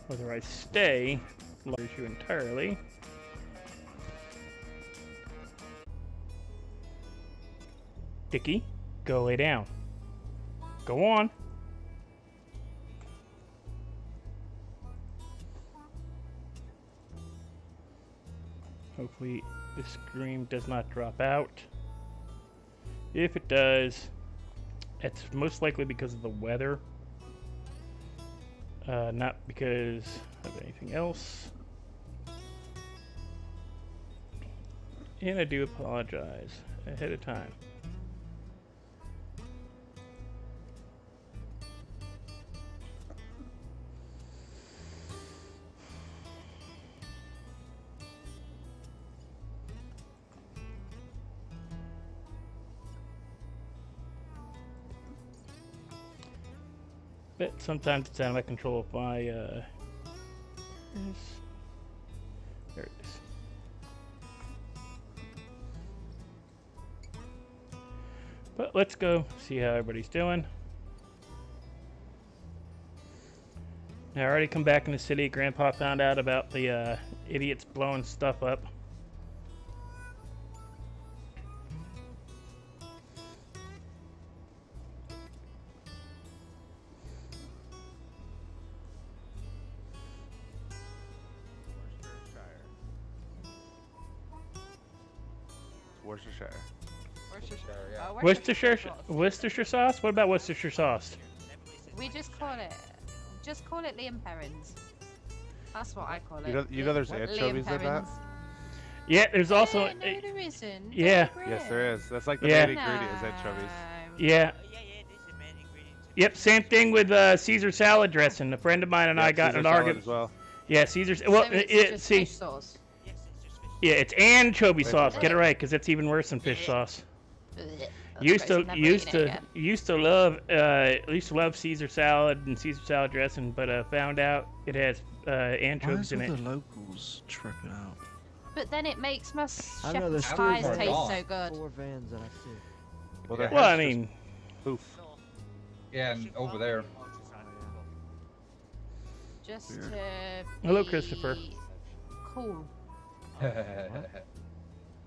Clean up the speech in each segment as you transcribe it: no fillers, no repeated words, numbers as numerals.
Whether I stay lowers you entirely. Dickie, go lay down. Go on. Hopefully the scream does not drop out. If it does, it's most likely because of the weather. Not because of anything else. And I do apologize ahead of time. But sometimes it's out of my control if my, there it is. But let's go see how everybody's doing. I already come back in the city. Grandpa found out about the idiots blowing stuff up. Worcestershire. Worcestershire, yeah. Worcestershire sauce? What about Worcestershire sauce? We just call it Liam Perrins. That's what I call it. You know there's anchovies in that? Yeah, there's also... no, there isn't. Yeah. Yes, there is. That's like the Yeah. main ingredient is anchovies. Yeah. Yeah, it is the main ingredient. Yep, same thing with Caesar salad dressing. A friend of mine and I got in an argument. As well. Yeah, Caesar's... Well, So it's just see... fish sauce. Yes, it's just fish. Yeah, it's anchovy Wait, sauce. what? Get it right, because it's even worse than fish sauce. Ugh, that's Used gross, to never used eating it to again. used to love Caesar salad and Caesar salad dressing, but found out it has anchovies in Why it. is all the locals tripping out? But then it makes my I know shepherd's there's pies food taste gone. so good. 4 vans that I see. Well, there Well, I has mean, just- poof. Yeah, and over there. Just Yeah. to Hello, be Christopher. Cool,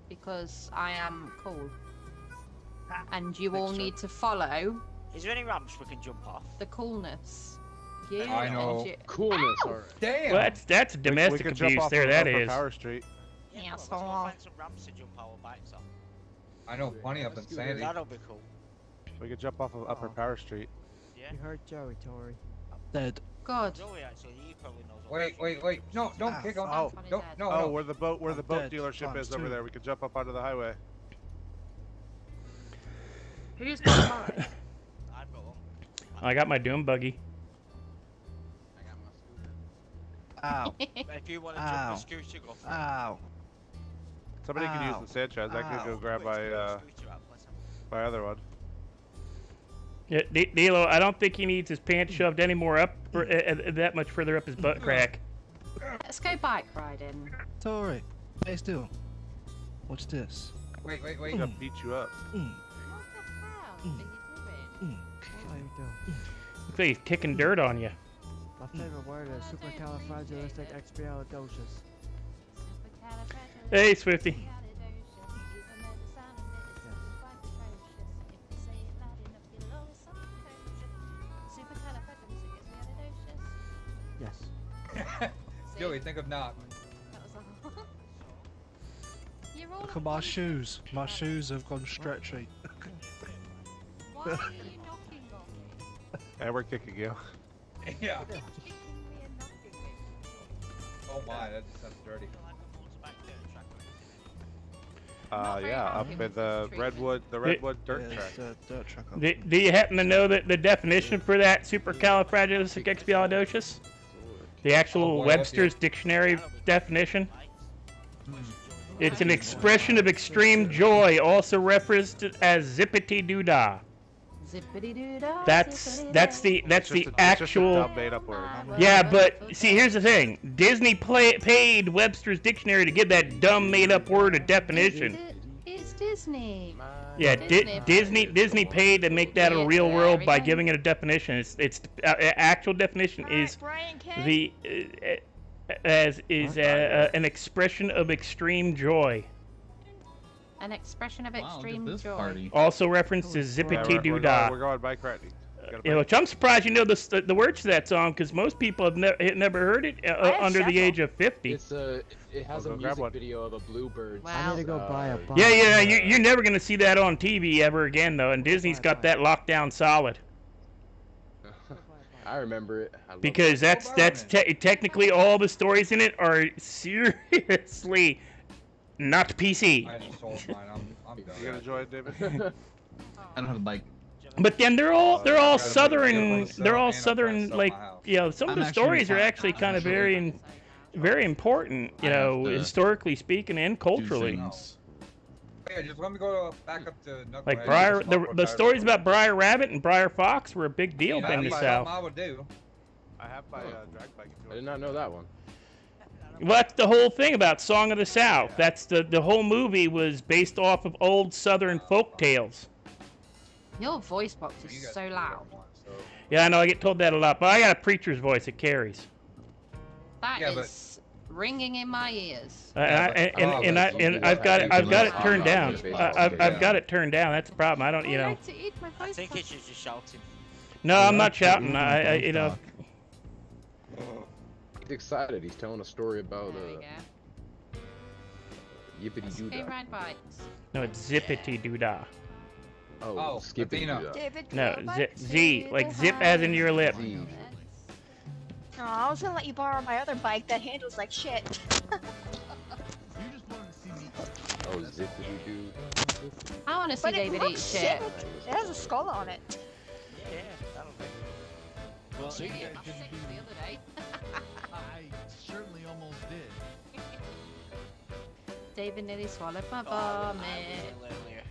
because I am cool. And you all need to follow Is there any ramps we can jump off? the coolness. You I know. and you- Coolness, alright. Damn! well, that's domestic we could jump abuse. off There, of that Upper is. Power Street. Yeah, Yeah, let's so- go find some ramps to jump our bikes on. I know plenty up in Sandy. That'll be cool. We could jump off of Upper Power Street. Yeah. You heard Joey, Tori. Dead. God. Joey, actually, he probably knows. Wait. No, don't kick him. Oh. Don't, no, Oh, no. where the boat I'm boat dead. dealership Times is over two. there. We could jump up onto the highway. Who's got mine? I've got one. I got my doom buggy. Ow. But if you want to jump Ow. the scooter, go for it. Ow. Somebody could use Ow. the Sanchez. I could go Ow. grab Wait, my scooter up, let's have my other one. Yeah, Dilo, I don't think he needs his pants shoved any more up, that much further up his butt crack. Let's go bike riding. Tori, stay still. Watch this. Wait. I'm gonna beat you up. What the hell are you doing? What are you doing? Looks like he's kicking dirt on you. My favorite word is supercalifragilisticexpialidocious. Hey, Swifty. Yes. Joey, think of not. Look at my shoes. My shoes have gone stretchy. Why are you knocking on me? And we're kicking you. Yeah. You're kicking me and knocking me. Oh my, that sounds dirty. Not very Yeah, happy up with in this the treatment. Redwood dirt Yeah, track. it's a dirt track up. Do you happen to know the definition for that supercalifragilisticexpialidocious? The actual Oh, boy, Webster's dictionary definition? It's an expression of extreme joy, also referenced as zippity-doo-dah. Zippity-doo-dah, That's the It's just a actual. dumb made-up word. Yeah, but see, here's the thing. Disney paid Webster's dictionary to give that dumb made-up word a definition. It's Disney. Yeah, Disney paid to make that a Yeah, real there world we by go. giving it a definition. It's actual definition is Brian King. the an expression of extreme joy. An expression of Wow, look at extreme this joy. party. Also referenced as zippity doo dah. We're going bike riding. Yeah, which I'm surprised you know the words to that song because most people have never heard it have under the several. age of 50. It has I'll a go grab music one. video of a bluebird. Wow. I need to go buy a bike. Yeah, you're never gonna see that on TV ever again though, and Disney's got that locked down solid I remember it. I love because it. that's technically all the stories in it are seriously not PC. I just sold mine. I'm done. You gonna join, David? I don't have a bike. But then they're all gotta southern. make They're all and I'm trying to southern, sell like my house. some of I'm the actually stories are fine. actually I'm kind of actually very important, I have to historically speaking and Do culturally. things. Yeah, just let me go back up to Knucklehead. Like Briar, the stories about Briar Rabbit and Briar Fox were a big deal Yeah, in the that's South. something I would do. I have my drag bike. I did not know that one. Well, that's the whole thing about Song of the South. That's the whole movie was based off of old Southern folk tales. Your voice box You is guys so do loud. what you want, so- Yeah, I know I get told that a lot, but I got a preacher's voice. It carries. That Yeah, but- is ringing in my ears. I've got it turned down. I've got it turned down. That's the problem. I don't, I like to eat my I voice think box. it's just shouting. No, I'm not shouting. I He's excited. He's telling a story about There we go. yippity Let's doo go dah. ride bikes. no, it's zippity doo dah. Oh, skippity Athena. doo dah. David, No, go Z, back Z, to like the zip as in your lip. Z. Oh, I was gonna let you borrow my other bike that handles like shit. Oh, zippity doo. I want to see But it David eat looks shit. sick. It has a skull on it. Yeah, that'll be. Well, She ate my six the other day. I certainly almost did. David nearly swallowed my Oh, I was vomit. ill earlier.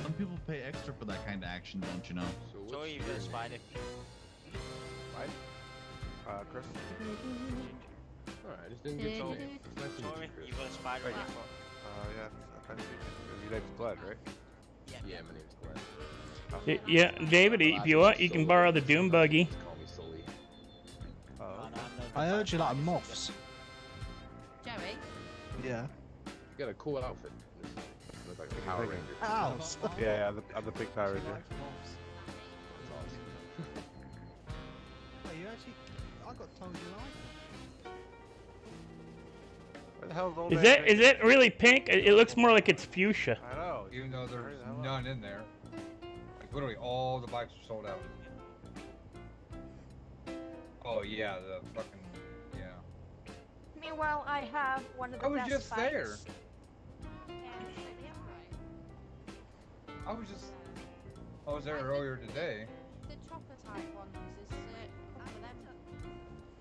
Some people pay extra for that kind of action, don't you know? So So what's you got a spider. Chris. Alright, I just didn't get your name. It's nice to meet Sorry, you, Chris. you got a spider Right. in your foot. Yeah, I'm trying to see. Your name's Glenn, right? Yeah, my name's Glenn. Yeah, David, if you want, you can borrow the Doom buggy. Just call me Sully. No, no, I'm not- I heard you like moths. Joey, Yeah. You got a cool outfit. Look like a Power Thank you. Ranger. Ow. Yeah, I'm the big Power Ranger. Wait, you actually? I got told you like Where the hell's old Is man that really pink? It looks more like it's fuchsia. I know. Even though Hurry there's the hell up. none in there. Like literally all the bikes are sold out. Oh yeah, the fucking yeah. Meanwhile, I have one of the I was best just bikes. there. And I was there earlier today. the chopper type ones is a couple of them.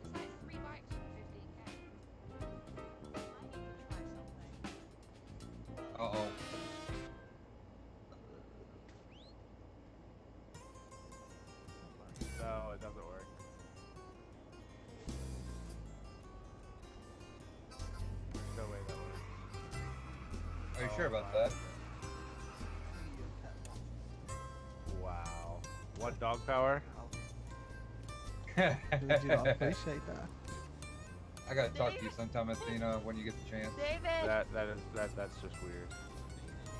It's like 3 bikes for 15k. I need to try something. Uh oh. No, it doesn't work. There's no way that works. Are you sure about that? Wow. One dog power? Dude, you know, I appreciate that. I gotta talk to you sometime, Athena, when you get the chance. David, That's just weird.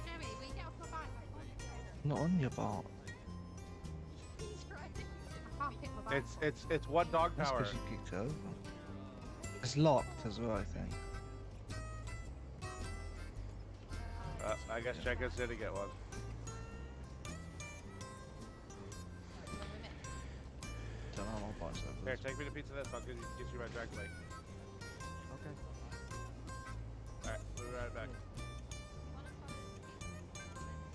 Joey, we get off the bike. Not on your bar. He's right. I can't pick my bike up. It's one dog That's power. because you kicked over. It's locked as well, I think. I guess check us in to get one. Don't know, I'll buy some. Here, take me to Pizza This. I'll get you my drag bike. Okay. Alright, we'll be right back.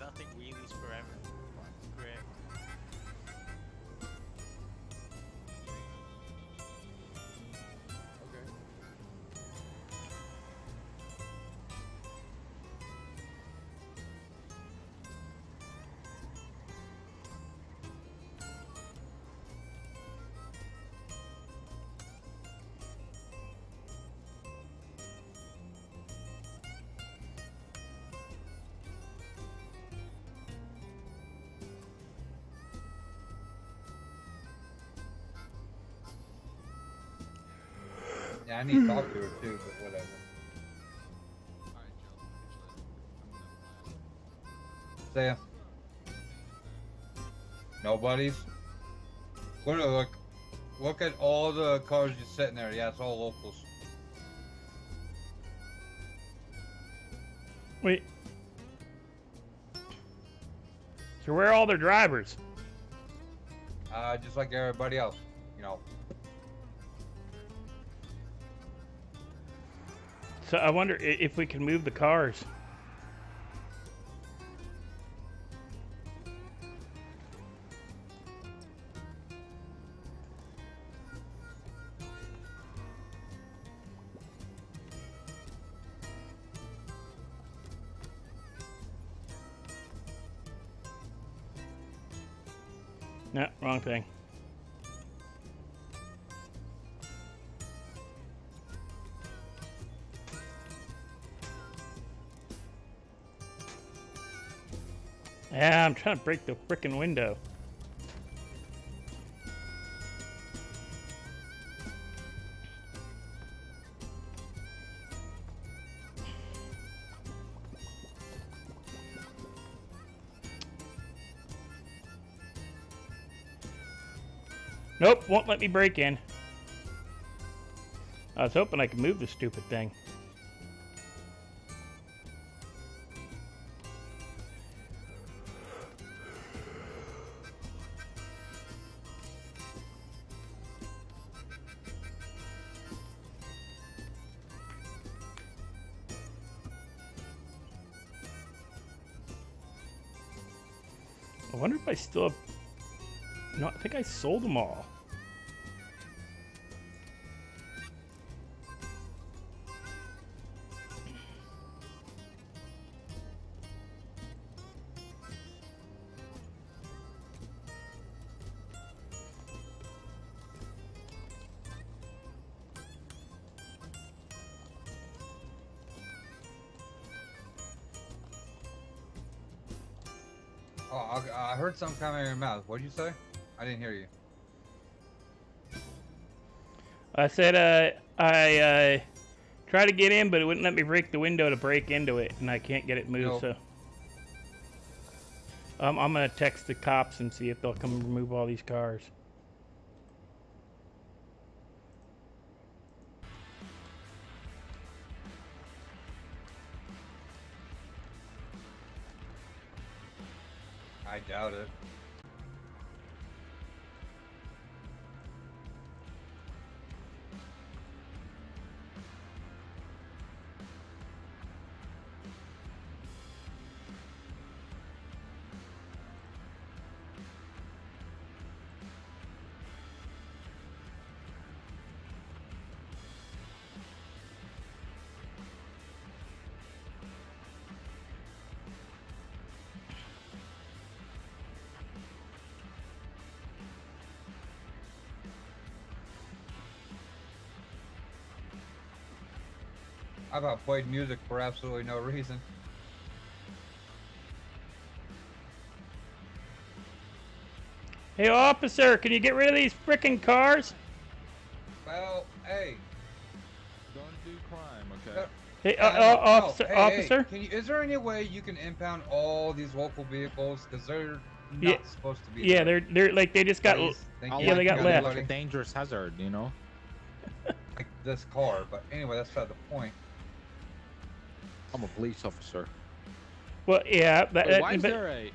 Nothing really is forever. Great. I need to talk to her too, but whatever. Say, nobody's. Look at all the cars just sitting there. Yeah, it's all locals. Wait. So where are all their drivers? Just like everybody else, you know. So I wonder if we can move the cars. No, wrong thing. Yeah, I'm trying to break the frickin' window. Nope, won't let me break in. I was hoping I could move the stupid thing. I wonder if I still have... No, I think I sold them all. Oh, I heard something coming out of your mouth. What'd you say? I didn't hear you. I said I tried to get in, but it wouldn't let me break the window to break into it, and I can't get it moved. No. So I'm gonna text the cops and see if they'll come remove all these cars. I doubt it. I about played music for absolutely no reason. Hey, officer, can you get rid of these frickin' cars? Well, hey. Don't do crime, okay? Hey, Hey, officer. Hey, is there any way you can impound all these local vehicles? Because they're not Yeah, supposed to be. Yeah, there. they're like they just got. Please. Thank you. Yeah, they got left. Like a dangerous hazard, you know? Like this car, but anyway, that's not the point. I'm a police officer. Well, yeah, Why is there a...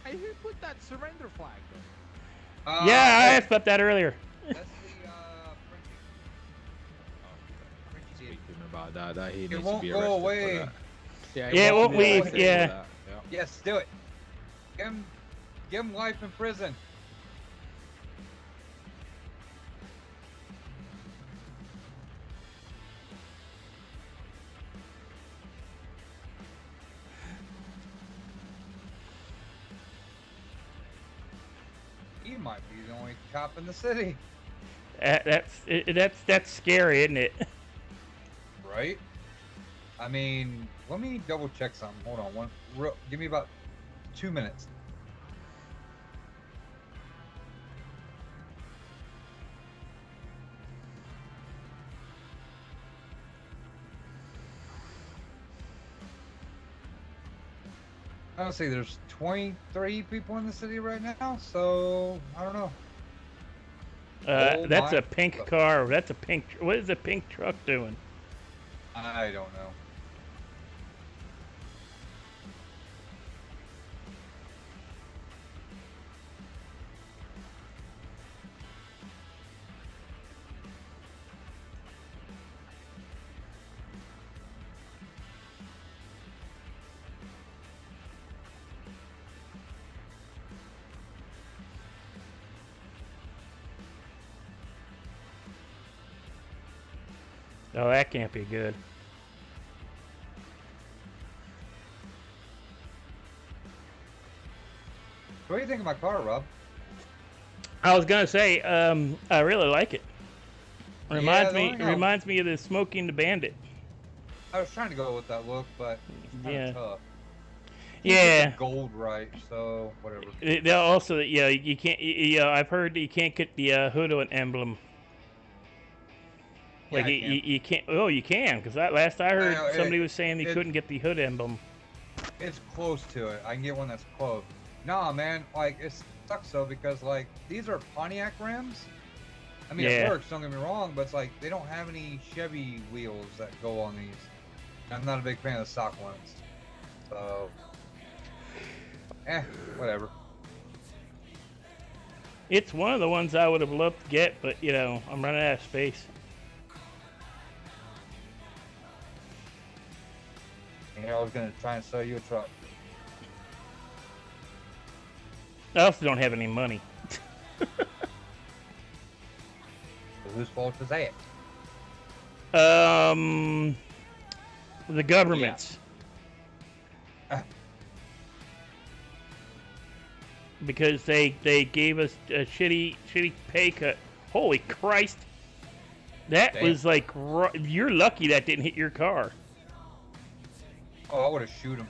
Hey, who put that surrender flag there? Yeah, I asked about that earlier. That's the Speaking about that he It needs won't to be go arrested away. for that. Yeah, it won't be leave, arrested for yeah. that, Yes, do it. Give him life in prison. He might be the only cop in the city. That's scary, isn't it? Right? I mean, let me double check something. Hold on, give me about 2 minutes. Honestly, there's 23 people in the city right now, so I don't know. Oh That's my a pink God. car. That's a pink. What is a pink truck doing? I don't know. Oh, that can't be good. What do you think of my car, Rob? I was gonna say, I really like it. Reminds the me, only thing reminds me of the Smoking the Bandit. I was trying to go with that look, but it's kind of Yeah. tough. Can't Yeah. get the gold right, so whatever. They also, yeah, you can't. Yeah, I've heard that you can't get the hood emblem. Like Yeah, I you can't. Oh, you can, because last I heard know, somebody was saying they it- couldn't get the hood emblem. It's close to it. I can get one that's close. Nah, man, like it sucks though because like these are Pontiac rims. I mean, Yeah. it works. Don't get me wrong, but it's like they don't have any Chevy wheels that go on these. I'm not a big fan of the stock ones. So, whatever. It's one of the ones I would have loved to get, but you know, I'm running out of space. You know, I was gonna try and sell you a truck. I also don't have any money. So whose fault is that? The government's. Because they gave us a shitty pay cut. Holy Christ! That Damn. was like, you're lucky that didn't hit your car. Oh, I would have shoot him.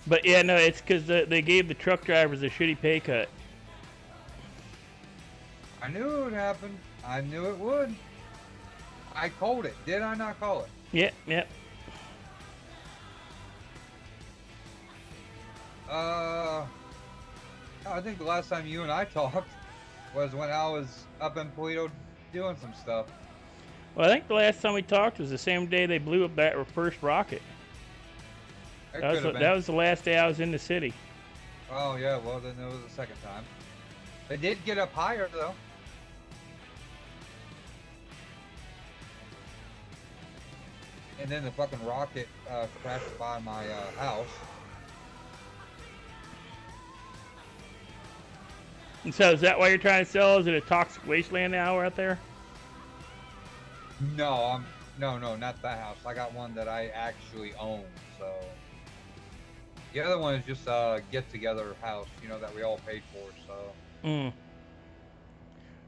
But yeah, no, it's because they gave the truck drivers a shitty pay cut. I knew it would happen. I knew it would. I called it. Did I not call it? Yep, yep. I think the last time you and I talked was when I was up in Toledo doing some stuff. Well, I think the last time we talked was the same day they blew up that first rocket. It That could have been. was the last day I was in the city. Oh yeah, well then it was the second time. They did get up higher though. And then the fucking rocket crashed by my house. And so is that why you're trying to sell? Is it a toxic wasteland now out there? No, no, not that house. I got one that I actually own. So the other one is just a get-together house, you know, that we all paid for. So.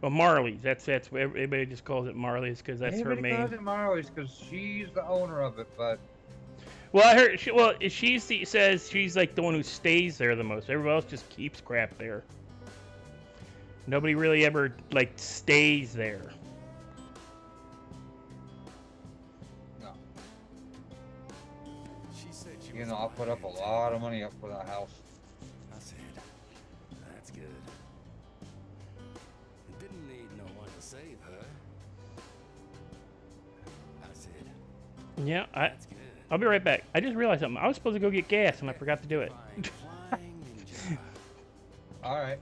Well, Marley's. That's what everybody just calls it Marley's because that's her Everybody main. calls it Marley's because she's the owner of it, but. Well, I heard. She says she's like the one who stays there the most. Everybody else just keeps crap there. Nobody really ever like stays there. No. You know, I put up a lot of money up for that house. I said, that's good. Didn't need no one to save her. I said, Yeah, that's good. I'll be right back. I just realized something. I was supposed to go get gas and I forgot to do it. Flying ninja. All right.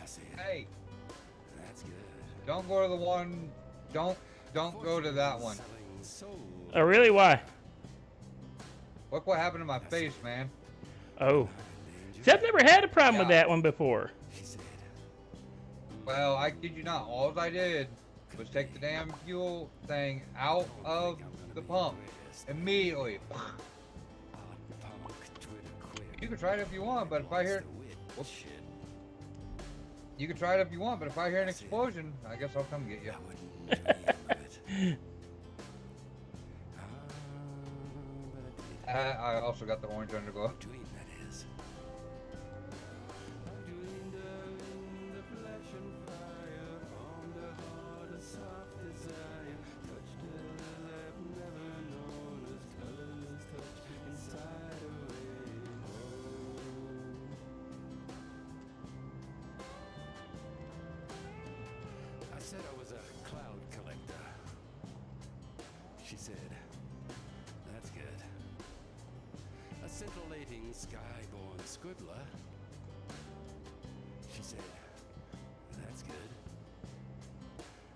I said, Hey, that's good. don't go to the one. Don't go to that one. Selling soul. Oh, really? Why? Look what happened to my face, man. Oh. See, I've never had a problem with Yeah. that one before. She said, Well, I kid you not. All I did was take the damn fuel thing out of the pump immediately. You can try it if you want, but if I hear, whoops. You can try it if you want, but if I hear an explosion, I guess I'll come get you. I also got the orange underglow. said I was a cloud collector. She said, that's good. A scintillating sky-born scribbler. She said, that's good.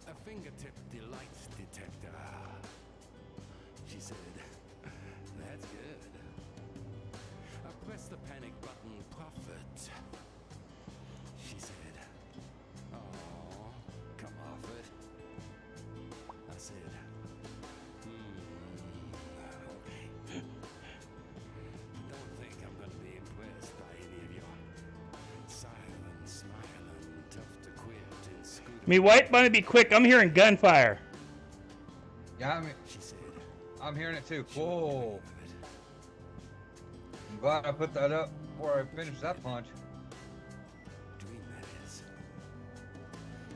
A fingertip delights detector. She said, that's good. I press the panic button prophet. She said, oh, come off it. I said, okay. Don't think I'm gonna be impressed by any of your silent, smiling, tough to quit inscrutable. Me white bunny, be quick. I'm hearing gunfire. Yeah, She said, I'm hearing it too. Whoa. I'm glad I put that up before I finished that punch. dream that is.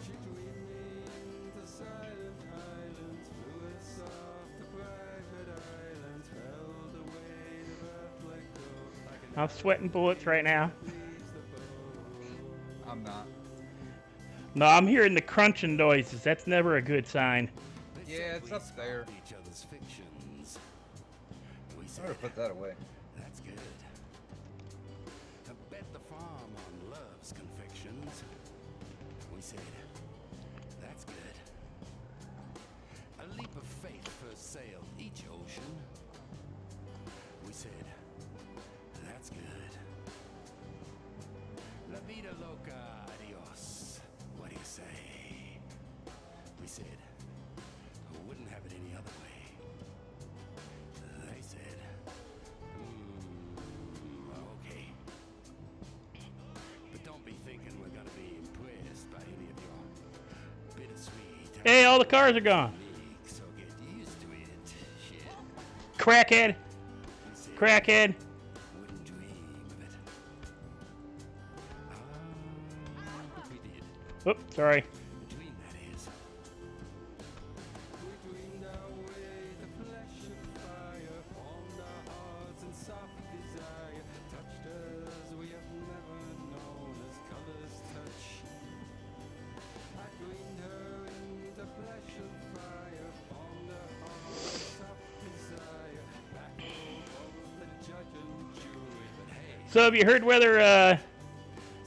She dreamed me the silent highlands, flew us off the private islands, held away the breath let go like an I'm sweating bullets right now. I'm not. No, I'm hearing the crunching noises. That's never a good sign. Yeah, it's up there. each other's fictions. We I said, better put that away. that's good. I bet the farm on love's confections. We said, that's good. A leap of faith first sailed each ocean. We said, that's good. La vida loca, adios. What do you say? We said, wouldn't have it any other way. They said, okay. But don't be thinking we're gonna be impressed by any of your bittersweet. Hey, all the cars are gone. So get used to it. Shit. Crackhead. We said, Crackhead. wouldn't dream of it. But we did. Oops, sorry. Dream, that is. We dreamed our way, the flash of fire formed our hearts in soft desire, touched us we have never known as colors touch. I dreamed her in the flash of fire, formed our hearts in soft desire, baffled both the judge and jury, but hey, So have you heard whether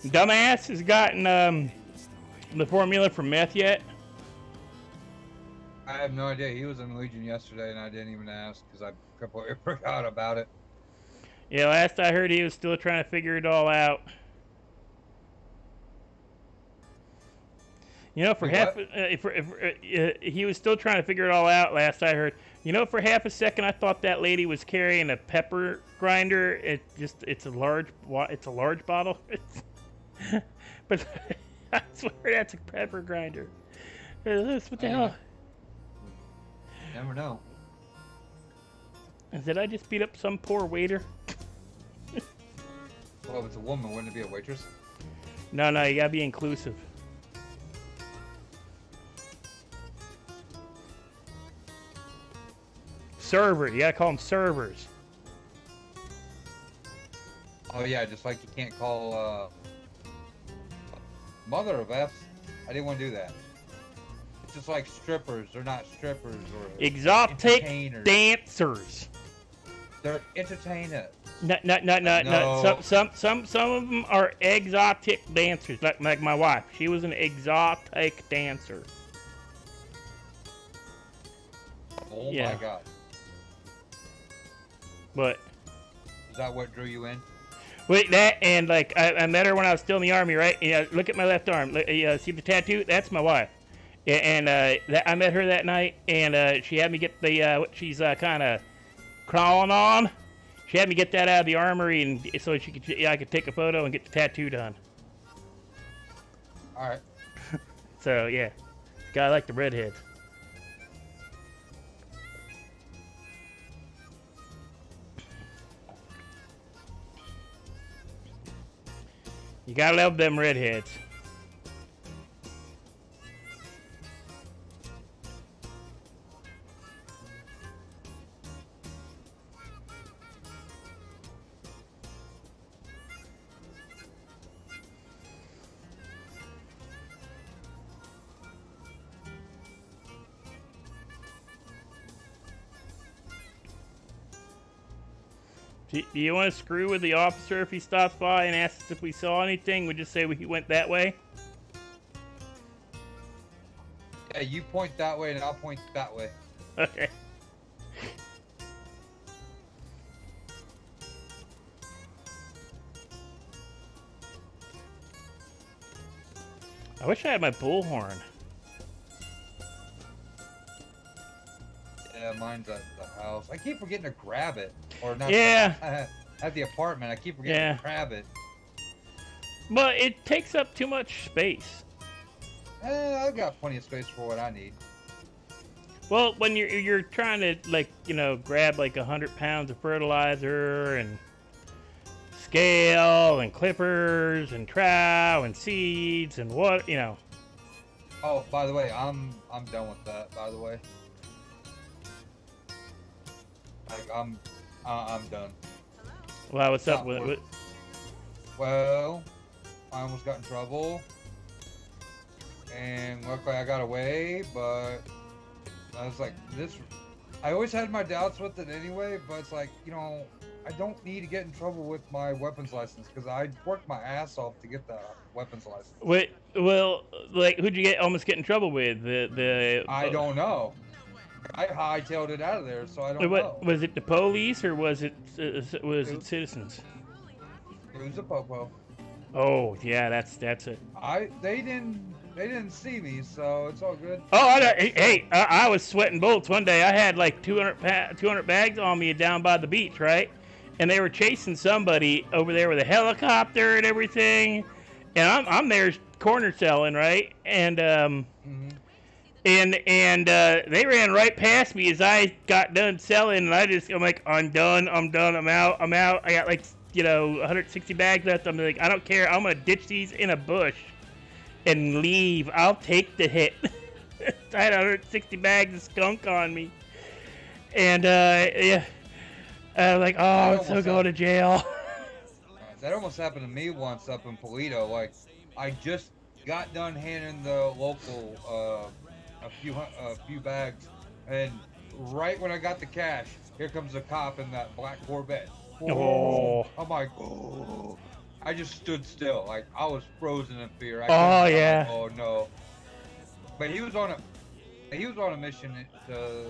Dumbass has gotten end of story. the formula for meth yet? I have no idea. He was in Legion yesterday, and I didn't even ask because I completely forgot about it. Yeah, last I heard he was still trying to figure it all out. You know, for Wait, half, what? he was still trying to figure it all out. Last I heard, you know, for half a second I thought that lady was carrying a pepper grinder. It's a large bottle. But I swear that's a pepper grinder. What the hell? Never know. Did I just beat up some poor waiter? Well, if it's a woman, wouldn't it be a waitress? No, you gotta be inclusive. Server, you gotta call them servers. Oh yeah, just like you can't call mother of F's. I didn't want to do that. It's just like strippers. They're not strippers or Exotic entertainers. dancers. They're entertainers. No. No. Some of them are exotic dancers, like my wife. She was an exotic dancer. Oh Yeah. my god. But Is that what drew you in? wait, that and like I met her when I was still in the army, right? Yeah, look at my left arm. See the tattoo? That's my wife. Yeah, and I met her that night, and she had me get the what she's kind of crawling on. She had me get that out of the armory, and so I could take a photo and get the tattoo done. All right. So yeah, guy like the redheads. You gotta love them redheads. Do you want to screw with the officer if he stops by and asks us if we saw anything? We just say he went that way? Yeah, you point that way and I'll point that way. Okay. I wish I had my bullhorn. Yeah, mine's at the house. I keep forgetting to grab it. Or not. Yeah. At the apartment, I keep forgetting to grab it. But it takes up too much space. I've got plenty of space for what I need. Well, when you're trying to, like, you know, grab like 100 pounds of fertilizer and scale and clippers and trowel and seeds and what, you know. Oh, by the way, I'm done with that. By the way, like I'm done. Well, what's up with it? Well, I almost got in trouble, and luckily I got away. But I was like, this. I always had my doubts with it anyway. But it's like, you know, I don't need to get in trouble with my weapons license because I worked my ass off to get the weapons license. Wait, well, like, who'd you almost get in trouble with? I don't know. I hightailed it out of there, so I don't know. Was it the police or was it citizens? It was a popo. Oh yeah, that's it. They didn't see me, so it's all good. Oh, I was sweating bullets one day. I had like 200 bags on me down by the beach, right? And they were chasing somebody over there with a helicopter and everything. And I'm there corner selling, right? And and they ran right past me as I got done selling, and I'm like, I'm done, I'm out. I got like, you know, 160 bags left. I'm like, I don't care. I'm gonna ditch these in a bush and leave. I'll take the hit. I had 160 bags of skunk on me, and yeah, I was like, oh, I'm so going to jail. That almost happened to me once up in Polito. Like, I just got done handing the local a few bags, and right when I got the cash, here comes a cop in that black Corvette. Oh. I'm like, oh. I just stood still, like I was frozen in fear. Oh yeah. Oh no. But he was on a mission to.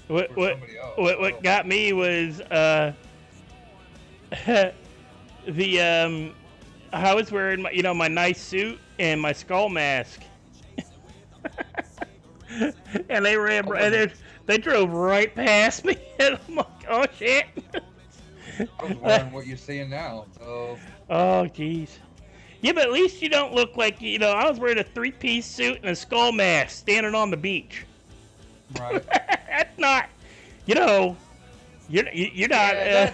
What got me was the I was wearing my nice suit and my skull mask. And they ran, they drove right past me, and I'm like, oh shit. I was wearing what you're seeing now, so. Oh jeez. Yeah, but at least you don't look like, I was wearing a 3-piece suit and a skull mask standing on the beach. Right. That's not, you're not. Yeah,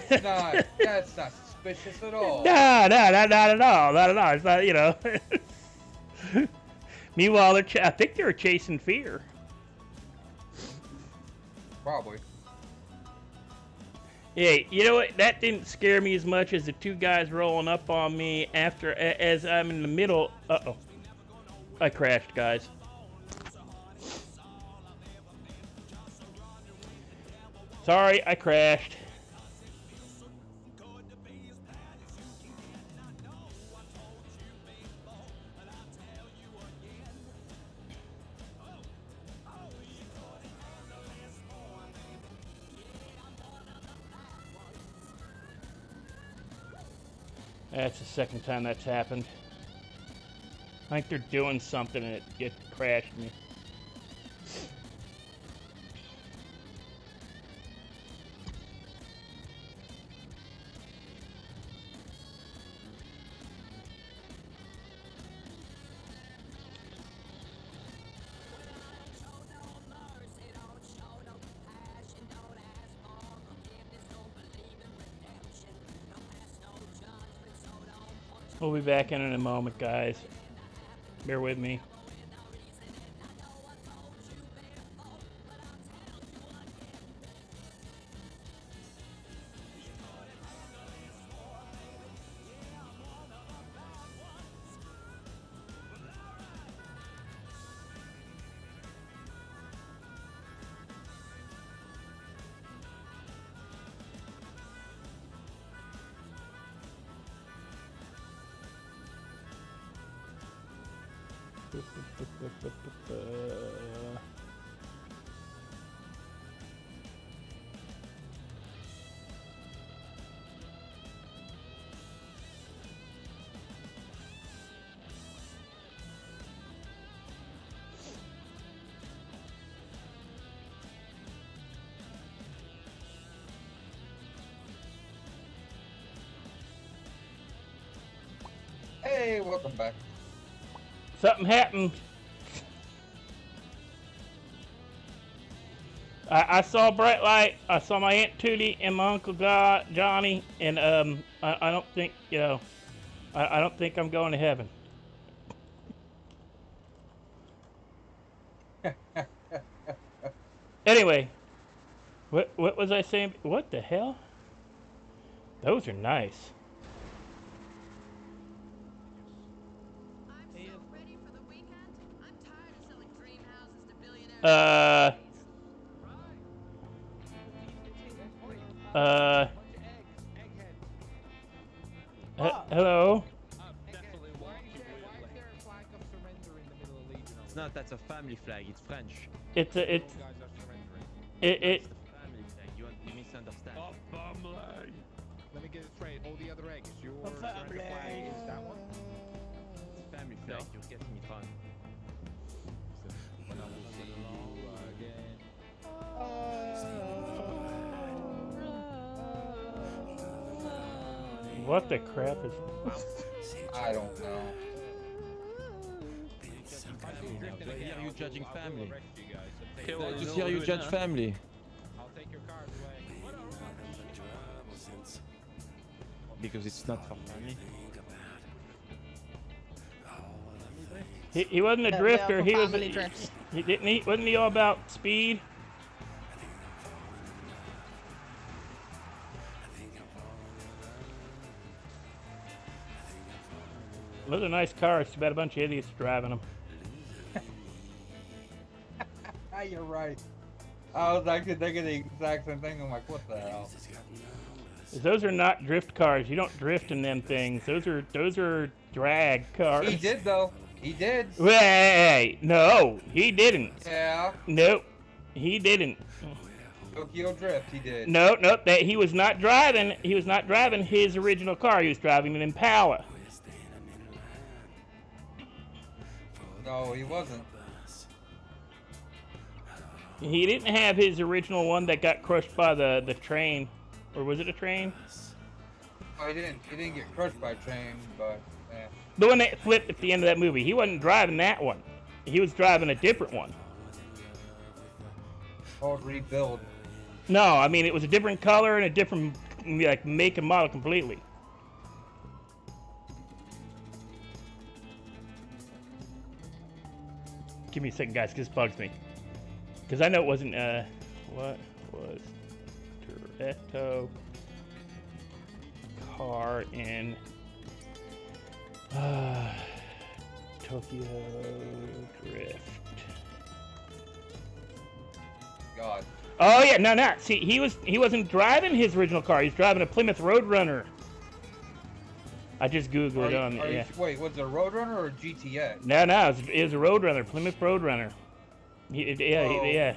that's not suspicious at all. No, not at all. It's not, Meanwhile, I think they were chasing fear. Probably. Yeah, you know what? That didn't scare me as much as the two guys rolling up on me as I'm in the middle. Uh-oh. I crashed, guys. Sorry, I crashed. That's the second time that's happened. I think they're doing something and it crashed me. We'll be back in a moment, guys. Bear with me. Hey, welcome back. Something happened. I saw bright light. I saw my Aunt Tootie and my Uncle Johnny, and I don't think, you know, I don't think I'm going to heaven. Anyway, what was I saying? What the hell? Those are nice. I'm so ready for the weekend. I'm tired of selling dream houses to billionaires. Hello? It's not, that's a family flag, it's French. It's It. Family flag, you misunderstand. Let me get it straight, all the other eggs. Your surrender flag is that one? It's a family flag, you're getting it wrong. When I will see you again. What the crap is... I don't know. Here you judging family. Okay, Just here you judge family. I'll take your card away. Because it's not for family. He wasn't a drifter. He was. Wasn't he all about speed? Those are nice cars. Too bad a bunch of idiots driving them. You're right. I was actually thinking the exact same thing. I'm like, what the hell? Those are not drift cars. You don't drift in them things. Those are drag cars. He did though. He did. Hey, no, he didn't. Yeah. Nope, he didn't. Tokyo Drift. He did. Nope. That he was not driving. He was not driving his original car. He was driving an Impala. No, he wasn't. He didn't have his original one that got crushed by the train, or was it a train? Oh, he didn't. He didn't get crushed by a train, but. Eh. The one that flipped at the end of that movie. He wasn't driving that one. He was driving a different one. Called Rebuild. No, I mean it was a different color and a different like make and model completely. Give me a second, guys, because this bugs me. Because I know it wasn't, what was Toretto car in Tokyo Drift? God. Oh yeah, no. See, he wasn't driving his original car. He was driving a Plymouth Roadrunner. I just googled it on. Yeah. Wait, was it a Roadrunner or a GTX? No, it was a Roadrunner, Plymouth Roadrunner. Yeah.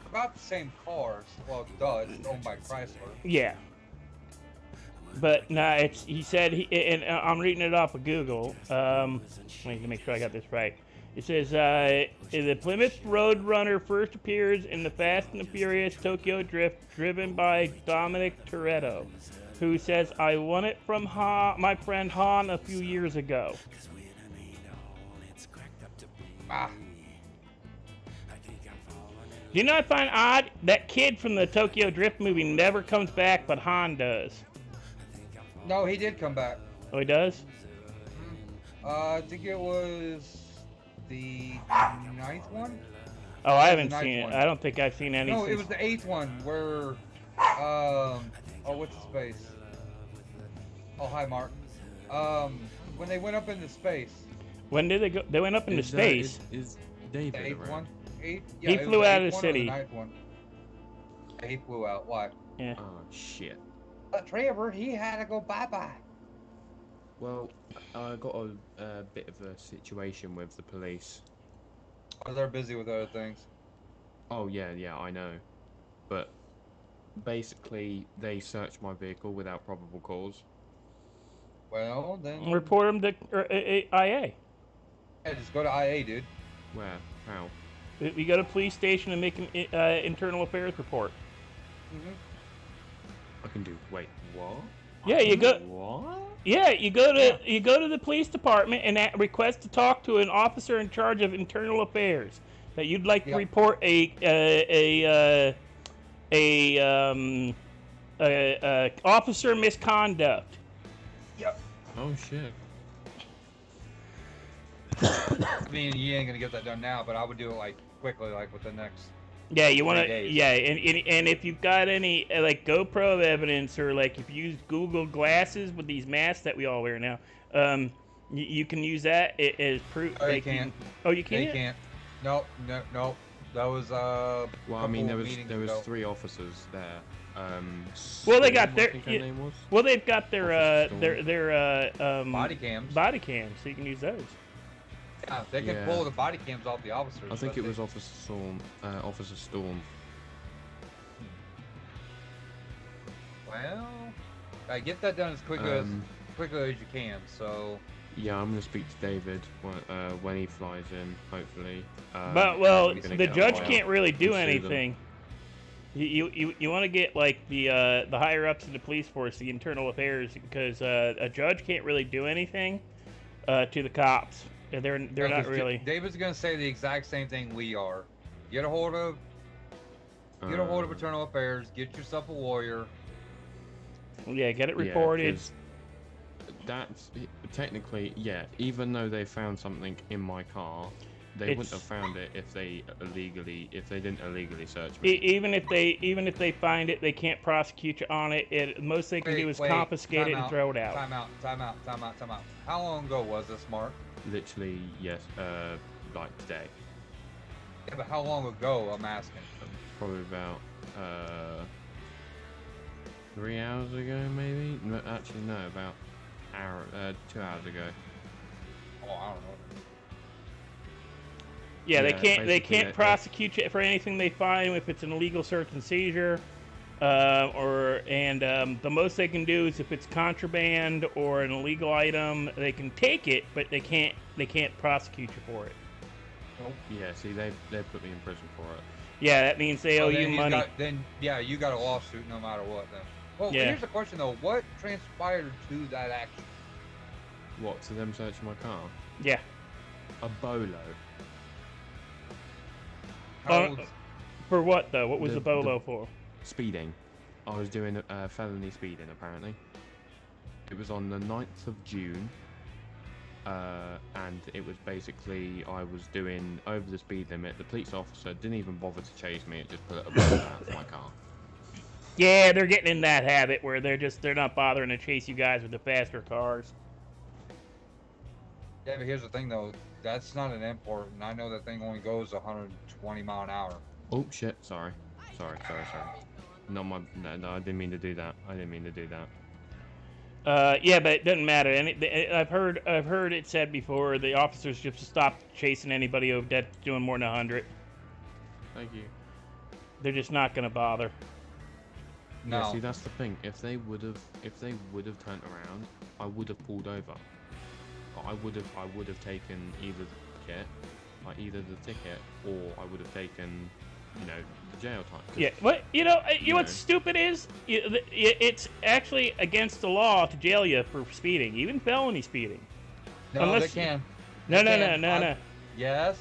About the same cars. Well, duh, it's owned by Chrysler. Yeah. But no, he said and I'm reading it off of Google. Let me make sure I got this right. It says the Plymouth Roadrunner first appears in the Fast and the Furious Tokyo Drift, driven by Dominic Toretto, who says, "I won it from my friend Han a few years ago." Ah. Do you know what I find odd? That kid from the Tokyo Drift movie never comes back, but Han does. No, he did come back. Oh, he does? I think it was the 9th one? Oh, I haven't seen it. I don't think I've seen any. No, it was the 8th one where, what's his face? Oh, hi, Mark. When they went up into space. When did they go? They went up into space. Is David the 8th around? one? He flew out of the city. The 9th one. Yeah, he flew out. Why? Yeah. Oh shit. But Trevor, he had to go bye-bye. Well, I got a bit of a situation with the police. Oh, they're busy with other things. Oh yeah, I know. But basically, they searched my vehicle without probable cause. Well, then. Report them to IA. Yeah, just go to IA, dude. Where? How? You go to police station and make an internal affairs report. I can do. Wait, what? Yeah, you go. What? Yeah, you go to the police department and request to talk to an officer in charge of internal affairs that you'd like to report a officer misconduct. Yep. Oh shit. I mean, you ain't gonna get that done now, but I would do it like quickly, like with the next. Yeah, you want to. 3 days. Yeah, and if you've got any like GoPro evidence or like if you use Google glasses with these masks that we all wear now, you can use that as proof. Oh, you can't. Oh, you can't. They can't. No. That was Well, I mean, there was ago. 3 officers there. Well, they got Storm, their. I think her name was. Well, they've got their body cams. Body cams, so you can use those. Yeah, they can pull the body cams off the officers. I think it was Officer Storm. Officer Storm. Well, get that done as quickly as you can. So. Yeah, I'm gonna speak to David when he flies in, hopefully. But the judge can't really do anything. You want to get like the higher ups in the police force, the internal affairs, because a judge can't really do anything to the cops. They're not really. David's gonna say the exact same thing we are. Get a hold of internal affairs. Get yourself a lawyer. Yeah, get it reported. Yeah, that's technically, yeah. Even though they found something in my car, they wouldn't have found it if they didn't illegally search me. Even if they find it, they can't prosecute you on it. Most they can do is confiscate it and throw it out. Time out. How long ago was this, Mark? Literally, yes. Like today. Yeah, but how long ago? I'm asking. Probably about 3 hours ago, maybe. No, actually, no, about 2 hours ago. Oh, I don't know. Yeah, they can't prosecute you for anything they find if it's an illegal search and seizure, the most they can do is if it's contraband or an illegal item, they can take it, but they can't prosecute you for it. Nope. Yeah, see, they put me in prison for it. Yeah, that means they owe you money. You got a lawsuit no matter what then. Well, here's the question though: what transpired to that action? What, to them searching my car? Yeah. A bolo. For what though? What was the bolo for? Speeding. I was doing felony speeding apparently. It was on the 9th of June. And it was basically I was doing over the speed limit. The police officer didn't even bother to chase me. It just put a bolo out of my car. Yeah, they're getting in that habit where they're not bothering to chase you guys with the faster cars. Yeah, but here's the thing though. That's not an import, and I know that thing only goes 120 mile an hour. Oh shit! Sorry. No, I didn't mean to do that. Yeah, but it doesn't matter. And I've heard it said before the officers just stop chasing anybody that's doing more than 100. Thank you. They're just not gonna bother. No. Yeah, see, that's the thing. If they would have turned around, I would have pulled over. I would have taken either the ticket, or I would have taken, the jail time. Yeah, what's stupid is it's actually against the law to jail you for speeding, even felony speeding. No, they can. No. Yes,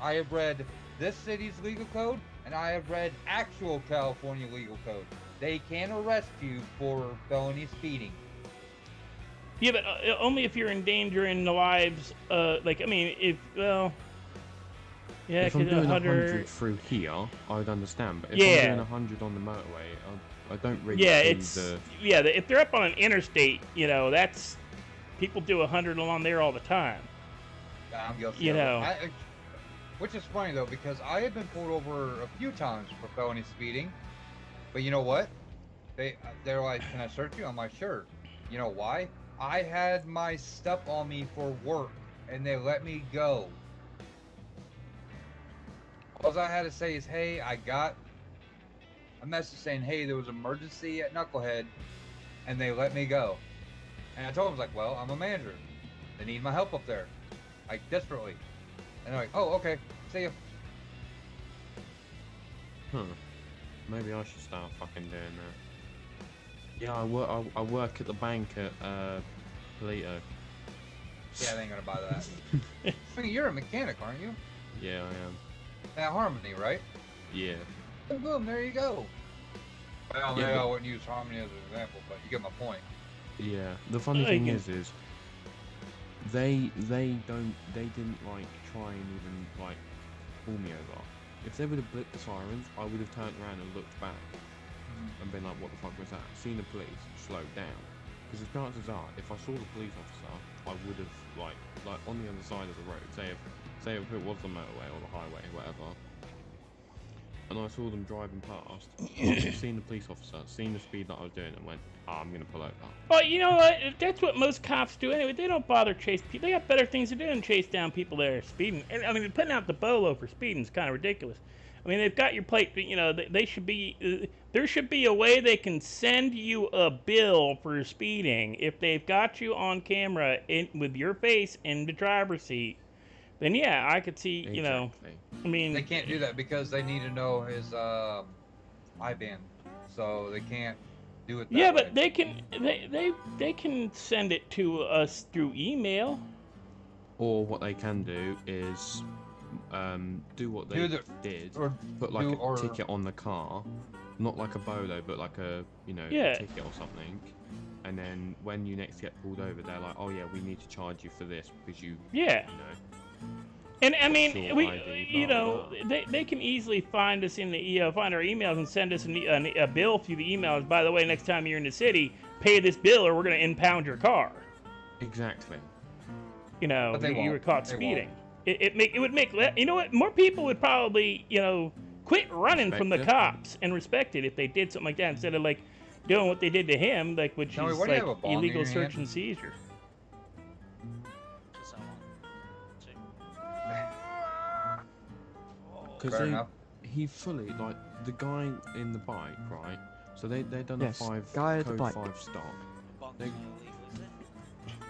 I have read this city's legal code, and I have read actual California legal code. They can arrest you for felony speeding. Yeah, but only if you're endangering the lives. If I'm doing 100 through here, I would understand. But if I'm doing 100 on the motorway, I don't really. If they're up on an interstate, that's people do 100 along there all the time. I'm guilty. Which is funny though, because I have been pulled over a few times for felony speeding, but you know what? They're like, "Can I search you?" I'm like, "Sure." You know why? I had my stuff on me for work, and they let me go. All I had to say is, hey, I got a message saying, hey, there was an emergency at Knucklehead, and they let me go. And I told them, I was like, well, I'm a manager. They need my help up there, like desperately. And they're like, oh, okay, see ya. Maybe I should start fucking doing that. Yeah, I work at the bank at Polito. Yeah, they ain't gonna buy that. I mean, you're a mechanic, aren't you? Yeah, I am. At Harmony, right? Yeah. Boom, boom, there you go. Well, maybe I wouldn't use Harmony as an example, but you get my point. Yeah. The funny thing is they didn't like try and even like pull me over. If they would have blipped the sirens, I would have turned around and looked back and been like, what the fuck was that? Seen the police, slowed down. Because the chances are, if I saw the police officer, I would have like on the other side of the road, say if it was the motorway or the highway, whatever, and I saw them driving past, seen the police officer, seen the speed that I was doing, and went, I'm gonna pull over. Well, you know what? That's what most cops do anyway. They don't bother chase people. They got better things to do than chase down people that are speeding. And I mean, putting out the bolo for speeding is kind of ridiculous. I mean, they've got your plate. You know, they should be. There should be a way they can send you a bill for speeding if they've got you on camera with your face in the driver's seat. Then yeah, I could see. You know, I mean, they can't do that because they need to know his IBAN, so they can't do it. That yeah, way. but they can send it to us through email. Or what they can do is do what they did, or put like a ticket on the car, not like a bolo, but like a ticket or something. And then when you next get pulled over, they're like, oh yeah, we need to charge you for this because you And I mean, they can easily find us in the find our emails and send us a bill through the emails. By the way, next time you're in the city, pay this bill or we're going to impound your car. Exactly. You know, you were caught speeding. It would make you know what? More people would probably quit running from the cops and respect it if they did something like that instead of like doing what they did to him, like which is like illegal search and seizure. Because he fully, like, the guy in the bike, right? So they done a code 5 stop.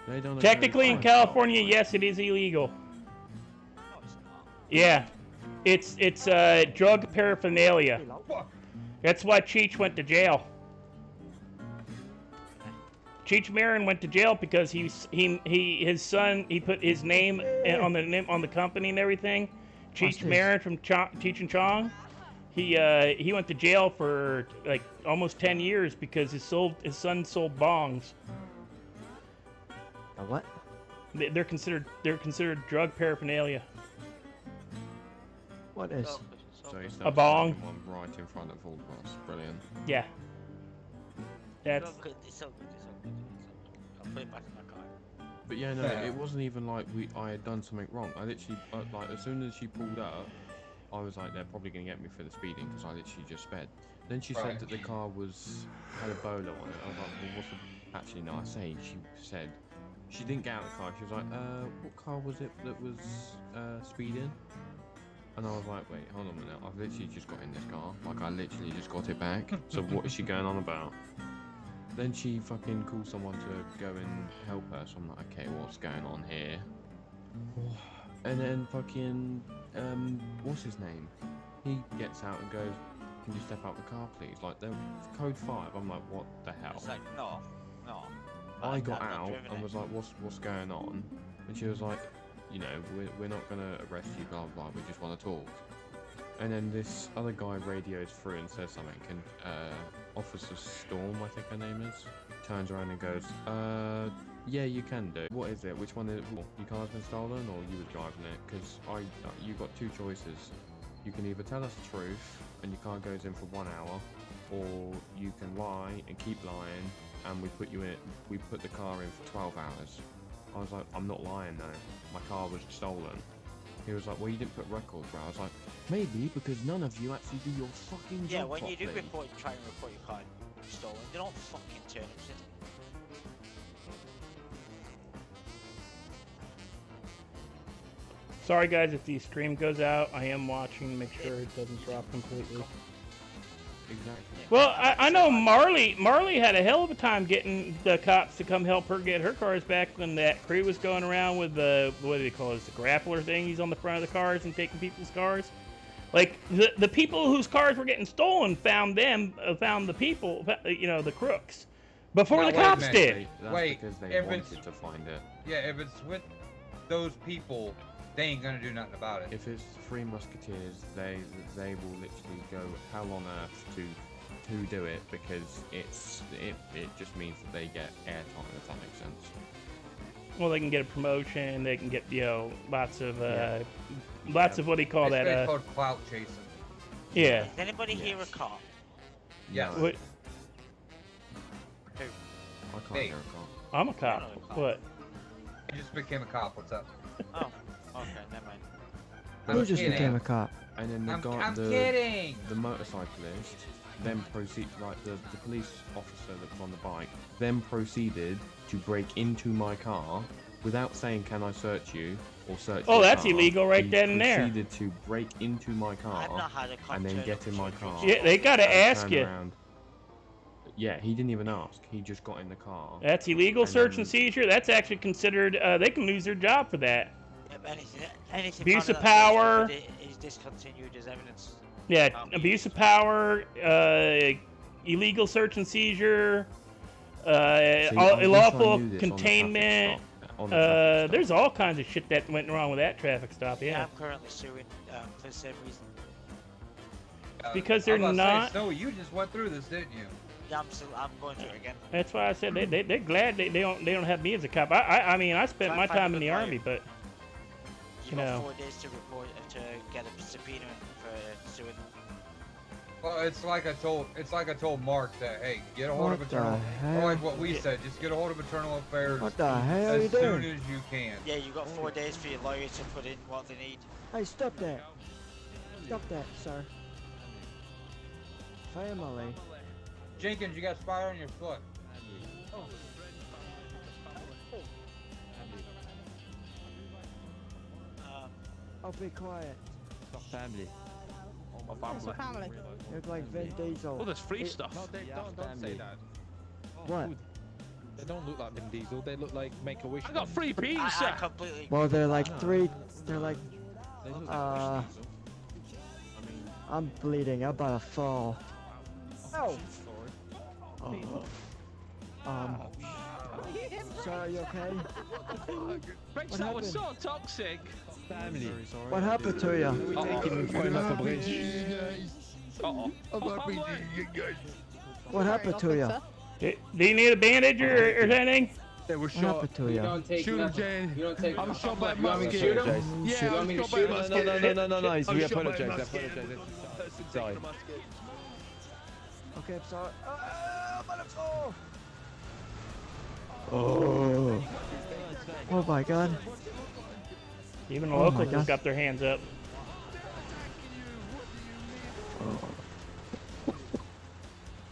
They done Technically in California, yes, it is illegal. Yeah, it's drug paraphernalia. That's why Cheech went to jail. Cheech Marin went to jail because his son put his name on the company and everything. Cheech Marin from Cheech and Chong, he went to jail for like almost 10 years because his son sold bongs. A what? They're considered drug paraphernalia. What is? So a bong. One right in front of all of us. Brilliant. Yeah. That's. It's so good. I'll put it back in my car. But yeah, no, it wasn't even like I had done something wrong. I literally, like, as soon as she pulled up, I was like, they're probably going to get me for the speeding because I literally just sped. Then she said that the car had a bolo on it. I was like, well, what's the... Actually, no, she said, she didn't get out of the car. She was like, what car was it that was speeding? And I was like, wait, hold on a minute. I've literally just got in this car. Like, I literally just got it back. So what is she going on about? Then she fucking calls someone to go and help her, so I'm like, okay, what's going on here? And then fucking, what's his name? He gets out and goes, can you step out the car, please? Like, they're code 5. I'm like, what the hell? It's like, no. I got out and was like, what's going on? And she was like, we're not gonna arrest you, blah blah, we just want to talk. And then this other guy radios through and says something, and Officer Storm, I think her name is, turns around and goes, yeah, you can do. What is it? Which one is it? Your car's been stolen or you were driving it? Because you got two choices. You can either tell us the truth and your car goes in for 1 hour, or you can lie and keep lying and we put the car in for 12 hours. I was like, I'm not lying though. My car was stolen. He was like, well, you didn't put records, right? I was like, maybe because none of you actually do your fucking job when properly. you do try and report your car stolen, they don't fucking turn it in. Sorry guys if the stream goes out. I am watching to make sure it doesn't drop completely. Exactly. Well, I know Marley had a hell of a time getting the cops to come help her get her cars back when that crew was going around with the, what do they call it, the grappler thing. He's on the front of the cars and taking people's cars. Like, the people whose cars were getting stolen found the people, you know, the crooks, before the cops did. That's Wait, because they if wanted it's- to find it. Yeah, if it's with those people, they ain't gonna do nothing about it. If it's Three Musketeers, they will literally go hell on earth to do it, because it just means that they get airtime, if that makes sense. Well, they can get a promotion. They can get, you know, lots of Yeah. what do you call It's that? called clout chasing. Yeah. Is anybody here a cop? Yes. What? Who? I can't Hey. hear a cop. I'm a cop. What? I just became a cop. What's up? Oh, okay, never mind. Who just kidding. became a cop? And then the guy, I'm kidding. the motorcyclist, then like the police officer that was on the bike, then proceeded to break into my car without saying, "Can I search you?" or "Search." Oh, your that's car." illegal right He then and there. Proceeded to break into my car I've not had a cop and then turn get up in my to car. Yeah, they gotta and ask turn you. around. Yeah, he didn't even ask. He just got in the car. That's illegal And search then- and seizure. That's actually considered. They can lose their job for that. Anything Abuse found of in that power. search is discontinued as evidence. Yeah, Can't be abuse used. of power, illegal search and seizure, See, I wish I unlawful knew this on the traffic containment. stop- on the traffic stop. There's all kinds of shit that went wrong with that traffic stop. Yeah, Yeah, I'm currently suing for the same reason. because I they're was about to not. Say, so you just went through this, didn't you? Yeah, I'm going through it again. That's why I said they're glad they don't have me as a cop. I mean I spent Try my and find a time in good the lawyer. army, but You you got know. 4 days to report to get a subpoena for suing. Well, it's like I told Mark that, hey, get a hold of What the Eternal. hell? Or like what we said, just get a hold of Eternal Affairs What the hell are you as soon doing? as you can. Yeah, you got 4 days for your lawyer to put in what they need. Hey, stop that. Stop that, sir. Family. Jenkins, you got fire on your foot. Oh, be quiet. Family. What's a family? You look like Vin Diesel. Oh, there's free It- stuff. No, don't say that. What? They don't look like Vin Diesel. They look like Make-A-Wish. I got free pizza. I completely. Well, they're like three. They're like. They look like Uh. Diesel. I'm bleeding. I'm about to fall. Oh. Oh. Sir, are you okay? Rex, What that was happened? so toxic. Family. Very sorry. What happened to you? We take him and throw him off a bridge. Uh-oh. What happened to you? Do you need a bandage or anything? They were What happened to you? Shoot him, Jane. You don't take I'm shot by You want me to musket. shoot him? Yeah, You want I'm me to shot by shoot him? musket. No, We apologize. Sorry. Okay, I'm sorry. I'm about to fall. Oh. Oh my god. Even the Oh my locals God. just got their hands up.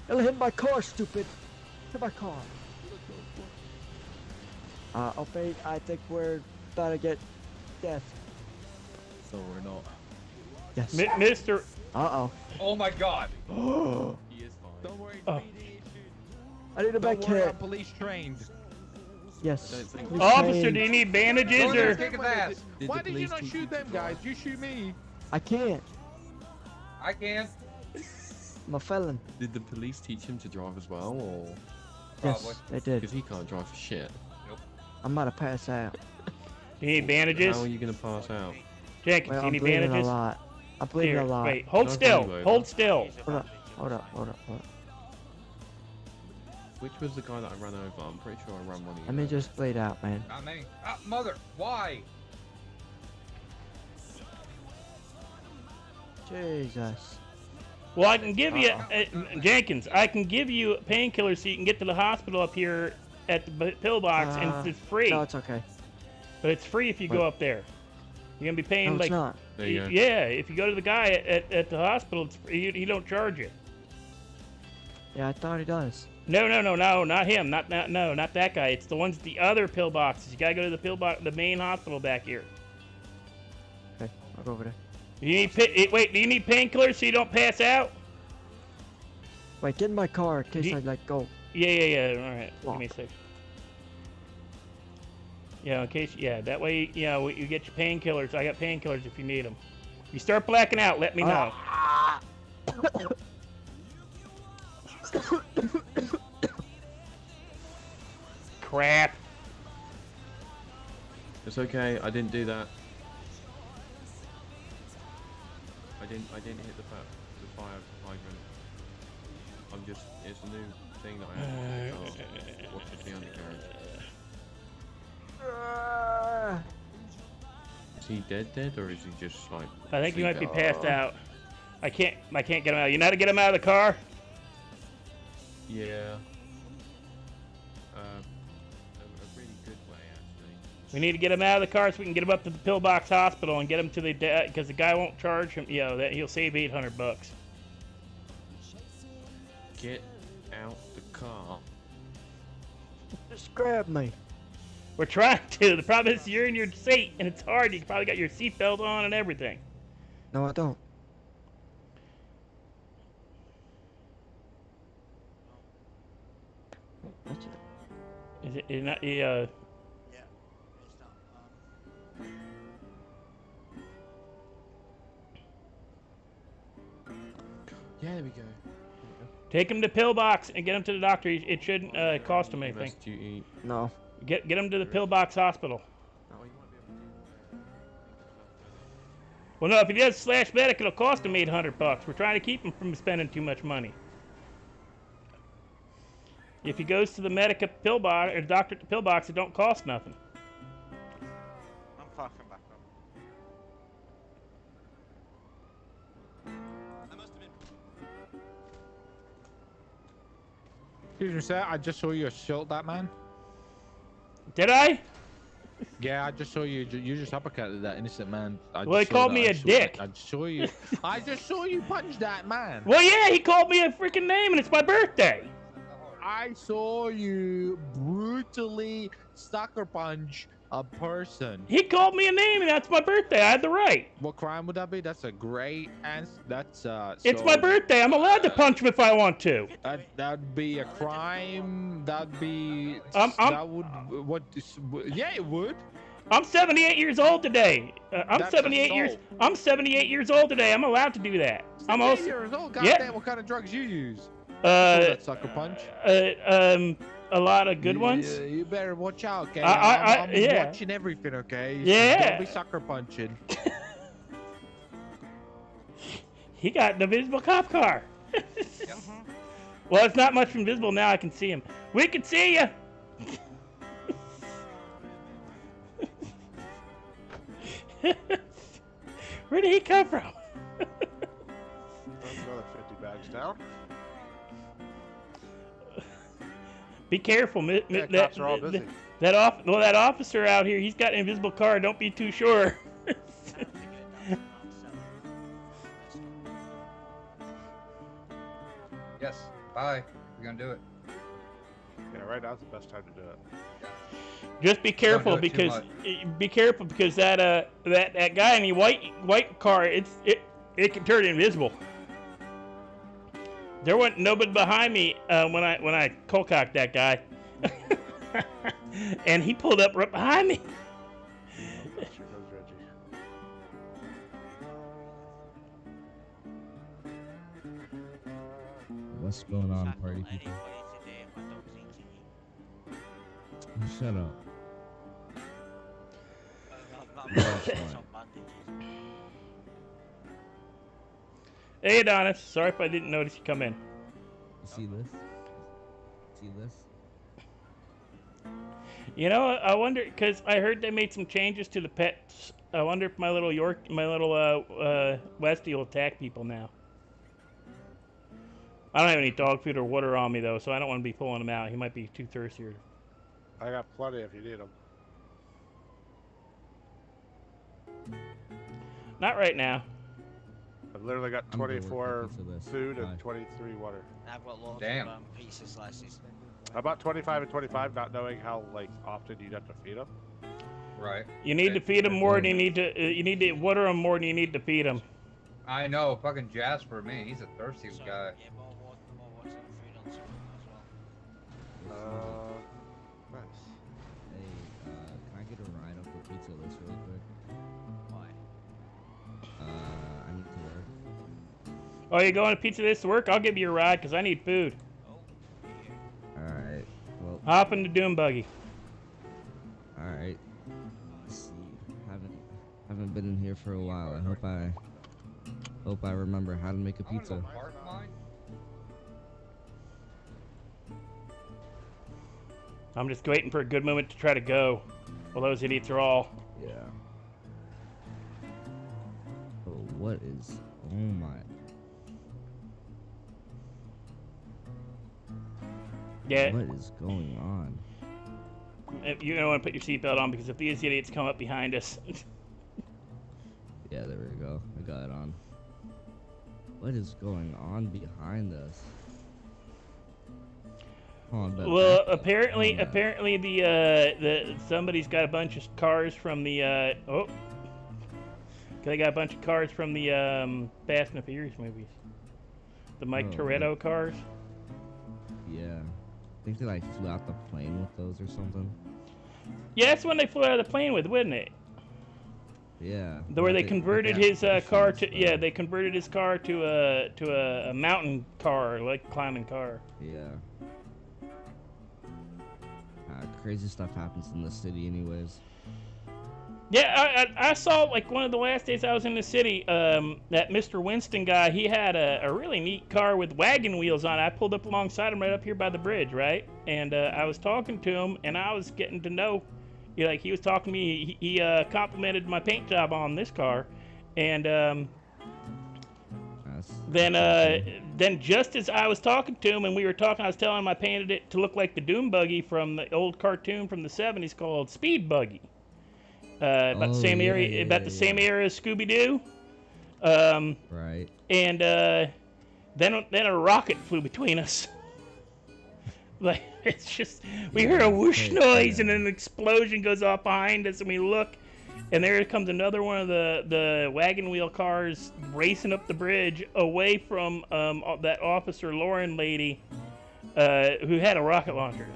It'll hit my car, stupid. Hit my car. Okay, I think we're about to get death. So we're not. Yes. Mr. Uh-oh. Oh my God. Oh. He is fine. Don't worry. Oh. I need a back Don't worry, hit. I'm police trained. Yes. Don't think- Please Officer, train. do you need bandages Go there, or? kick his ass. Did Why the did you police not teach shoot you them to guys? drive? You shoot me. I can't. I can. I'm a felon. Did the police teach him to drive as well, or Probably. Yes, they did. because he can't drive for shit? I'm about to pass out. Do you need bandages? How are you gonna pass out? Jenkins, Well, do you I'm need bleeding bandages? a lot. I'm bleeding Here, a lot. wait, hold Don't still. worry about Hold it. still. Hold up, hold up, hold up, hold up. Which was the guy that I ran over? I'm pretty sure I ran one of you. Let me guys. just bleed out, man. Not me. Mother, why? Jesus. Well, I can give you, Jenkins, I can give you painkillers so you can get to the hospital up here at the pillbox, and it's free. No, it's okay. But it's free if you go What? up there. You're gonna be paying No, it's like, not. There you go. yeah. If you go to the guy at the hospital, it's free. He don't charge you. Yeah, I thought he does. No, not him. Not that guy. It's the ones at the other pillboxes. You gotta go to the pillbox, the main hospital back here. I'll go over there. You need wait, do you need painkillers so you don't pass out? Wait, get in my car in case I like go. Yeah. All right, Walk. give me a sec. Yeah, in case, yeah, that way, you know, you get your painkillers. I got painkillers if you need them. If you start blacking out, let me know. Crap. It's okay. I didn't do that. I didn't hit the fire hydrant. I'm just. It's a new thing that I have to watch the undercarriage. Is he dead, or is he just like? I think he might be passed out. I can't get him out. You know how to get him out of the car? Yeah. A really good way, actually. We need to get him out of the car so we can get him up to the pillbox hospital and get him to the because the guy won't charge him. You know that he'll save $800. Get out the car. Just grab me. We're trying to. The problem is you're in your seat and it's hard. You probably got your seatbelt on and everything. No, I don't. Is it not? Yeah, it's not. Yeah, there we go. Take him to pillbox and get him to the doctor. It shouldn't cost him anything. Rest duty. No. Get him to the pillbox hospital. Well, no, if he does slash medic, it'll cost him $800. We're trying to keep him from spending too much money. If he goes to the medic at pillbox or doctor at the pillbox, it don't cost nothing. I'm fucking back up. Excuse me, sir. I just saw you assault that man. Did I? Yeah, I just saw you. You just uppercutted that innocent man. Well, he called me a dick. I just saw you. I just saw you punch that man. Well, yeah, he called me a freaking name, and it's my birthday. I saw you brutally sucker punch a person. He called me a name, and that's my birthday. I had the right. What crime would that be? That's a great answer. That's It's my birthday. I'm allowed to punch him if I want to. That'd be a crime. That'd be. That would. What? Yeah, it would. I'm 78 years old today. I'm 78 years. I'm 78 years old today. I'm allowed to do that. I'm also. 78 years old. Yeah. Goddamn, what kind of drugs you use? That sucker punch. A lot of good ones. You better watch out, okay? I'm yeah. watching everything, okay? Yeah. Don't be sucker punching. He got an invisible cop car. Well, it's not much invisible now. I can see him. We can see you. Where did he come from? That's another 50 bags down. Be careful, cops are all busy. that officer out here, he's got an invisible car. Don't be too sure. Yes. Bye. We're gonna do it. Yeah, right now's the best time to do it. Just be careful because that guy in the white car, it can turn invisible. There wasn't nobody behind me when I cold cocked that guy, and he pulled up right behind me. Here goes Reggie. What's going on, party people? Shut up. Hey Adonis, sorry if I didn't notice you come in. You see this? See this? You know, I wonder because I heard they made some changes to the pets. I wonder if my little Westie will attack people now. I don't have any dog food or water on me though, so I don't want to be pulling him out. He might be too thirsty. I got plenty if you need them. Not right now. I've literally got 24 food and 23 water. I've got lots Damn. of pizza slices. About 25 and 25, not knowing how often you'd have to feed them. Right. You need to feed them more than you need to. You need to water them more than you need to feed them. I know, fucking Jasper, man, he's a thirsty guy. Yeah, more water and food on top as well. Nice. Hey, can I get a ride up the pizza list really quick? Why? I need to work. Oh, you going to pizza this to work? I'll give you a ride because I need food. Alright. Well, Hop in the doom buggy. alright. Let's see. Haven't been in here for a while. I hope I remember how to make a pizza. I'm just waiting for a good moment to try to go. Well, those idiots are all. Yeah. Oh, what is? Oh my. Yeah. What is going on? You don't want to put your seatbelt on because if these idiots come up behind us. Yeah, there we go. I got it on. What is going on behind us? Well, apparently the somebody's got a bunch of cars from the they got a bunch of cars from the Fast and the Furious movies. The Mike Toretto cars. Yeah, I think they like flew out the plane with those or something. Yeah, that's when they flew out of the plane with, wasn't it? Yeah. Where they converted his car to they converted his car to a mountain car, like climbing car. Yeah. Crazy stuff happens in the city, anyways. Yeah, I saw like one of the last days I was in the city. That Mr. Winston guy, he had a really neat car with wagon wheels on it. I pulled up alongside him right up here by the bridge, right? And I was talking to him, and I was getting to know. Like he was talking to me. He complimented my paint job on this car, and then just as I was talking to him and we were talking, I was telling him I painted it to look like the Doom Buggy from the old cartoon from the 70s called Speed Buggy. About the same area, the same era as Scooby Doo. Right. And then a rocket flew between us. Like it's just we hear a whoosh noise and then an explosion goes off behind us and we look. And there comes another one of the wagon wheel cars racing up the bridge away from that Officer Lauren lady who had a rocket launcher.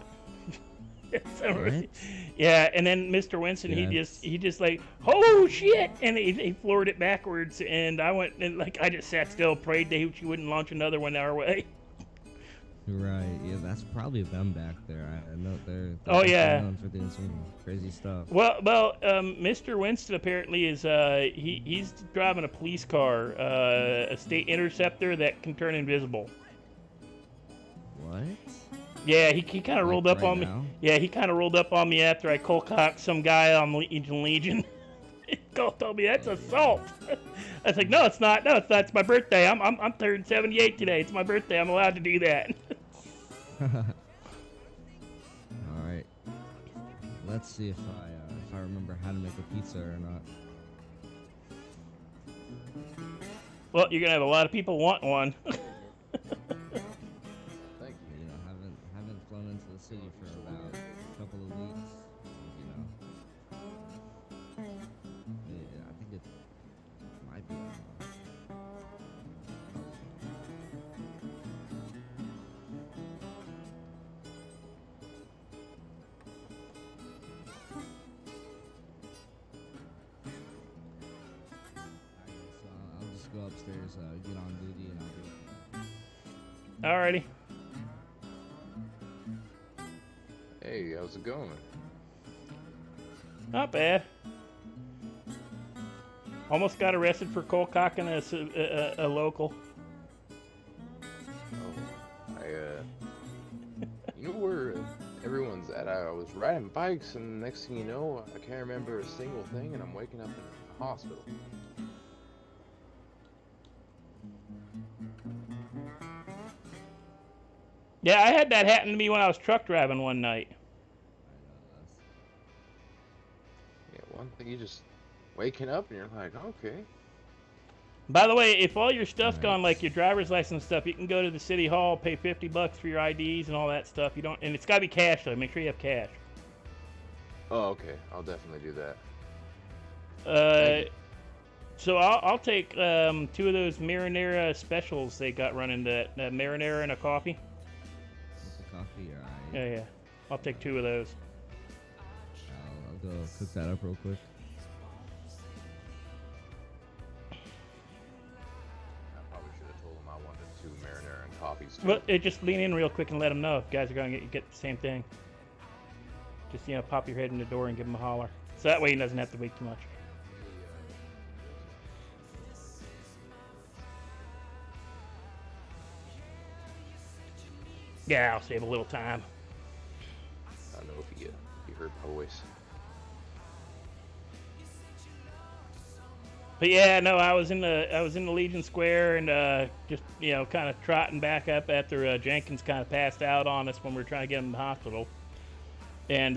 Yeah, and then Mr. Winston, he just like, oh shit, and he floored it backwards, and I went and like I just sat still, prayed that she wouldn't launch another one our way. Right, yeah, that's probably them back there. I know they're known for doing some crazy stuff. Well, Mr. Winston apparently is he's driving a police car, a state interceptor that can turn invisible. What? Yeah, he kind of rolled up on me. Yeah, he kind of rolled up on me after I cold-cocked some guy on Legion. He told me that's assault. I was like, no, it's not. No, it's not. It's my birthday. I'm turning 78 today. It's my birthday. I'm allowed to do that. All right. Let's see if I remember how to make a pizza or not. Well, you're gonna have a lot of people want one. Thank you. You know, haven't flown into the city for about a couple of weeks. You know. Yeah, I think it might be. I'll just go upstairs, get on duty, and I'll do it. Alrighty. Hey, how's it going? Not bad. Almost got arrested for cold cocking a local. Oh, you know where everyone's at? I was riding bikes, and next thing you know, I can't remember a single thing, and I'm waking up in a hospital. Yeah, I had that happen to me when I was truck driving one night. Yeah, one thing, you just waking up and you're like, okay. By the way, if all your stuff's gone, like your driver's license stuff, you can go to the city hall, pay $50 for your IDs and all that stuff. You don't, and it's got to be cash though. Make sure you have cash. Oh, okay. I'll definitely do that. So I'll take 2 of those marinara specials they got running. That marinara and a coffee. With the coffee, alright. Yeah, yeah. I'll take 2 of those. I'll go cook that up real quick. I probably should have told him I wanted 2 marinara and coffees. Well, just lean in real quick and let them know if guys are going to get the same thing. Just, you know, pop your head in the door and give him a holler. So that way he doesn't have to wait too much. Yeah, I'll save a little time. I don't know if you heard my voice. But yeah, no, I was in the Legion Square and just, you know, kind of trotting back up after Jenkins kind of passed out on us when we were trying to get him to the hospital. And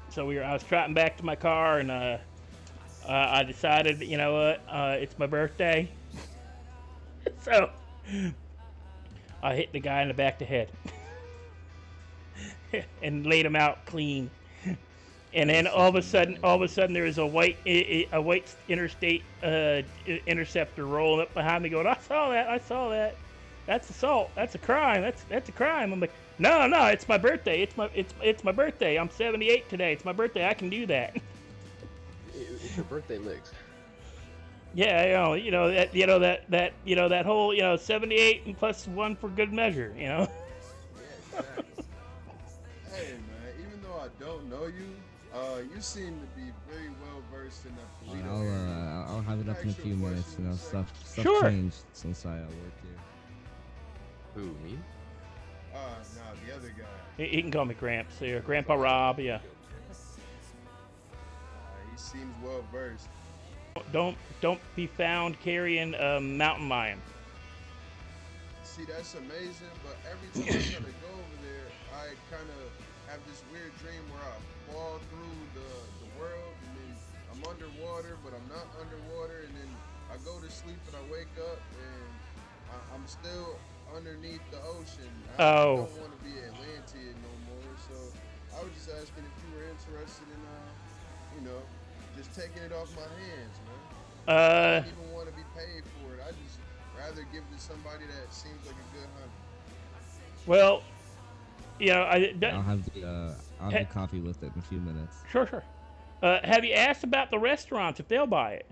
so I was trotting back to my car, and I decided, you know what, it's my birthday. So I hit the guy in the back of the head and laid him out clean. And then all of a sudden, there was a white interstate interceptor rolling up behind me, going, "I saw that. That's assault. That's a crime. That's a crime." I'm like, "No, it's my birthday. It's my birthday. I'm 78 today. It's my birthday. I can do that." It's your birthday, Legs. Yeah, that whole 78 and plus 1 for good measure, you know. Yeah, exactly. Hey man, even though I don't know you, you seem to be very well versed in that Polito. I'll have it up in a few minutes. You know, stuff Sure. changed since I work here. Who, me? No, the other guy. He can call me Gramps. Yeah, Grandpa Rob. Yeah. He seems well versed. Don't be found carrying a mountain lion. See, that's amazing, but every time I try to go over there, I kind of have this weird dream where I fall through the world, and then I'm underwater, but I'm not underwater, and then I go to sleep and I wake up, and I'm still underneath the ocean. I don't want to be Atlantean no more, so I was just asking if you were interested in, just taking it off my hands, man. I don't even want to be paid for it. I just rather give it to somebody that seems like a good hunter. Well, I'll have the coffee with it in a few minutes. Sure. Have you asked about the restaurants if they'll buy it?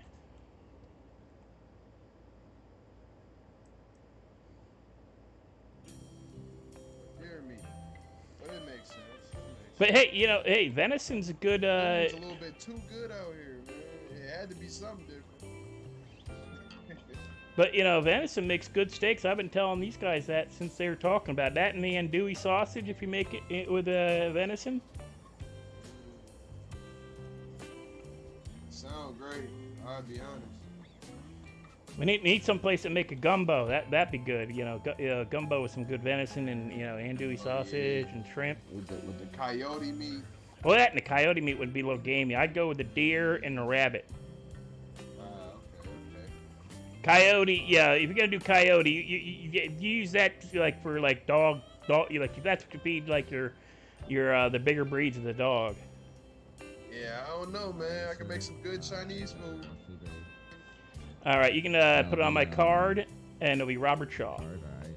Hear me, but it makes sense. But hey, venison's a good. It's a little bit too good out here, man. It had to be something different. But venison makes good steaks. I've been telling these guys that since they were talking about that, and the andouille sausage if you make it with venison. Sound great. I'll be honest. We need some place that make a gumbo. That'd be good. Gumbo with some good venison and andouille sausage and shrimp. With the coyote meat. Well, that and the coyote meat would be a little gamey. I'd go with the deer and the rabbit. Okay. Coyote, yeah. If you're gonna do coyote, you use that for dog. That's what you feed the bigger breeds of the dog. Yeah, I don't know, man. I can make some good Chinese food. All right, you can put it on my card, and it'll be Robert Shaw. All right.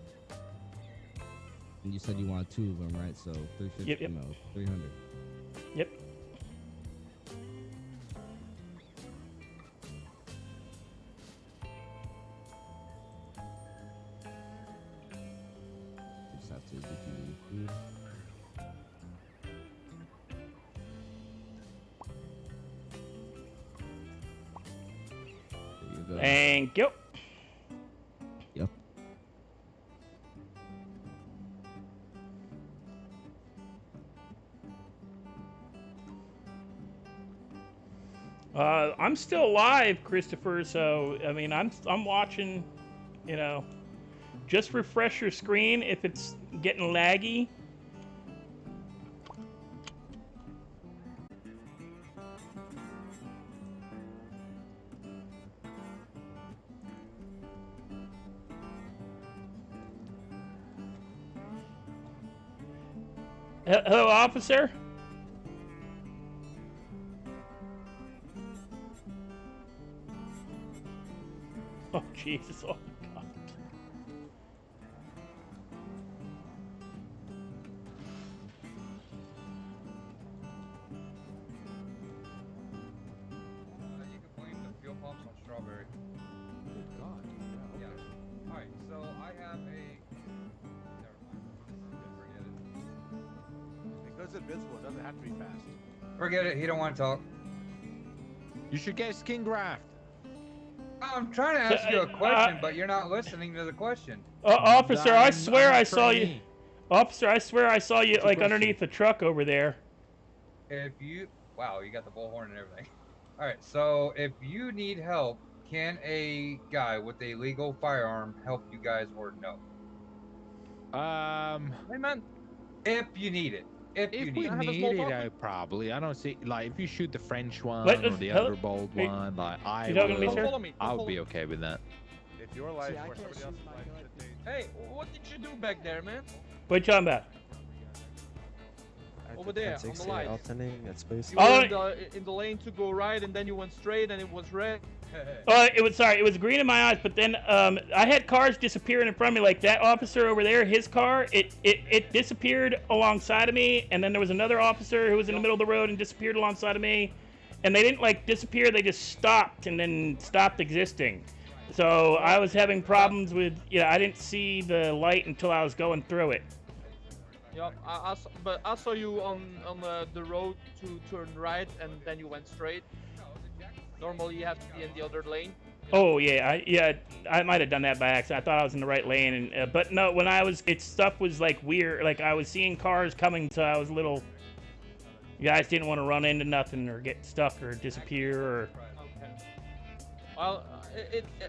And you said you want 2 of them, right? So 350. Yep. No, 300. Yep. Just have to give you food. Thank you. Yep. I'm still alive, Christopher. So I mean, I'm watching. Just refresh your screen if it's getting laggy. Hello, officer. Jesus. Oh, God. You can blame the fuel pumps on Strawberry. Good God. Yeah, okay. Yeah. Alright, so I have a... Never mind. Forget it. It goes invisible. It doesn't have to be fast. Forget it. He don't want to talk. You should get skin graft. I'm trying to ask you a question, but you're not listening to the question. Officer, I swear I saw you. Officer, I swear I saw you like underneath the truck over there. If you... Wow, you got the bullhorn and everything. Alright, so if you need help, can a guy with a legal firearm help you guys or no? Hey man, if you need it. If you we need need it, probably. I don't see, like, if you shoot the French one Let- or the hello? other bold Hey, one, like, you talking to me, sir? I would be okay with that. If your life or somebody else's life should be... Hey, what did you do back there, man? What you talking about? Over there, on the light. space. You were in the lane to go right, and then you went straight, and it was red. It was green in my eyes, but then I had cars disappearing in front of me. Like that officer over there, his car, it disappeared alongside of me, and then there was another officer who was in the middle of the road and disappeared alongside of me, and they didn't like disappear, they just stopped and then stopped existing. So I was having problems with, I didn't see the light until I was going through it. Yep, but I saw you on the road to turn right, and then you went straight. Normally you have to be in the other lane. Oh yeah, I might have done that by accident. I thought I was in the right lane, and but no, when I was, stuff was like weird. Like I was seeing cars coming, so I was a little. You guys didn't want to run into nothing or get stuck or disappear or. Okay. Well,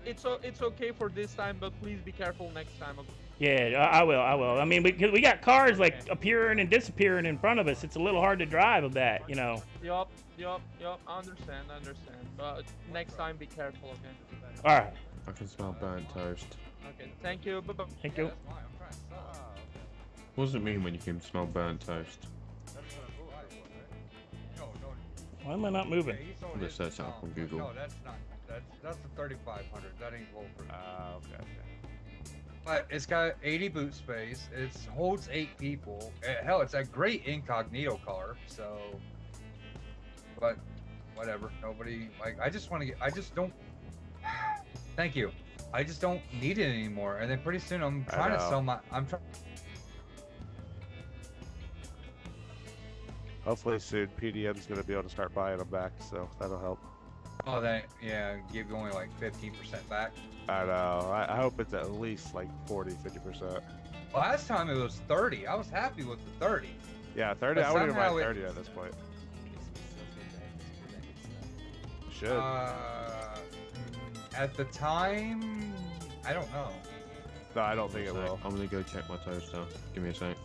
it's okay for this time, but please be careful next time. Okay? Yeah, I will. I mean, we got cars like appearing and disappearing in front of us. It's a little hard to drive with that, Yup. I understand. But next time, be careful, okay? All right. I can smell burnt toast. Okay. Thank you. Bye-bye. Thank you. What does it mean when you can smell burnt toast? Why am I not moving? Let's search that up on Google. No, that's not. That's the 3500. That ain't Wolford. Okay. But it's got 80 boot space. It holds 8 people. Hell, it's a great incognito car. So, but whatever. Nobody like. I just don't. Thank you. I just don't need it anymore. And then pretty soon I'm trying to sell my. Hopefully soon PDM's going to be able to start buying them back, so that'll help. Oh, give you only like 15% back. I know. I hope it's at least like 40-50%. Last time it was 30. I was happy with the 30. Yeah, 30. But I wouldn't even somehow mind 30 at this point. Should. At the time, I don't know. No, I don't think it will. I'm gonna go check my toaster. Give me a sec.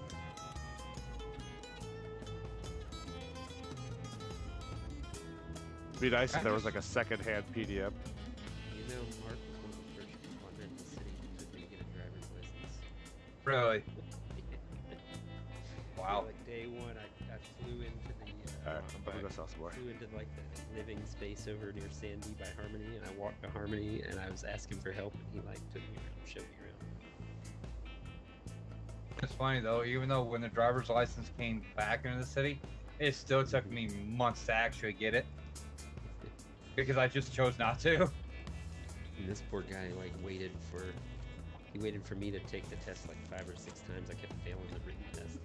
It'd be nice if there was like a second-hand PDM. You know, Mark was one of the first people I met in the city who took me to get a driver's license. Really? Wow. Like day one, I flew into the. Alright, I'm gonna go sell some more. Flew into like the living space over near Sandy by Harmony, and I walked to Harmony, and I was asking for help, and he like took me around, showed me around. It's funny though, even though when the driver's license came back into the city, it still took me months to actually get it. Because I just chose not to. And this poor guy like waited for me to take the test like 5 or 6 times. I kept failing the written test.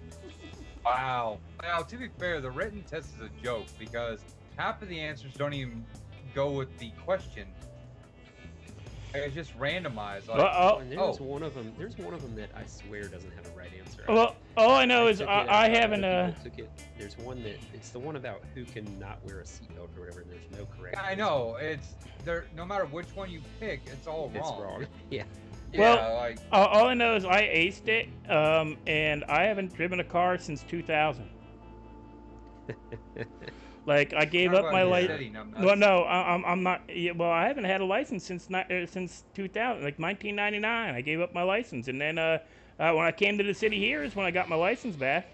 Wow. Now, to be fair, the written test is a joke because half of the answers don't even go with the question. It's just randomized. Like, and there's one of them. There's one of them that I swear doesn't have a right answer. Well, all I know is I haven't. Took it. There's one that it's the one about who can not wear a seatbelt or whatever. And there's no correct. I know it's there. No matter which one you pick, it's all wrong. It's wrong. Yeah. Well, Yeah, like, all I know is I aced it, and I haven't driven a car since 2000. Like I gave up my license. Well, no, I'm not. Well, I haven't had a license since 2000, like 1999. I gave up my license, and then when I came to the city here is when I got my license back.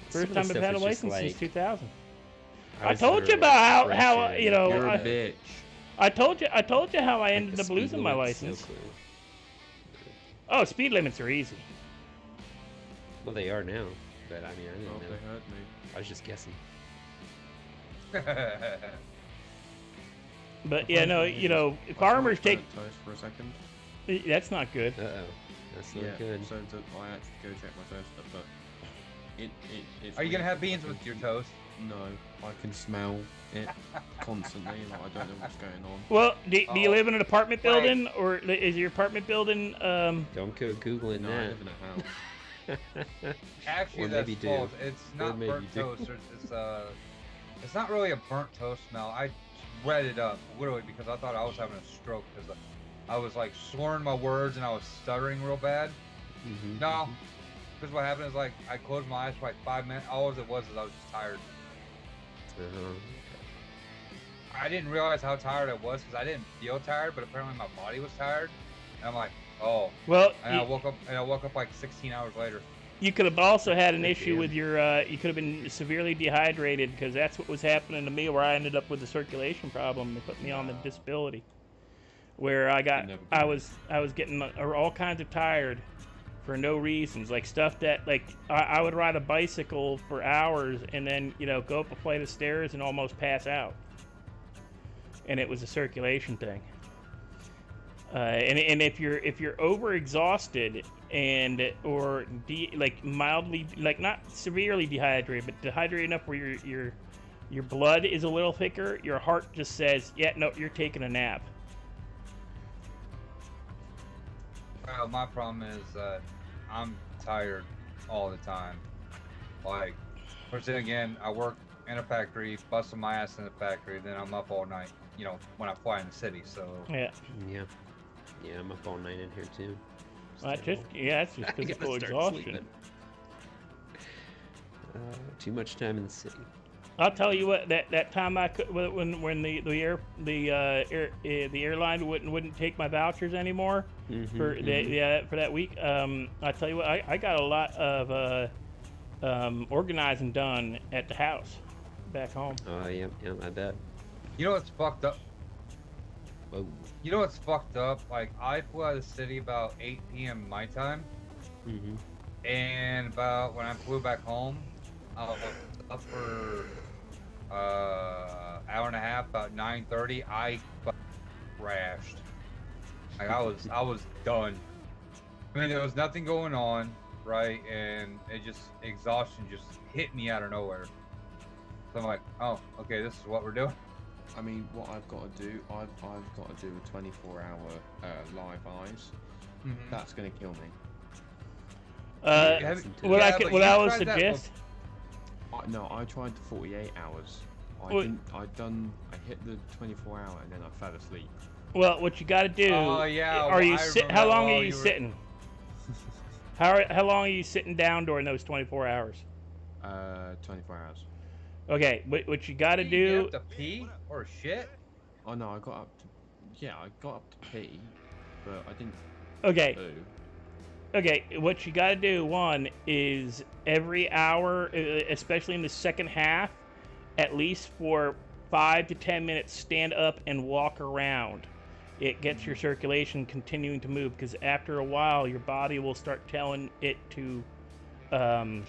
First time I've had a license since 2000. I told you about how You're a bitch. I told you how I ended up losing my license. Oh, speed limits are easy. Well, they are now, but I mean, I didn't know. They hurt me. I was just guessing. But yeah, no, you know, farmers take. Toast for a second. That's not good. Uh-oh. That's not good. So I had to go check my toaster, but it's Are you gonna have beans with your toast? No, I can smell it constantly. Like, I don't know what's going on. Well, do you live in an apartment building, or is your apartment building? Don't go googling no, that. I live in a house. Actually, Or that's maybe do. false. It's Or not maybe burnt do. toast. It's not really a burnt toast smell. I read it up literally because I thought I was having a stroke because I was like slurring my words and I was stuttering real bad. No, because what happened is like I closed my eyes for like 5 minutes. All it was is I was just tired. I didn't realize how tired I was because I didn't feel tired, but apparently my body was tired. And I'm like, oh. Well, and I woke up like 16 hours later. You could have also had an issue with your. You could have been severely dehydrated because that's what was happening to me, where I ended up with a circulation problem. They put me on the disability, where I was getting all kinds of tired for no reasons, like stuff that I would ride a bicycle for hours and then go up a flight of stairs and almost pass out, and it was a circulation thing. And if you're overexhausted or mildly, not severely dehydrated, but dehydrated enough where your blood is a little thicker, your heart just says, yeah, no, you're taking a nap. Well, my problem is I'm tired all the time. Like, first thing again, I work in a factory, busting my ass in the factory, then I'm up all night, when I fly in the city, so. Yeah. Yeah, I'm up all night in here too. That's just physical exhaustion. Too much time in the city. I'll tell you what. That time I could when the airline wouldn't take my vouchers anymore for that week. I tell you what, I got a lot of organizing done at the house back home. Oh yeah, I bet. You know what's fucked up? Whoa. You know what's fucked up? Like, I flew out of the city about 8 p.m. my time. And about when I flew back home, I was up for hour and a half, about 9:30. I crashed. Like, I was done. I mean, there was nothing going on, right? And exhaustion just hit me out of nowhere. So I'm like, oh, okay, this is what we're doing. I mean, what I've got to do, I've got to do a 24-hour live eyes. That's going to kill me. What I would suggest. No, I tried the 48 hours. I hit the 24-hour and then I fell asleep. Well, what you got to do? Oh yeah. How long are you sitting? How long are you sitting down during those 24 hours? 24 hours. Okay, what you got to do? You have to pee or shit? Oh no, I got up to pee, but I didn't. Okay. Poo. Okay, what you got to do, one, is every hour, especially in the second half, at least for 5 to 10 minutes, stand up and walk around. It gets your circulation continuing to move, because after a while, your body will start telling it to shut down.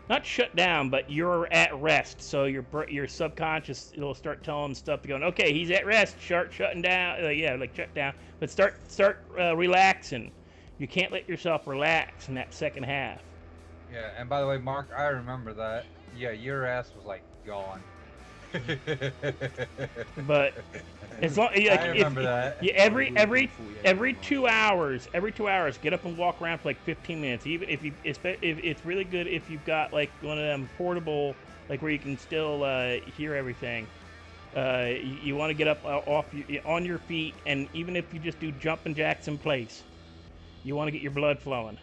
Not shut down, but you're at rest. So your subconscious, it'll start telling stuff to go, okay, he's at rest, start shutting down. Shut down. But start relaxing. You can't let yourself relax in that second half. Yeah, and by the way, Mark, I remember that. Yeah, your ass was like gone. But as long, I remember that. Every 2 hours, get up and walk around for like 15 minutes. Even if it's really good if you've got like one of them portable, like where you can still hear everything. You want to get up on your feet, and even if you just do jumping jacks in place, you want to get your blood flowing.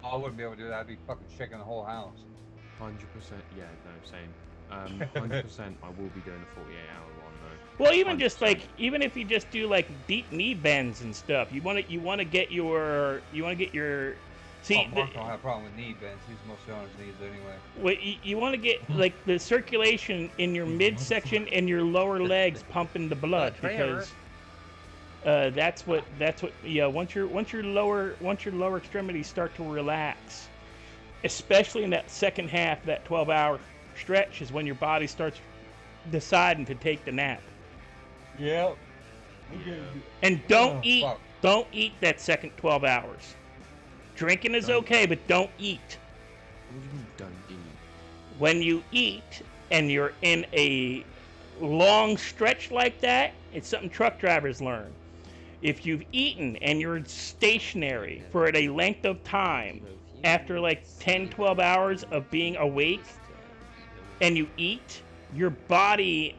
I wouldn't be able to do that. I'd be fucking shaking the whole house. 100%. Yeah, no, same. 100%. I will be doing a 48-hour one though. Well, even 100%. Even if you just do like deep knee bends and stuff, you want to get your See, Mark don't have a problem with knee bends. He's mostly on his knees anyway. what you want to get like the circulation in your midsection and your lower legs pumping the blood because that's what once your lower extremities start to relax, especially in that second half, that 12-hour stretch is when your body starts deciding to take the nap. Yep. And don't eat that second 12 hours. Drinking is okay, but don't eat. What do you mean don't eat? When you eat and you're in a long stretch like that, it's something truck drivers learn. If you've eaten and you're stationary for a length of time, after like 10, 12 hours of being awake, and you eat, your body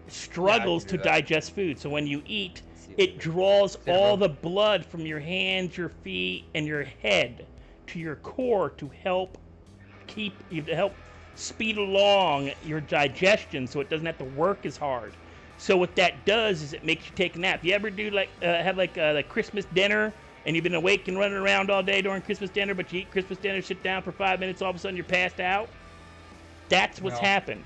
struggles to digest food. So when you eat, it draws all the blood from your hands, your feet, and your head to your core to help speed along your digestion so it doesn't have to work as hard. So what that does is it makes you take a nap. You ever do have a Christmas dinner and you've been awake and running around all day during Christmas dinner, but you eat Christmas dinner, sit down for 5 minutes, all of a sudden you're passed out? That's what's happened.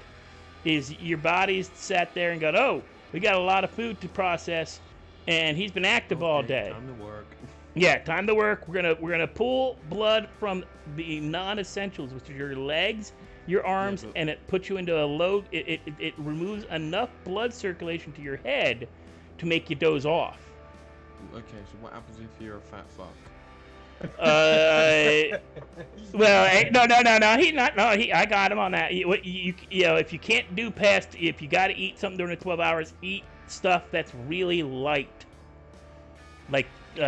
Is your body's sat there and gone, oh, we got a lot of food to process, and he's been active all day. Time to work. Yeah, time to work. We're gonna pull blood from the non-essentials, which are your legs, your arms, and it puts you into a low. It removes enough blood circulation to your head to make you doze off. Okay, so what happens if you're a fat fuck? Well, no. He not. No, I got him on that. You know, if you can't do past, if you got to eat something during the 12 hours, eat stuff that's really light, like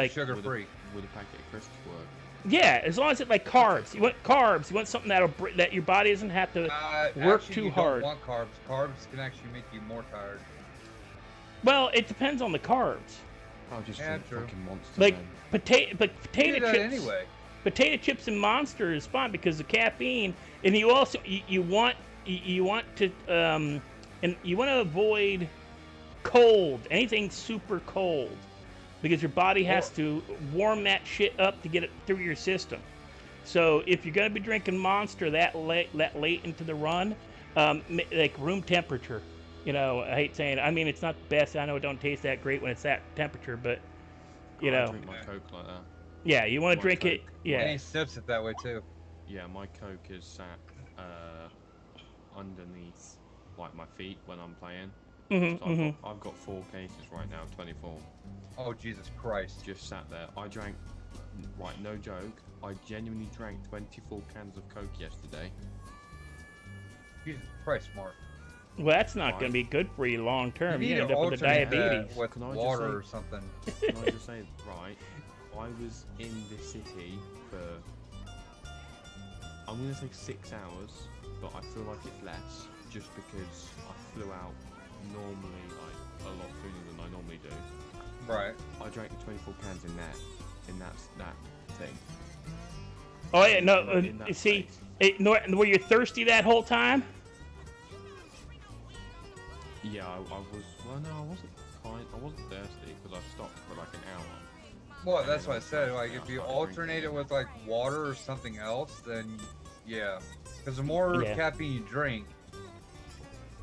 sugar free. Would a packet of crisps work? Yeah, as long as it's like carbs. You want carbs. You want something that your body doesn't have to work actually, too hard. You don't want carbs. Carbs can actually make you more tired. Well, it depends on the carbs. I'll just drink fucking Monster. Like then. potato chips. Anyway. Potato chips and Monster is fine because of caffeine, and you also you want to and you want to avoid cold, anything super cold, because your body has to warm that shit up to get it through your system. So if you're gonna be drinking Monster that late into the run, like room temperature. You know, I hate saying it. I mean, it's not the best. I know it don't taste that great when it's that temperature, but you know. I drink my Coke like that. Yeah, you want to drink Coke. it. Yeah. And he sips it that way too. Yeah, my Coke is sat underneath like my feet when I'm playing. So I've got 4 cases right now, 24. Oh Jesus Christ! Just sat there. I drank. Right, no joke. I genuinely drank 24 cans of Coke yesterday. Jesus Christ, Mark. Well, that's not going to be good for you long term. You You need end to up with the alternate diabetes. that with water or something. Can I just say, right? I was in the city for, I'm going to say 6 hours, but I feel like it's less, just because I flew out normally like a lot sooner than I normally do. Right. I drank 24 cans in that thing. Oh yeah, no. See, were you thirsty that whole time? Yeah, I was. Well, no, I wasn't. I wasn't thirsty because I stopped for like an hour. Well, that's what I said. Like, if you alternate it with like water or something else, then yeah. Because the more caffeine you drink,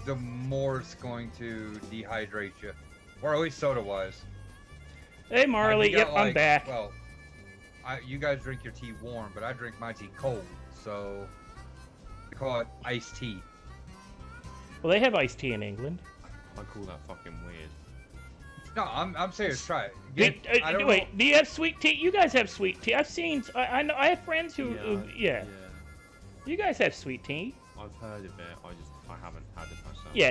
the more it's going to dehydrate you, or at least soda-wise. Hey, Marley. Yep, I'm back. Well, you guys drink your tea warm, but I drink my tea cold, so we call it iced tea. Well, they have iced tea in England. I call that fucking weird. No, I'm serious. Try it. Wait, do you have sweet tea? You guys have sweet tea. I've seen. I know. I have friends who. Yeah. You guys have sweet tea. I've heard of it. I haven't had it myself. Yeah,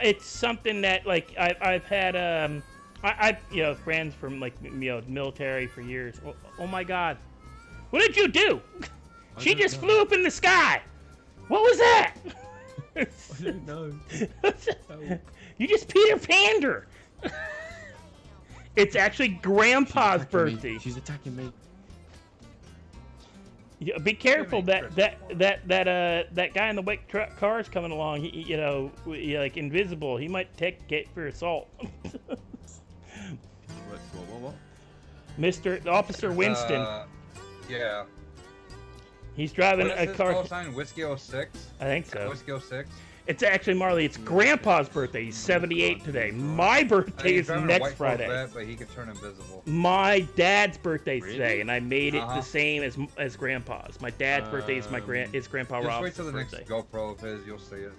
it's something that like I've had I've friends from like military for years. Oh my God, what did you do? She just flew up in the sky. What was that? I don't know. You just Peter Pander. It's actually Grandpa's birthday. She's attacking me. Yeah, be careful that guy in the white truck car is coming along. He, like invisible. He might get for assault. What? Mr. Officer Winston. Yeah. He's driving What a is his car. call sign? Whiskey 06? I think so. Whiskey 06? It's actually Marley. It's Grandpa's birthday. He's 78 today. My birthday is driving a next white Friday. Corvette, but he can turn invisible. My dad's birthday's Really? today, and I made it Uh-huh. the same as Grandpa's. My dad's birthday is Grandpa Just Rob's wait till the birthday. next GoPro of his, you'll see it.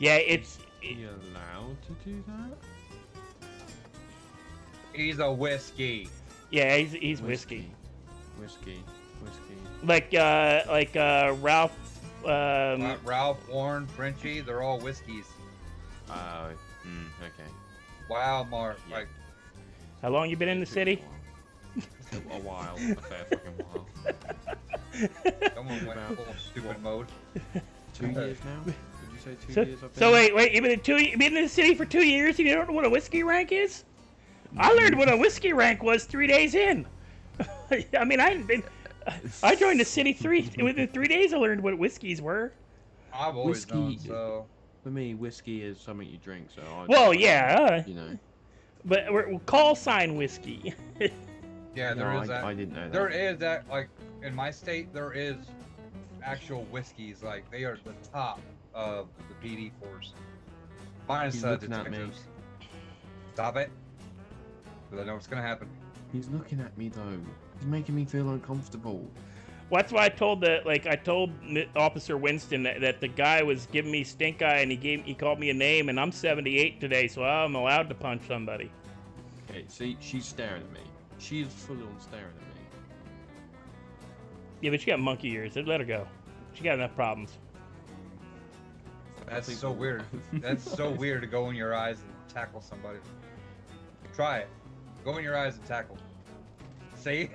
Yeah, it's. He allowed to do that? He's a whiskey. Yeah, he's whiskey. Whiskey. Like Ralph. Ralph, Warren, Frenchie, they're all whiskeys. Okay. Wow, Mark. Like, How long you been in the city? A while. A fair fucking while. someone went full stupid mode. 2 years now? Would you say 2 So, years? I've been so wait, you've been in the city for 2 years and you don't know what a whiskey rank is? I learned what a whiskey rank was 3 days in. I mean, I joined the city within 3 days. I learned what whiskeys were. I've always known, so. For me, whiskey is something you drink, so I. Well, yeah. You know. But we're call sign whiskey. Yeah, there is that. I didn't know that. There is that, like, in my state, there is actual whiskeys. Like, they are the top of the PD force. Minus He's looking at me. detectives. Stop it. Because I know what's going to happen. He's looking at me, though. He's making me feel uncomfortable. Well, that's why I told Officer Winston that the guy was giving me stink eye, and he called me a name, and I'm 78 today, so I'm allowed to punch somebody. Okay, see, she's staring at me. She is full on staring at me. Yeah, but she got monkey ears. Let her go. She got enough problems. That's so weird. That's so weird to go in your eyes and tackle somebody. Try it. Go in your eyes and tackle. See?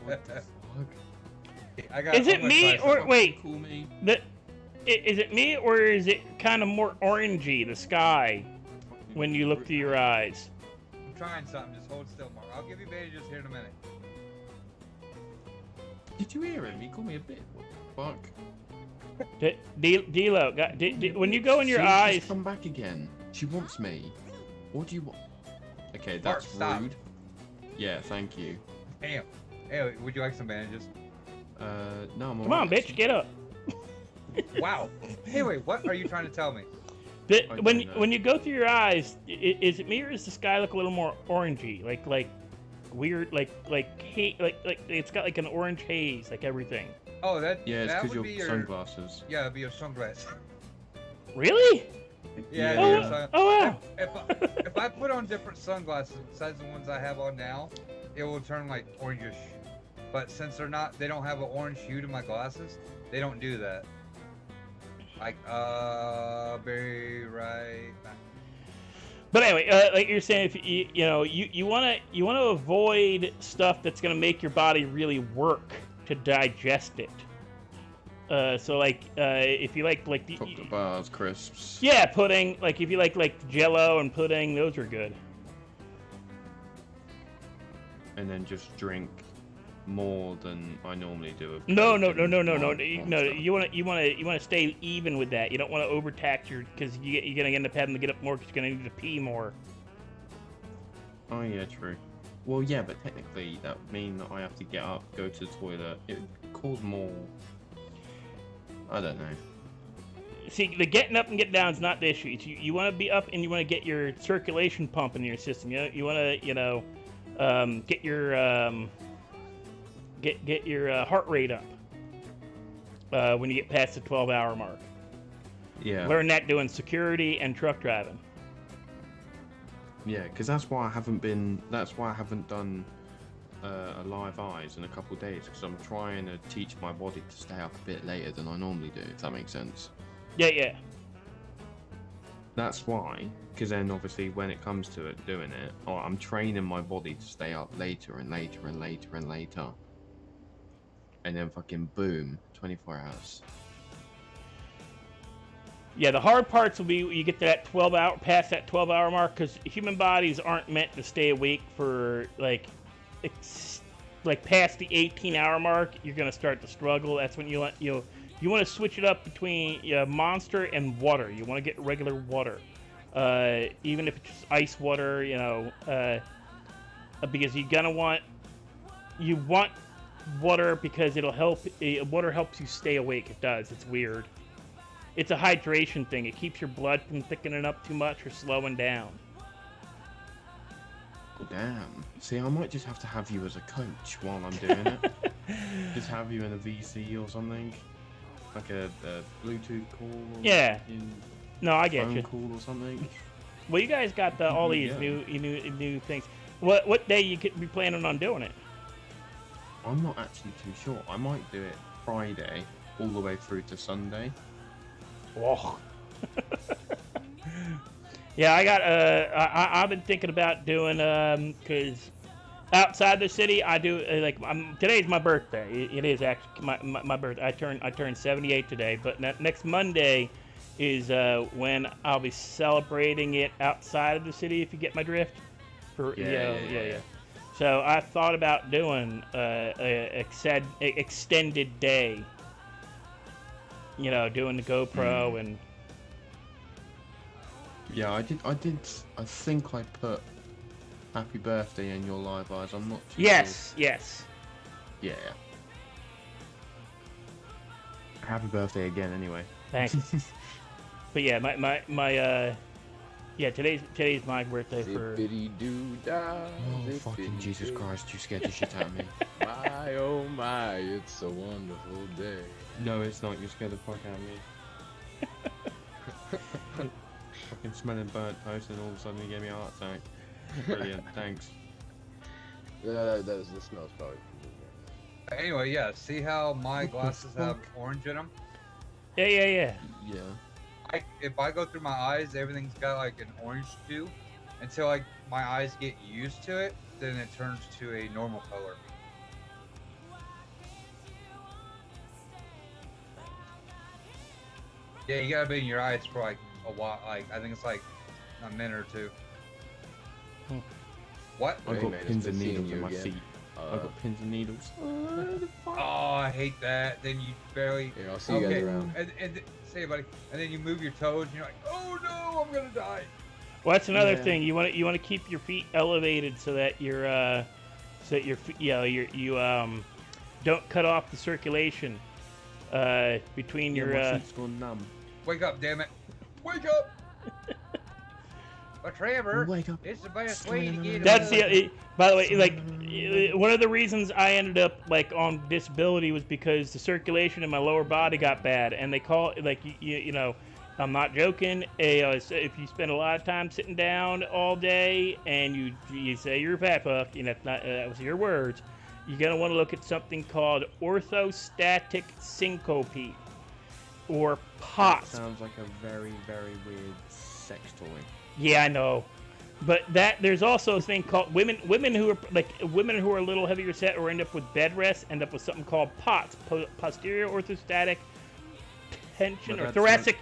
What the fuck? Is it me or wait? Call me. Is it me or is it kind of more orangey, the sky, when you look through your eyes? I'm trying something. Just hold still, Mark. I'll give you bandages here in a minute. Did you hear him? He called me a bit. What the fuck? D'Lo, when you go in your See, eyes. she's come back again. She wants me. What do you want? Okay, Mark, that's stop. rude. Yeah, thank you. Damn. Hey, would you like some bandages? No, I'm Come on, bitch, get up. Wow. Anyway, what are you trying to tell me? When you go through your eyes, is it me or does the sky look a little more orangey, like weird, like it's got like an orange haze, like everything? Oh, that. Yeah, it's that because would your be sunglasses. Yeah, it'd be your sunglasses. Really? Yeah. Oh, oh wow. If I put on different sunglasses besides the ones I have on now, it will turn like orangish. But since they don't have an orange hue to my glasses, they don't do that. Like, be right back. But anyway, like you're saying, if you want to avoid stuff that's gonna make your body really work to digest it. So like, if you like Chocolate bars, crisps. Yeah, pudding. Like if you like Jello and pudding, those are good. And then just drink more than I normally do. No. You want to stay even with that. You don't want to overtax because you're gonna end up having to get up more because you're gonna need to pee more. Oh yeah, true. Well, yeah, but technically that would mean that I have to get up, go to the toilet. It would cause more. I don't know. See, the getting up and getting down is not the issue. You want to be up and you want to get your circulation pumping in your system. You want to get your heart rate up when you get past the 12-hour mark. Yeah. Learn that doing security and truck driving. Yeah, because that's why I haven't done a live eyes in a couple of days, because I'm trying to teach my body to stay up a bit later than I normally do, if that makes sense. Yeah. That's why, because then obviously when it comes to it, doing it, I'm training my body to stay up later and later and later and later. And then fucking boom, 24 hours. Yeah, the hard parts will be you get to that 12-hour, past that 12-hour mark, because human bodies aren't meant to stay awake for like past the 18-hour mark. You're gonna start to struggle. That's when you want to switch it up between Monster and water. You want to get regular water, even if it's just ice water. Because you're gonna want water because it'll help. Water helps you stay awake. It does. It's weird. It's a hydration thing. It keeps your blood from thickening up too much or slowing down. Damn. See, I might just have to have you as a coach while I'm doing it. Just have you in a VC or something, like a Bluetooth call. Or Yeah. No, I get phone you. Call or something. Well, you guys got all these Yeah. new things. What day you could be planning on doing it? I'm not actually too sure. I might do it Friday all the way through to Sunday. Oh. Yeah, I got. I've been thinking about doing because outside the city, I do today's my birthday. It is actually my birthday. I turned 78 today, but next Monday is when I'll be celebrating it outside of the city. If you get my drift. Yeah. So I thought about doing a extended day. You know, doing the GoPro and. Yeah, I did. I think I put happy birthday in your live eyes. I'm not too Yes. sure. Yes. Yeah. Happy birthday again, anyway. Thanks. But yeah, today's my birthday for. Oh fucking Jesus Christ! You scared the shit out of me. My oh my, it's a wonderful day. No, it's not. You scared the fuck out of me. Fucking smelling burnt toast, and all of a sudden you gave me a heart attack. Brilliant, thanks. The smell's probably. Anyway, yeah. See how my glasses have orange in them? Yeah. If I go through my eyes, everything's got like an orange hue. Until like my eyes get used to it, then it turns to a normal color. Yeah, you gotta be in your eyes for like a while. Like I think it's like a minute or two. What? I got pins and needles in my feet. I got pins and needles. Oh, I hate that. Then you barely. Yeah, I'll see you guys around. And say, buddy. And then you move your toes, and you're like, oh no, I'm gonna die. Well, that's another thing. You want to keep your feet elevated so that your don't cut off the circulation between your. My feet's gone numb. Wake up, damn it! Wake up! But Trevor, Wake up. it's the best way to get. That's by the way, like one of the reasons I ended up like on disability was because the circulation in my lower body got bad, and they call it like you know, I'm not joking. If you spend a lot of time sitting down all day and you say you're a fat fuck, you know, that was your words. You're gonna want to look at something called orthostatic syncope, or POTS. That sounds like a very, very weird sex toy. Yeah, I know, but there's also a thing called women who are a little heavier set or end up with bed rest end up with something called POTS, posterior orthostatic tension, or thoracic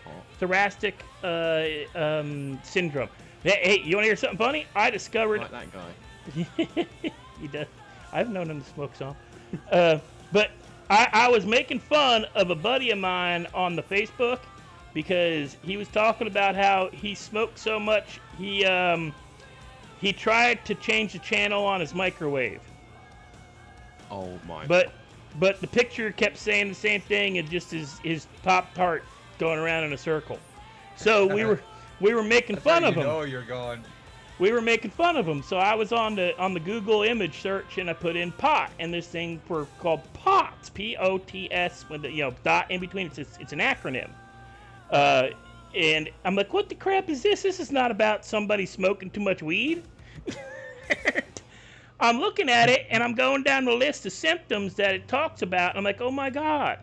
syndrome. Hey, you want to hear something funny? I discovered. Like that guy. He does. I've known him to smoke some. But I was making fun of a buddy of mine on the Facebook because he was talking about how he smoked so much he tried to change the channel on his microwave. Oh my. But the picture kept saying the same thing, and just his Pop Tart going around in a circle. So we were making fun of him. Oh, you're gone. We were making fun of him, so I was on the Google image search and I put in pot, and this thing called POTS, POTS, with the dot in between. It's an acronym, and I'm like, what the crap is this? This is not about somebody smoking too much weed. I'm looking at it and I'm going down the list of symptoms that it talks about. And I'm like, oh my god,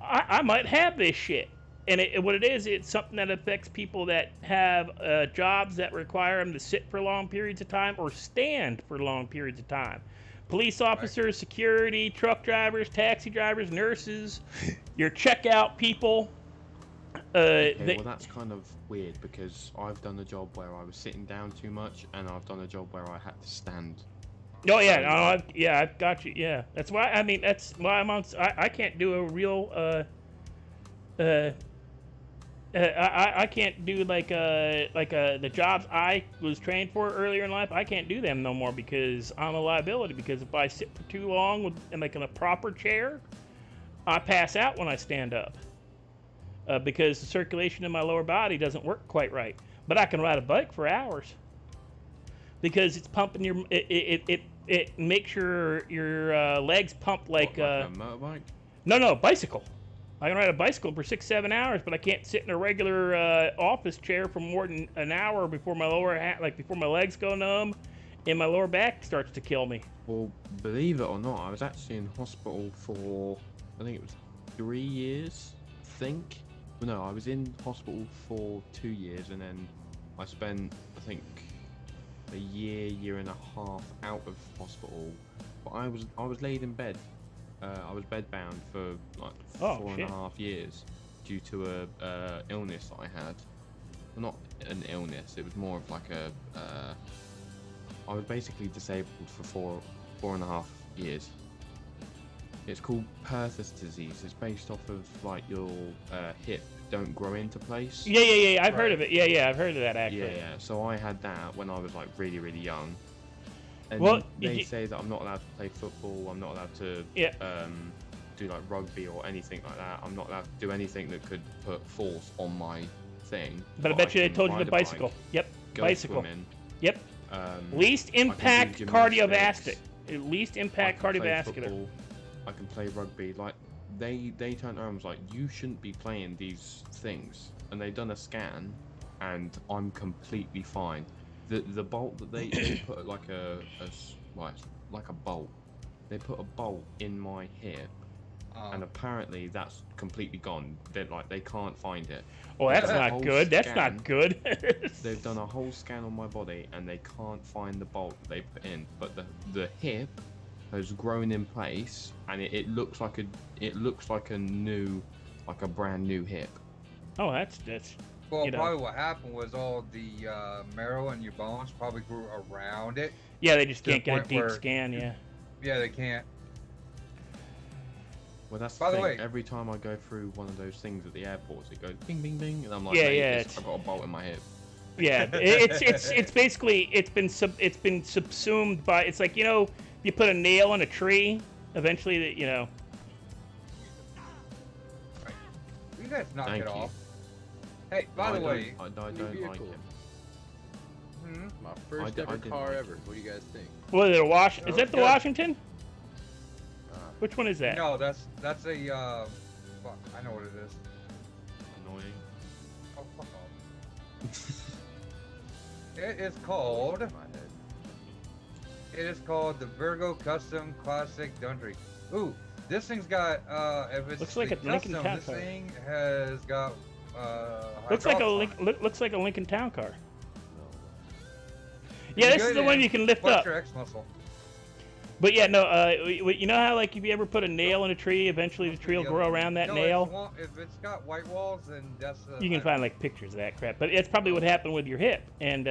I might have this shit. And what it is, it's something that affects people that have jobs that require them to sit for long periods of time or stand for long periods of time. Police officers, security, truck drivers, taxi drivers, nurses, your checkout people. Okay, well, that's kind of weird because I've done a job where I was sitting down too much, and I've done a job where I had to stand. Oh yeah, I've got you. Yeah, that's why. I mean, that's why I'm on. I can't do a real I can't do like the jobs I was trained for earlier in life. I can't do them no more because I'm a liability. Because if I sit for too long in a proper chair, I pass out when I stand up. Because the circulation in my lower body doesn't work quite right. But I can ride a bike for hours because it's pumping your it makes your legs pump like a motorbike? No, bicycle. I can ride a bicycle for 6-7 hours, but I can't sit in a regular office chair for more than an hour before my before my legs go numb and my lower back starts to kill me. Well, believe it or not, I was actually in hospital for, I think it was 3 years, No, I was in hospital for 2 years, and then I spent, I think, a year and a half out of hospital. But I was laid in bed. I was bedbound for like 4.5 years due to a illness that I had. Well, not an illness. It was more of like I was basically disabled for 4.5 years. It's called Perthes disease. It's based off of like your hip don't grow into place. Yeah. I've heard of it. Yeah, I've heard of that actually. Yeah. So I had that when I was like really young. And well, they say that I'm not allowed to play football. I'm not allowed to do like rugby or anything like that. I'm not allowed to do anything that could put force on my thing. But I bet you they told you the bicycle. Yep, bicycle. Swimming. Yep. Least impact cardiovascular. Least impact cardiovascular. I can play rugby. Like they turned around and was like, you shouldn't be playing these things. And they done a scan, and I'm completely fine. The bolt that they put like like a bolt. They put a bolt in my hip, and apparently that's completely gone. They can't find it. Oh, that's not good. That's not good. They've done a whole scan on my body, and they can't find the bolt that they put in. But the hip has grown in place, and it looks like a brand new hip. Oh, that's. Well, probably what happened was all the marrow in your bones probably grew around it. Yeah, they just can't get a deep scan. Yeah. Yeah, they can't. Well, that's the thing. Every time I go through one of those things at the airports, it goes bing, bing, bing, and I'm like, I've got a bolt in my hip. Yeah, it's basically it's been subsumed by. It's like, you put a nail in a tree. Eventually, You guys knock it off. Hey, by the way, I don't like him. My first ever car ever. What do you guys think? What is it? Is that the Washington? Which one is that? No, that's a fuck. I know what it is. Annoying. Oh, fuck off. It is called the Virgo Custom Classic Dundry. Ooh, this thing's got if it's looks like a Lincoln Town this car. thing has got looks like a Lincoln Town car. Yeah, this is the one you can lift up. Your X muscle. But yeah, no, you know how like if you ever put a nail in a tree, eventually the tree will grow around that nail. If it's got white walls, then that's. You can find like pictures of that crap, but it's probably what happened with your hip, and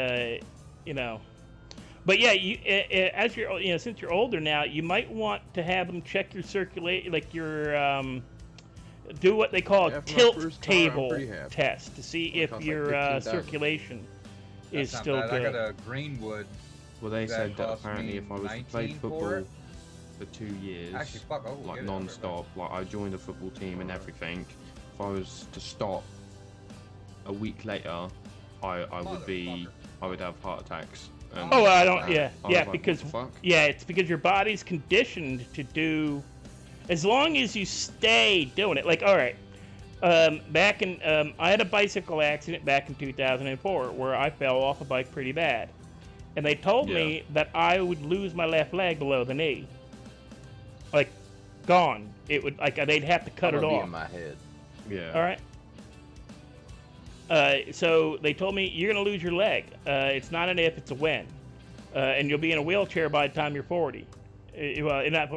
But yeah, as you're since you're older now, you might want to have them check your like your do what they call a tilt table test to see if your circulation is still good. I got a Greenwood. Well, they said that apparently if I was to play football for 2 years, like non-stop, like I joined a football team and everything, if I was to stop a week later, I would have heart attacks. And I don't. Yeah, like, because it's because your body's conditioned to do, as long as you stay doing it. Like, all right, back in I had a bicycle accident back in 2004 where I fell off a bike pretty bad. And they told me that I would lose my left leg below the knee. Like, gone. It would, like, they'd have to cut it off. Be in my head. Yeah. All right. So they told me you're gonna lose your leg. It's not an if, it's a when. And you'll be in a wheelchair by the time you're 40. Well, not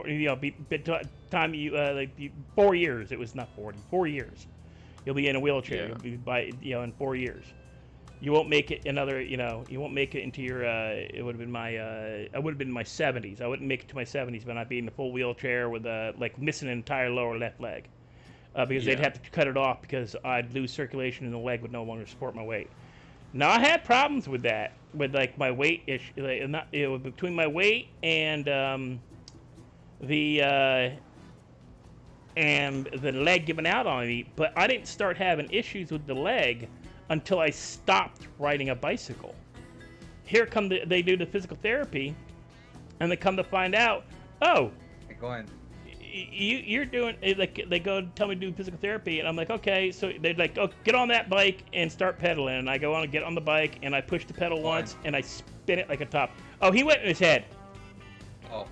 time you 4 years. It was not 40. 4 years. You'll be in a wheelchair. You'll be in 4 years. You won't make it another, you won't make it into your, it would have been my, I would have been in my 70s. I wouldn't make it to my 70s, but I'd be in the full wheelchair with, like, missing an entire lower left leg. because they'd have to cut it off because I'd lose circulation and the leg would no longer support my weight. Now I had problems with that, with like my weight issue, like, not, between my weight and the leg giving out on me. But I didn't start having issues with the leg until I stopped riding a bicycle. Here come they do the physical therapy, and they come to find out, oh, Hey, go ahead. you're doing, like, they go tell me to do physical therapy, and I'm like, okay. So they're like, oh, get on that bike and start pedaling. And I go on and get on the bike, and I push the pedal once, and I spin it like a top. Oh, he went in his head. Oh.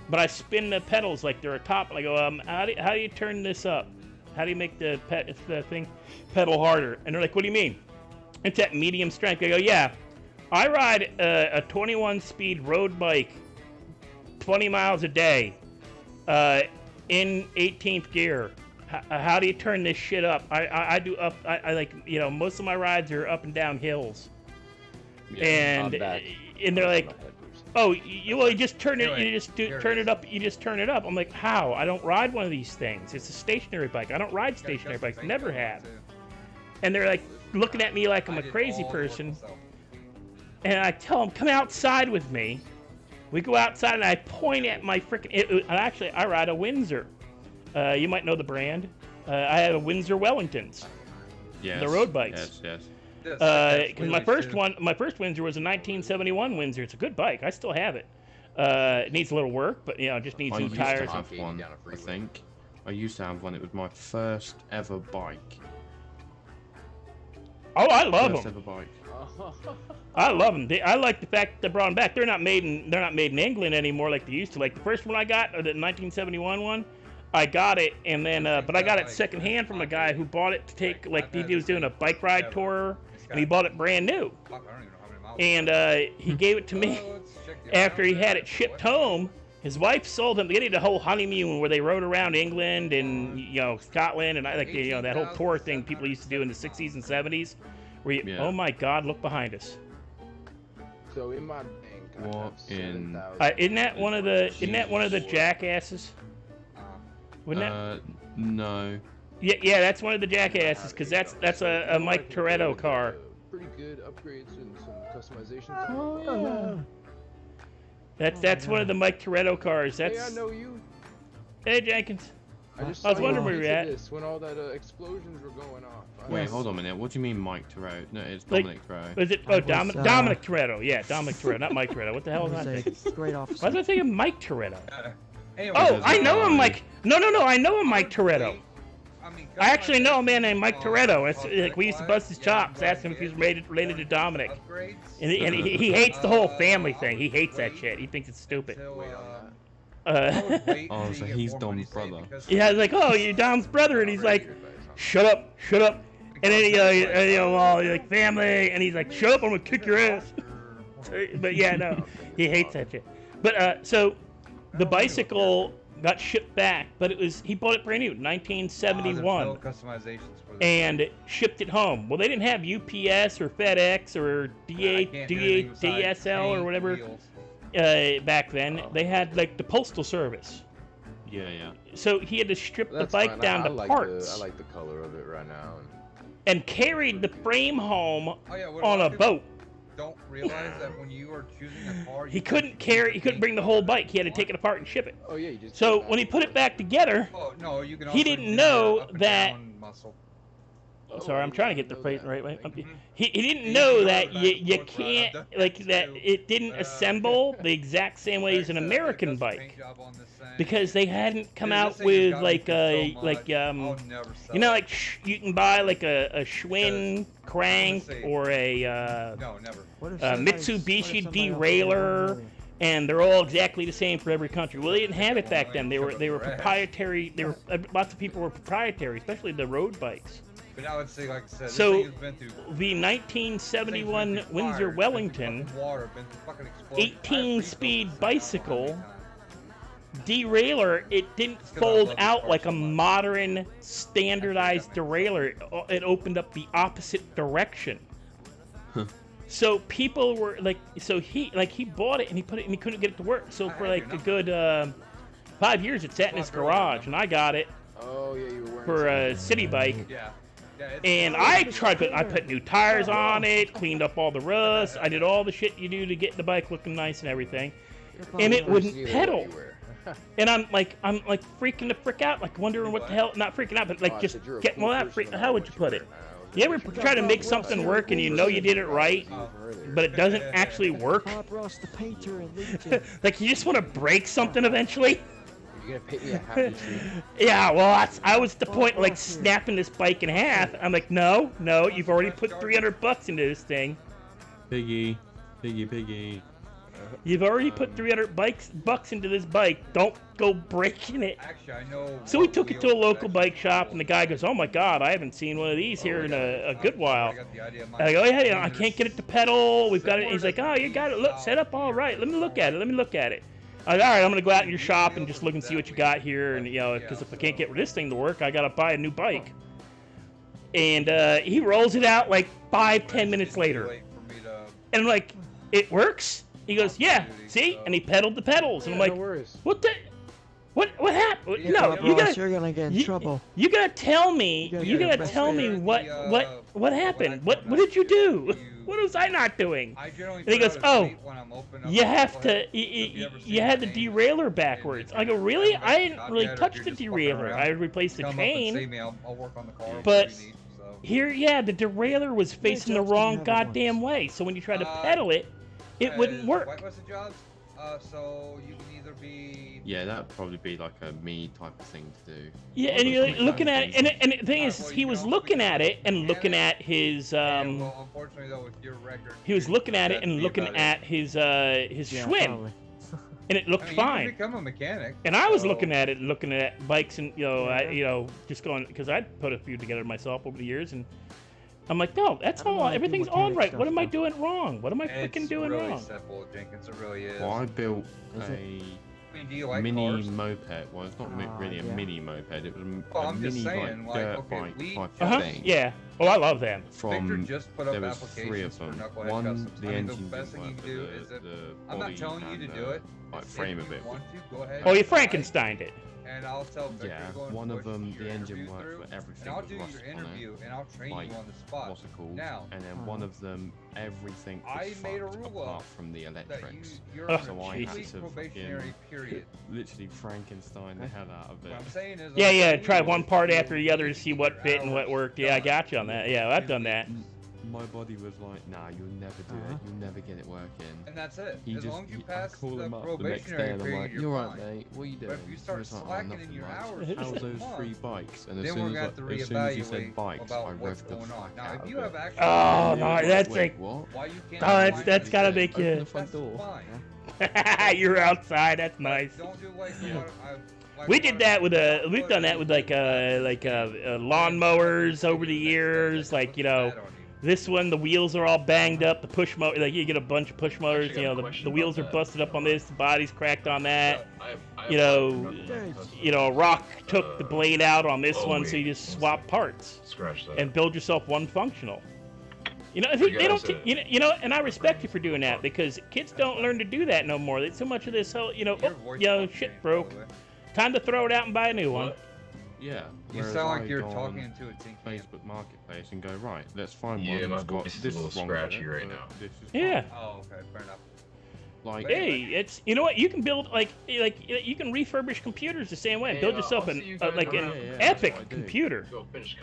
But I spin the pedals like they're a top, and I go, how do you turn this up? How do you make the thing pedal harder? And they're like, what do you mean? It's at medium strength. I go, yeah. I ride a 21-speed road bike 20 miles a day in 18th gear. How do you turn this shit up? I do up. I like, you know, most of my rides are up and down hills. And they're like, oh, you just turn it. You just turn it up. You just turn it up. I'm like, how? I don't ride one of these things. It's a stationary bike. I don't ride stationary bikes. Never have. And they're like looking at me like I'm a crazy person. And I tell them, come outside with me. We go outside, and I point at my freaking. Actually, I ride a Windsor. You might know the brand. I have a Windsor Wellingtons. Yes. The road bikes. Yes. Because my first Windsor was a 1971 Windsor. It's a good bike. I still have it. It needs a little work, but you know, it just needs new tires. I used to have one. I think I used to have one. It was my first ever bike. Oh, I love First them. ever bike. I love them. I like the fact they brought them back. They're not made in England anymore like they used to. Like the first one I got, the 1971 one, I got it, and then but I got it secondhand from a guy who bought it to take, like, he was doing a bike ride tour, and he bought it brand new. And he gave it to me after he had it shipped home. His wife sold him. They did a whole honeymoon where they rode around England and, you know, Scotland, and you know, that whole tour thing people used to do in the 60s and 70s. Where you, oh my God, look behind us. So in my bank, what in? Isn't that one of the jackasses? Wouldn't that? No. Yeah, that's one of the jackasses, because that's a Mike Toretto car. Pretty good upgrades and some customization. Oh yeah. That's one of the Mike Toretto cars. That's. Hey, I know you. Hey, Jenkins. I was wondering where you're at. When all that explosions were going off. Wait, hold on a minute. What do you mean Mike Toretto? No, it's Dominic Toretto. Is it? Oh, Dominic Toretto. Yeah, Dominic Toretto, not Mike Toretto. What the hell is I thinking? Great officer. Why was I thinking Mike Toretto? Anyway, Oh, I know him, Mike. No, I know him, Mike Toretto. I actually know a man named Mike Toretto. It's, like, we used to bust his chops, ask him if he was related to Dominic. And he hates the whole family thing. He hates that shit. He thinks it's stupid. Oh, so he's Dom's brother. Yeah, I was like, oh, you're Dom's brother, and he's like, shut up. And then he, well, you're like, family, and he's like, shut up, I'm gonna kick your ass. But yeah, no, he hates that shit. But so the bicycle got shipped back, but he bought it brand new, 1971, and shipped it home. Well, they didn't have UPS or FedEx or DSL or whatever back then. They had like the postal service. Yeah. So he had to strip the bike down to parts. I like the color of it right now. And carried the frame home on a boat. Don't realize that when you are choosing a car, he couldn't bring the whole bike. He had to take it apart and ship it. Oh yeah, you just. So when he put it back together, he didn't know that. Sorry, I'm trying to get the phrase right way. He didn't know that you can't, like, that it didn't assemble the exact same way as an American bike, because they hadn't come out with like you know, like you can buy like a Schwinn crank or a Mitsubishi derailleur, and they're all exactly the same for every country. Well, they didn't have it back then. They were proprietary. Lots of people were proprietary, especially the road bikes. But now let's say, like I said, so this thing has been through the 1971 Windsor Wellington 18-speed bicycle derailleur, it didn't fold out like a modern standardized derailleur. It opened up the opposite direction. So people were like, he bought it and he put it and he couldn't get it to work. So for like a good 5 years, it sat in his garage, and I got it. Oh yeah, you were wearing. for a city bike. Yeah. And I put new tires on it, cleaned up all the rust. I did all the shit you do to get the bike looking nice and everything. And it wouldn't pedal. And I'm like freaking the frick out, like wondering what the hell, not freaking out, but like just getting all that freak. How would you put it? You ever try to make something work and you know you did it right, but it doesn't actually work? Like you just want to break something eventually? You're gonna pay me a happy treat. Yeah, well, I was at the point like snapping this bike in half. I'm like, no, you've already put $300 into this thing. Piggy. You've already put $300 into this bike. Don't go breaking it. Actually, I know. So we took it to a local bike shop, and the guy goes, "Oh my God, I haven't seen one of these here in a good while." And I go, "Yeah, I can't get it to pedal. We've got it." He's like, "Oh, you got it. Look, set up all right. Let me look at it. All right, I'm gonna go out in your shop and just look and see what you got here, and because if I can't get this thing to work, I gotta buy a new bike. And he rolls it out like 5-10 minutes later, and I'm like, "It works?" He goes, "Yeah, see?" And he pedaled the pedals, and I'm like, "What the? What happened? No, you're gonna get in trouble. You gotta tell me. You gotta tell me what happened. What did you do? What was I not doing?" And he goes, "Oh, you have to. You had the derailleur backwards." I go, "Really? I didn't really touch the derailleur. I replaced the chain." But here, the derailleur was facing the wrong goddamn way. So when you try to pedal it, it wouldn't work. What was the jobs? So you can either be. Yeah, that'd probably be like a me type of thing to do. Yeah, and you're looking at it, and the thing is, he was looking at it and looking at his Well, unfortunately though, with your record. he was looking at it and looking at his Schwinn, and it looked fine. You can become a mechanic. And I was looking at it, looking at bikes, and just going, because I'd put a few together myself over the years, and I'm like, no, that's all. Everything's all right. What am I doing wrong? What am I freaking doing wrong? It's really simple, Jenkins. It really is. Well, I built do you like mini cars? moped. Well, it's not really a mini moped. It was Well, a I'm just mini saying, dirt bike type thing. Yeah. Oh, I love them. From just put up there was 3 of applications for them. Knucklehead One, Customs. the I mean, the engine best thing you didn't can do work, is but that the I'm not body telling you to and, do it. like If frame you of it. want to, go ahead Oh, you and try. Frankensteined it. And I'll tell Victor Yeah, go and one of push them, your the engine interview worked through, for everything. and I'll with do rust your on it, interview and I'll train like, you on the spot. What's it called? Now, and then one of them, everything was I made a fucked rule apart up from the electrics. you're on So a I had 2-week to probationary fucking period. literally Frankenstein the hell out of it. What I'm saying is, Yeah. Try one part after the other to see what fit and what worked. Yeah, I got you on that. Yeah, I've done that. My body was like, nah, you'll never do it. You'll never get it working. And that's it. He As just, long as you I pass call the him up the next day probationary and I'm period, like, you're you're right, fine. mate. What are you doing? But if you start He was like, slacking nothing in your much. hours, How's just those come 3 on. bikes? And Then as we're soon gonna as, have to as soon as you said reevaluate bikes, about I what's revved the going on. fuck Now, out if of you it. have actually, Oh no, that's Wait, like. what? why you can't? Oh, that's gotta make Open you. the front door. You're outside. That's nice. Don't do like We did that with we've done that with like lawnmowers over the years. Like this one, the wheels are all banged up. The push motor, like you get a bunch of push motors. The wheels are busted up on this. The body's cracked on that. A rock took the blade out on this one, so you just swap parts and build yourself one functional. They don't. And I respect you for doing that because kids don't learn to do that no more. There's so much of this whole, shit broke. Time to throw it out and buy a new one. Yeah. You whereas sound I like you're go talking on into a tin can. Facebook Marketplace and go, right, let's find Yeah, one my that's got voice is this a little wrong with scratchy it, right but now. This is Yeah. fine. Oh, okay, fair enough. Like, Hey, it's you can build you can refurbish computers the same way and build yourself an epic computer.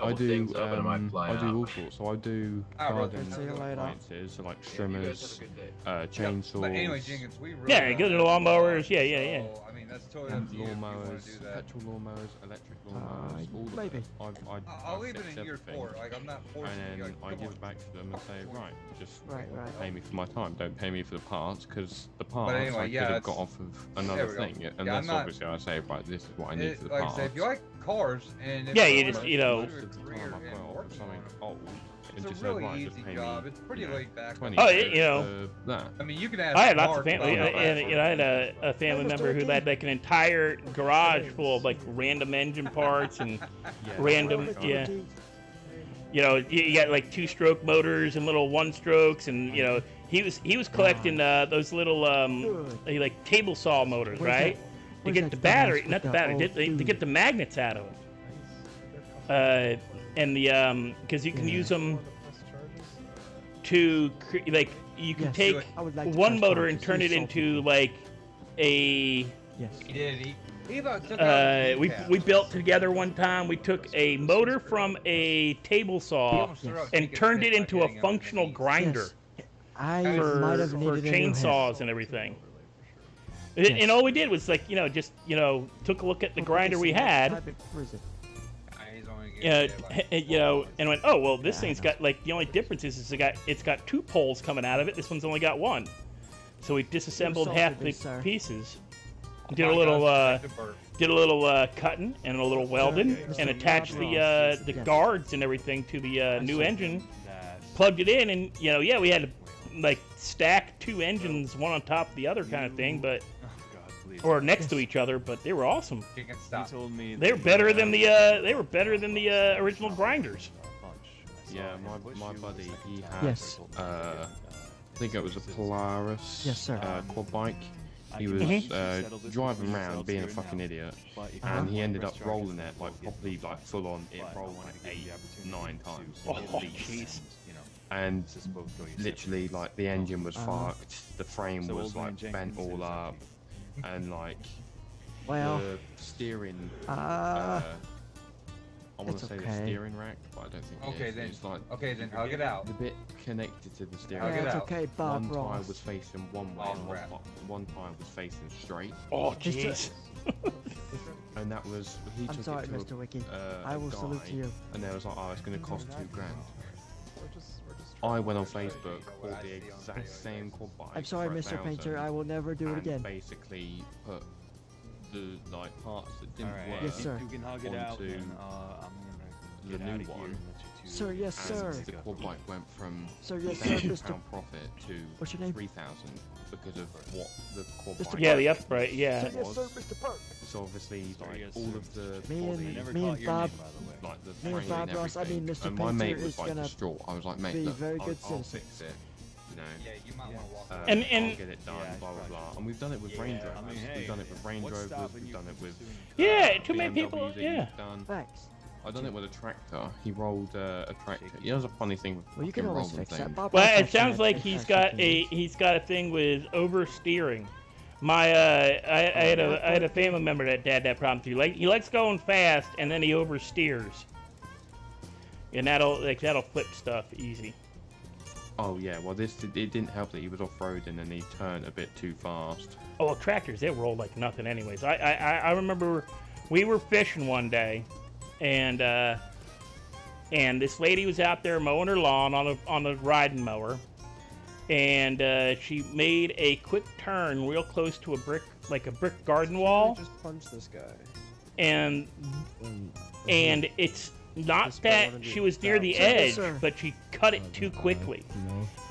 I do all sorts. So I do garden See you later. appliances, so like trimmers, chainsaws. But anyway, Jenkins, we really Yeah, good lawnmowers. Yeah. So, I mean, that's totally up to you if you want Lawnmowers, to do that. petrol lawnmowers, electric lawnmowers, all of maybe. it. I'll leave it fixed in year everything. 4. Like, I'm not forcing And you. then Like, I come give on. it back to them and say, right, just Right. pay me for my time. Don't pay me for the parts, because the parts anyway, I yeah, could have it's- got off of There another we go. thing. Yeah, Unless I'm not- obviously I say, right, this is what I need for the Like parts. I said, if you like cars and if Yeah, you you wanna just, pursue Most a of the career time I in got off of working something on old. It's and a just really said, right, just easy pay job. me, It's pretty laid back. 20 Oh, for that. I mean, you can ask I had lots Mark of family. about that. I had a family member who had like an entire garage full of like random engine parts and random you got like 2-stroke motors and little 1-strokes, and he was collecting those little like table saw motors, right? To get the battery, not the battery, to get the magnets out of them. and the because you can use them to like you can take one motor and turn it into like a. Yes. He did. He about took out we built together one time. We took a motor from a table saw and turned it into a functional grinder for chainsaws and everything. And all we did was like just took a look at the grinder we had. And went, oh well, this thing's got like the only difference is it's got 2 poles coming out of it. This one's only got 1. So we disassembled half the pieces. Did a little cutting and a little welding and attached the guards and everything to the new engine. Plugged it in and we had to like stack 2 engines one on top of the other kind of thing, but or next to each other. But they were awesome. They were better than the original grinders. Yeah, my buddy he had I think it was a Polaris quad bike. He was driving around being a fucking idiot, and he ended up rolling it like properly, like full on. It rolled like 8-9 times. Oh jeez! And literally, like the engine was fucked. The frame was like bent all up, and like the steering. I want to say the steering rack, but I don't think it is. It's like, then hug it out. The bit connected to the steering rack. rack. It's okay, Bob One Ross. tire was facing one way, and one tire was facing straight. Oh jeez! And that was he took sorry, it to Mr. Wiki. a I will guy, salute to you. And they was like, oh, it's going to cost $2 grand. I went on Facebook, bought the exact same quad bike. I'm sorry, for Mr. 1,000, Painter. I will never do it again. And basically put the like parts that didn't work Yes, sir. You can hug it out, onto then, the new one. Sir, yes, sir. And the quad bike went from £1,000 profit to What's your name? 3,000 because of what the quad Mr. bike. Yeah, the upright. Yeah. Sir, yes, sir, Mr. Park. So obviously, like all of the Me body, and Bob, like the me and frame Bob and Ross. I everything. mean, Mr. And my Painter mate was is like gonna distraught. I was like, mate, be look, very good I'll citizen. fix it. You know, you might want to walk. And I'll get it done. Blah blah blah. And we've done it with Range Rovers. We've done it with Range Rovers. We've done it with too many people. BMWs that Yeah. you've done. Thanks. I done it with a tractor. He rolled a tractor. You know, there's a funny thing with Well, you can fucking always rolling fix that. things. Bob Well, Ross it sounds like he's got a thing with oversteering. My I had a family member that had that problem too. Like he likes going fast and then he oversteers, and that'll flip stuff easy. Oh yeah, well it didn't help that he was off-roading and he turned a bit too fast. Oh, well, tractors, they roll like nothing anyways. I remember we were fishing one day, and this lady was out there mowing her lawn on the riding mower, and she made a quick turn real close to a brick garden wall. Just punch this guy. And it's not that she was near the edge, but she cut it too quickly,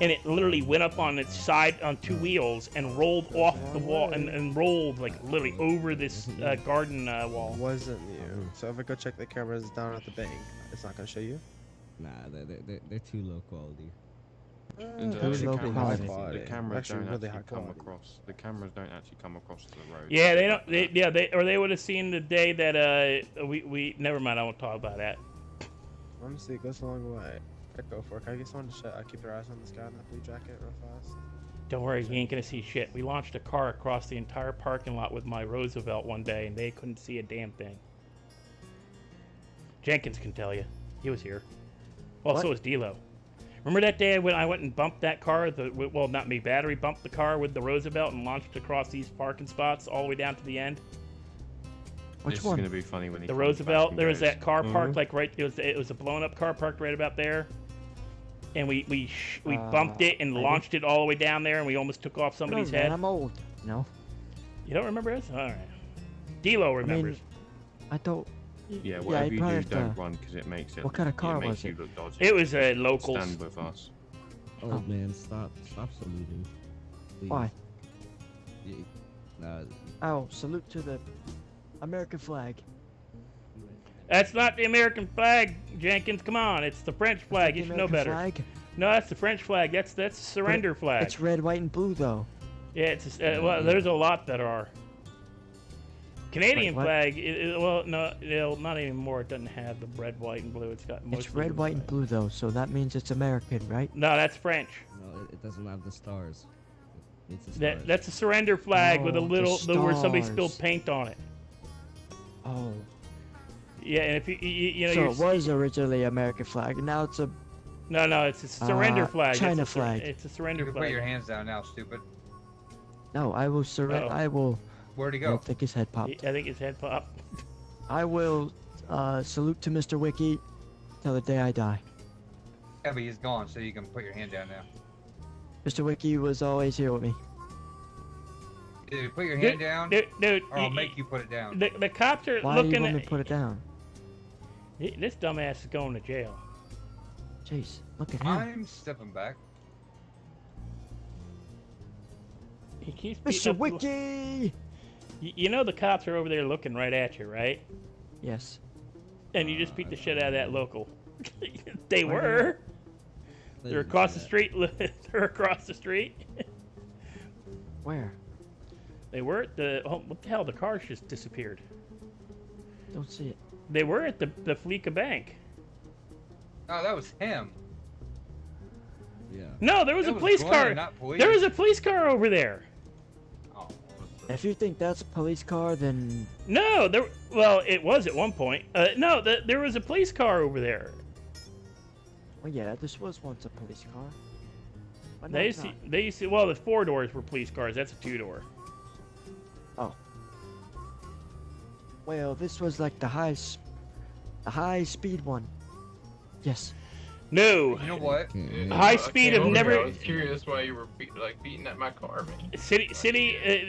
and it literally went up on its side on 2 wheels and rolled off the wall and rolled like literally over this garden wall. Wasn't you? So if I go check the cameras down at the bank, it's not gonna show you. Nah, they're too low quality. And the cameras don't actually come across. The cameras don't actually come across to the road. Yeah, they don't. They would have seen the day that we. Never mind. I won't talk about that. Honestly, it goes a long way. Go for it. Can I get someone to keep their eyes on this guy in that blue jacket real fast? Don't worry, you ain't gonna see shit. We launched a car across the entire parking lot with my Roosevelt one day, and they couldn't see a damn thing. Jenkins can tell you. He was here. Well, so was D-Lo. Remember that day when I went and bumped that car? Well, not me. Battery bumped the car with the Roosevelt and launched across these parking spots all the way down to the end. Which one? This is gonna be funny when he the comes Roosevelt. back There was goes, that car parked like right. It was a blown up car parked right about there, and we bumped it and launched it all the way down there, and we almost took off somebody's head. I'm old. No. You don't remember this? All right. D-Lo remembers. I don't. Yeah, whatever you do, don't run because it makes it. What kind of car makes was you it? look dodgy. It was a local. Stand with us. Oh man, stop saluting. Please. Why? Nah. Oh, salute to the American flag. That's not the American flag, Jenkins. Come on, it's the French flag. You should know better. Flag? No, that's the French flag. That's surrender flag. It's red, white, and blue though. Yeah, it's well. There's a lot that are. Canadian Wait, what? flag. Well, no, not anymore. It doesn't have the red, white, and blue. It's got. It's mostly red, the white, and flag. blue though, so that means it's American, right? No, that's French. No, it doesn't have the stars. It's the stars. That's a surrender flag with a Oh, the little where somebody spilled stars. paint on it. Oh. Yeah, and if you know, So you're, it was originally American flag, and now it's a no, it's a surrender flag. China it's flag. It's a surrender You can flag. put your hands down now, stupid. no. I will surrender. Uh-oh. I will. Where'd he I go? don't think his head popped. I think his head popped. I will salute to Mr. Wiki till the day I die. Yeah, but he's gone, so you can put your hand down now. Mr. Wiki was always here with me. Dude, put your hand down, Dude, or I'll make you put it down. The cops are Why do you looking want me at. to put it down? This dumbass is going to jail. Jeez, look at him. I'm stepping back. He keeps beating Mr. up- Wiki! You know the cops are over there looking right at you, right? Yes. And you just beat the shit out of that local. They Where were. They They're didn't across do the that. street. They're across the street. Where? They were at the. Oh, what the hell? The cars just disappeared. Don't see it. They were at the Fleeca Bank. Oh, that was him. Yeah. No, there was That a was police Glenn, car. not police. There was a police car over there. Oh, If you think that's a police car, then No, there. Well, it was at one point. No, there was a police car over there. well, yeah, this was once a police car. But no, They it's used to, not. they used to. Well, the 4 doors were police cars. That's a 2-door. Oh. Well, this was like the high speed one. Yes. No. You know what? High speed have never. I was curious why you were beating at my car, man. City.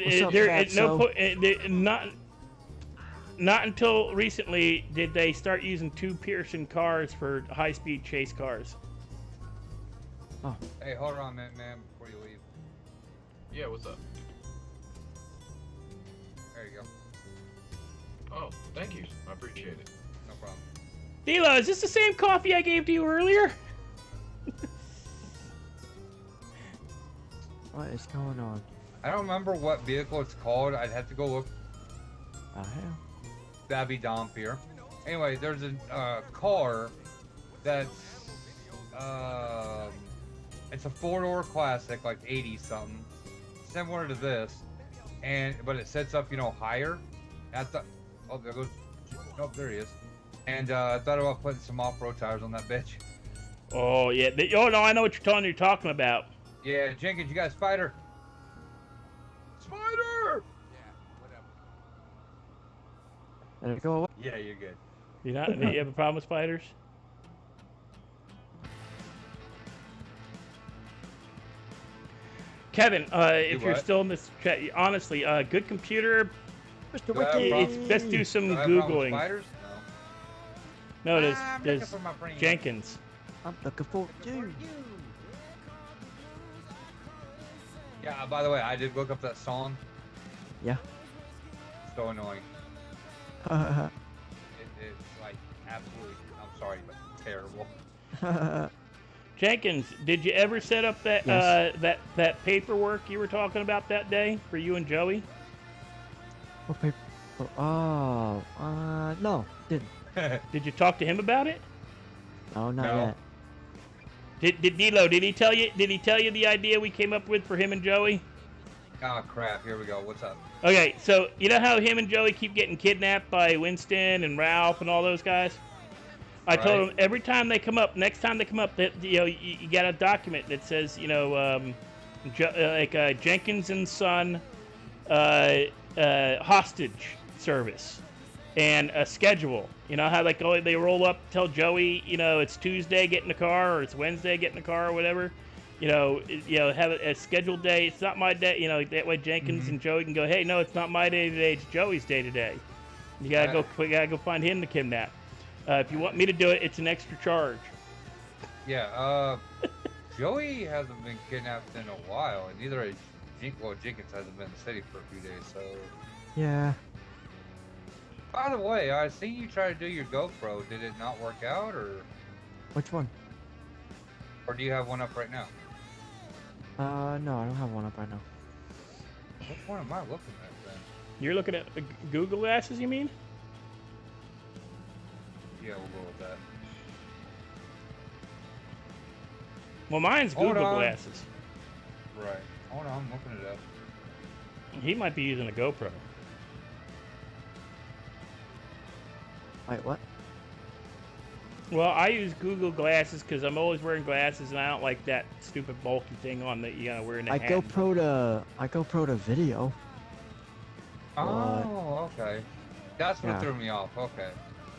What's up, There at no Fatso? point. Not until recently did they start using 2 Pearson cars for high-speed chase cars. Hey, hold on, man, before you leave. Yeah, what's up? There you go. Oh, thank you. I appreciate it. No problem. D'Lo, is this the same coffee I gave to you earlier? What is going on? I don't remember what vehicle it's called. I'd have to go look. Hell. That'd be Dom here. Anyway, there's a car that's it's a 4-door classic, like 80 something, similar to this, but it sets up, higher. And I thought, oh, there goes, nope, there he is. And I thought about putting some off-road tires on that bitch. Oh yeah. Oh no, I know what you're talking about. Yeah, Jenkins, you got a spider? Spider! Let it go away. Yeah, you're good. You have a problem with spiders? Kevin, if you're what? still in this chat, honestly, good computer. Mr. Do I have a Wiki! problem? It's best do some Do I have a problem with googling. spiders? No, I'm looking there's for my friend. Jenkins. I'm looking for you. Yeah, by the way, I did look up that song. Yeah. So annoying. Uh, It's like absolutely, I'm sorry, but terrible. Jenkins, did you ever set up that Yes. that paperwork you were talking about that day for you and Joey? what paper? Oh, no, didn't. Did you talk to him about it? No, not No. yet. Did D'Lo? Did he tell you? Did he tell you the idea we came up with for him and Joey? Oh crap, here we go. What's up? Okay, so you know how him and Joey keep getting kidnapped by Winston and Ralph and all those guys? I told Right. them every time they come up, next time they come up, that you got a document that says Jenkins and Son hostage service and a schedule. You know how they roll up, tell Joey, it's Tuesday, get in the car, or it's Wednesday, get in the car, or whatever. Have a scheduled day. It's not my day. That way Jenkins and Joey can go, hey, no, it's not my day today. It's Joey's day today. You gotta go find him to kidnap. If you want me to do it, it's an extra charge. Yeah, Joey hasn't been kidnapped in a while, and neither has Jenkins hasn't been in the city for a few days, so. Yeah. By the way, I seen you try to do your GoPro. Did it not work out, or Which one? do you have one up right now? No, I don't have one up right now. Which one am I looking at then? You're looking at Google Glasses, you mean? Yeah, we'll go with that. Well, mine's Hold Google on. Glasses. Right. Hold on, I'm looking it up. He might be using a GoPro. Wait, what? Well, I use Google Glasses because I'm always wearing glasses, and I don't like that stupid bulky thing on that you gotta wear in the I hat. GoPro to video. Oh, okay. That's what Yeah. threw me off. Okay.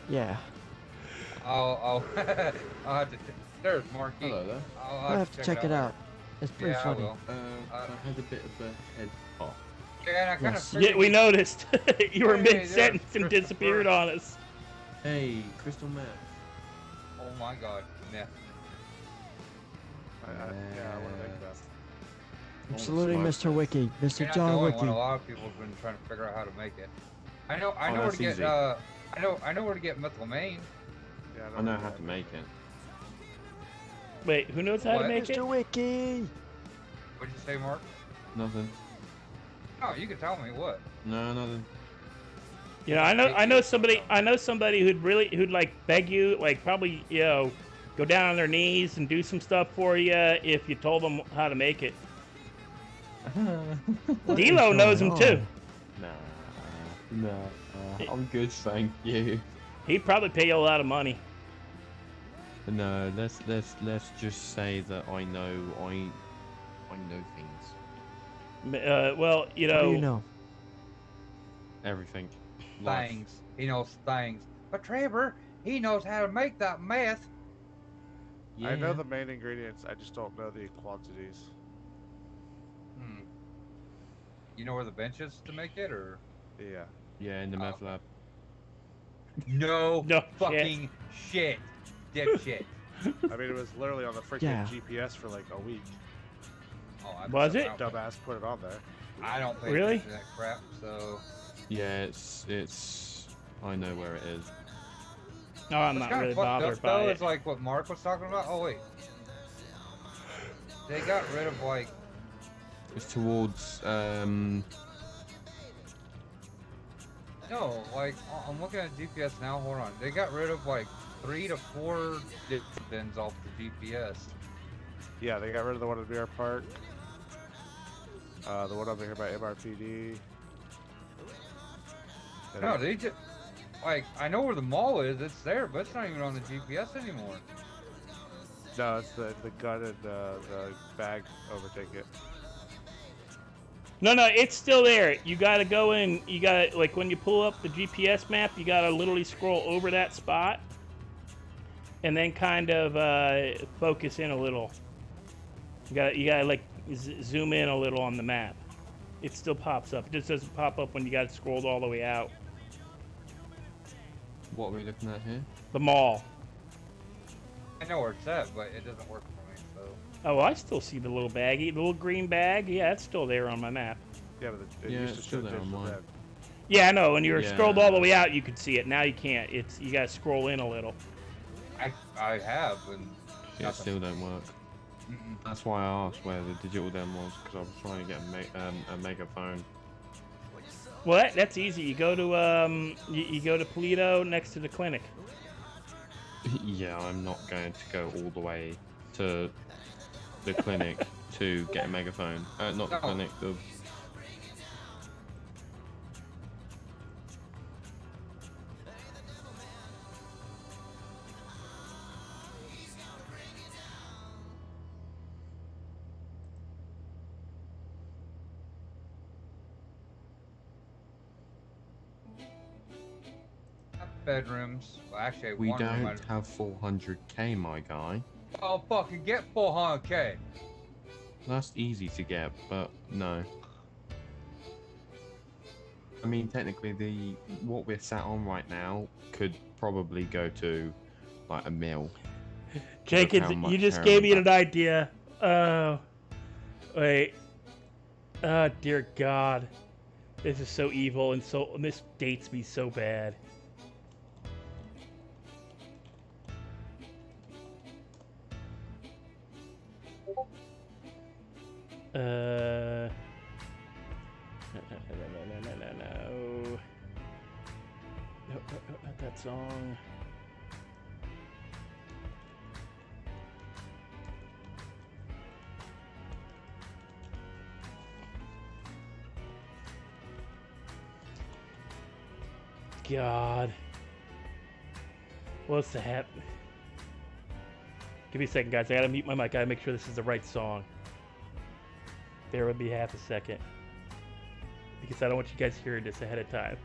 Yeah. I'll I'll have to. There's Marky. Hello there. I'll have to check it out. It's pretty Yeah, funny. I will. I had a bit of a head off. Yeah, and I kind Yes. of. Yeah, we noticed. You were Hey, mid-sentence there's and disappeared on us. Hey, crystal meth. Oh my God. Yeah. Yeah, I want to make that. Absolutely, Mr. Wiki. You're Mr. not the John only Wiki. one. A lot of people have been trying to figure out how to make it. I know Oh, where that's to get. easy. I know where to get methylamine. Yeah, I know how to make it. Wait, who knows how to What? make it? Mr. Wiki. What'd you say, Mark? Nothing. Oh, you can tell me what. No, nothing. You know, I know somebody who'd like beg you, like probably, you know, go down on their knees and do some stuff for you if you told them how to make it. D'Lo knows him too. Nah, I'm good, thank you. He'd probably pay you a lot of money. No, let's just say that I know things. Well, you know. What do you know? Everything. Life. Things. He knows things. But Trevor, he knows how to make that meth. I know the main ingredients. I just don't know the quantities. You know where the bench is to make it, or? Yeah. Yeah, in the meth lab. No, No fucking shit. Dipshit. I mean, it was literally on the freaking Yeah. GPS for like a week. Oh, Was it? Dumbass put it on there. I don't pay Really? attention to that crap, so. Yeah, it's. I know where it is. No, I'm What's not kinda really fucked bothered up, by though, it. is like what Mark was talking about. Oh wait, they got rid of like. It's towards No, like I'm looking at GPS now. Hold on, they got rid of like 3 to 4 bins off the GPS. Yeah, they got rid of the one at BR Park. The one over here by MRPD. And No, they just like I know where the mall is. It's there, but it's not even on the GPS anymore. No, it's the gun and the bag overtake it. No, it's still there. You gotta go in. You gotta, like, when you pull up the GPS map, you gotta literally scroll over that spot, and then kind of focus in a little. You gotta like zoom in a little on the map. It still pops up. It just doesn't pop up when you got it scrolled all the way out. what are we looking at here? The mall. I know where it's at, but it doesn't work for me. So. Oh, I still see the little baggie, the little green bag. Yeah, it's still there on my map. Yeah, but it Yeah, used it's to still show there on digital mine. then. Yeah, I know. When you were Yeah. scrolled all the way out, you could see it. Now you can't. You gotta scroll in a little. I have, and Yeah, it nothing. still don't work. Mm-mm. That's why I asked where the digital den was, because I was trying to get a megaphone. Well, that's easy. You go to you go to Polito next to the clinic. Yeah, I'm not going to go all the way to the clinic to get a megaphone. Not the No. clinic, the... Bedrooms. Well, actually, We one room don't have 400k, my guy. Oh, fucking get 400k. That's easy to get, but no. I mean, technically, what we're sat on right now could probably go to like a mil. Jenkins, you just gave me an idea. Wait. Oh, dear God. This is so evil and this dates me so bad. No. Not that song. God. What's the hap? Give me a second, guys. I gotta mute my mic. I gotta make sure this is the right song. Bear with me half a second. Because I don't want you guys hearing this ahead of time.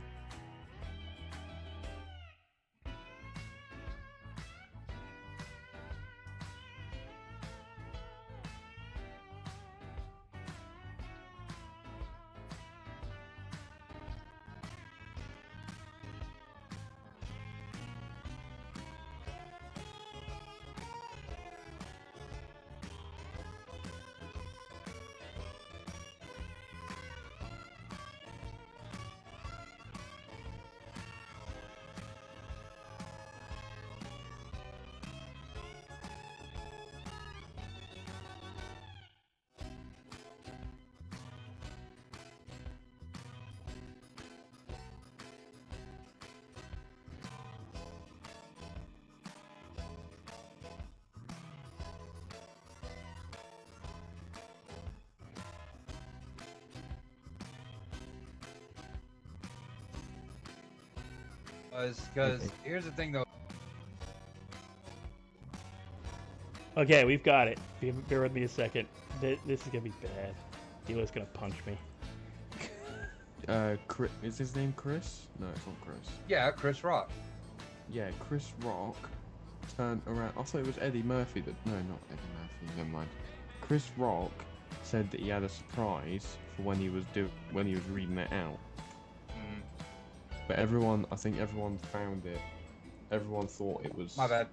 Because here's the thing though. Okay, we've got it. Bear with me a second. This is gonna be bad. Delo's gonna punch me. Chris, is his name Chris? No, it's not Chris. Yeah, Chris Rock. Yeah, Chris Rock turned around. I thought it was Eddie Murphy that. No, not Eddie Murphy. Never mind. Chris Rock said that he had a surprise for when he was reading it out. But I think everyone found it. Everyone thought it was. My bad.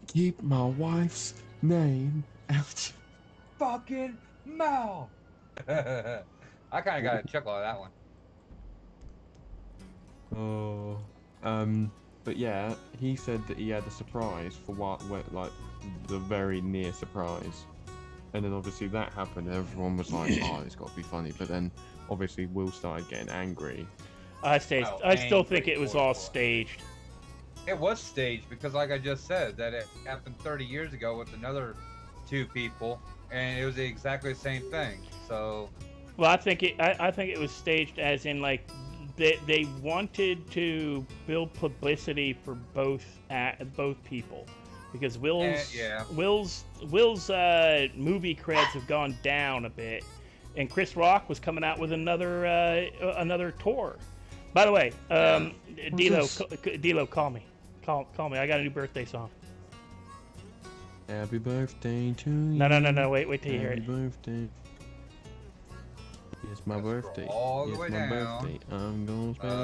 Keep my wife's name out. Fucking mouth. I kind of got a chuckle out of that one. Oh. But yeah, he said that he had a surprise for like the very near surprise, and then obviously that happened. And everyone was like, "Oh, it's got to be funny." But then obviously Will started getting angry. I still think it was all staged. It was staged because, like I just said, that it happened 30 years ago with another two people, and it was exactly the same thing. So, well, I think it was staged as in like they wanted to build publicity for both people, because Will's movie creds have gone down a bit, and Chris Rock was coming out with another tour. By the way, Dilo, call me. Call me. I got a new birthday song. Happy birthday to you. No. Wait till you hear it. Happy birthday. It's my birthday. All the it's way my down. birthday. I'm gonna spend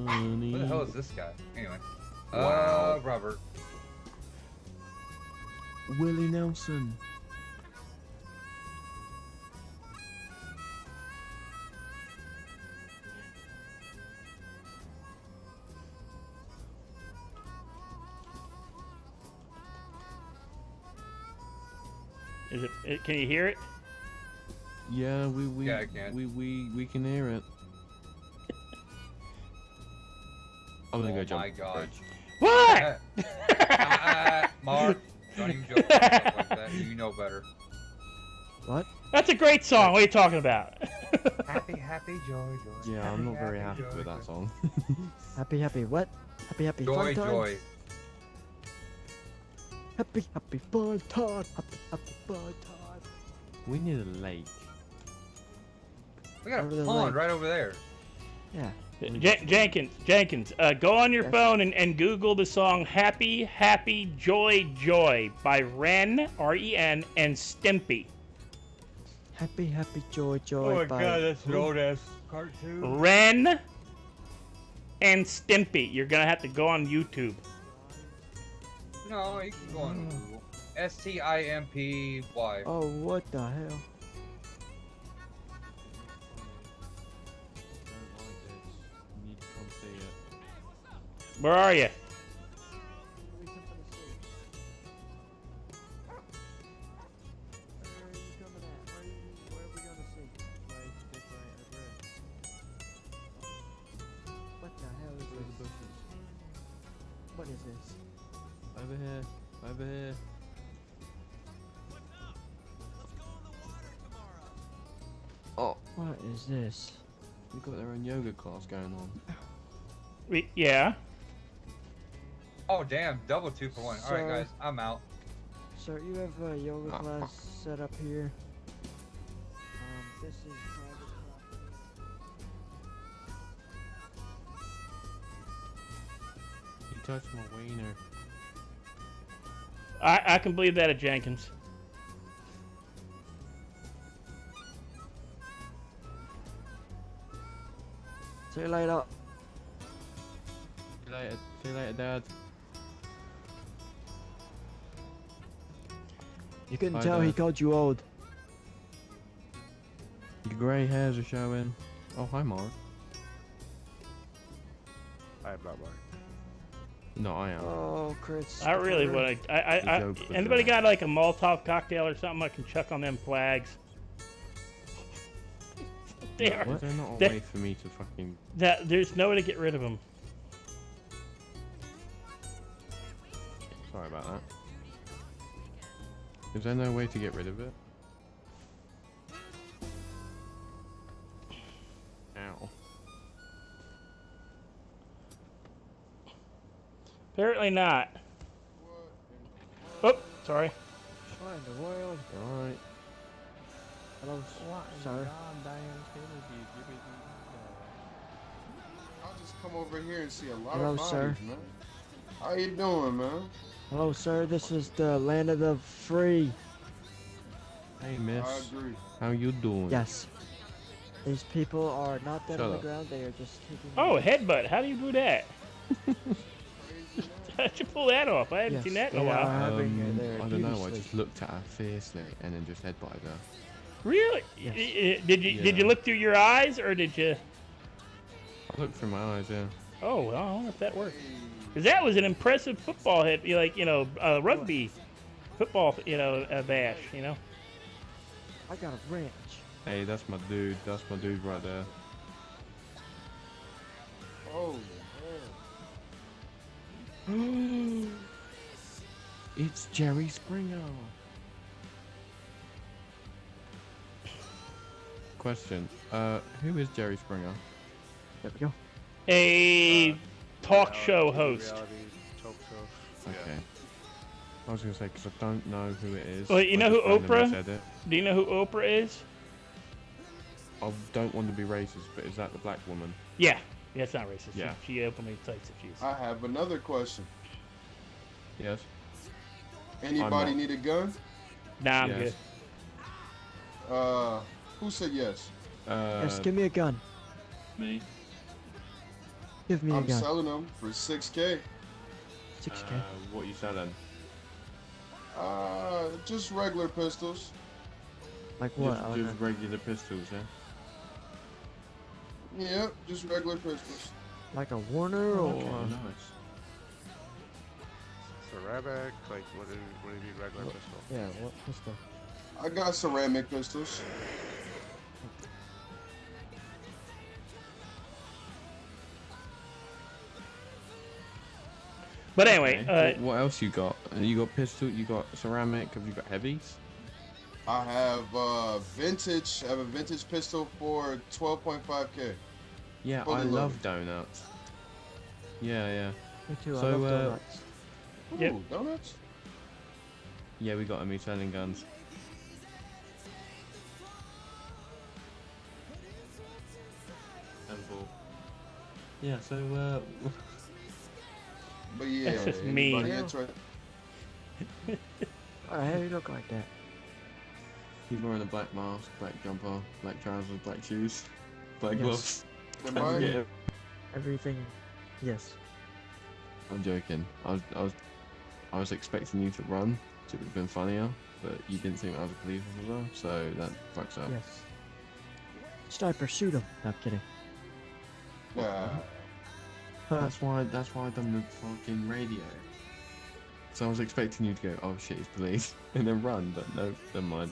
my money. Who the hell is this guy? Anyway. Wow. Robert. Willie Nelson. Is it? Can you hear it? Yeah, Yeah, I can. we can hear it. I'm gonna go jump. Oh my god. What? Mark, don't even joke about stuff like that. You know better. What? That's a great song. What are you talking about? Happy joy. Yeah, I'm not very happy with that song. Happy what? Happy Joy, fun time. joy. Happy fun time. Happy fun time. We need a lake. We got Over a the pond lake. right over there. Yeah. Jenkins, go on your phone and Google the song Happy Joy Joy by Ren, R-E-N, and Stimpy. Happy joy. Oh my by god, that's an who? old ass cartoon. Ren and Stimpy. You're gonna have to go on YouTube. No, you can go on Google. S-T-I-M-P-Y. Oh, what the hell? You need to come see it. Where are you? What the hell is this? What is this? Over here. Over here. Oh. What is this? They've got their own yoga class going on. Yeah. Oh damn, double 2 for 1. All right, guys, I'm out. Sir, you have a yoga class set up here. This is private property. You touched my wiener. I can believe that at Jenkins. See you later. See you later. See you later, Dad. You couldn't Hi, tell he Dad. called you old. Your grey hairs are showing. Oh, hi, Mark. I am not Mark. No, I am. Oh, Chris. I really want to. Anybody got like a Molotov cocktail or something I can chuck on them flags? Is there not a way for me to fucking... There's no way to get rid of them. Sorry about that. Is there no way to get rid of it? Ow. Apparently not. Oh, sorry. What in the world? Alright. Hello, sir. I'll just come over here and see a lot Hello, of bodies, sir. man. How you doing, man? Hello, sir. This is the land of the free. Hey, miss. I agree. How you doing? Yes. These people are not dead Shut on the up. ground. They are just taking. Oh, headbutt. How do you do that? How'd you pull that off? I haven't Yes, seen that in a they while. are having their I don't know. I beauty just sleep. looked at her fiercely and then just headbutted her. Really? Did you look through your eyes or did you? I looked through my eyes, yeah. Oh, well, I wonder if that worked. Because that was an impressive football hit, like rugby, football, bash, I got a wrench. Hey, that's my dude. That's my dude right there. Oh, It's Jerry Springer. Question. Who is Jerry Springer? There we go. A talk show host. Reality talk show. Okay. I was gonna say because I don't know who it is. Well, you I know who just randomly Oprah? said it. Do you know who Oprah is? I don't want to be racist, but is that the black woman? Yeah. Yeah, it's not racist. Yeah. She openly cites that she's. I have another question. Yes. Anybody not. need a gun? Nah, I'm Yes. good. Who said yes? Yes, give me a gun. Me. Give me a I'm gun. selling them for 6K. 6K. What are you selling? Just regular pistols. Like what? Just regular pistols, yeah? Yep, just regular pistols. Like a Warner or? Okay, nice. Ceramic, like what do you mean regular pistol? Yeah, what pistol? I got ceramic pistols. But anyway, Okay. What else you got? You got pistol, you got ceramic, have you got heavies? I have vintage. I have a vintage pistol for 12.5K. Yeah, Fully I loaded. love donuts. Yeah, yeah. Me too. So, I love donuts. Yep. Ooh, donuts? Yeah, we got me selling guns. And ball. Yeah, so But yeah, That's just anybody mean. interested? Why the hell you look like that? he's wearing a black mask, black jumper, black trousers, black shoes, black Yes. gloves. Am I? Yeah. Everything. Yes. I'm joking. I was expecting you to run, so it would have been funnier, but you didn't think I was a police officer, so that fucks up. Yes. Sniper, shoot him. No, I'm kidding. That's why I done the fucking radio. So I was expecting you to go, oh shit, it's police, and then run, but no, never mind.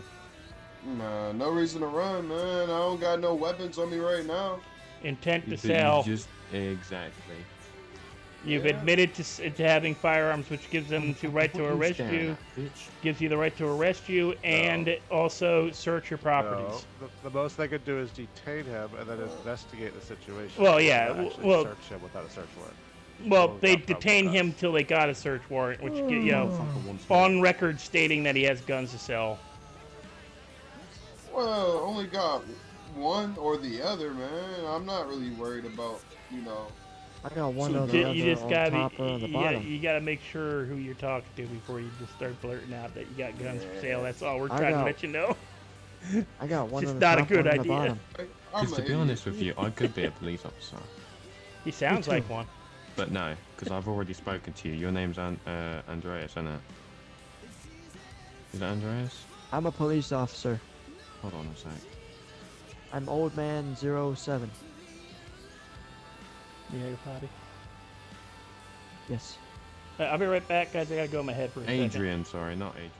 Nah, no reason to run, man. I don't got no weapons on me right now. Intent to You sell. just exactly. You've Yeah. admitted to having firearms, which gives them the right to Put you arrest down, you. bitch. Gives you the right to arrest you and also search your properties. No, the most they could do is detain him and then investigate the situation. Well, They yeah, cannot actually well- search him without a search warrant. Well, Or they without probable detain cause. him till they got a search warrant, which Motherfucker wants me. on record stating that he has guns to sell. Well, only got one or the other, man. I'm not really worried about, I got one So or the you other just on gotta top or on the bottom. you gotta make sure who you're talking to before you just start blurting out that you got guns for sale. That's all we're I trying to got- let you know. I got one It's on the not a top, good one on the idea. bottom. Because to be honest with you, I could be a police officer. He sounds Me too. like one. But no, because I've already spoken to you. Your name's Andreas, isn't it? Is it Andreas? I'm a police officer. Hold on a sec. I'm Old Man 07. You hear Bobby? Yes. I'll be right back, guys. I gotta go in my head for a second. Adrian, sorry, not Adrian.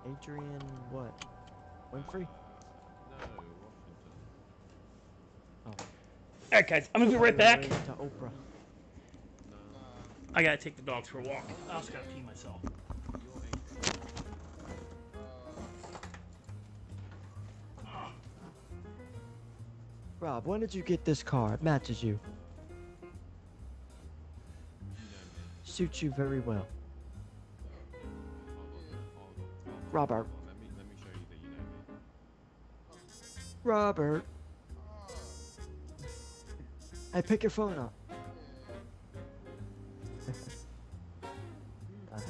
Andreas. Adrian what? Winfrey? No, Washington. Alright, guys. I'm gonna be right back. To Oprah. I gotta take the dogs for a walk. I also gotta pee myself. Rob, when did you get this car? It matches you. Suits you very well. Robert. Let me show you that you know me. Robert. Hey, pick your phone up. The hell?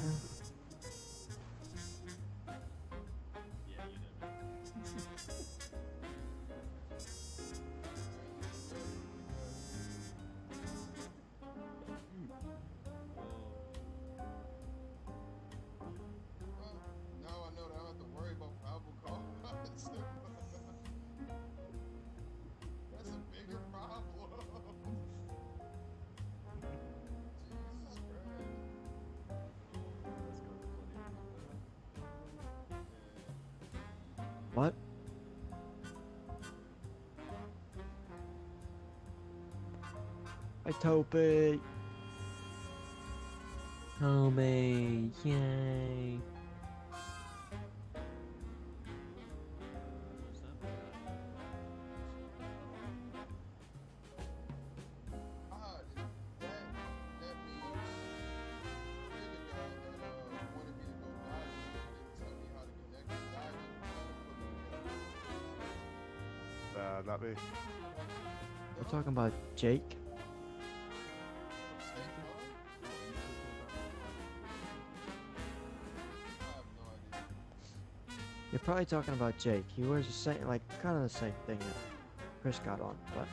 Now I know that I don't have to worry about probable cause. That's a bigger problem. Jesus Christ. What? Hi, Toby. Toby, yay. That means you're the guy that wanted me to go diving and tell me how to connect with diving. Not me. We're talking about Jake. You're probably talking about Jake. He wears the same, like, kind of the same thing that Chris got on, but.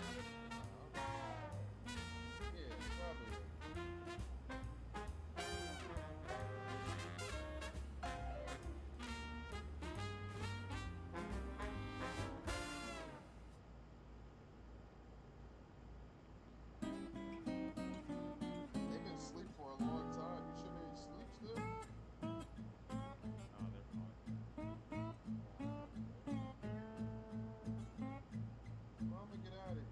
They've been asleep for a long time. You shouldn't be asleep still? Well, I'm gonna get out of here.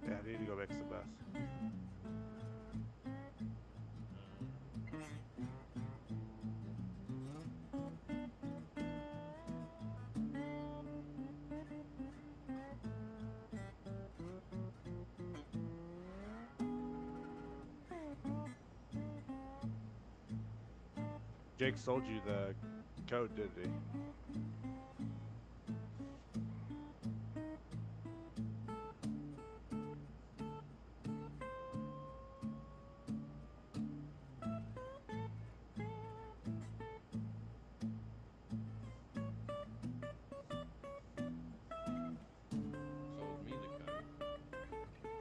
Yeah, I need to go make some mess. Jake sold you the code, didn't he?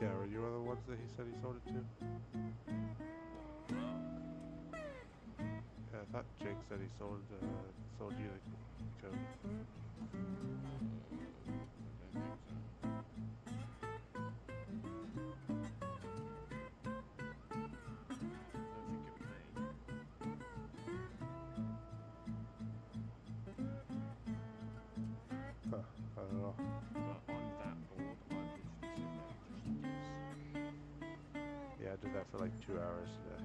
Yeah, were you one of the ones that he said he sold it to? Yeah, I thought Jake said he sold you the code. Huh, I don't know. But I'm that bored, I literally sit there and just guess. Yeah, I did that for like 2 hours today.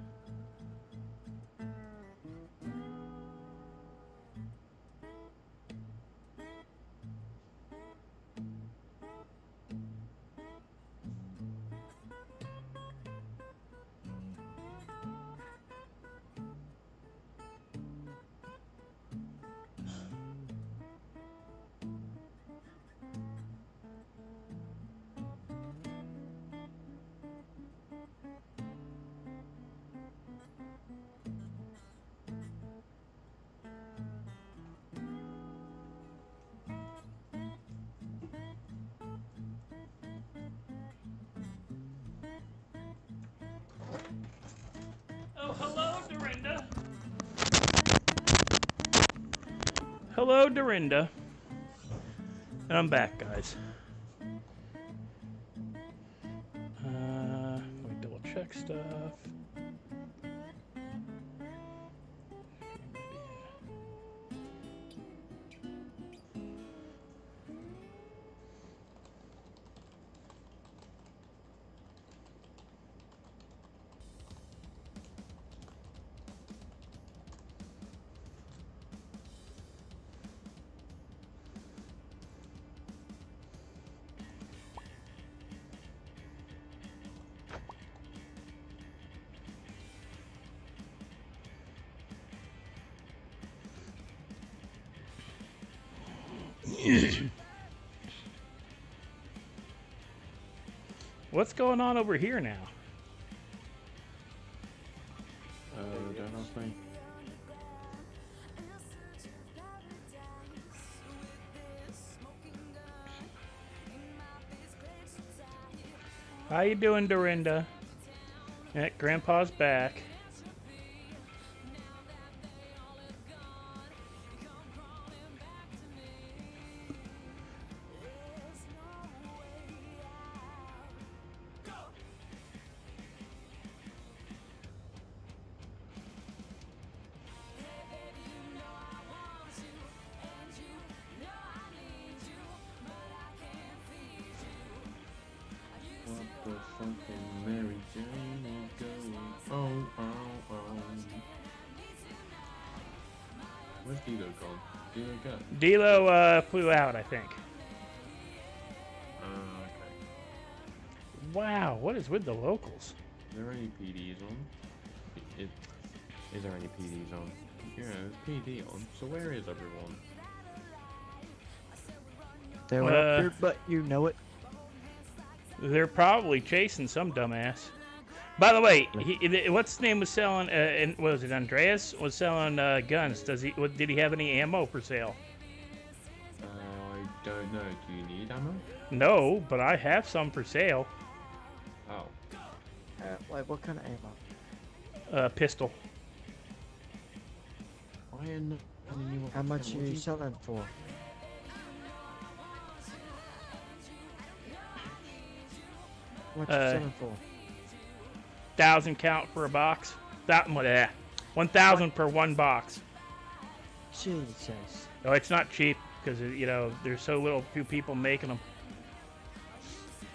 Oh, hello, Dorinda. Hello, Dorinda. And I'm back, guys. Let me double check stuff. What's going on over here now? Don't ask me. How you doing, Dorinda? Yeah, Grandpa's back. What the fucking Mary Jane is going? Oh. Where's Dilo gone? Dilo go? Dilo flew out, I think. Okay. Wow, what is with the locals? Is there any PDs on? Is there any PDs on? Yeah, there's PD on. So where is everyone? They were up your butt, you know it. They're probably chasing some dumbass. By the way, what's his name was selling? What was it? Andreas was selling guns. Did he have any ammo for sale? I don't know. Do you need ammo? No, but I have some for sale. Oh. Like what kind of ammo? Pistol. How much are you selling for? What you selling for? 1,000 count for a box. 1,000 per one box. Jesus. No, it's not cheap because there's so few people making them.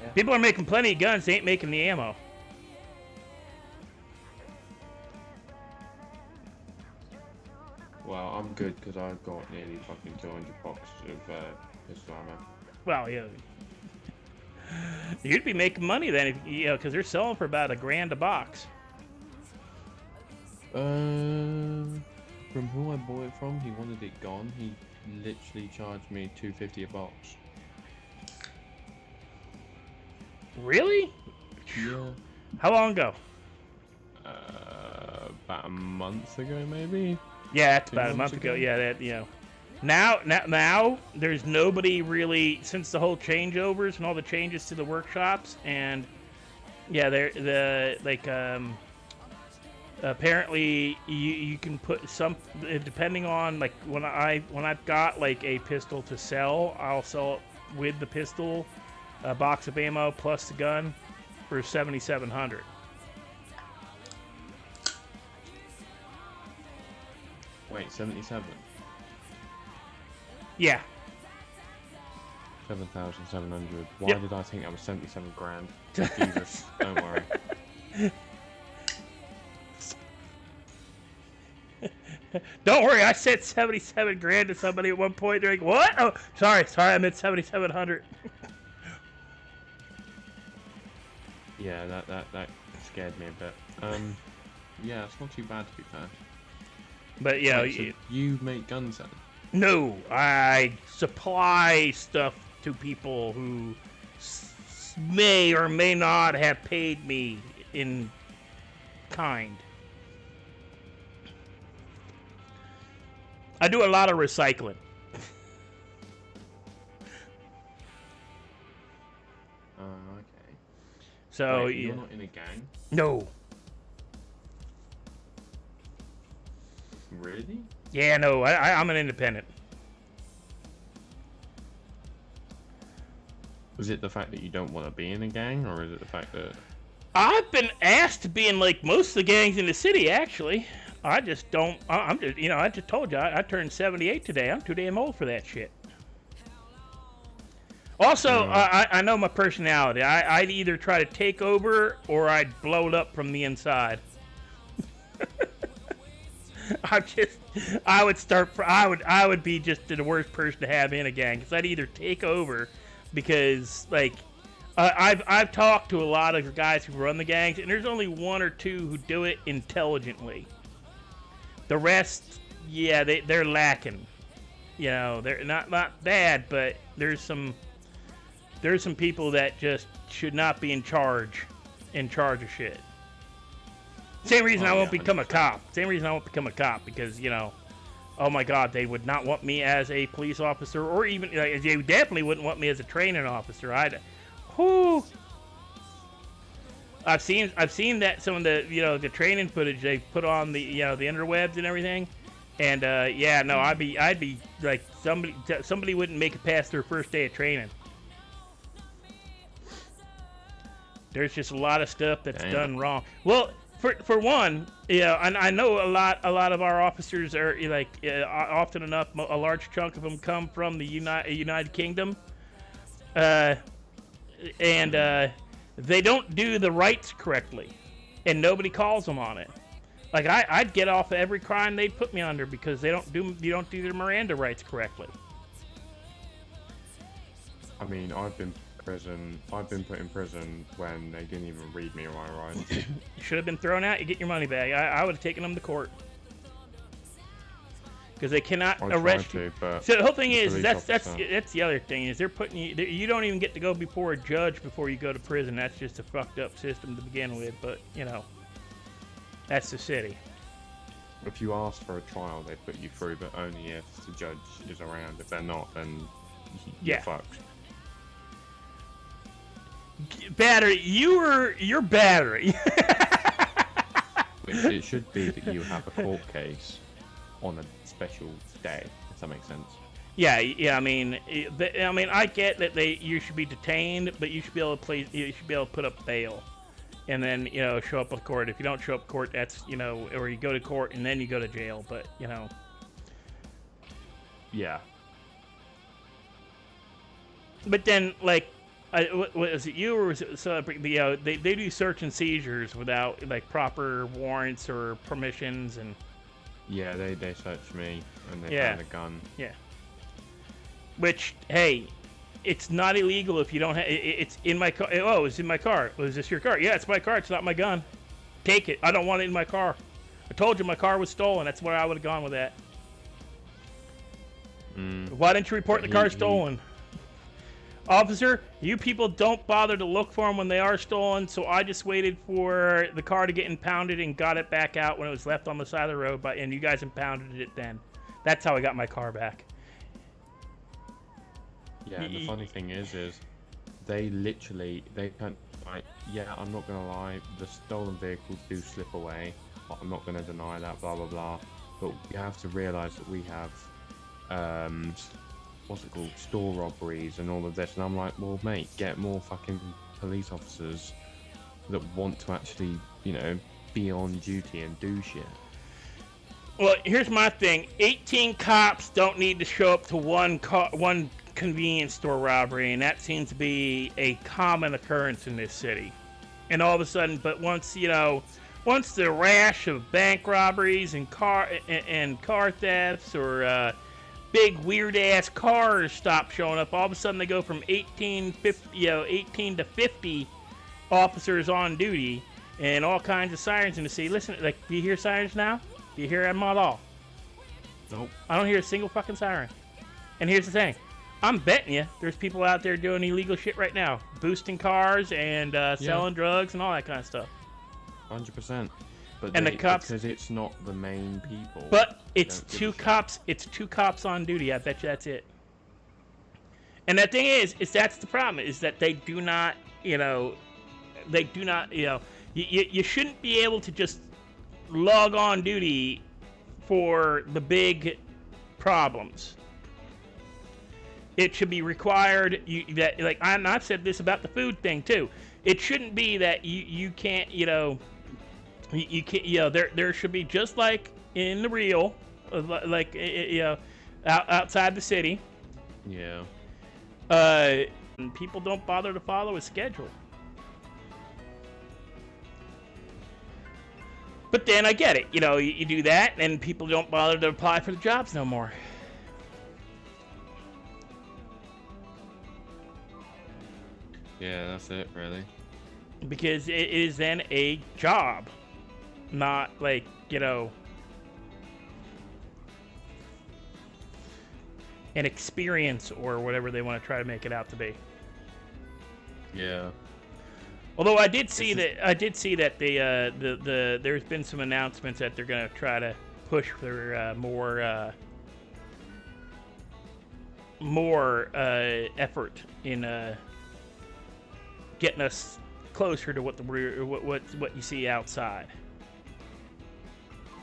Yeah. People are making plenty of guns. They ain't making the ammo. Well, I'm good because I've got nearly fucking 200 boxes of pistol ammo. Well, yeah. You'd be making money then, if, because they're selling for about $1,000 a box. From who I bought it from, he wanted it gone. He literally charged me $250 a box. Really? Yeah. How long ago? About a month ago, maybe. Yeah, it's about a month ago. Yeah, Now, there's nobody really, since the whole changeovers and all the changes to the workshops, and Yeah, they're apparently you can put some, depending on like when I've got like a pistol to sell, I'll sell it with the pistol, a box of ammo plus the gun for $7,700. Wait, 77? Yeah. 7,700. Why Yep. did I think that was 77 grand? Jesus, don't worry. Don't worry, I said 77 grand to somebody at one point. They're like, what? Oh, sorry, I meant 7,700. Yeah, that scared me a bit. Yeah, it's not too bad to be fair. But yeah, Wait, so you make guns then? No, I supply stuff to people who may or may not have paid me in kind. I do a lot of recycling. Okay. So Wait, you're yeah. not in a gang? No. Really? Yeah, no, I'm an independent. Is it the fact that you don't want to be in a gang, or is it the fact that... I've been asked to be in like most of the gangs in the city, actually. I just don't. I'm just, you know, I just told you I turned 78 today. I'm too damn old for that shit. Also, I know my personality. I'd either try to take over or I'd blow it up from the inside. I would be just the worst person to have in a gang, because I'd either take over, because like I've talked to a lot of guys who run the gangs, and there's only one or two who do it intelligently. The rest, yeah, they're lacking. You know, they're not bad, but there's some people that just should not be in charge of shit. Same reason I won't become a cop. Same reason I won't become a cop, because, you know, oh my God, they would not want me as a police officer, or even they definitely wouldn't want me as a training officer either. Whoo! I've seen that some of the, you know, the training footage they put on the, you know, the interwebs and everything, and yeah, no, I'd be like somebody wouldn't make it past their first day of training. There's just a lot of stuff that's done wrong. Well, for one, you know, I know a lot of our officers are like often enough, a large chunk of them come from the United Kingdom, and they don't do the rights correctly, and nobody calls them on it. Like I'd get off of every crime they'd put me under because you don't do their Miranda rights correctly. I mean, I've been put in prison when they didn't even read me my rights. You should have been thrown out. You get your money back. I would have taken them to court because they cannot arrest you. So the whole thing is that's the other thing is they're putting you don't even get to go before a judge before you go to prison. That's just a fucked up system to begin with. But you know, that's the city. If you ask for a trial, they put you through, but only if the judge is around. If they're not, then you're fucked. Battery, you're battery. It should be that you have a court case on a special day, if that makes sense. Yeah. I mean, I get that you should be detained, but you should be able to put up bail, and then you know show up at court. If you don't show up at court, that's you know, or you go to court and then you go to jail. But you know. Yeah. But then, like. Was it you or was it you know, they do search and seizures without like proper warrants or permissions and. Yeah, they searched me and they found a gun. Yeah. Which, hey, it's not illegal if you don't have. It's in my car. Oh, it's in my car. Was this your car? Yeah, it's my car. It's not my gun. Take it. I don't want it in my car. I told you my car was stolen. That's where I would have gone with that. Why didn't you report the car stolen? Officer, you people don't bother to look for them when they are stolen, so I just waited for the car to get impounded and got it back out when it was left on the side of the road, and you guys impounded it then. That's how I got my car back. Yeah, and the funny thing is they literally, they can't, like, yeah, I'm not gonna lie, the stolen vehicles do slip away. I'm not gonna deny that, blah blah blah. But you have to realise that we have, what's it called, store robberies and all of this. And I'm like, well, mate, get more fucking police officers that want to actually, you know, be on duty and do shit. Well, here's my thing. 18 cops don't need to show up to one convenience store robbery, and that seems to be a common occurrence in this city. And all of a sudden, but once, you know, once the rash of bank robberies and car thefts or big weird ass cars stop showing up, all of a sudden they go from 18 to 50 officers on duty and all kinds of sirens in the city. Listen, like, do you hear sirens now? Do you hear them at all? Nope. I don't hear a single fucking siren. And here's the thing. I'm betting you there's people out there doing illegal shit right now. Boosting cars and selling drugs and all that kind of stuff. 100%. But and the cops, because it's not the main people. But it's two cops. It's two cops on duty. I bet you that's it. And the thing is that's the problem, is that they do not, you know, you shouldn't be able to just log on duty for the big problems. It should be required that, like, I've said this about the food thing too. It shouldn't be that you can't, you know, you can't, you know, there should be, just like in the real, like, you know, outside the city. Yeah. And people don't bother to follow a schedule. But then I get it, you know, you do that, and people don't bother to apply for the jobs no more. Yeah, that's it, really. Because it is then a job, not like, you know, an experience or whatever they want to try to make it out to be. Yeah. Although I did see that there's been some announcements that they're going to try to push for more effort in getting us closer to what you see outside.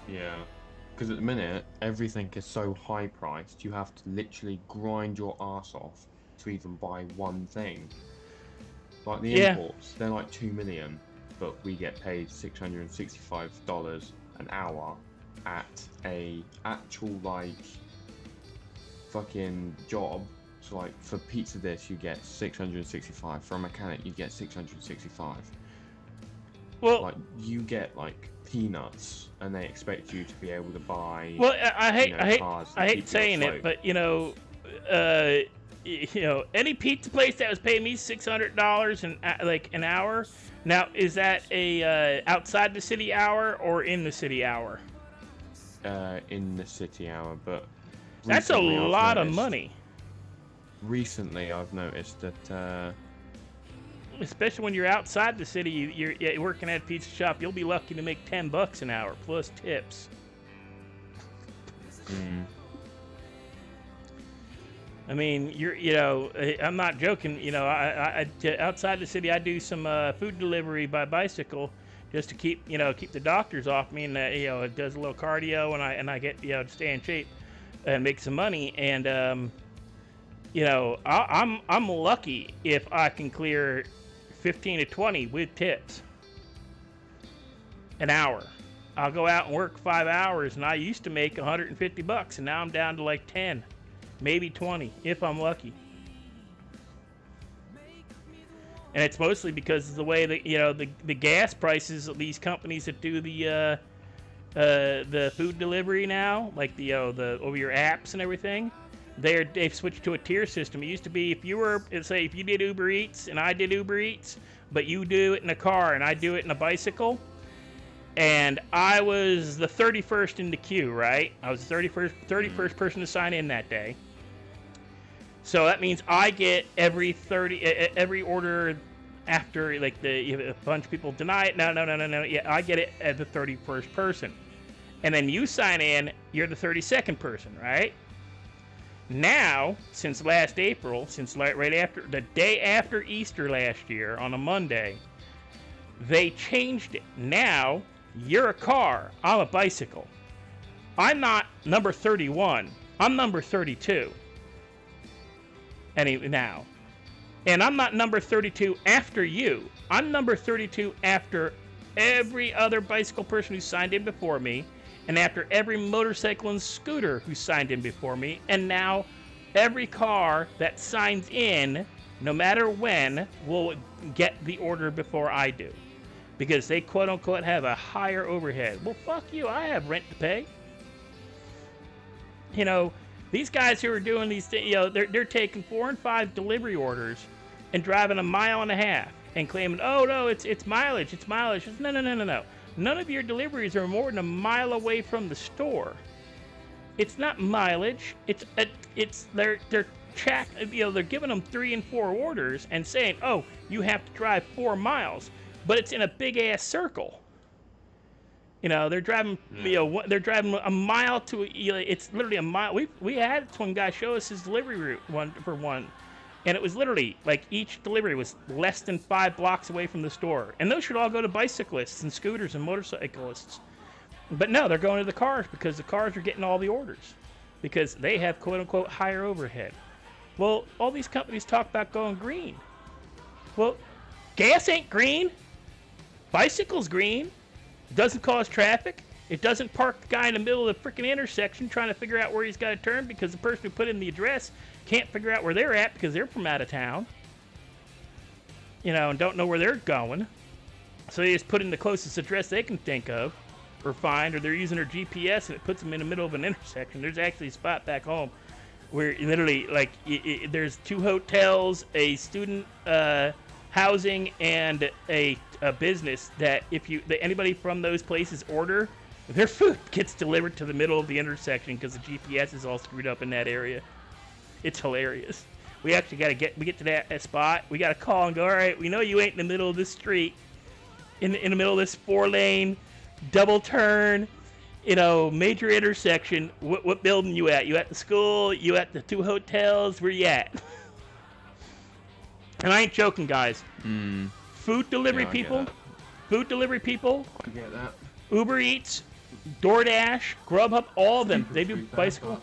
Yeah, because at the minute everything is so high priced, you have to literally grind your ass off to even buy one thing. Like the imports, they're like 2 million, but we get paid $665 an hour at a actual, like, fucking job. So, like, for pizza dish you get 665. For a mechanic you get 665. Well, like, you get like peanuts, and they expect you to be able to buy. Well, I hate to saying it, but you know, any pizza place that was paying me $600 an hour. Now, is that a outside the city hour or in the city hour? In the city hour, but that's a lot of money. Recently, I've noticed that, especially when you're outside the city, you're working at a pizza shop, you'll be lucky to make $10 an hour plus tips. I mean, I'm not joking. You know, I outside the city, I do some food delivery by bicycle, just to keep the doctors off me, and it does a little cardio, and I get to stay in shape and make some money. And I'm lucky if I can clear 15 to 20 with tips an hour. I'll go out and work 5 hours, and I used to make $150, and now I'm down to like 10. Maybe 20 if I'm lucky. And it's mostly because of the way that the gas prices of these companies that do the food delivery now, like the over your apps and everything, they've switched to a tier system. It used to be if you did Uber Eats and I did Uber Eats, but you do it in a car and I do it in a bicycle, and I was the 31st in the queue, right? I was the 31st person to sign in that day. So that means I get every order after, like, a bunch of people deny it. No. Yeah, I get it as the 31st person. And then you sign in, you're the 32nd person, right? Now, since last April, right after the day after Easter last year on a Monday, They changed it. Now, you're a car. I'm a bicycle. I'm not number 31. I'm number 32. Now. And I'm not number 32 after you. I'm number 32 after every other bicycle person who signed in before me, and after every motorcycle and scooter who signed in before me, and now every car that signs in, no matter when, will get the order before I do. Because they quote-unquote have a higher overhead. Well, fuck you. I have rent to pay. You know, these guys who are doing these things, you know, they're taking 4 and 5 delivery orders and driving a mile and a half and claiming, oh, no, it's mileage, it's mileage. No. None of your deliveries are more than a mile away from the store. It's not mileage. They're giving them 3 and 4 orders and saying, oh, you have to drive 4 miles, but it's in a big ass circle. You know, they're driving. They're driving a mile to. It's literally a mile. We had one guy show us his delivery route one, and it was literally like each delivery was less than 5 blocks away from the store. And those should all go to bicyclists and scooters and motorcyclists. But no, they're going to the cars because the cars are getting all the orders because they have quote unquote higher overhead. Well, all these companies talk about going green. Well, gas ain't green. Bicycle's green. It doesn't cause traffic. It doesn't park the guy in the middle of the freaking intersection trying to figure out where he's got to turn because the person who put in the address can't figure out where they're at because they're from out of town. You know, and don't know where they're going. So they just put in the closest address they can think of or find, or they're using their GPS and it puts them in the middle of an intersection. There's actually a spot back home where literally, like, there's 2 hotels, a student housing, and a business that anybody from those places order, their food gets delivered to the middle of the intersection because the GPS is all screwed up in that area. It's hilarious. We actually get to that spot. We got to call and go, all right, we know you ain't in the middle of this street, in the middle of this 4-lane, double turn, you know, major intersection. What building you at? You at the school? You at the 2 hotels? Where you at? And I ain't joking, guys. Food delivery people, I get that. Uber Eats, DoorDash, Grubhub, all of them. They do bicycle.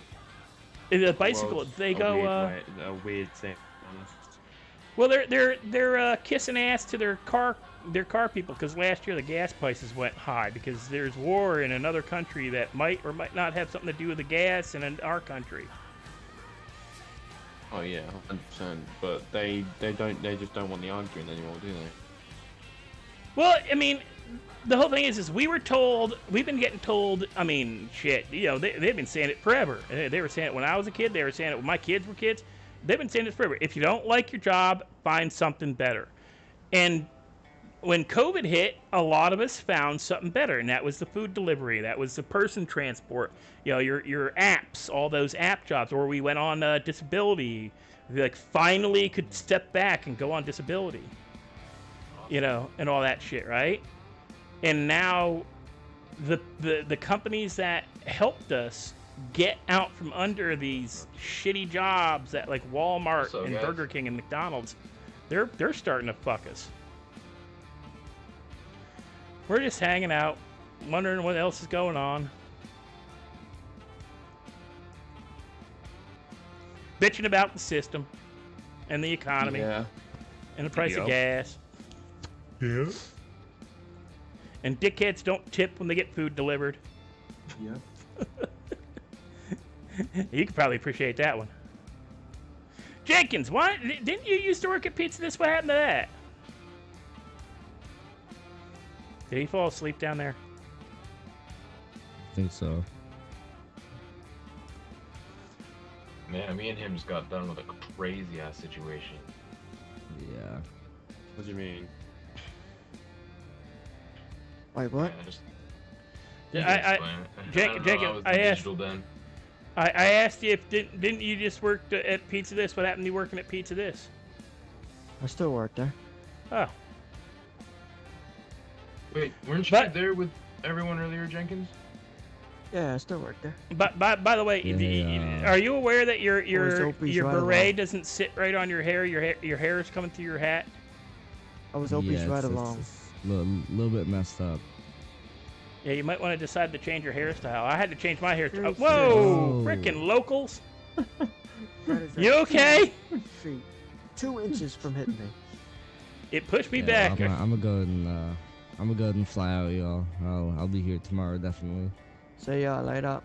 The bicycle. They go. A weird thing. Well, they're kissing ass to their car people because last year the gas prices went high because there's war in another country that might or might not have something to do with the gas in our country. Oh yeah, 100%. But they just don't want the arguing anymore, do they? Well, I mean, the whole thing is we've been getting told, I mean, shit, you know, they've been saying it forever. They were saying it when I was a kid. They were saying it when my kids were kids. They've been saying it forever. If you don't like your job, find something better. And when COVID hit, a lot of us found something better, and that was the food delivery. That was the person transport. You know, your apps, all those app jobs, or we went on disability. We like finally could step back and go on disability. You know, and all that shit, right? And now the companies that helped us get out from under these shitty jobs at like Walmart and guys? Burger King and McDonald's, they're starting to fuck us. We're just hanging out, wondering what else is going on. Bitching about the system and the economy and the price of gas. Yeah. And dickheads don't tip when they get food delivered. Yeah. You could probably appreciate that one. Jenkins, why didn't you used to work at Pizza This? What happened to that? Did he fall asleep down there? I think so. Man, me and him just got done with a crazy ass situation. Yeah. What do you mean? Wait, what? Jacob, I asked you if didn't you just work at Pizza This? What happened to you working at Pizza This? I still work there. Oh. Wait, weren't you there with everyone earlier, Jenkins? Yeah, I still work there. But by the way, are you aware that your right beret doesn't sit right on your hair? Your hair is coming through your hat. I was Opie's right along. little bit messed up. Yeah, you might want to decide to change your hairstyle. I had to change my hairstyle. Seriously. Whoa, Whoa. frickin' locals. That is You like okay? 2 feet. 2 inches from hitting me. It pushed me Yeah, back. I'm gonna go ahead and fly out, y'all. I'll be here tomorrow definitely. See y'all later.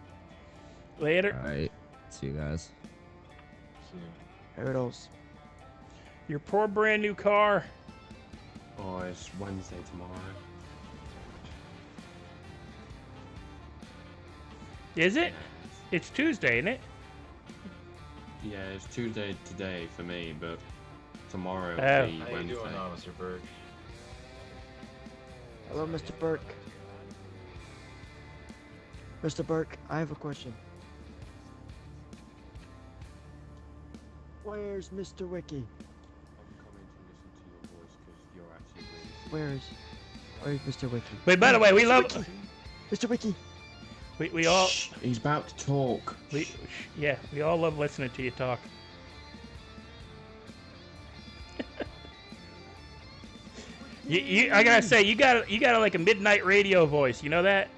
Later. All right, see you guys. Hurdles. Your poor brand new car. Oh, it's Wednesday tomorrow. Is it? It's Tuesday, isn't it? Yeah, it's Tuesday today for me, but tomorrow Oh. will be How you Wednesday. doing, Mr. Burke? Hello, Mr. Burke. Mr. Burke, I have a question. Where's Mr. Wiki? Where's Mr. Wiki? Wait, by the way, we love. Mr. Wiki. We all. Shh, he's about to talk. Yeah, we all love listening to you talk. I gotta say, you got like a midnight radio voice. You know that?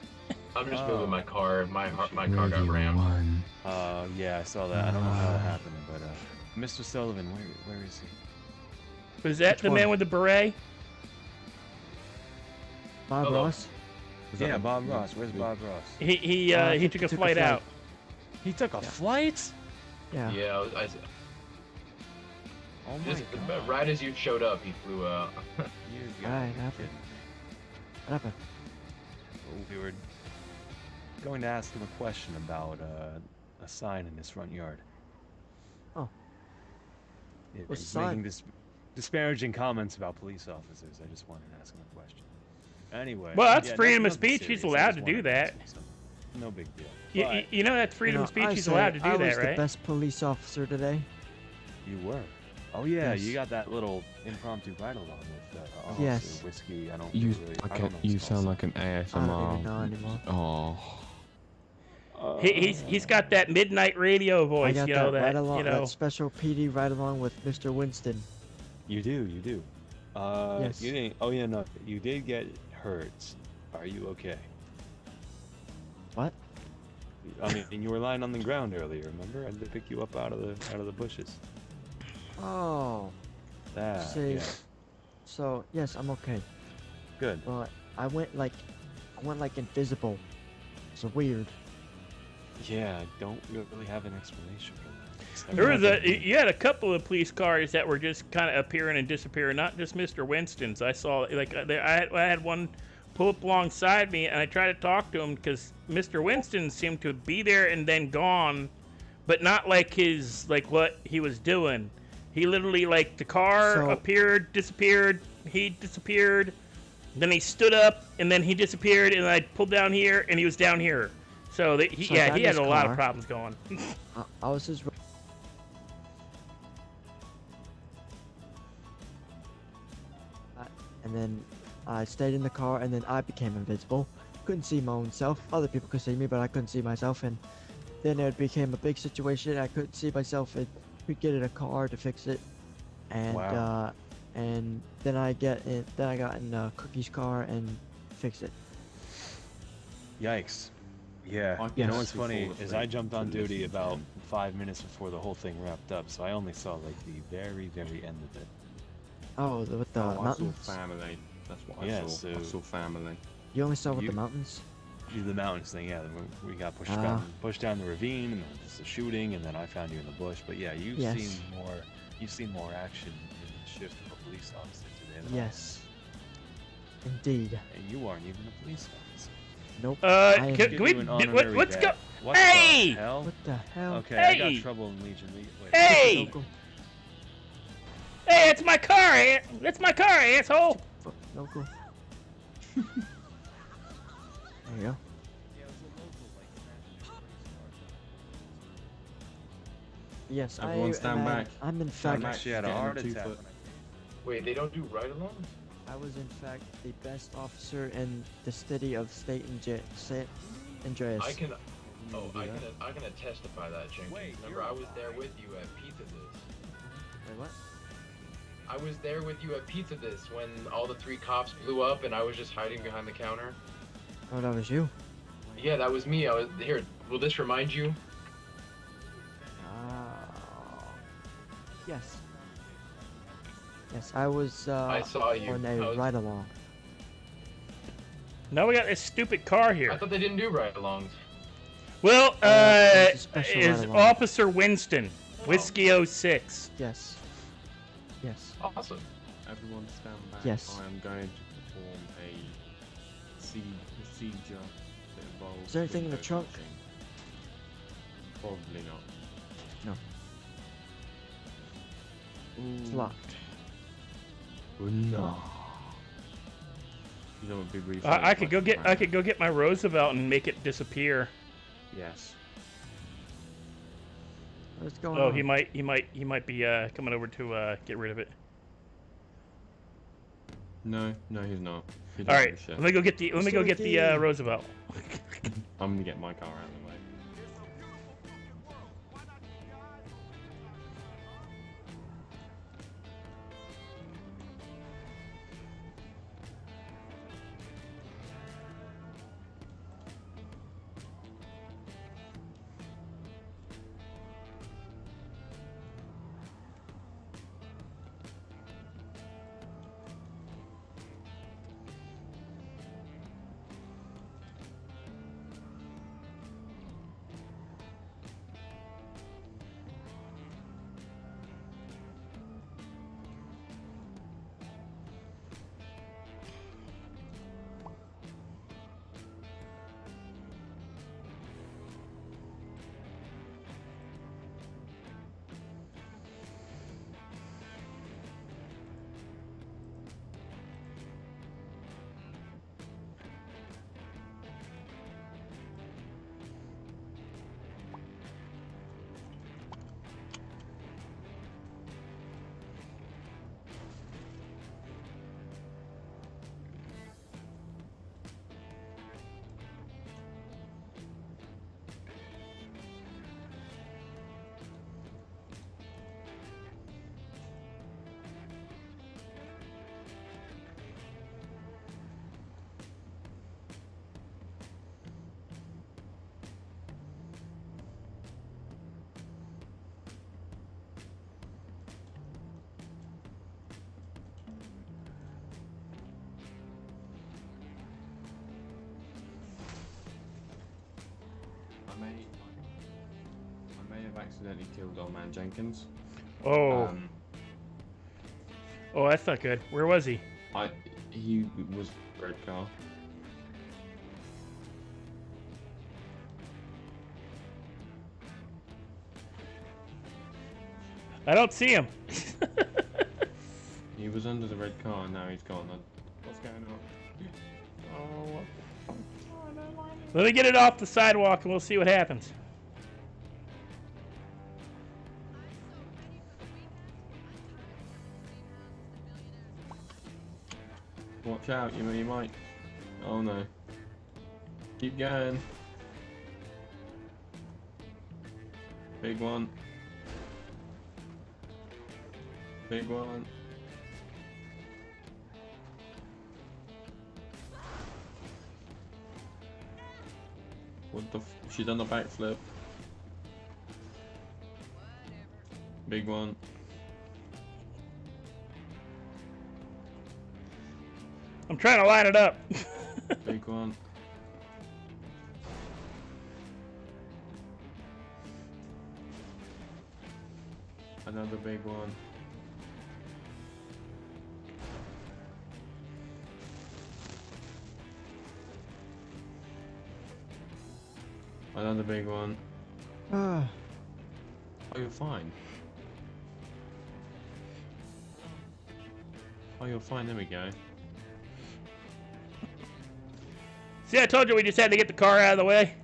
I'm just moving my car. My car got rammed. Yeah, I saw that. I don't know how that happened, but Mr. Sullivan, where is he? Was that Which the one? man with the beret? Bob Hello. Ross. Yeah, Bob Ross. Where's Bob Ross? He took a flight out. He took a flight? Yeah. Yeah, Oh my just god. right as you showed up, he flew out. Right, happened. What happened? We were going to ask him a question about a sign in his front yard. Oh. What's He's the sign? making disparaging comments about police officers. I just wanted to ask him a question. Anyway. Well, that's yeah, freedom of nothing speech. serious, He's I allowed just to do wanted that. ask him something. No big deal. You know that's freedom of speech. I He's say allowed to do I that, was right? the best police officer today. You were. Oh yeah, Yes. you got that little impromptu ride along with Officer Yes. Whiskey. I don't You, really. I don't know you his sound call like an I don't even know ASMR. anymore. Oh. He's got that midnight radio I voice. got You know that that. right along, You know. that special PD right along with Mr. Winston. You do. Yes. You didn't. Oh yeah, no. You did get hurt. Are you okay? What? I mean, you were lying on the ground earlier. Remember? I had to pick you up out of the bushes. Oh. That. See. Yeah. So yes, I'm okay. Good. But I went like invisible. So weird. Yeah. I don't really have an explanation for that. It's There never was happened. you had a couple of police cars that were just kind of appearing and disappearing. Not just Mr. Winston's. I saw like I had one pull up alongside me, and I tried to talk to him because Mr. Winston seemed to be there and then gone, but not like what he was doing. He literally like the car So- appeared, disappeared, he disappeared, then he stood up and then he disappeared, and I pulled down here and he was down here. So So I he got had his a lot of car. problems going. I was his. And then I stayed in the car, and then I became invisible. Couldn't see my own self. Other people could see me, but I couldn't see myself. And then it became a big situation. I couldn't see myself, and we get in a car to fix it. And Wow. and then I got in Cookie's car and fixed it. Yikes. Yeah. I You can know what's actually funny fall is I asleep jumped on to duty listen to about him. 5 minutes before the whole thing wrapped up, so I only saw like the very, very end of it. Oh, with the Oh, I saw mountains. family. That's what Yeah, I saw. I so- saw family. You only saw with You- the mountains. The mountains thing, yeah. We got pushed Ah. down the ravine, and then there's the shooting, and then I found you in the bush. But yeah, you've Yes. seen more action in the shift of a police officer today. Than Yes. Indeed. And you aren't even a police officer. Nope. I am- Can we? Let's go. What Hey! the hell? What the hell? Okay, I Hey! got trouble in Legion. Wait. Hey! Hey, it's my car! That's my car, asshole! Local. There you go. Yes, Everyone stand back. I'm in Stand fact. back. She had a Getting heart 2 attack. foot. Wait, they don't do ride-alongs? I was in fact the best officer in the city of State Andreas. I can testify that, Jenkins. Remember, I was there with you at Pizza This. Wait, what? I was there with you at Pizza This when all the 3 cops blew up and I was just hiding behind the counter. Oh, that was you? Yeah, that was me. I was here. Will this remind you? Yes. Yes, I was I saw you. on a ride-along. Now we got this stupid car here. I thought they didn't do ride-alongs. Well, it's a special is ride-along. Officer Winston, Whiskey 06. Yes. Yes. Awesome. Everyone stand back. Yes. I am going to perform a procedure that involves... Is there anything in the window trunk? washing. Probably not. No. It's locked. No. You know what big refund? I could go get my Roosevelt and make it disappear. Yes. What's going Oh, on? he might be coming over to get rid of it. No, he's not. He All doesn't right, give a shit. let me go get the Roosevelt. I'm gonna get my car out of the way. I may have accidentally killed old man Jenkins. Oh. Oh, that's not good. Where was he? He was red car. I don't see him. He was under the red car and now he's gone. What's going on? Oh, what the fuck? Let me get it off the sidewalk and we'll see what happens. Watch out, you might. Oh no. Keep going. Big one. Big one. What the she done a backflip. Big one. I'm trying to line it up. Big one. Another big one. Another big one. Oh, you're fine. Oh, you're fine. There we go. See, I told you we just had to get the car out of the way.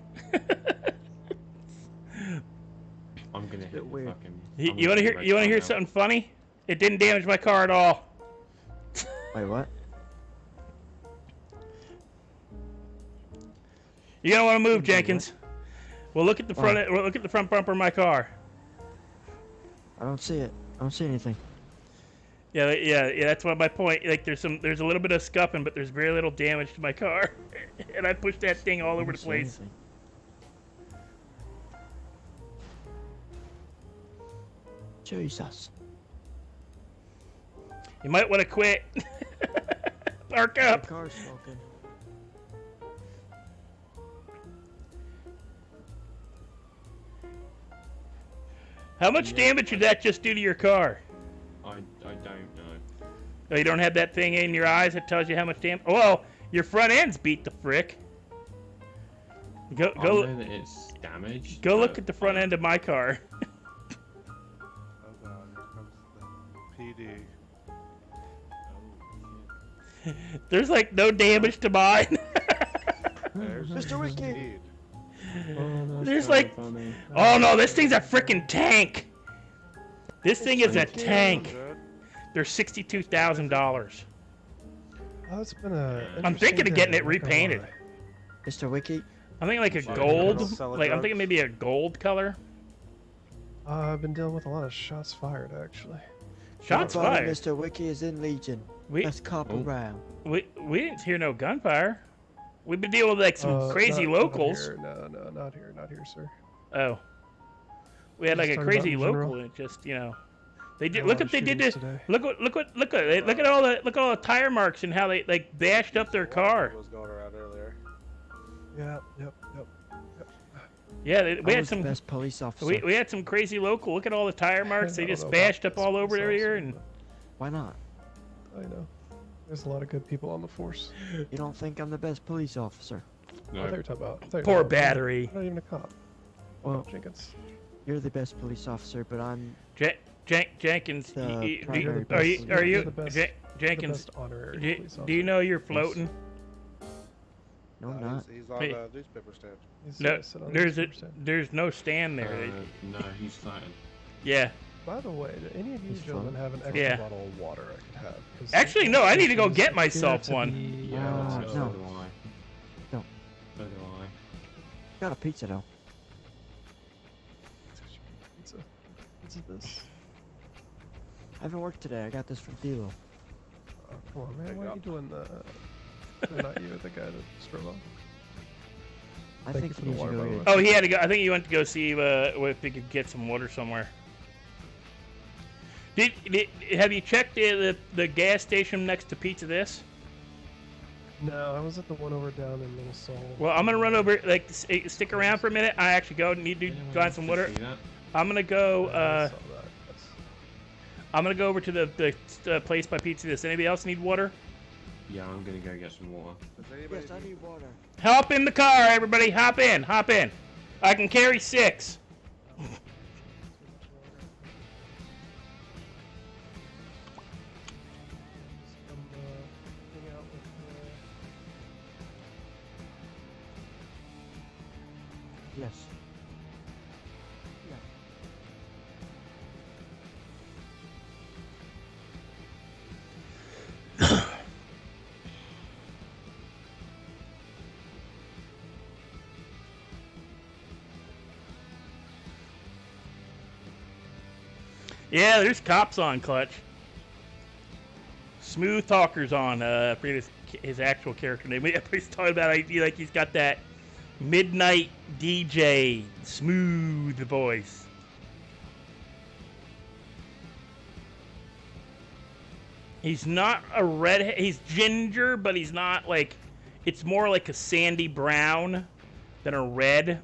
I'm gonna hit the fucking. You want to hear? You want to hear something funny? It didn't damage my car at all. Wait, what? You're gonna want to move, Jenkins. Well, look at the front. Look at the front bumper of my car. I don't see it. I don't see anything. Yeah. That's one of my point. Like, there's a little bit of scuffing, but there's very little damage to my car, and I pushed that thing all over the place. Jesus. You might want to quit. Park up. The car's smoking. How much damage did that just do to your car? I don't know. Oh, you don't have that thing in your eyes that tells you how much damage? Oh, well, your front end's beat the frick. I know that it's damaged. Go look at the front end of my car. Oh god, here comes the PD. There's like no damage to mine. There's Mr. Wiki. indeed. There's like, oh no, this thing's a freaking tank. This thing is a tank. They're $62,000. Oh, it's been a. I'm thinking of getting it repainted. Mr. Wiki. I'm thinking like a gold, like I'm thinking maybe a gold color. I've been dealing with a lot of shots fired, actually. Shots Everybody, fired. Mr. Wiki is in Legion. Let's cop around. We didn't hear no gunfire. We've been dealing with like some crazy locals. No, not here, sir. Oh. We had like a Just talking crazy about in local, general. and it just, you know, they did. A Look lot what of they did to. shootings today. Look at all the tire marks and how they like bashed up their car. Was going around earlier. Yep. Yeah, we I had was some. the best police officer. We had some crazy local. Look at all the tire marks. They I don't just know bashed about up all over police here, officer, and Why not? I know. There's a lot of good people on the force. You don't think I'm the best police officer? I thought you were talking about. Poor battery. I'm not even a cop. Well, Jenkins. you're the best police officer, but I'm Jenkins. the primary Are best you? police Are you? the best- Jenkins. the best honorary police Do you know you're floating? No, I'm not. He's on Hey. the newspaper stand. No, there's no stand there. No, he's fine. Yeah. By the way, do any of you He's gentlemen fun. have an extra Yeah. bottle of water I could have? 'Cause Actually, no. I need to go sometimes get it's myself good to one. be, Yeah, no. so do I. No. So do I. Got a pizza though. Pizza. What's this? I haven't worked today. I got this from Dilo. Oh, come on, man. Why are you doing the... not you, the guy that strove off. I Thank think you for he the needs to water, go by the get- way. Oh, he had to go. I think he went to go see if he could get some water somewhere. Have you checked the gas station next to Pizza This? No, I was at the one over down in Minnesota. Well, I'm gonna run over. Like, stick around for a minute. I actually need to find some water. I'm gonna go. I'm gonna go over to the place by Pizza This. Anybody else need water? Yeah, I'm gonna go get some water. Yes, I need water. Hop in the car, everybody. Hop in. Hop in. I can carry 6. Yes. Yeah, there's cops on Clutch. Smooth Talker's on. His actual character name. He's talking about like he's got that midnight DJ smooth voice. He's not a redhead. He's ginger, but he's not like. It's more like a sandy brown than a red.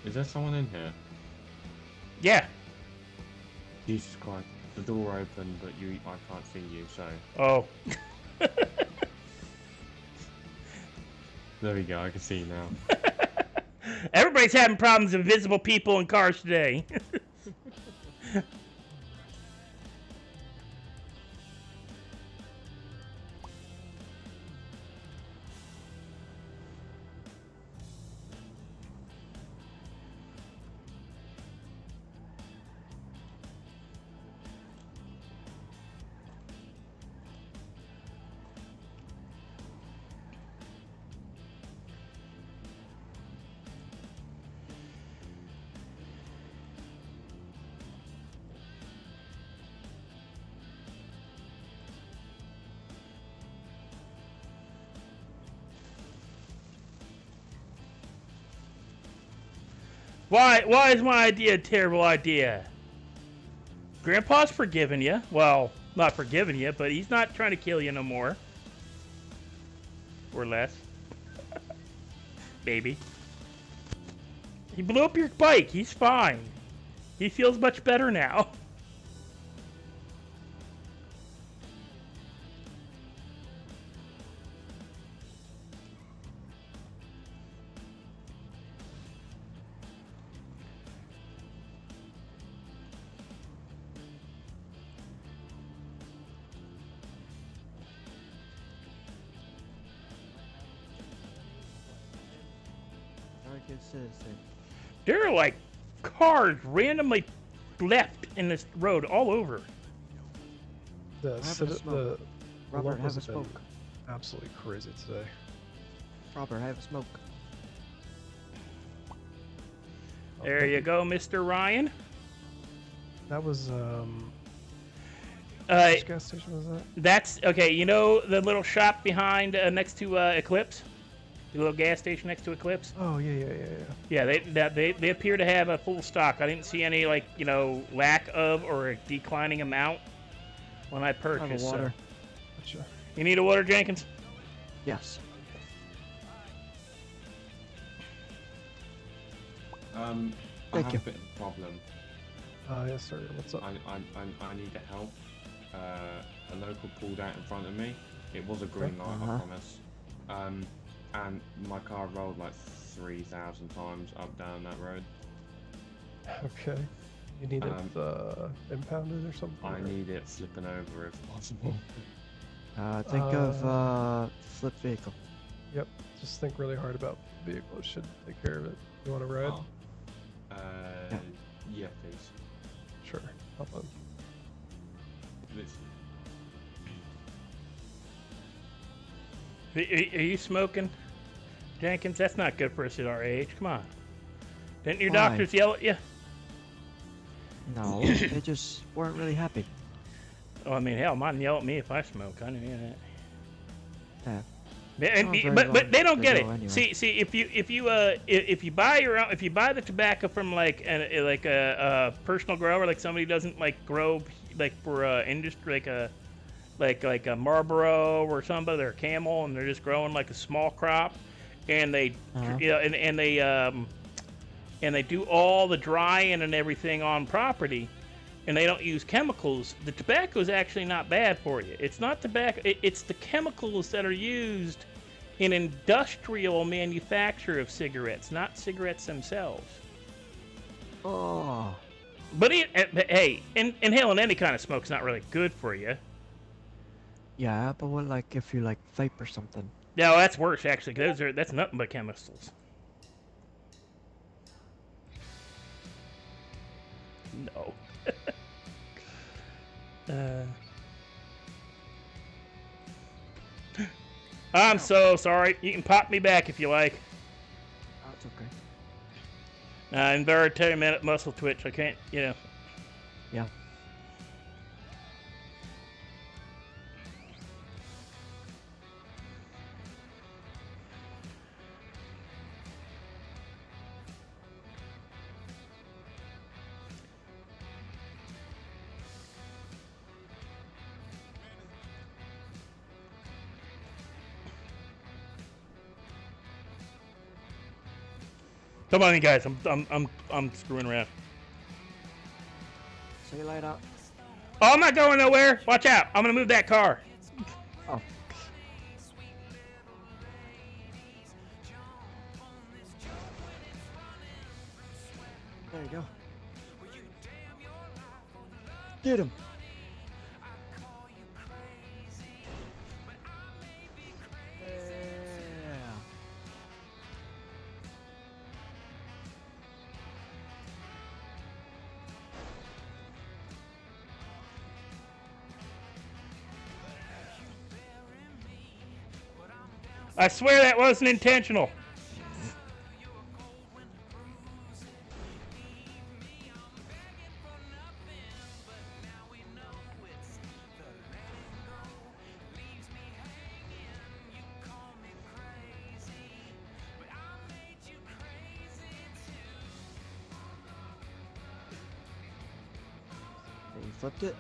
Is there someone in here? Yeah. Jesus Christ. The door opened, but I can't see you, so... Oh. There we go. I can see now. Everybody's having problems with invisible people in cars today. Why is my idea a terrible idea? Grandpa's forgiven you. Well, not forgiven you, but he's not trying to kill you no more. Or less. Maybe. He blew up your bike. He's fine. He feels much better now. Citizen. There are like cars randomly left in this road all over. The Robert, locals have a have been smoke. absolutely crazy today. Robert, have a smoke. There you go, Mr. Ryan. That was Uh, which gas station was that? That's okay. You know the little shop behind next to Eclipse, the little gas station next to Eclipse. Oh yeah. Yeah, they appear to have a full stock. I didn't see any lack of or a declining amount when I purchased. Have a water. Gotcha. You need a water, Jenkins? Yes. I Thank have you. a bit of a problem. Yes, sir. What's up? I need the help. A local pulled out in front of me. It was a green light, I promise. And my car rolled like 3,000 times up down that road. Okay. You need it impounded or something? I need it flipping over if possible. Think of flip vehicle. Yep. Just think really hard about the vehicle. It should take care of it. You want to ride? Yeah, please. Sure. Hop on. Are you smoking, Jenkins? That's not good for us at our age. Come on. Didn't your Why? doctors yell at you? No, they just weren't really happy. Oh, I mean, hell, mine yell at me if I smoke. I know that. Yeah. But they don't get it. Anyway. See, if you buy the tobacco from like a personal grower, like somebody who doesn't like grow like for industry, like a Marlboro or somebody or Camel, and they're just growing like a small crop, and they and they do all the drying and everything on property, and they don't use chemicals. The tobacco is actually not bad for you. It's not tobacco. It's the chemicals that are used in industrial manufacture of cigarettes, not cigarettes themselves. Oh. But hey, inhaling any kind of smoke's not really good for you. Yeah, but what like if you like vape or something? No, that's worse actually. That's nothing but chemicals. No. I'm so sorry. You can pop me back if you like. That's okay. Involuntary muscle twitch. I can't, Yeah. Come on, you guys. I'm screwing around. See you later. Oh, I'm not going nowhere. Watch out. I'm gonna move that car. Oh. There you go. Get him. Yeah. I swear that wasn't intentional. You flipped it?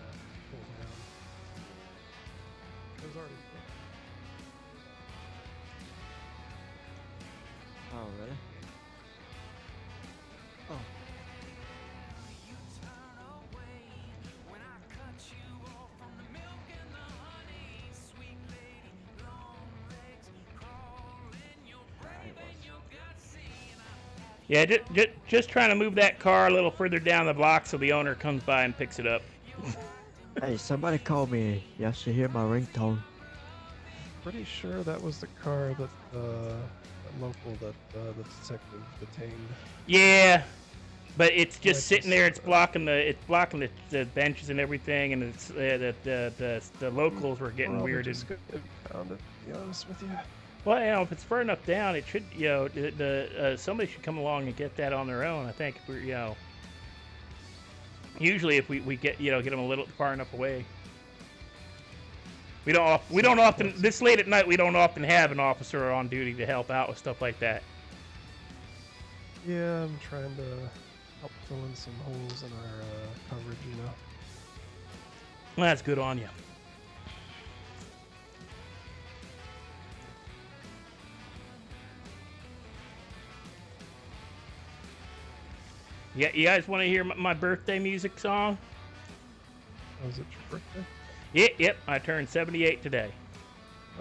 It was already Oh, really? Oh. Yeah, just trying to move that car a little further down the block so the owner comes by and picks it up. Hey, somebody called me. You should hear my ringtone. pretty sure that was the car that local that the detective detained. Yeah, but it's just sitting there. It's blocking the benches and everything, and it's the locals were getting Probably weirded. just couldn't have found it, to be honest with you. Well, if it's far enough down, it should, somebody should come along and get that on their own. I think, usually if we get them a little far enough away. We don't often this late at night. We don't often have an officer on duty to help out with stuff like that. Yeah, I'm trying to help fill in some holes in our coverage, Well, that's good on you. Yeah, you guys want to hear my birthday music song? Was it your birthday? Yep. I turned 78 today.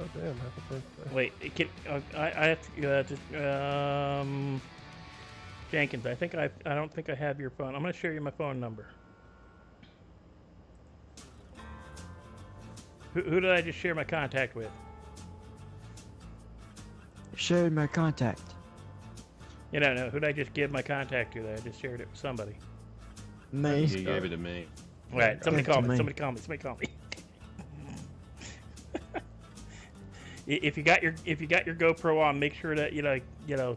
Oh damn! Happy birthday. Wait, I have to. Jenkins, I don't think I have your phone. I'm gonna share you my phone number. Who did I just share my contact with? Shared my contact. No. Who did I just give my contact to? That I just shared it with somebody. Me. You gave it to me. Right. Somebody call me. Somebody call me. If you got your GoPro on, make sure that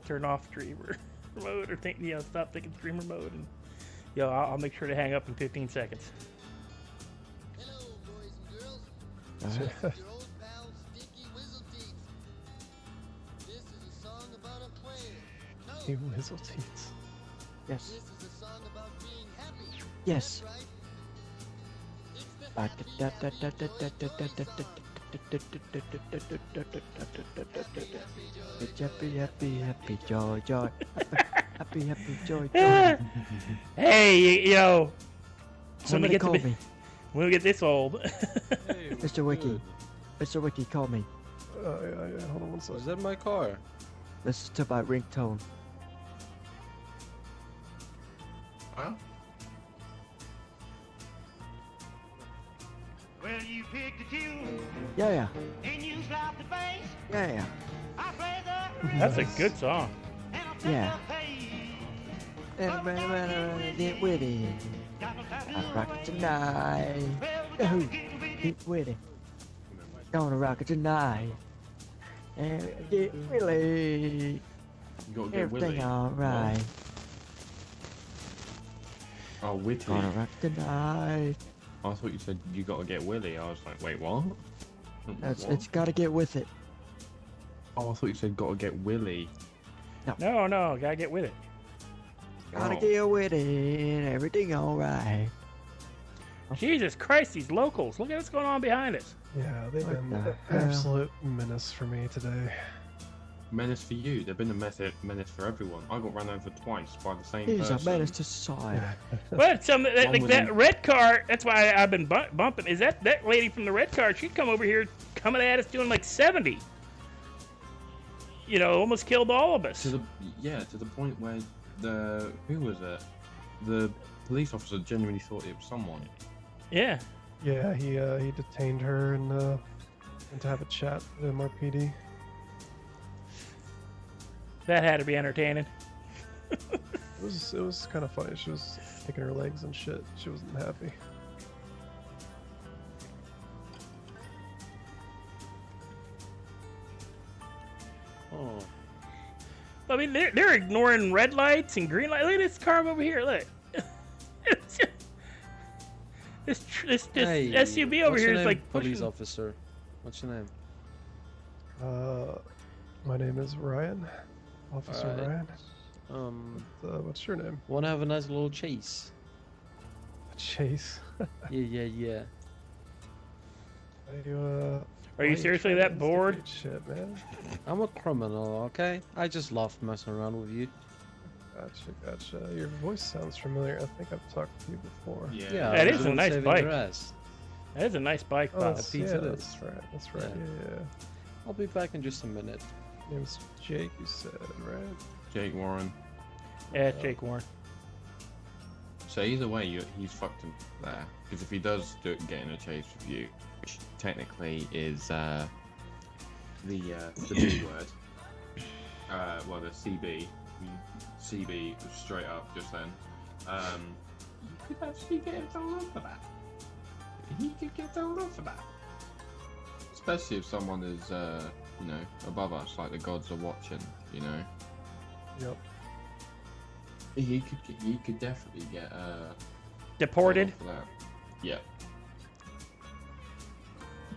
turn off streamer mode or stop thinking streamer mode, and I'll make sure to hang up in 15 seconds. Uh-huh. You Whizzle Teats. Yes. Yes. Happy, joy. Happy, joy. Hey, Somebody call me. When we get this old. Mr. Wiki, call me. Yeah, hold on one second. Is that my car? Listen to my ringtone. Huh? Well, you picked a tune. Yeah. And you slapped the bass. Yeah. I play the That's a good song. Yeah. Get with it. I rock it tonight. Get with it. Gonna rock it tonight. And get Willie. You gotta get Everything Willie. alright. Oh, witty. Gonna rock tonight. I thought you said you gotta get Willie. I was like, wait, what? It's gotta get with it. Oh, I thought you said gotta get Willie. No, gotta get with it. Gotta get with it. Everything alright. Jesus Christ, these locals. Look at what's going on behind us. Yeah, they've been an absolute menace for me today. Menace for you. They've been a menace for everyone. I got run over twice by the same He's person. a menace to society. But that red car, that's why I've been bumping. Is that lady from the red car? She'd come over here coming at us doing like 70. Almost killed all of us. To the point where who was it? the police officer genuinely thought it was someone. Yeah. Yeah, he detained her and went to have a chat with MRPD. That had to be entertaining. It was kind of funny. She was kicking her legs and shit. She wasn't happy. Oh. I mean, they're ignoring red lights and green lights. Look at this car over here. Look. this Hey, SUV over what's here your is name, like police pushing. officer. What's your name? My name is Ryan. Officer Alright. Ryan. What's your name? Wanna have a nice little chase? A chase? Yeah. Are you seriously that bored? Shit, man. I'm a criminal, okay? I just love messing around with you. Gotcha. Your voice sounds familiar. I think I've talked to you before. Yeah, That is a nice bike. your That ass. is a nice bike, Oh, Bob. that's, pizza yeah, it is. that's right. Yeah. I'll be back in just a minute. Name's Jake, you said, right? Jake Warren. Yeah, it's Jake Warren. So either way, he's fucked him there. Because if he does get in a chase with you, which technically is the B word, well, the CB. CB was straight up just then. You could actually get him told off for that. He could get told off for that. Especially if someone is, above us, like the gods are watching, Yep. He could definitely get Deported? for that. Yeah.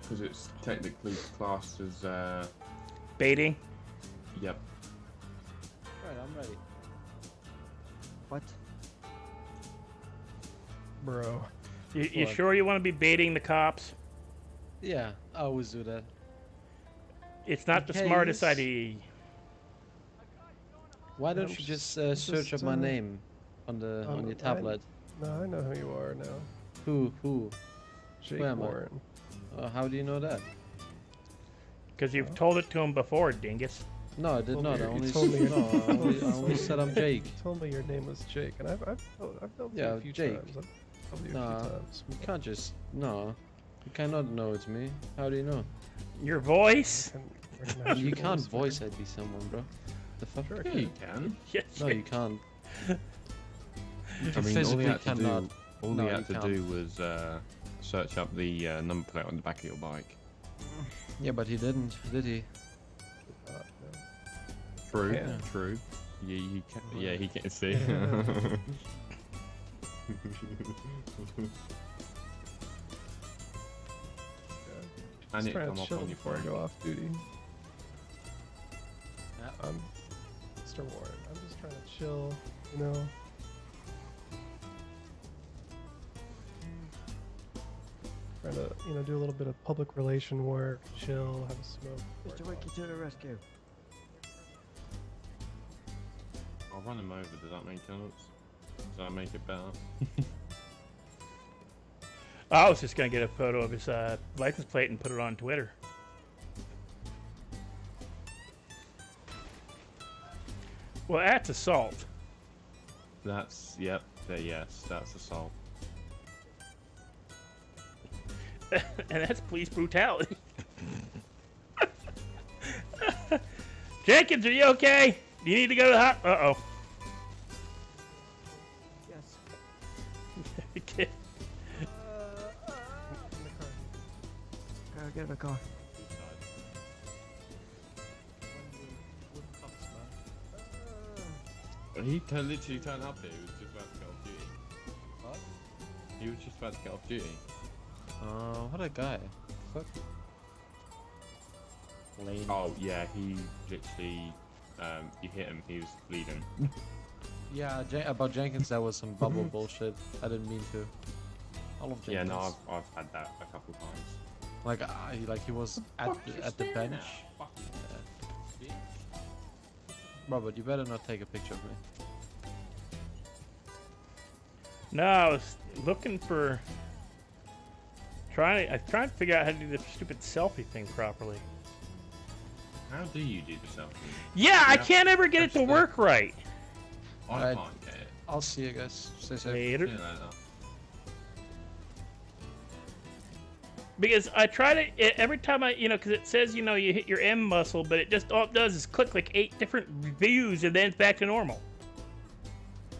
Because it's technically classed as Baiting? Yep. Right, I'm ready. What? Bro. You What? sure you want to be baiting the cops? Yeah, I always do that. It's not the Okay, smartest yes. idea. Why don't you just search up my name on your tablet? I know who you are now. Who? Jake Where am I? Warren. How do you know that? Because you've told it to him before, dingus. No, I did not. I You only, told me I only said I'm Jake. You told me your name was Jake, and I've known you Yeah, a few Jake. times. I've told you a few Nah, times. you can't just You cannot know it's me. How do you know? Your voice? You can't voice ID someone, bro. The fuck? Yeah, you can. Yes, No, you can't. I mean, all he had to cannot. do, all No, he had you to can't. do was search up the number plate on the back of your bike. Yeah, but he didn't, did he? True, Yeah. true. Yeah, he can. Yeah, he can see. I Just need to trying come to up chill on your before I phone. go off duty. Yeah. Mr. Warren, I'm just trying to chill, you know. Trying to, do a little bit of public relation work, chill, have a smoke. Mr. Wiki to the rescue. I'll run him over. Does that make sense? Does that make it better? I was just going to get a photo of his license plate and put it on Twitter. Well, that's assault. That's yes. That's assault. And that's police brutality. Jenkins, are you okay? Do you need to go to the hot? Uh-oh. Yes. Okay. Get in the car. He literally turned up here. He was just about to get off duty. What? He was just about to get off duty. What a guy. Fuck. Lane. Oh yeah, he literally. You hit him. He was bleeding. Yeah, about Jenkins, that was some bubble bullshit. I didn't mean to. I love Jenkins. Yeah, no, I've had that a couple times. He was at the bench. Yeah. Robert, you better not take a picture of me. No, I was looking for... I'm trying to figure out how to do the stupid selfie thing properly. How do you do the selfie? Yeah, I can't ever get it to work right. I can't get it. I'll see you guys. Stay safe. Later. See you later. Because I try to every time because it says you hit your M muscle, but it just all it does is click like 8 different views and then it's back to normal. I'm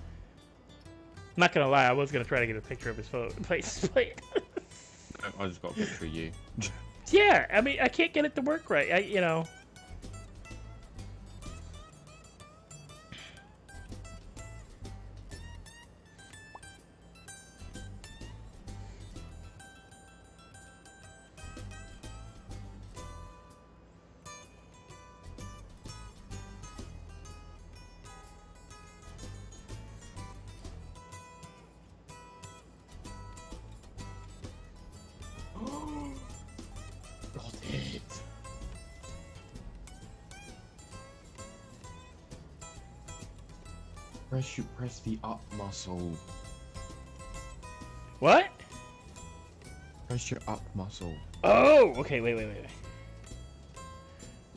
not gonna lie, I was gonna try to get a picture of his face. I just got a picture of you. Yeah, I mean I can't get it to work right. Got it. Press the up muscle. What? Press your up muscle. Oh, okay. Wait. I mean,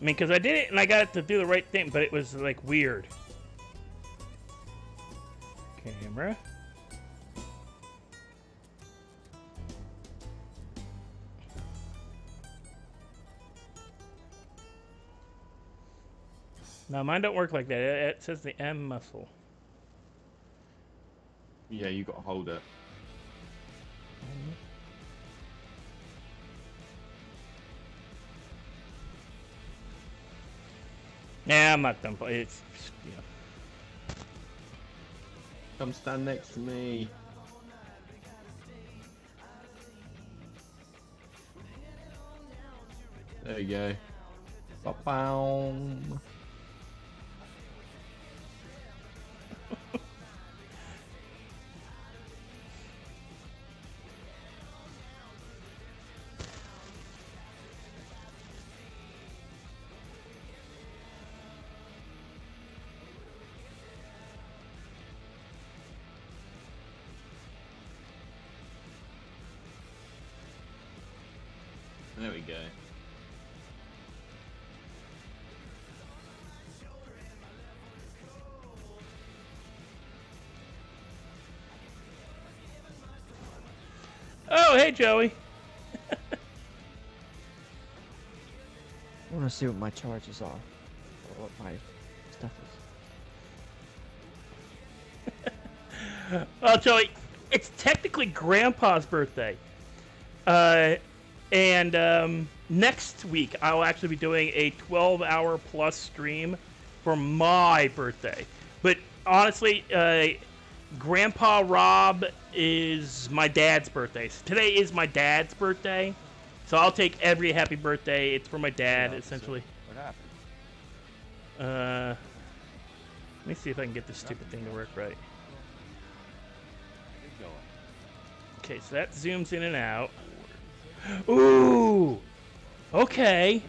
because I did it and I got it to do the right thing, but it was like weird. Camera. No, mine don't work like that. It says the M muscle. Yeah, you gotta hold it. Nah, I'm not done. It's Come stand next to me. There you go. Ba-bow. There we go. Oh, hey, Joey. I want to see what my charges are, or what my stuff is. Well, Joey, it's technically Grandpa's birthday. And next week I'll actually be doing a 12-hour plus stream for my birthday. But honestly, Grandpa Rob is my dad's birthday. So today is my dad's birthday. So I'll take every happy birthday. It's for my dad, essentially. What Let happened? me see if I can get this stupid thing to work right. Okay, so that zooms in and out. Ooh! Okay.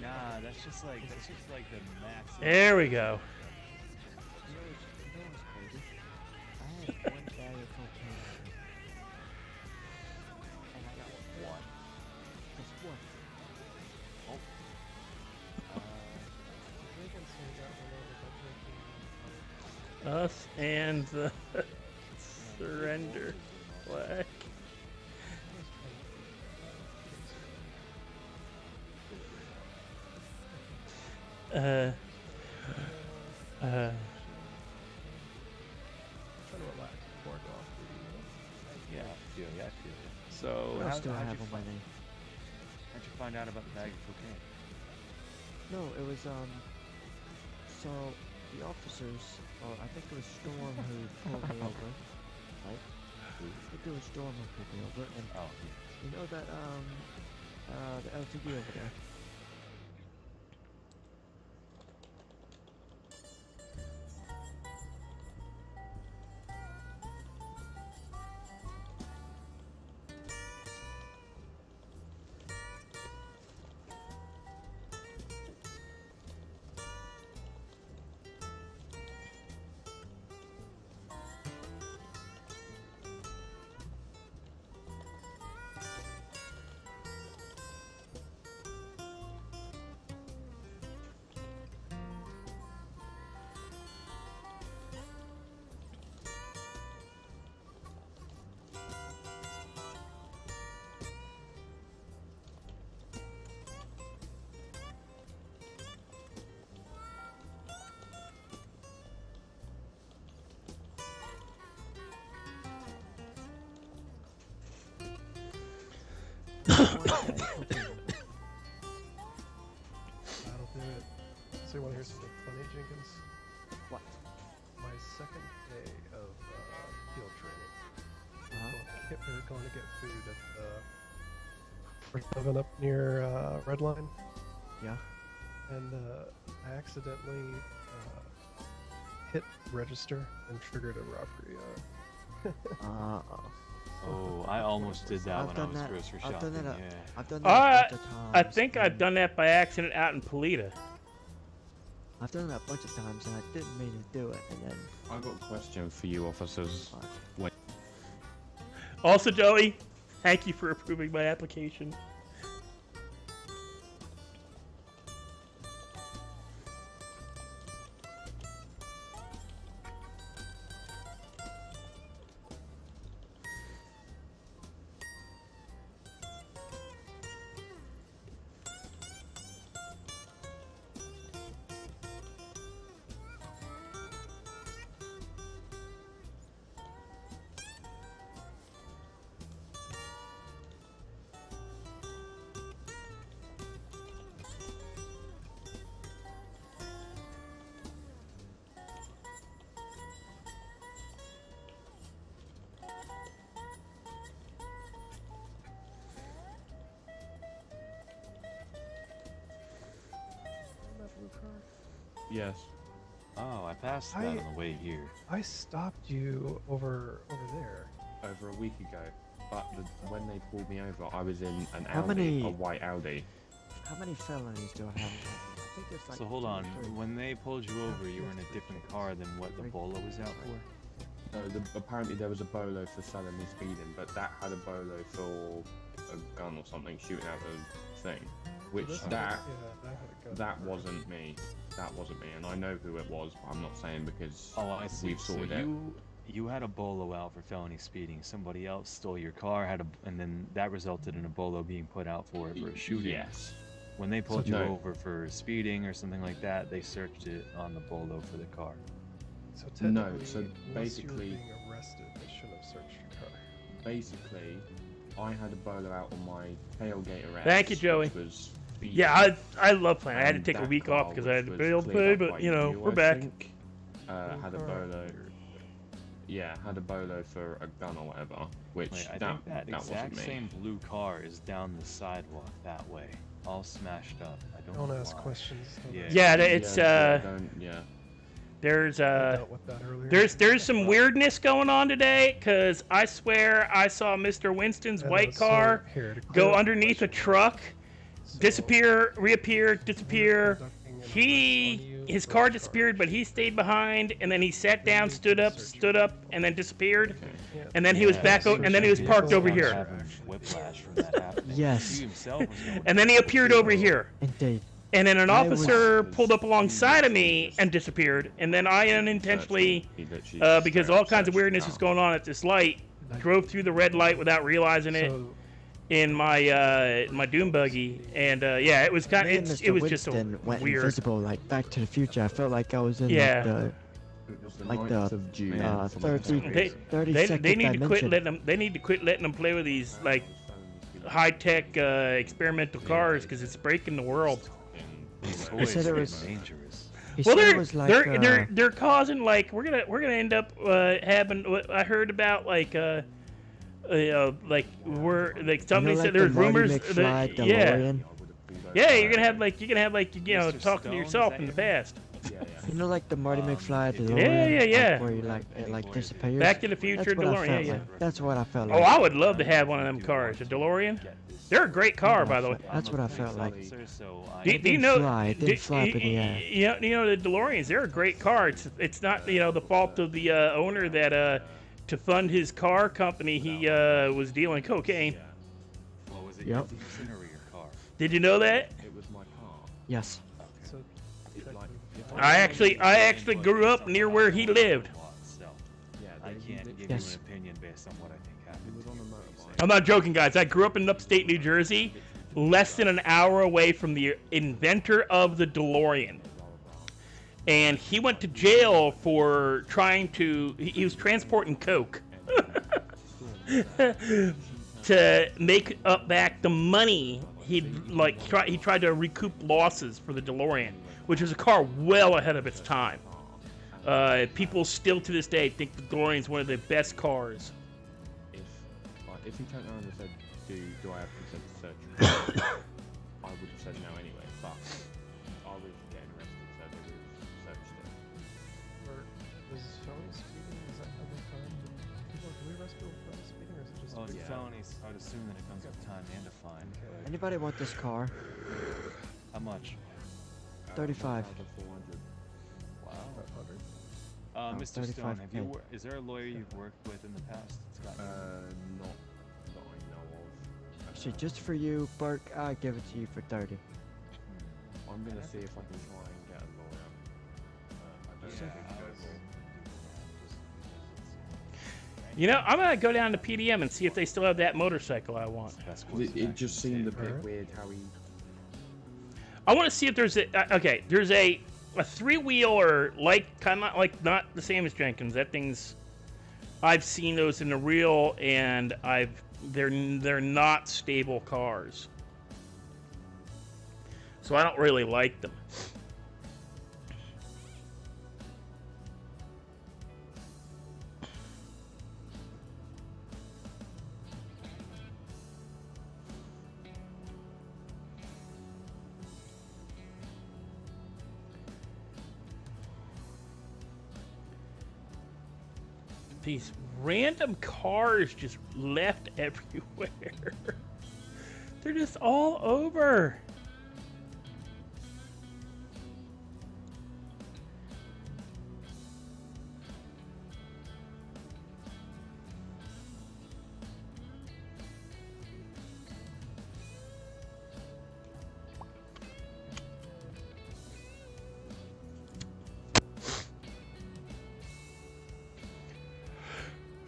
Nah, that's just like the max. There we go. I had one bag of cocaine. And I got one. Just one. Oh. Us and the surrender flag. Yeah, I feel you. So, What else do I have on my name? how'd you find out about the bag of cocaine? No, it was so the officers, or I think it was Storm who pulled me over, right? I think it was Storm who pulled me over, and you know that the LTD over there. One day. That'll do it. So you want to hear something funny, Jenkins? What? My second day of field training. Uh-huh. We're going to get food at we're living up near Redline. Yeah. And I accidentally hit register and triggered a robbery. Oh, I almost did that I've when I done was that. grocery I've shopping. done that. Yeah. I've done that a bunch of times. I think I've done that by accident out in Polita. I've done that a bunch of times and I didn't mean to do it, and then. I've got a question for you, officers. When Also, Joey, thank you for approving my application. Yes. Oh, I passed that on the way here. I stopped you over there. Over a week ago, but when they pulled me over, I was in an How Audi, many- a white Audi. How many felonies do I have? I think there's like So hold 2 or on, 3. when they pulled you over, you were in a different car than what the bolo was out for? So apparently there was a bolo for selling me speeding, but that had a bolo for a gun or something shooting out the thing. Which This- that yeah, had a gun. that wasn't me. That wasn't me, and I know who it was, but I'm not saying because Oh, I see. we've So sorted it. you had a bolo out for felony speeding. Somebody else stole your car, and then that resulted in a bolo being put out for it for a shooting. Yes. When they pulled you No. over for speeding or something like that, they searched it on the bolo for the car. So No, technically, so once you were basically- being arrested, they shouldn't have searched your car. Basically, I had a bolo out on my tailgate arrest. Thank you, Joey. which was speeding. Yeah, I love playing. I had to And take a that week car, off because I had to which be able to was play, cleared up but by you know, you, we're I back. think, had a bolo. Yeah, had a bolo for a gun or whatever. Which Wait, I that think that wasn't exact me. same blue car is down the sidewalk that way, all smashed up. I don't Don't know ask why. questions. Don't Yeah. ask Yeah, questions. it's yeah. There's dealt with that earlier. there's some weirdness going on today because I swear I saw Mr. Winston's And, white so car here, to go clear up underneath a truck, disappear, reappear, disappear. His car disappeared, but he stayed behind, and then he sat down, stood up, and then disappeared, and then he was back, and then he was parked over here, Whiplash from that happening. Yes. He himself was going and then he appeared over here. Indeed. And then an I was- officer pulled up alongside of me and disappeared. And then I unintentionally, because all kinds of weirdness was going on at this light, drove through the red light without realizing it in my doom buggy. And yeah, it was kind Me and of, Mr. it was just a Winston went weird. invisible, like Back to the Future. I felt like I was in Yeah. like the 30 They second need to quit dimension. letting them. They need to quit letting them play with these like high-tech experimental cars because it's breaking the world. He said it was dangerous. He Well, said it was like they're causing like we're gonna end up having what I heard about like we're like somebody like said the there's Marty rumors McFly yeah DeLorean? you're gonna have like you know Mr. talking to Stone, yourself is in that the him? past. You know, like the Marty McFly DeLorean. yeah. Like, where you like disappears. Back to the Future That's what I DeLorean, felt yeah. like. That's what I felt Oh, like. I would love to have one of them cars, a DeLorean. They're a great car, by the way. That's what I felt like. Do It you didn't know? fly. It didn't fly up in the air. You know the DeLoreans. They're a great car. It's not the fault of the owner that to fund his car company he was dealing cocaine. What was it? Yep. Your incinerator car. Did you know that? It was my car. Yes. So, I actually grew up near where he lived. So, Yeah, I can't give Yes. you an opinion based on what I think happened. He was on a motorbike. I'm not joking, guys. I grew up in upstate New Jersey, less than an hour away from the inventor of the DeLorean. And he went to jail for trying to. He was transporting coke. to make up back the money he tried to recoup losses for the DeLorean, which is a car well ahead of its time. People still to this day think the DeLorean is one of the best cars. If he turned around and said, do I have consent to search? I would have said no anyway, but I was getting arrested, so they would have searched it. Was felony speeding? Is that every time? Do we arrest people for felony speeding, or is it just? Well, felonies, I would assume that it comes with time and a fine. Anybody want this car? How much? 35. 400. Wow. 500. Mr. Stone, have 35K. is there a lawyer you've worked with in the past? It's got Not that I know of. Actually, just for you, Burke, I'll give it to you for 30. I'm gonna see if I can try and get a lawyer. I don't think You know, I'm gonna go down to PDM and see if they still have that motorcycle I want. it just seemed a bit weird how he. I want to see if there's there's a 3-wheeler kind of like not the same as Jenkins. That thing's, I've seen those in the real, and they're not stable cars, so I don't really like them. These random cars just left everywhere. They're just all over.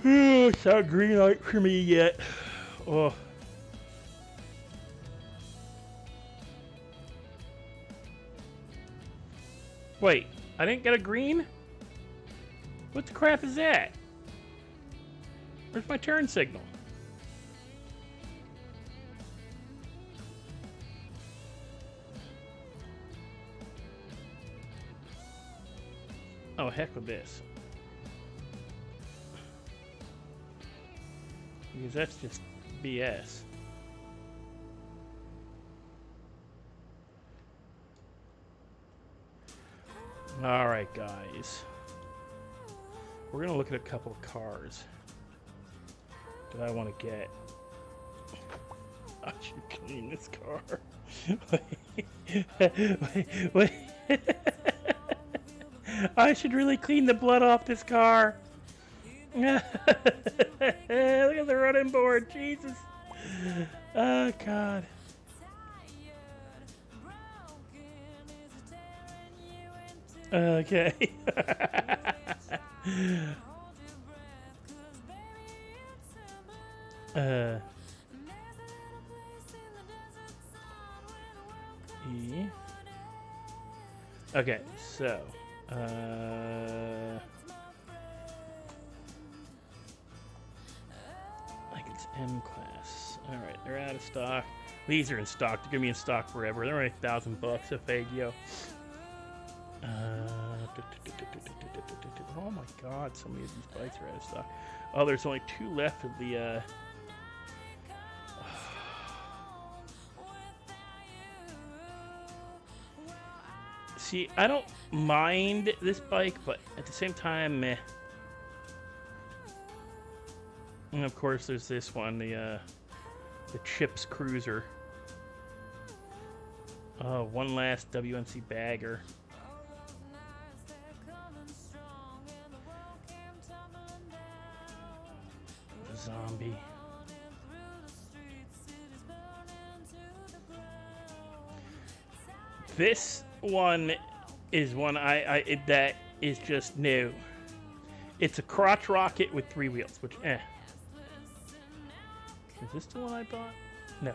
It's not green light for me yet. Oh. Wait, I didn't get a green? What the crap is that? Where's my turn signal? Oh, heck with this. Because that's just BS. Alright, guys. We're going to look at a couple of cars that I want to get. I should clean this car. wait. I should really clean the blood off this car. Look at the running board, Jesus. Oh, God. Okay. E. Okay, so, like it's M class. All right, they're out of stock. These are in stock. They're gonna be in stock forever. They're only $1,000 a Fagio. Oh my God, so many of these bikes are out of stock. Oh, there's only 2 left of the. See, I don't mind this bike, but at the same time, meh. And of course, there's this one, the Chips Cruiser. Oh, one last WMC bagger. The zombie. This one is one that is just new. It's a crotch rocket with 3 wheels, which Is this the one I bought? No.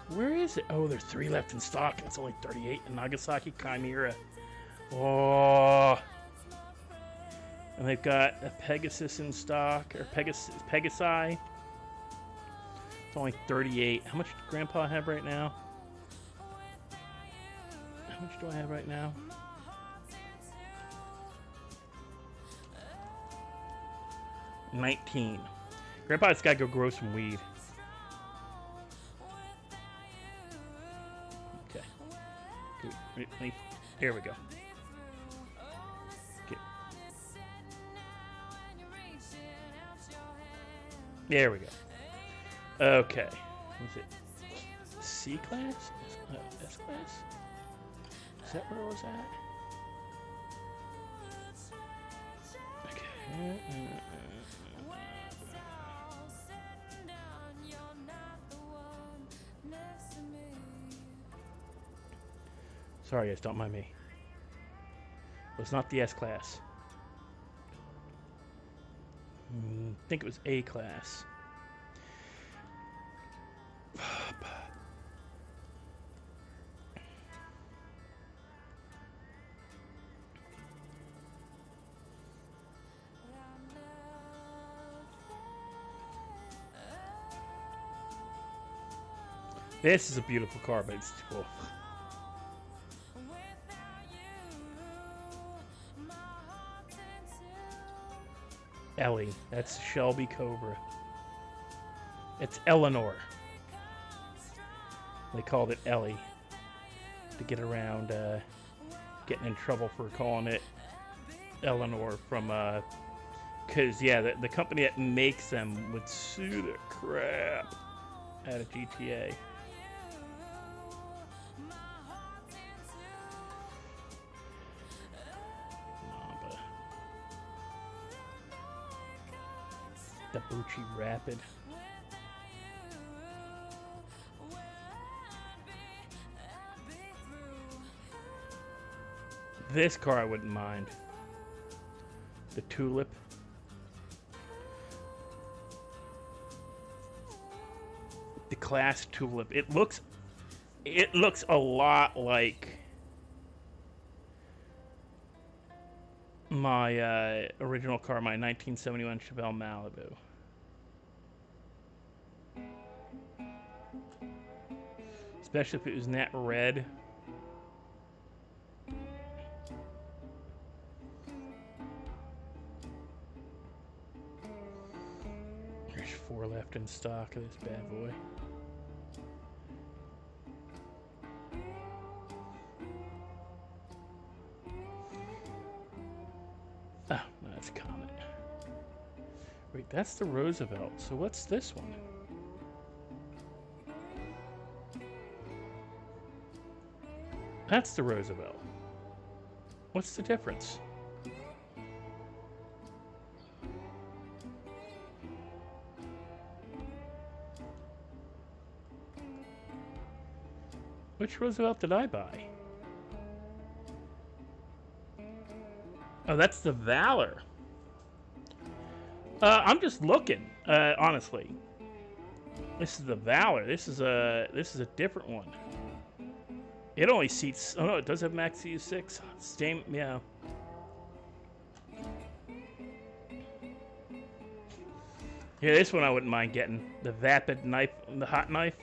Where is it? Oh, there's 3 left in stock, and it's only 38 in Nagasaki Chimera. Oh. And they've got a Pegasus in stock, or Pegasi. It's only 38. How much does Grandpa have right now? How much do I have right now? $19. Grandpa's got to go grow some weed. Okay. Here we go. Okay. There we go. Okay. What's it? C class? S class? Is that where it was at? Okay. Sorry, guys, don't mind me. It was not the S class. I think it was A class. This is a beautiful car, but it's cool. Ellie. That's Shelby Cobra. It's Eleanor. They called it Ellie to get around getting in trouble for calling it Eleanor from because yeah, the company that makes them would sue the crap out of GTA. The Bucci Rapid. This car I wouldn't mind. The Tulip. The Class Tulip. It looks a lot like my original car, my 1971 Chevelle Malibu. Especially if it was in that red. There's 4 left in stock of this bad boy. Oh, no, that's Comet. Wait, that's the Roosevelt. So what's this one? That's the Roosevelt. What's the difference? Which Roosevelt did I buy? Oh, that's the Valor. I'm just looking, honestly. This is the Valor. This is a different one. It only seats. Oh no, it does have max EU6. Same, yeah. Yeah, this one I wouldn't mind getting. The Vapid knife, the hot knife.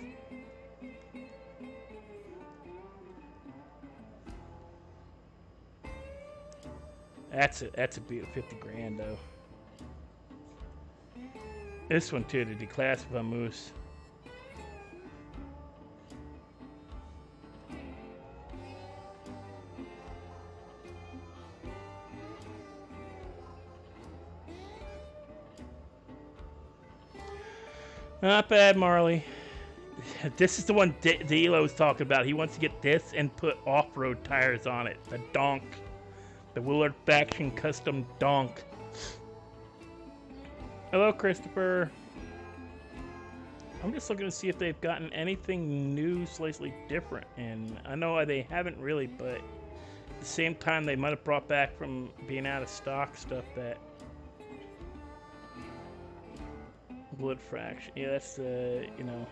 That's a beautiful 50 grand though. This one too, the Declassified Moose. Not bad, Marley. This is the one D'Elo was talking about. He wants to get this and put off-road tires on it. The Donk. The Willard Faction Custom Donk. Hello, Christopher. I'm just looking to see if they've gotten anything new, slightly different. And I know they haven't really, but at the same time, they might have brought back from being out of stock stuff that... Blood Fraction. Yeah, that's the, you know...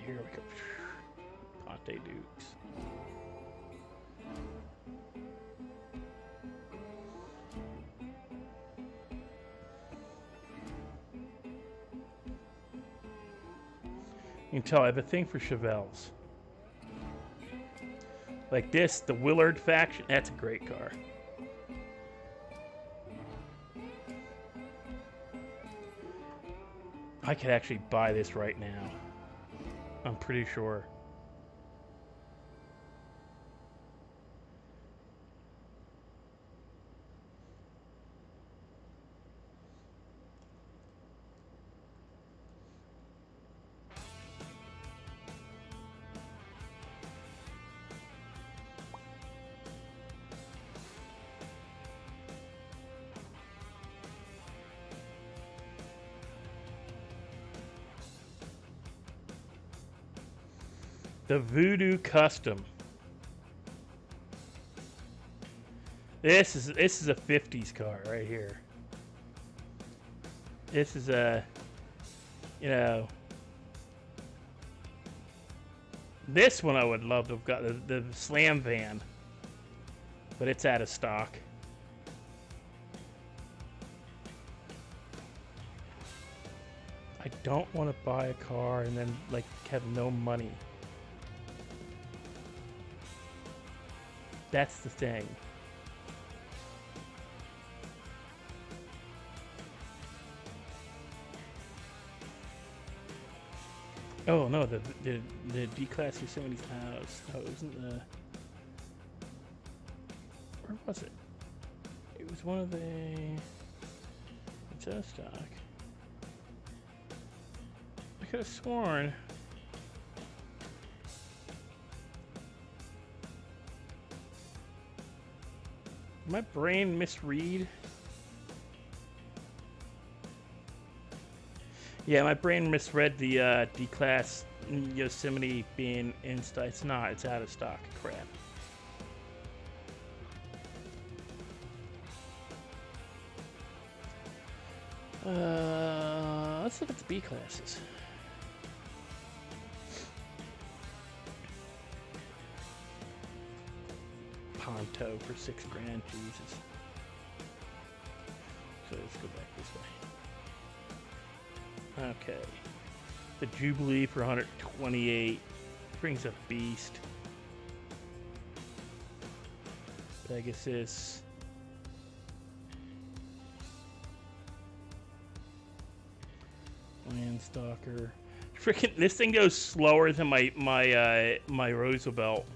Here we go. Ponte Dukes. You can tell I have a thing for Chevelles. Like this, the Willard faction. That's a great car. I could actually buy this right now. I'm pretty sure. The Voodoo Custom. This is a 50s car right here. This is a, you know, this one I would love to have got, the Slam van, but it's out of stock. I don't want to buy a car and then like have no money. That's the thing. Oh no, the D-Class Yosemite House. No, it wasn't the. Where was it? It was one of the. It's out of stock. I could have sworn. Did my brain misread? Yeah, my brain misread the D-Class Yosemite being in stock. It's not. It's out of stock. Crap. Let's look at the B classes. Ponto for $6 grand, Jesus. So let's go back this way. Okay. The Jubilee for 128 brings a beast. Pegasus. Landstalker. Freaking, this thing goes slower than my Roosevelt.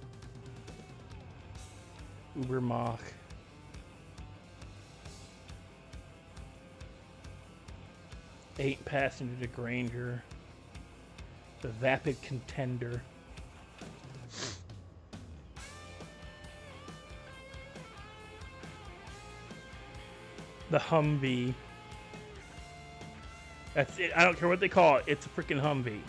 Uber Mach. Eight passenger to Granger. The Vapid Contender. The Humvee. That's it. I don't care what they call it. It's a freaking Humvee.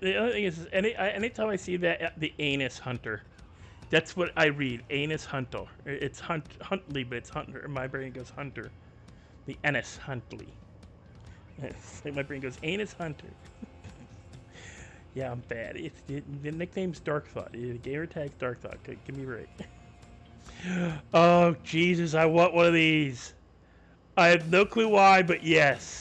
The other thing is, anytime I see that, the Anus Hunter, that's what I read. Anus Hunter. It's Huntley, but it's Hunter. My brain goes Hunter. The Anus Huntley. My brain goes Anus Hunter. Yeah, I'm bad. The nickname's Dark Thought. The gamer tag's Dark Thought. Give me a break. Oh Jesus! I want one of these. I have no clue why, but yes.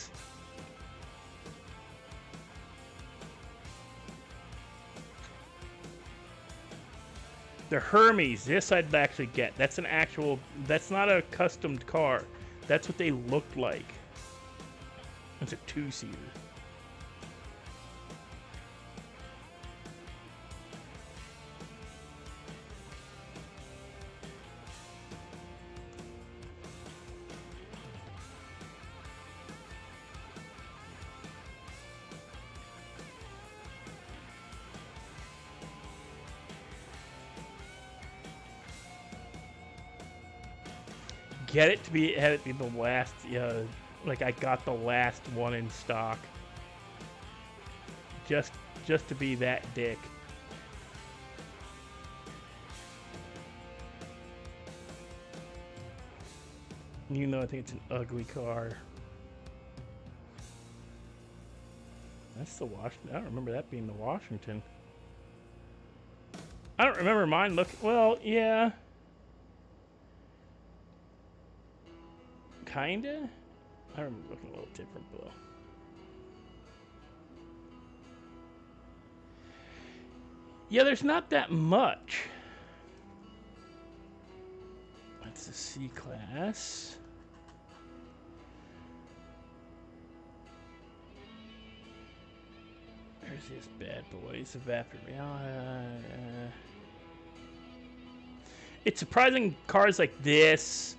The Hermes, this I'd actually get. That's an actual, that's not a customed car. That's what they looked like. It's a two-seater. Have it be the last, like I got the last one in stock. Just to be that dick. Even though I think it's an ugly car. This is the Washington. I don't remember that being the Washington. I don't remember mine looking. Well, yeah. Kinda. I remember looking a little different, though. Yeah, there's not that much. That's the C class. There's this bad boys, evaporate. It's surprising cars like this,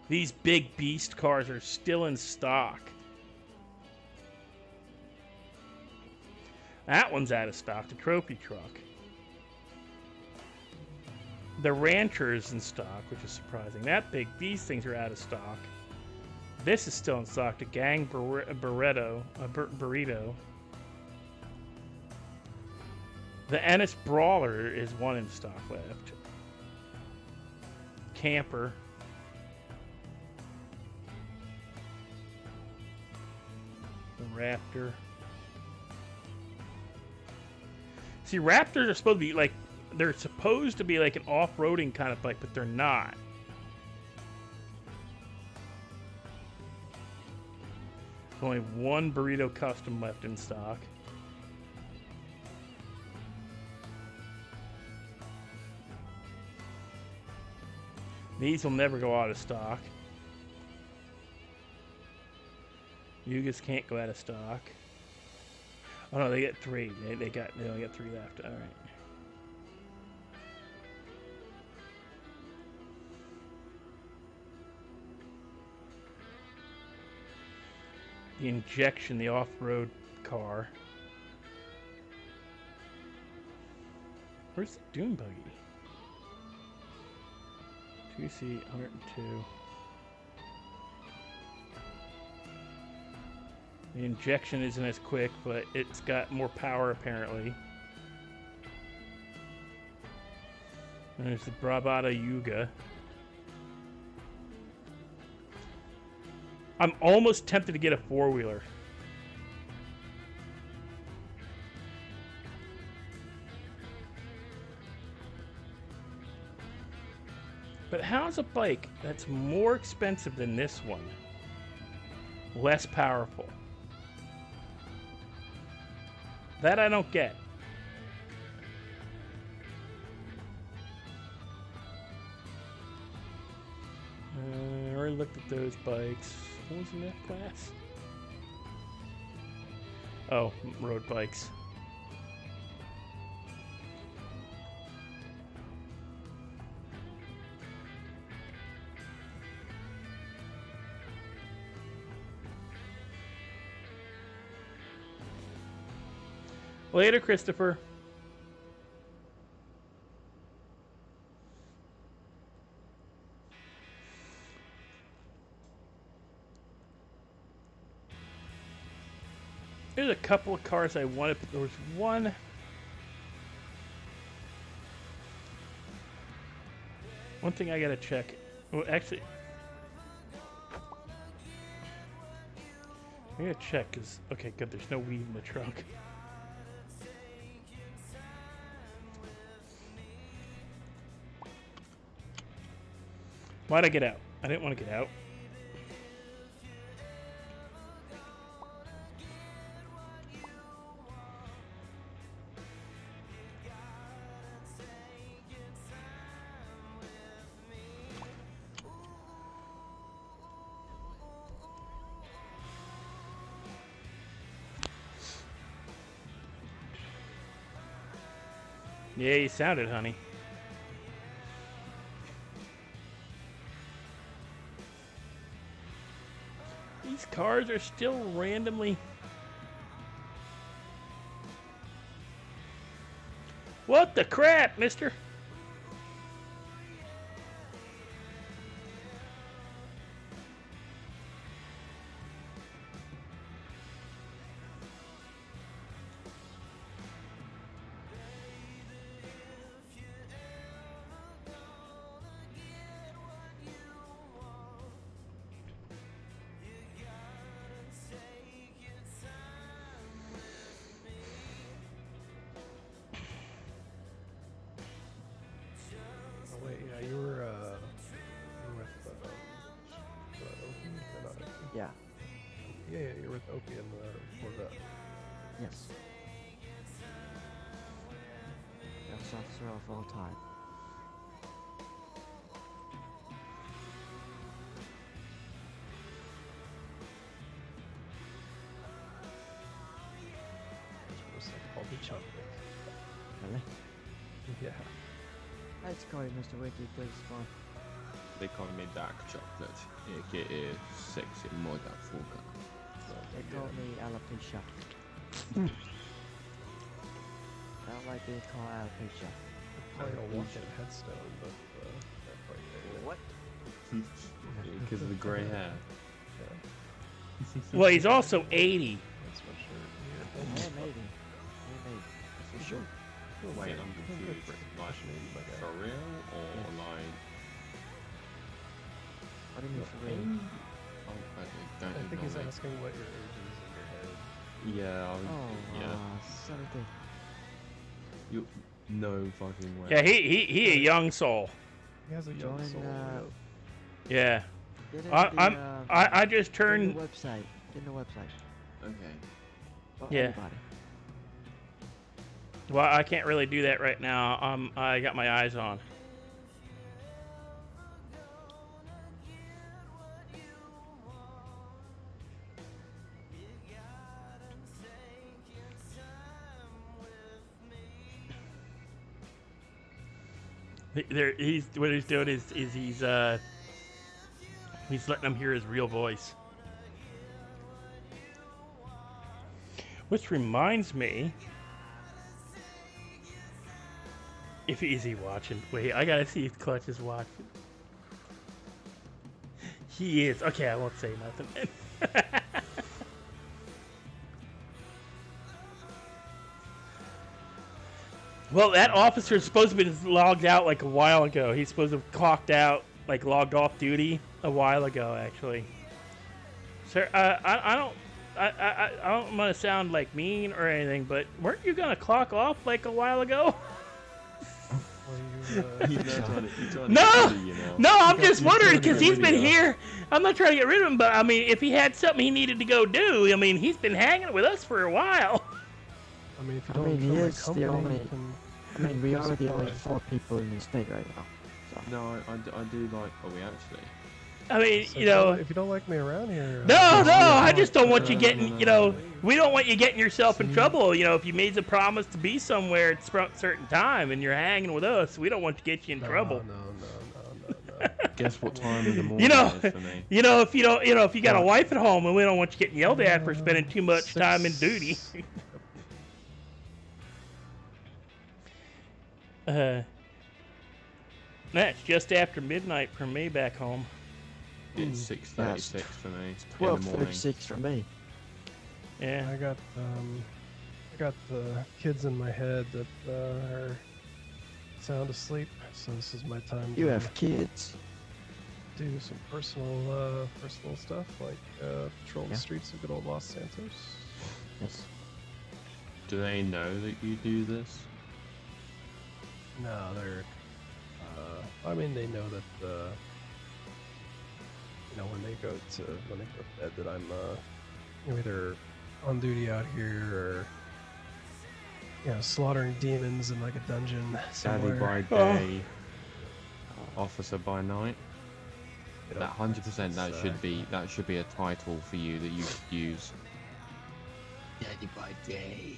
these big beast cars, are still in stock. That one's out of stock, the trophy truck. The Rancher is in stock, which is surprising. That big, these things are out of stock. This is still in stock, the Gang Burrito. The Ennis Brawler is one in stock left. Camper. The Raptor. See, Raptors are supposed to be like, they're supposed to be like an off-roading kind of bike, but they're not. There's only one Burrito Custom left in stock. These will never go out of stock. Yugas can't go out of stock. Oh no, they get 3. They only got 3 left. All right. The Injection, the off-road car. Where's the Dune Buggy? 2C 102. The Injection isn't as quick, but it's got more power apparently. And there's the Bravada Yuga. I'm almost tempted to get a 4-wheeler. But how's a bike that's more expensive than this one less powerful? That I don't get. I already looked at those bikes. What was in that class? Oh, road bikes. Later, Christopher. There's a couple of cars I wanted, but there was one. One thing I gotta check. Well, actually, I gotta check because okay, good. There's no weed in the trunk. Why'd I get out? I didn't want to get out. Yeah, you sounded, honey. These cars are still randomly... What the crap, mister? Yeah, you're with Opie and the Corvette. Yes. Best officer of all time. Just like all the chocolate. Really? Yeah. Let's call you Mr. Wiki, please, fine. They call me dark chocolate, aka sexy motherfucker. They call me alopecia. I don't like being called alopecia. Probably a walking headstone, but not quite there. What? Because of the gray hair. Well, he's also 80. That's my shirt. Yeah, maybe. Yeah, maybe. For sure. Wait, I'm confused. Like, for real or like? What do you mean for real? I think he's asking what your age is in your head. Yeah. Oh, 17. You no fucking way. Yeah, he a young soul. He has a young soul. Yeah. Get in I just Get turned. in the website. Get in the website. Okay. Well, Yeah. Anybody. Well, I can't really do that right now. I got my eyes on. What he's doing is he's letting them hear his real voice. Which reminds me, if is he watching? Wait, I gotta see if Clutch is watching. He is. Okay, I won't say nothing. Well, that officer is supposed to have been logged out like a while ago. He's supposed to have clocked out, like logged off duty a while ago, actually. Sir, I don't want to sound like mean or anything, but weren't you gonna clock off like a while ago? No, I'm just wondering because he's been here. I'm not trying to get rid of him, but I mean, if he had something he needed to go do, I mean, he's been hanging with us for a while. I mean, if you I don't mean, he become a is company, the only. you can I mean, we are the only 4 people in the state right now. So. No, I do like. Oh, we actually. I mean, So you know. if you don't like me around here. No, I just don't want you getting, you know, we don't want you getting yourself in trouble. You know, if you made the promise to be somewhere at a certain time and you're hanging with us, we don't want to get you in trouble. No. Guess what time of the morning You know, it is for me? you know, if you don't, you know, if you got a wife at home, and we don't want you getting yelled at for spending too much time in duty. That's just after midnight for me back home. It's 6:36 for me. 12:36 for me. Yeah. I got the kids in my head that are sound asleep, so this is my time. You to have kids. do some personal stuff like patrol the streets of good old Los Santos. Yes. Do they know that you do this? No, they're. I mean, they know that. You know, when they go to bed, that I'm either on duty out here or slaughtering demons in like a dungeon somewhere. Daddy by day, officer by night. That 100%. That should be a title for you that you should use. Daddy by day.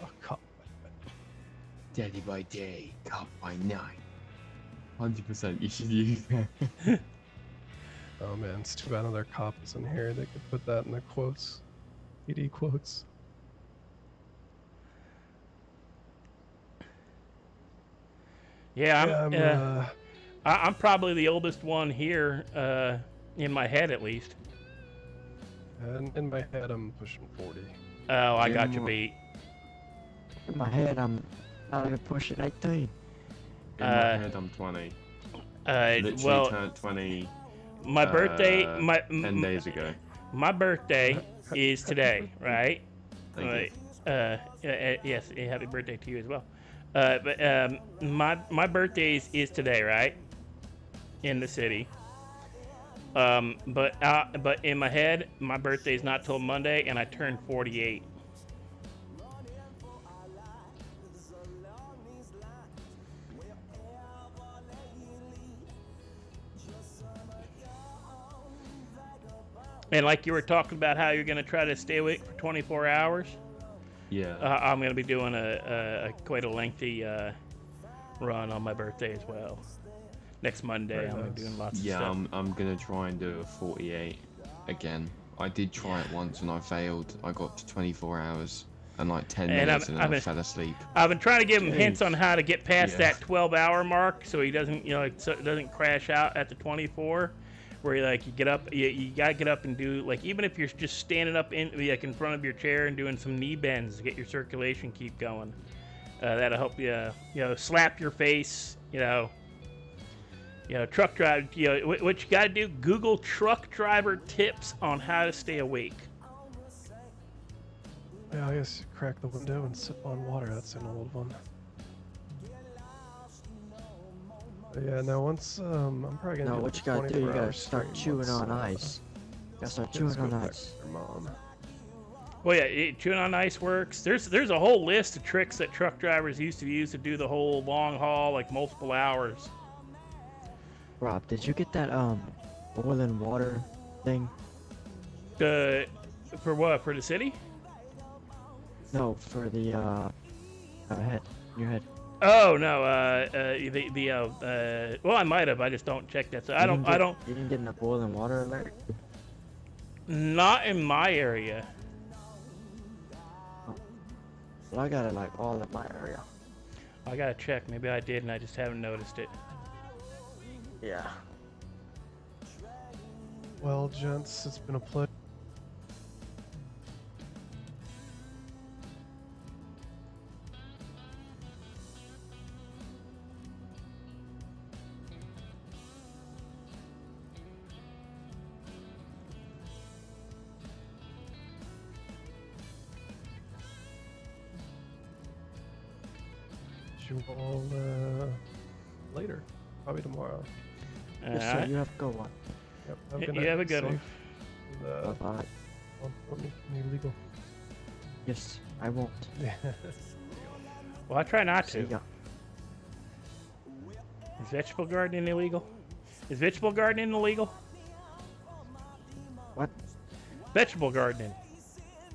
Oh, cop. Daddy by day, cop by night. 100% you should use that. Oh man, it's too bad another cop is in here. They could put that in the quotes. PD quotes. Yeah, I'm probably the oldest one here, in my head at least. And in my head, I'm pushing 40. Oh, I got you beat. In my head, I'm not even pushing 18. In my head, I'm 20. Literally well, turned 20. My birthday, 10 days ago. My birthday is today, right? Thank you. Yes, happy birthday to you as well. But my birthday is today, right? In the city. But in my head, my birthday's not till Monday, and I turn 48. And like you were talking about how you're going to try to stay awake for 24 hours. Yeah. I'm going to be doing a quite a lengthy run on my birthday as well. Next Monday, I'm doing lots of stuff. Yeah, I'm gonna try and do a 48 again. I did try it once and I failed. I got to 24 hours and like 10 minutes and then I fell asleep. I've been trying to give him hints on how to get past Yeah. that 12-hour mark, so he doesn't, so it doesn't crash out at the 24. Where you get up, you gotta get up and do, like, even if you're just standing up in front of your chair and doing some knee bends to get your circulation keep going. That'll help you, slap your face, truck drive, what you gotta do, Google truck driver tips on how to stay awake. Yeah, I guess crack the window and sip on water. That's an old one. But yeah, no, once, I'm probably gonna No, do what the you gotta do, you 24 gotta hour start stream chewing once, on ice. You gotta start kids chewing go on back ice. to their mom. Well, yeah, chewing on ice works. There's a whole list of tricks that truck drivers used to use to do the whole long haul, like multiple hours. Rob, did you get that oil and water thing? For what? For the city? No, for the head. Your head. Oh no, well, I might have. I just don't check that. So I don't. You didn't get enough oil and water alert? Not in my area. Well, I got it like all in my area. I gotta check. Maybe I did, and I just haven't noticed it. Yeah. Well, gents, it's been a pleasure. You all later, probably tomorrow. Yes, sir, you have a good one. Yep, have a good You night. have a good one. Safe. Bye-bye. Don't make me illegal. Yes, I won't. Well, I try not to. See ya. Is vegetable gardening illegal? Is vegetable gardening illegal? What? Vegetable gardening,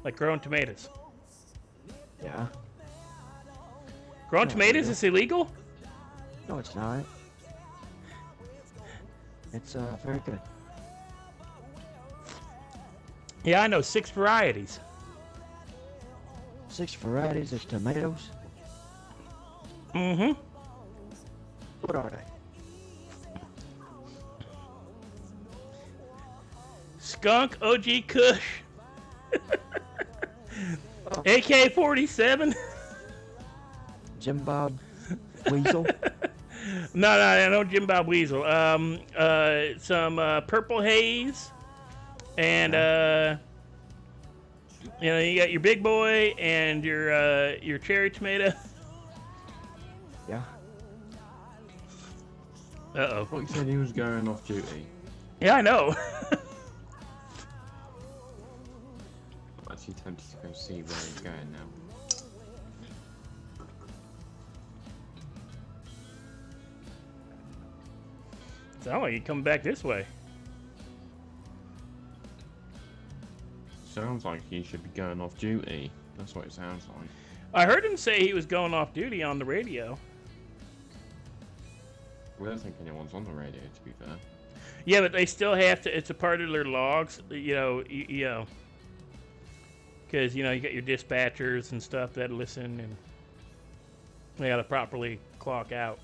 like growing tomatoes. Yeah. Growing Yeah, tomatoes illegal. is illegal? No, it's not. It's very good. Yeah, I know 6 varieties. 6 varieties of tomatoes. Mm-hmm. What are they? Skunk, OG Kush, AK-47. Jim Bob Weasel. No, Jim Bob Weasel. Some Purple Haze, and you got your Big Boy and your cherry tomato. Yeah. Uh-oh. He said he was going off duty. Yeah, I know. I'm actually tempted to go see where he's going now. Sound like you come back this way. Sounds like he should be going off duty. That's what it sounds like. I heard him say he was going off duty on the radio. I don't think anyone's on the radio, to be fair. Yeah, but they still have to. It's a part of their logs, because you got your dispatchers and stuff that listen, and they got to properly clock out.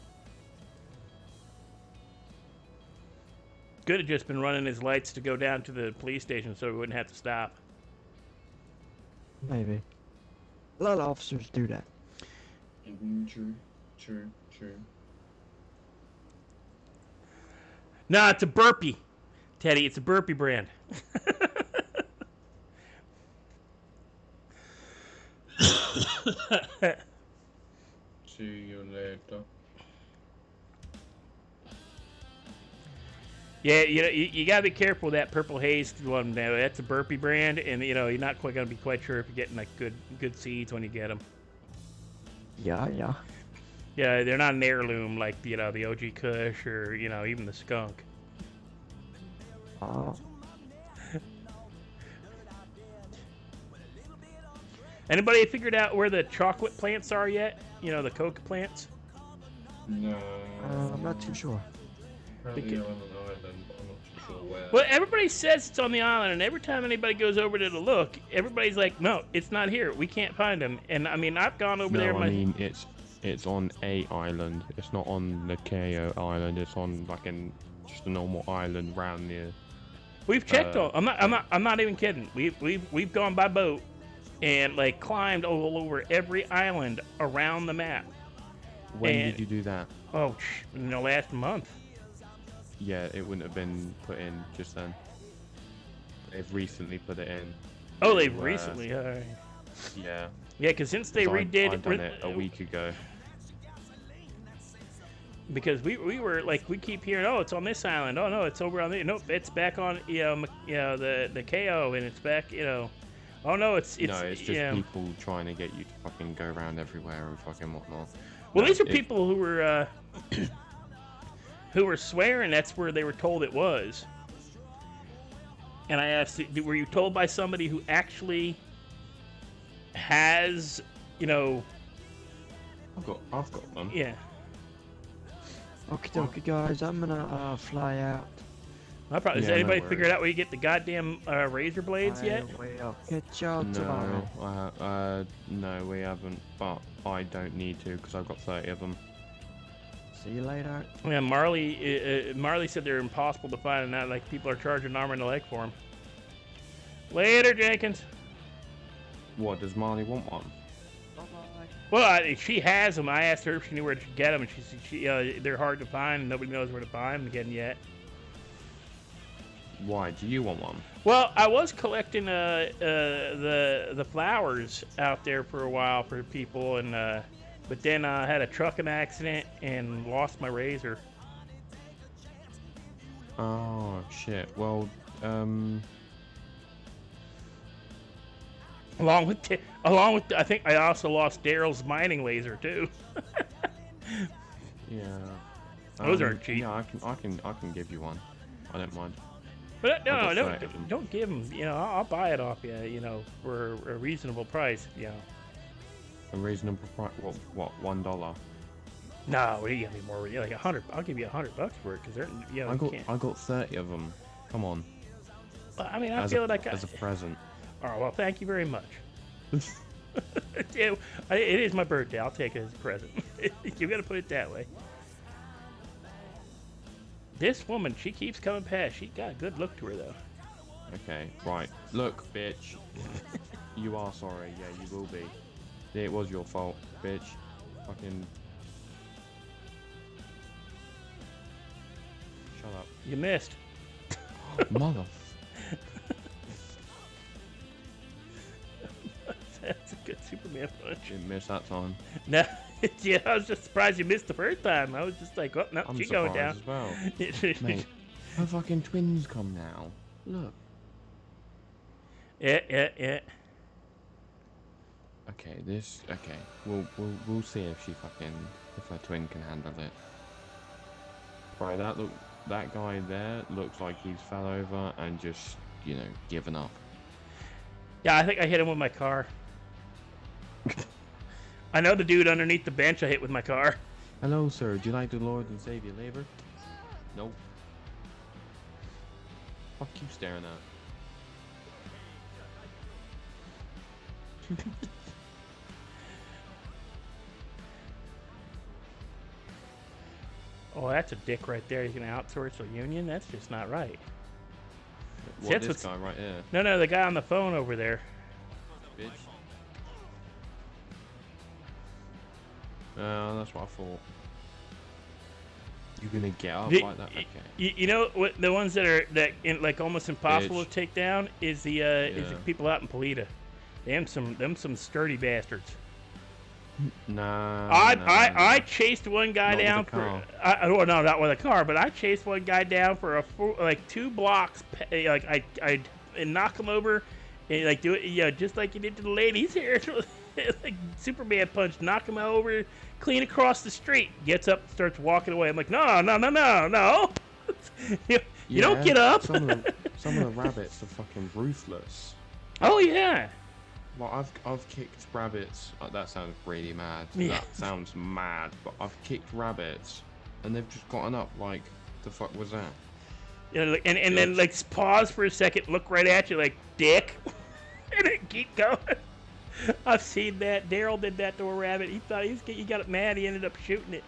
Could have just been running his lights to go down to the police station so he wouldn't have to stop. Maybe. A lot of officers do that. True. Nah, it's a burpee, Teddy. It's a burpee brand. See you later. Yeah, you gotta be careful with that purple haze one. Now that's a burpee brand, and you're not quite gonna be quite sure if you're getting like good seeds when you get them. Yeah, yeah. Yeah, they're not an heirloom like the OG Kush or even the skunk. Oh. Anybody figured out where the chocolate plants are yet? The coca plants? No. I'm not too sure. Apparently on an island, but I'm not too sure where. Well, everybody says it's on the island, and every time anybody goes over there to look, everybody's like, "No, it's not here. We can't find them." And I mean, I've gone over there. No, I mean it's on a island. It's not on the KO island. It's on like just a normal island round near. We've checked all. I'm not even kidding. We've gone by boat and like climbed all over every island around the map. When did you do that? Oh, in the last month. Yeah, it wouldn't have been put in just then. They've recently put it in. Oh, they've recently. All right. Yeah. Yeah, because since they redid I done it a week ago. Because we were like, we keep hearing, oh, it's on this island. Oh no, it's over on the. Nope, it's back on the KO, and it's back. Oh no, it's no, it's just people trying to get you to fucking go around everywhere and fucking whatnot. Well, these are people who were swearing that's where they were told it was. And I asked, were you told by somebody who actually has, I've got one. Yeah. Okay, guys, I'm gonna fly out. Has anybody figured out where you get the goddamn razor blades yet? I'll catch y'all tomorrow. No, we haven't, but I don't need to because I've got 30 of them. See you later. Yeah, Marley said they're impossible to find, and that like people are charging an arm and a leg for them. Later, Jenkins. What, does Marley want one? Well, she has them. I asked her if she knew where to get them, and she they're hard to find, and nobody knows where to find them again yet. Why? Do you want one? Well, I was collecting the flowers out there for a while for people, and but then I had a trucking accident and lost my razor. Oh shit! Well, along with I think I also lost Daryl's mining laser too. Yeah. Those aren't cheap. Yeah, I can give you one. I don't mind. But no, don't give them. I'll buy it off you. For a reasonable price. A reasonable price? What? $1? No, you give me more. Like $100. I'll give you $100 for it because they're. I got 30 of them. Come on. Well, I mean, I feel like as a present. Oh well, thank you very much. It is my birthday. I'll take it as a present. You got to put it that way. This woman, she keeps coming past. She got a good look to her, though. Okay, right. Look, bitch. You are sorry. Yeah, you will be. Yeah, it was your fault, bitch. Fucking... Shut up. You missed. Mother... That's a good Superman punch. Didn't miss that time. No, yeah, I was just surprised you missed the first time. I was just like, oh, no, I'm she's going down. As well. Mate, her fucking twins come now. Look. Yeah. Okay, we'll see if her twin can handle it. Right, that guy there looks like he's fell over and just, given up. Yeah, I think I hit him with my car. I know the dude underneath the bench I hit with my car. Hello, sir. Do you like the Lord and Savior labor? Nope. Fuck you staring at. Oh, that's a dick right there. He's gonna outsource a union? That's just not right. What, this guy right here? No, the guy on the phone over there. Bitch. That's what I thought. You're gonna get up like that? Okay. You know what? The ones that are like almost impossible to take down is the people out in Polita. Them some sturdy bastards. Nah. I chased one guy Not with down a for. car. Well, no, not with a car, but I chased one guy down for like 2 blocks. Like I knock him over, and like do it, just like you did to the ladies here. Like Superman punch, knock him over, clean across the street. Gets up, starts walking away. I'm like, no. You don't get up. Some of the rabbits are fucking ruthless. Oh yeah. Well, I've kicked rabbits. That sounds really mad. Yeah. That sounds mad. But I've kicked rabbits, and they've just gotten up like, the fuck was that? And then like pause for a second, look right at you like dick, and then keep going. I've seen that. Daryl did that to a rabbit. He thought he got it mad. He ended up shooting it.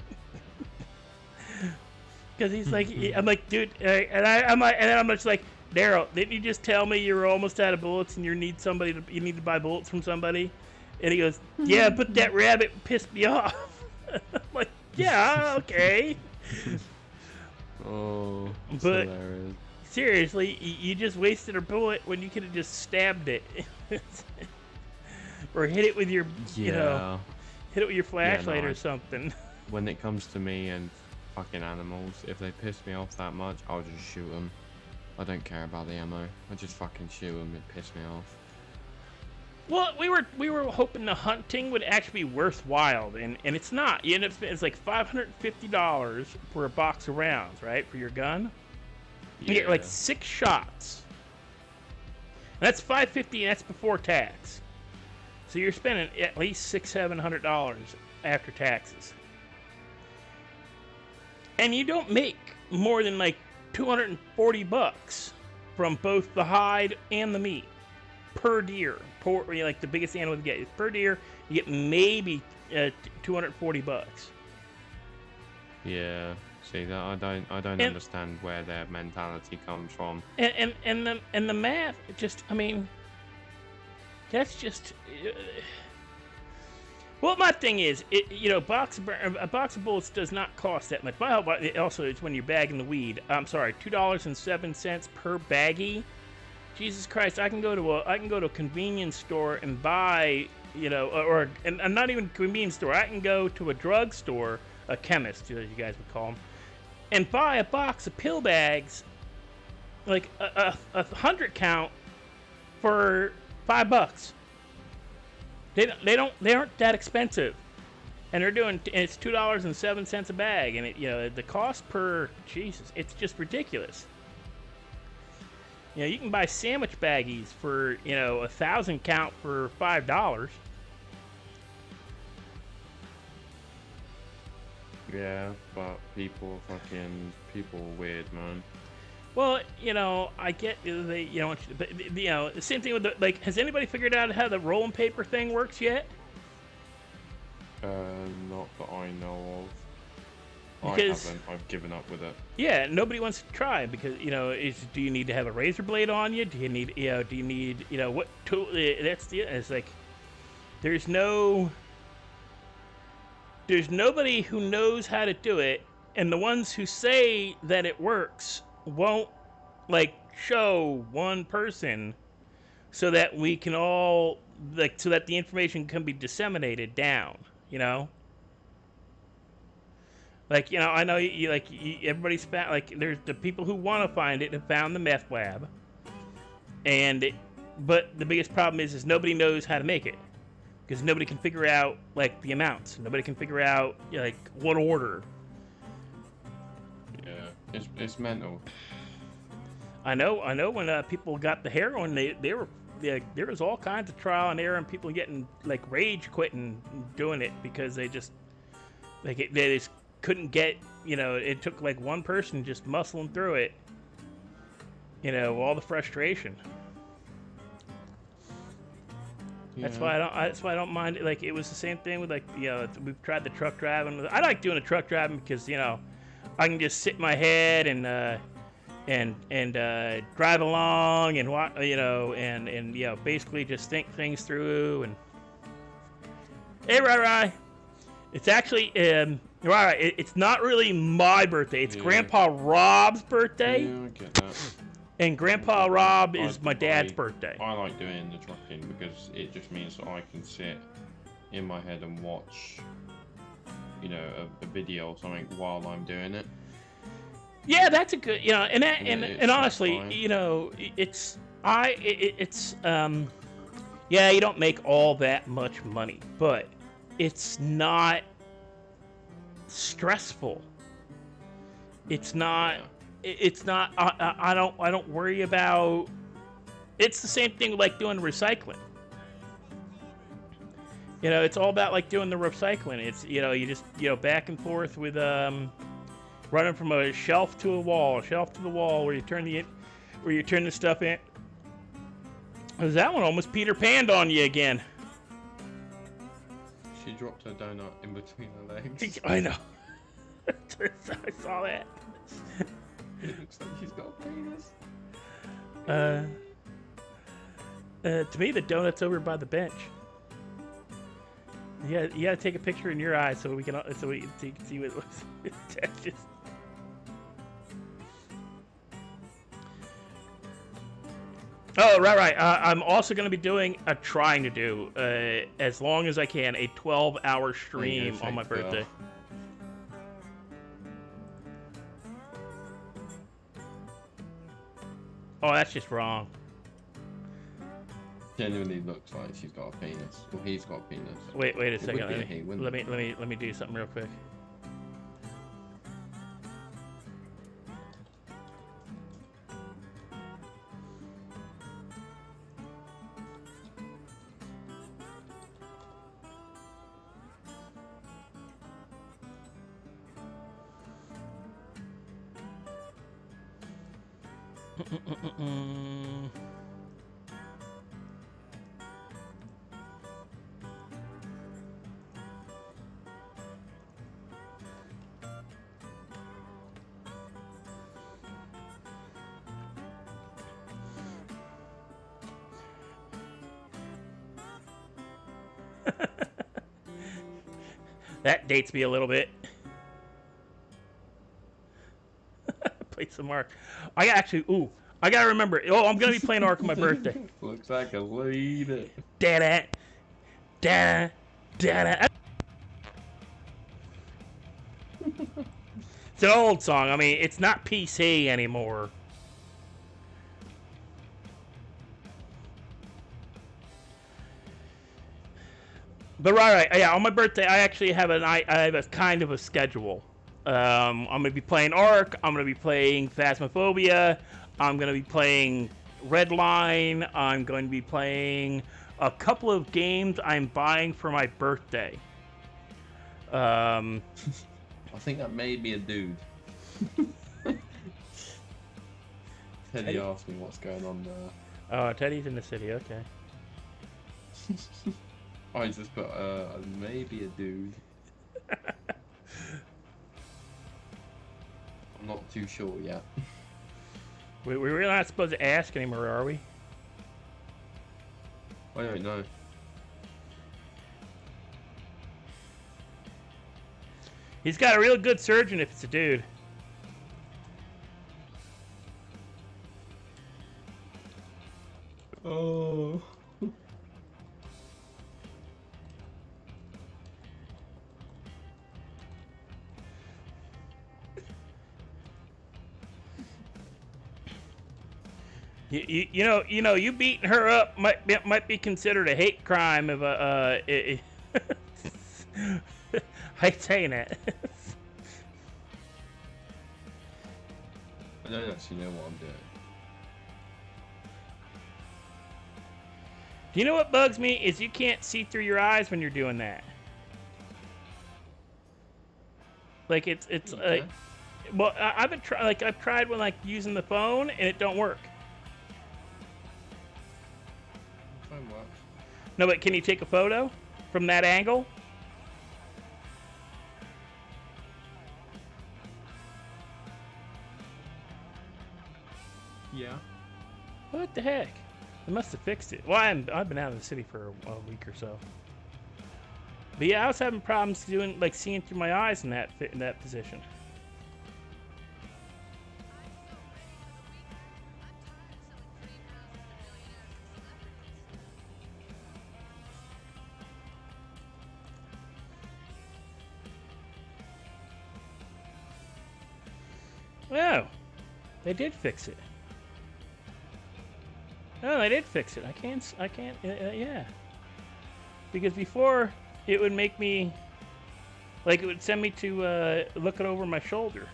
Because he's like, I'm like, dude, and I'm just like, Daryl, didn't you just tell me you were almost out of bullets and you need to buy bullets from somebody? And he goes, yeah, but that rabbit pissed me off. I'm like, yeah, okay. Oh, that's but hilarious. seriously, you just wasted a bullet when you could have just stabbed it. Or hit it with your, hit it with your flashlight or something. When it comes to me and fucking animals, if they piss me off that much, I'll just shoot them. I don't care about the ammo. I just fucking shoot them. It pisses me off. Well, we were hoping the hunting would actually be worthwhile, and it's not. You end up spending, it's like $550 for a box of rounds, right, for your gun. You get like 6 shots. And that's $550, and that's before tax. So you're spending at least $600-700 after taxes. And you don't make more than like $240 from both the hide and the meat per deer. Like the biggest animal you get per deer, you get maybe $240. Yeah. See that I don't understand where their mentality comes from. And the math, just I mean, that's just. Well, my thing is, a box of bullets does not cost that much. Also, it's when you're bagging the weed. I'm sorry, $2.07 per baggie. Jesus Christ, I can go to a convenience store and buy, and not even a convenience store. I can go to a drugstore, a chemist, as you guys would call them, and buy a box of pill bags, like a 100 count, for $5. They aren't that expensive, and it's $2.07 a bag, and the cost per Jesus, it's just ridiculous. You can buy sandwich baggies for 1,000 count for $5. Yeah, but people are weird, man. Well, I get they, but the same thing with has anybody figured out how the rolling paper thing works yet? Not that I know of. Because, I haven't. I've given up with it. Yeah, nobody wants to try because do you need to have a razor blade on you? Do you need what tool? It's like there's nobody who knows how to do it, and the ones who say that it works won't show one person so that we can all so that the information can be disseminated down. I know everybody's found, there's the people who want to find it have found the meth lab, but the biggest problem is nobody knows how to make it because nobody can figure out the amounts. Nobody can figure out what order. Yeah, it's mental. I know when people got the heroin, there was all kinds of trial and error and people getting rage quitting doing it because they just couldn't get, it took one person just muscling through it, all the frustration. Yeah. That's why I don't mind it. It was the same thing with we've tried the truck driving. I like doing the truck driving because I can just sit in my head and drive along and basically just think things through. And hey, Rai, it's actually it's not really my birthday. It's Grandpa Rob's birthday. Yeah, I get that. And Grandpa Rob is my dad's birthday. I like doing the trucking because it just means that I can sit in my head and watch, you know, a video or something while I'm doing it. Yeah, that's a good, you know, and that, Yeah, and it's honestly, fine. you know, yeah, you don't make all that much money, but it's not stressful. It's not. It's not. I don't worry about. It's the same thing like doing recycling. You know, it's all about like doing the recycling. It's, you know, you just, you know, back and forth with running from a shelf to a wall, shelf to the wall, where you turn the stuff in. Cause that one almost Peter Panned on you again. She dropped her donut in between her legs. I know. I saw that. It looks like she's got a penis. To me, the donut's over by the bench. Yeah, you gotta take a picture in your eyes so we can see what it looks like. Oh, right. I'm also going to be trying to do, as long as I can, a 12-hour stream on my birthday. Oh, that's just wrong. Genuinely looks like she's got a penis. Well, he's got a penis. Wait a It second. would be he, wouldn't it? Let me do something real quick. That dates me a little bit. Play some Ark. I gotta remember. Oh, I'm gonna be playing Ark on my birthday. Looks like a lady. Da-da. Da-da. Da-da. It's an old song. I mean, it's not PC anymore. But right, yeah. On my birthday, I actually have I have a kind of a schedule. I'm gonna be playing Ark. I'm gonna be playing Phasmophobia. I'm gonna be playing Redline. I'm going to be playing a couple of games I'm buying for my birthday. I think that may be a dude. Teddy asked me what's going on there. Oh, Teddy's in the city. Okay. I just put maybe a dude. I'm not too sure yet. We're really not supposed to ask anymore, are we? I don't know. He's got a real good surgeon if it's a dude. Oh. You know, you beating her up might be considered a hate crime if I hate saying that. I don't actually know what I'm doing. Do you know what bugs me is you can't see through your eyes when you're doing that. Like it's Okay. well, I've tried when like using the phone and it don't work. Phone works. No, but can you take a photo from that angle? Yeah. What the heck? They must have fixed it. Well, I've been out of the city for a week or so. But yeah, I was having problems seeing through my eyes in that position. Oh, they did fix it. Oh, they did fix it. I can't, yeah. Because before, it would make me, like, it would send me to look it over my shoulder.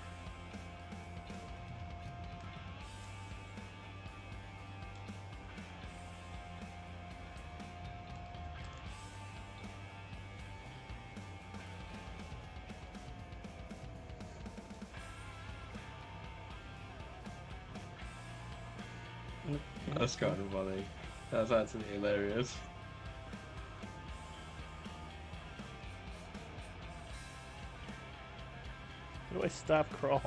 That's kind of funny. That's actually hilarious. How do I stop crawling?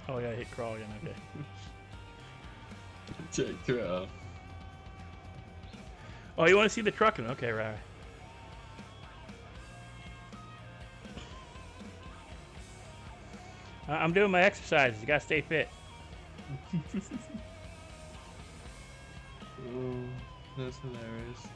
Oh, I gotta hit crawl again, okay. Check Twitter. Oh, you want to see the trucking? Okay, right. I'm doing my exercises. You gotta stay fit. Oh, that's hilarious.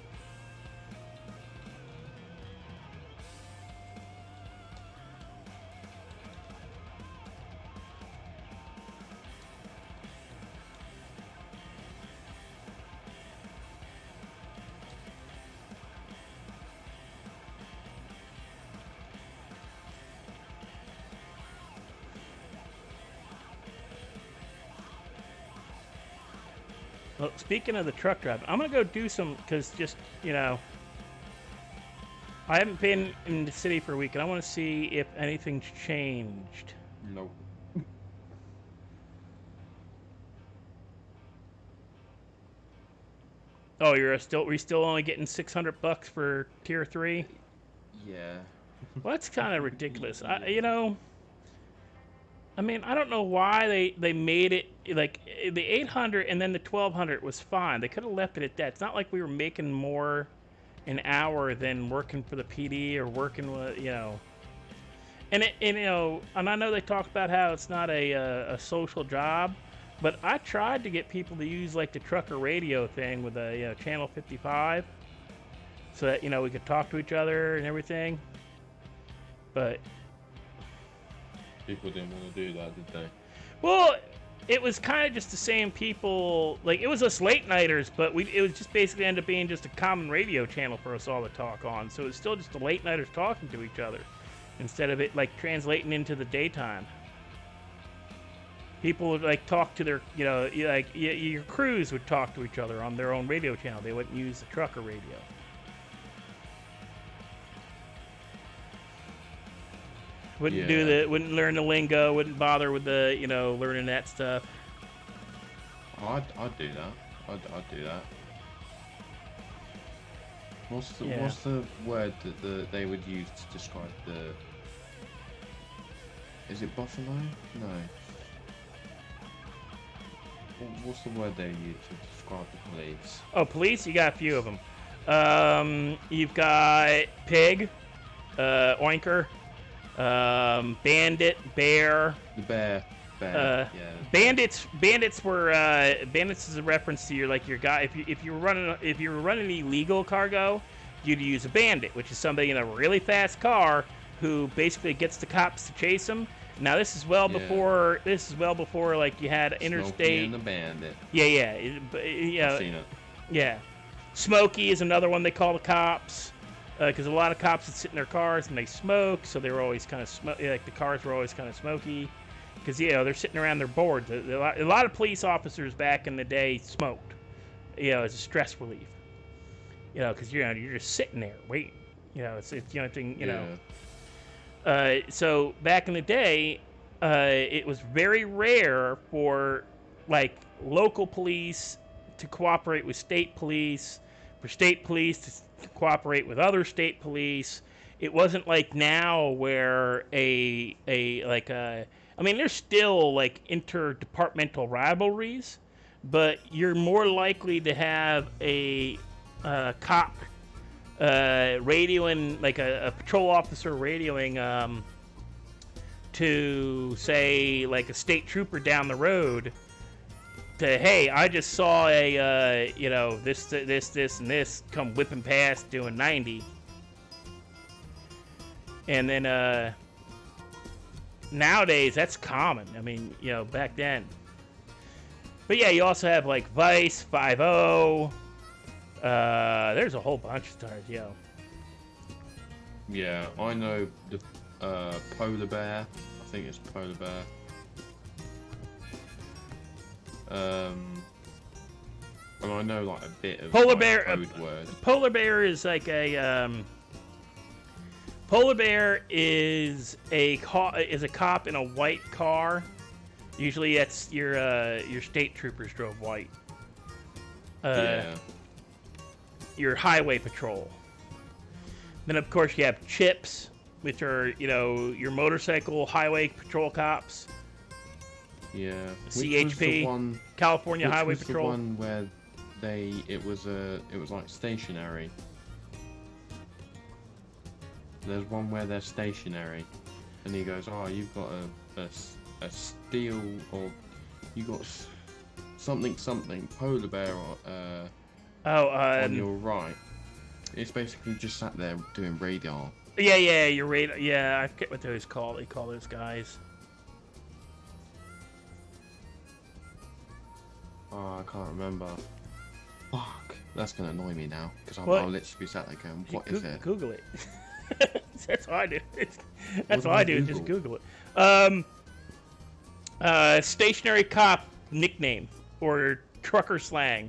Well, speaking of the truck driving, I'm gonna go do some, because just, you know, I haven't been in the city for a week, and I want to see if anything's changed. Nope. Oh, we're still only getting $600 for tier 3? Yeah. Well, that's kind of ridiculous. You know, I mean, I don't know why they made it, like, the 800 and then the 1200 was fine. They could have left it at that. It's not like we were making more an hour than working for the PD or working with, you know. And you know, and I know they talk about how it's not a social job, but I tried to get people to use like the trucker radio thing with a, you know, channel 55, so that, you know, we could talk to each other and everything. But people didn't want to do that, did they? well, it was kind of just the same people. Like, it was us late nighters, but it was just basically ended up being just a common radio channel for us all to talk on. So it's still just the late nighters talking to each other instead of it like translating into the daytime. People would like talk to their, you know, like your crews would talk to each other on their own radio channel. They wouldn't use the trucker radio. Wouldn't learn the lingo, wouldn't bother with the, you know, learning that stuff. Oh, I'd do that. I'd do that. What's the word that they would use to describe the? Is it buffalo? No. What's the word they use to describe the police? Oh, police? You got a few of them. You've got pig, oinker. Bandit, bear. The bear. Yeah. Bandits were bandits is a reference to your guy. If you were running illegal cargo, you'd use a bandit, which is somebody in a really fast car who basically gets the cops to chase them. Now this is well before like you had interstate. Smokey and the Bandit. Yeah. I've seen it. Yeah, Smokey is another one they call the cops. Because a lot of cops would sit in their cars and they smoke, so they were always kind of like the cars were always kind of smoky. Because, you know, they're sitting around their boards. A lot of police officers back in the day smoked, you know, as a stress relief. You know, because you're just sitting there waiting. You know, it's the only thing, you know. So back in the day, it was very rare for like local police to cooperate with state police, for state police to cooperate with other state police. It wasn't like now where I mean, there's still like interdepartmental rivalries, but you're more likely to have a cop radioing, like a patrol officer radioing to say like a state trooper down the road to, hey, I just saw a you know, this and this come whipping past doing 90, and then nowadays that's common. I mean, you know, back then. But yeah, you also have like Vice, 5-0. There's a whole bunch of stars, yo. Yeah, I know the Polar Bear. I think it's Polar Bear. And I know like a bit of Polar like, Bear. code word. Polar Bear is like a. Polar Bear is a cop in a white car. Usually, that's your state troopers drove white. Yeah. Your highway patrol. Then of course you have Chips, which are your motorcycle highway patrol cops. Yeah. CHP, California Highway Patrol. The one where it was like stationary. There's one where they're stationary, and he goes, "Oh, you've got a steel, or you got something Polar Bear on your right." It's basically just sat there doing radar. Yeah, your radar. Yeah, I forget what those call. They call those guys. Oh, I can't remember. Fuck, that's gonna annoy me now because I'll literally be sat there going, "What is it?" Google it. That's all I do. That's all I do is just Google it. Stationary cop nickname or trucker slang.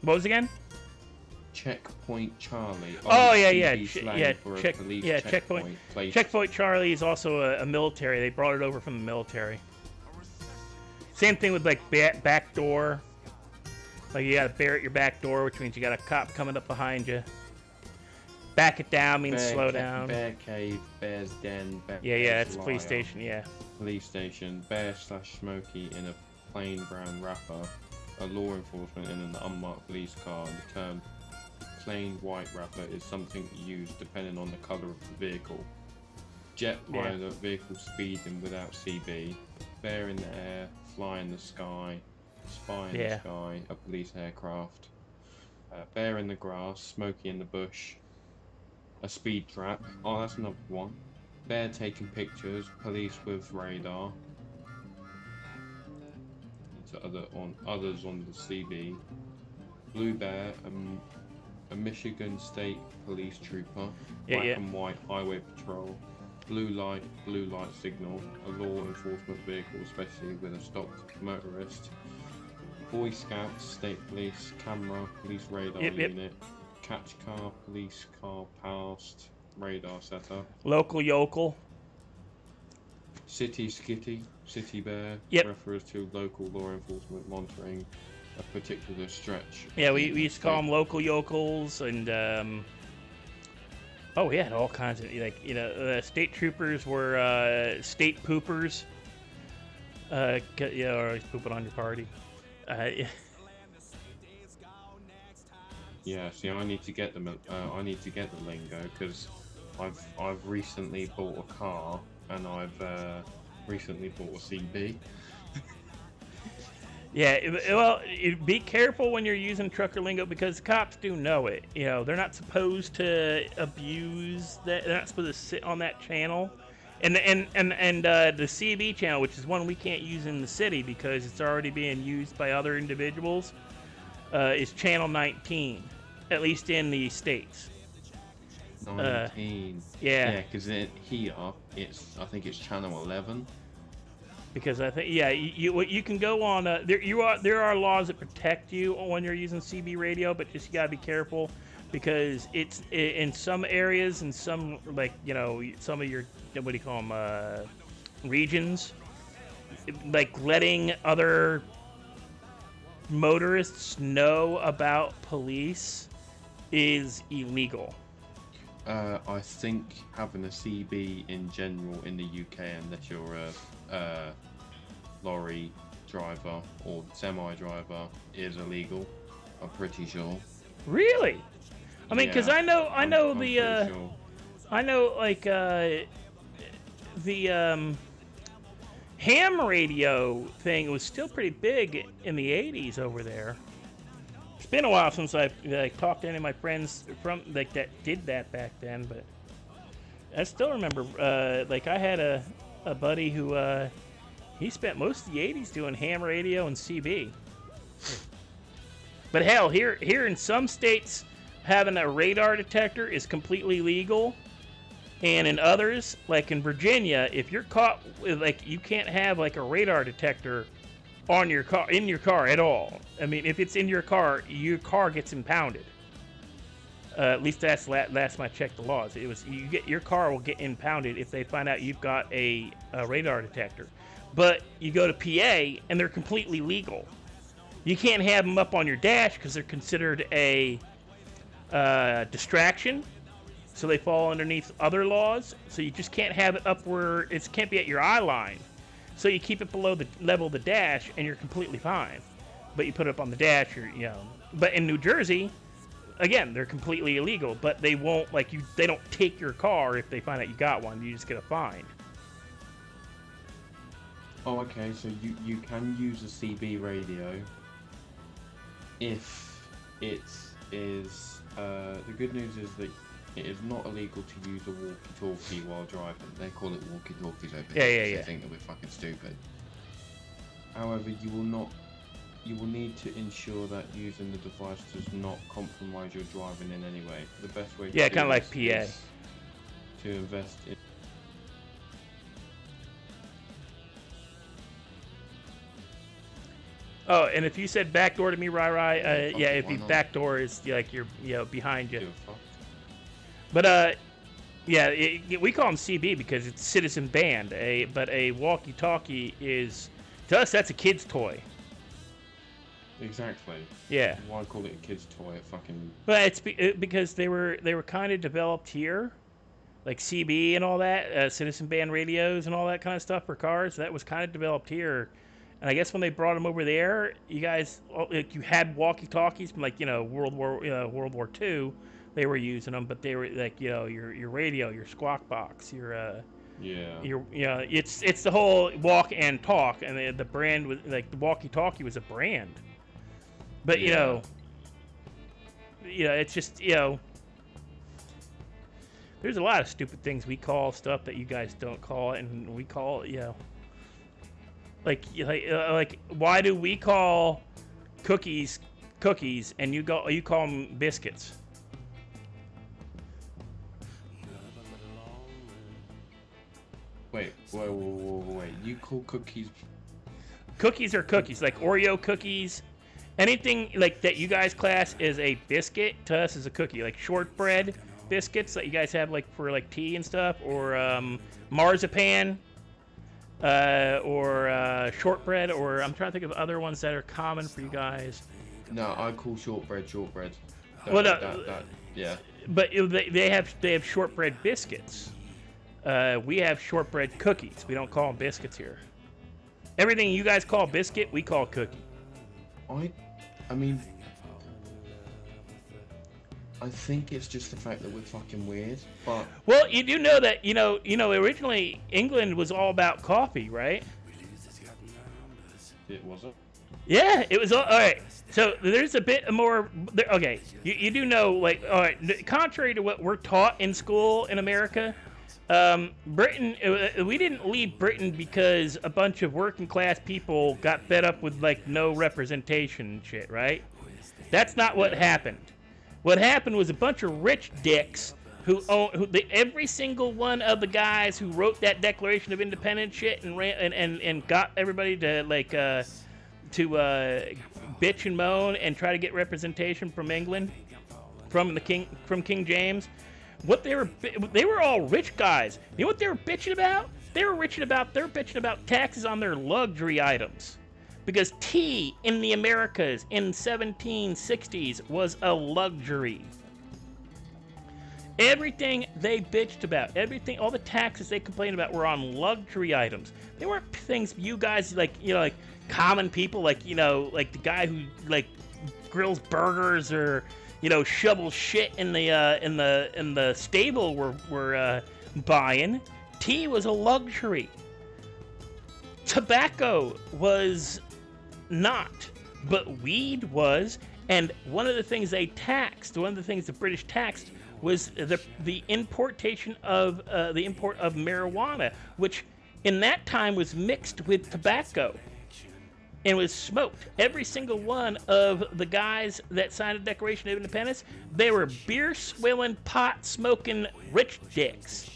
What was it again? Checkpoint Charlie. Oh yeah. Checkpoint. Checkpoint Charlie is also a military. They brought it over from the military. Same thing with like back door. Like you gotta bear at your back door, which means you got a cop coming up behind you. Back it down means slow down. Bear cave, bear's den. Yeah, it's a police station. Yeah. Police station. Bear/Smokey in a plain brown wrapper. A law enforcement in an unmarked police car. The term plain white wrapper is something used depending on the colour of the vehicle. Jet pilot, vehicle speeding without CB. Bear in the air, fly in the sky. Spy in the sky, a police aircraft. Bear in the grass, Smokey in the bush. A speed trap. Oh, that's another one. Bear taking pictures, police with radar. Others on the CB. Blue Bear, a Michigan State Police trooper. Black and white highway patrol. Blue light signal. A law enforcement vehicle, especially with a stopped motorist. Boy Scouts, state police, camera, police radar unit. Catch car, police car past, radar setup. Local yokel. City skitty, city bear, refers to local law enforcement monitoring a particular stretch. Yeah, we used to call them local yokels, and we had all kinds of state troopers were state poopers. Or always pooping on your party. Yeah, see, I need to get the lingo because I've recently bought a car. And I've recently bought a CB. Yeah, well, be careful when you're using trucker lingo because the cops do know it. They're not supposed to abuse that. They're not supposed to sit on that channel. And the CB channel, which is one we can't use in the city because it's already being used by other individuals, is channel 19, at least in the States. 19. Yeah, because here I think it's channel 11. Because I think you can go on. There are laws that protect you when you're using CB radio, but just you gotta be careful because it's in some areas and some some of your what do you call them regions, like letting other motorists know about police is illegal. I think having a CB in general in the UK, unless you're a lorry driver or semi-driver is illegal. I'm pretty sure. Really? I mean, because Yeah, I know I'm the pretty sure. I know like the ham radio thing was still pretty big in the 80s over there. It's been a while since I've like talked to any of my friends from like that did that back then, but I still remember like I had a buddy who he spent most of the 80s doing ham radio and CB. But hell, here in some states having a radar detector is completely legal. And in others, like in Virginia, if you're caught with, like, you can't have like a radar detector on your car, in your car at all. I mean, if it's in your car gets impounded. At least that's last time I checked the laws. It was your car will get impounded if they find out you've got a radar detector. But you go to PA and they're completely legal. You can't have them up on your dash because they're considered a distraction. So they fall underneath other laws. So you just can't have it up where it can't be at your eye line. So you keep it below the level of the dash, and you're completely fine. But you put it up on the dash, But in New Jersey, again, they're completely illegal. But they won't they don't take your car if they find out you got one. You just get a fine. Oh, okay. So you can use a CB radio if it is. The good news is that it is not illegal to use a walkie-talkie while driving. They call it walkie-talkies over here. Yeah. They think that we're fucking stupid. However, you will need to ensure that using the device does not compromise your driving in any way. The best way to Yeah, do kind of like this PA. is to invest in. Oh, and if you said backdoor to me, Rai, yeah, if why you not? backdoor is like you're behind you. But yeah, we call them CB because it's citizen band. But a walkie-talkie is, to us, that's a kid's toy. Exactly. Yeah. Why call it a kid's toy? It fucking. But it's because they were kind of developed here, like CB and all that, citizen band radios and all that kind of stuff for cars. That was kind of developed here. And I guess when they brought them over there, you guys, like, you had walkie-talkies from World War II. They were using them, but they were like your radio, your squawk box, it's the whole walk and talk, and the brand was like the walkie-talkie was a brand. But it's just there's a lot of stupid things we call stuff that you guys don't call it, and we call it like why do we call cookies and you call them biscuits? Wait. You call cookies? Cookies are cookies, like Oreo cookies. Anything like that you guys class as a biscuit to us is a cookie. Like shortbread biscuits that you guys have like for like tea and stuff, or marzipan, or shortbread, or I'm trying to think of other ones that are common for you guys. No, I call shortbread. Well, Yeah. But they have shortbread biscuits. We have shortbread cookies. We don't call them biscuits here. Everything you guys call biscuit, we call cookie. I mean, I think it's just the fact that we're fucking weird. But well, you do know that originally England was all about coffee, right? It wasn't. Yeah, it was all right. So there's a bit more. Okay, you do know, like, all right. Contrary to what we're taught in school in America, Britain, we didn't leave Britain because a bunch of working class people got fed up with like no representation and shit, right? That's not what happened. What happened was a bunch of rich dicks every single one of the guys who wrote that Declaration of Independence shit and got everybody to bitch and moan and try to get representation from England, from King James. They were all rich guys. You know what they were bitching about? They were bitching about taxes on their luxury items. Because tea in the Americas in 1760s was a luxury. Everything they bitched about, everything, all the taxes they complained about were on luxury items. They weren't things you guys like, like common people, like like the guy who like grills burgers or shovels shit in the stable were buying. Tea was a luxury. Tobacco was not, but weed was. And one of the things they taxed, one of the things the British taxed, was the importation of the import of marijuana, which in that time was mixed with tobacco and was smoked. Every single one of the guys that signed the Declaration of Independence, they were beer swilling, pot smoking rich dicks.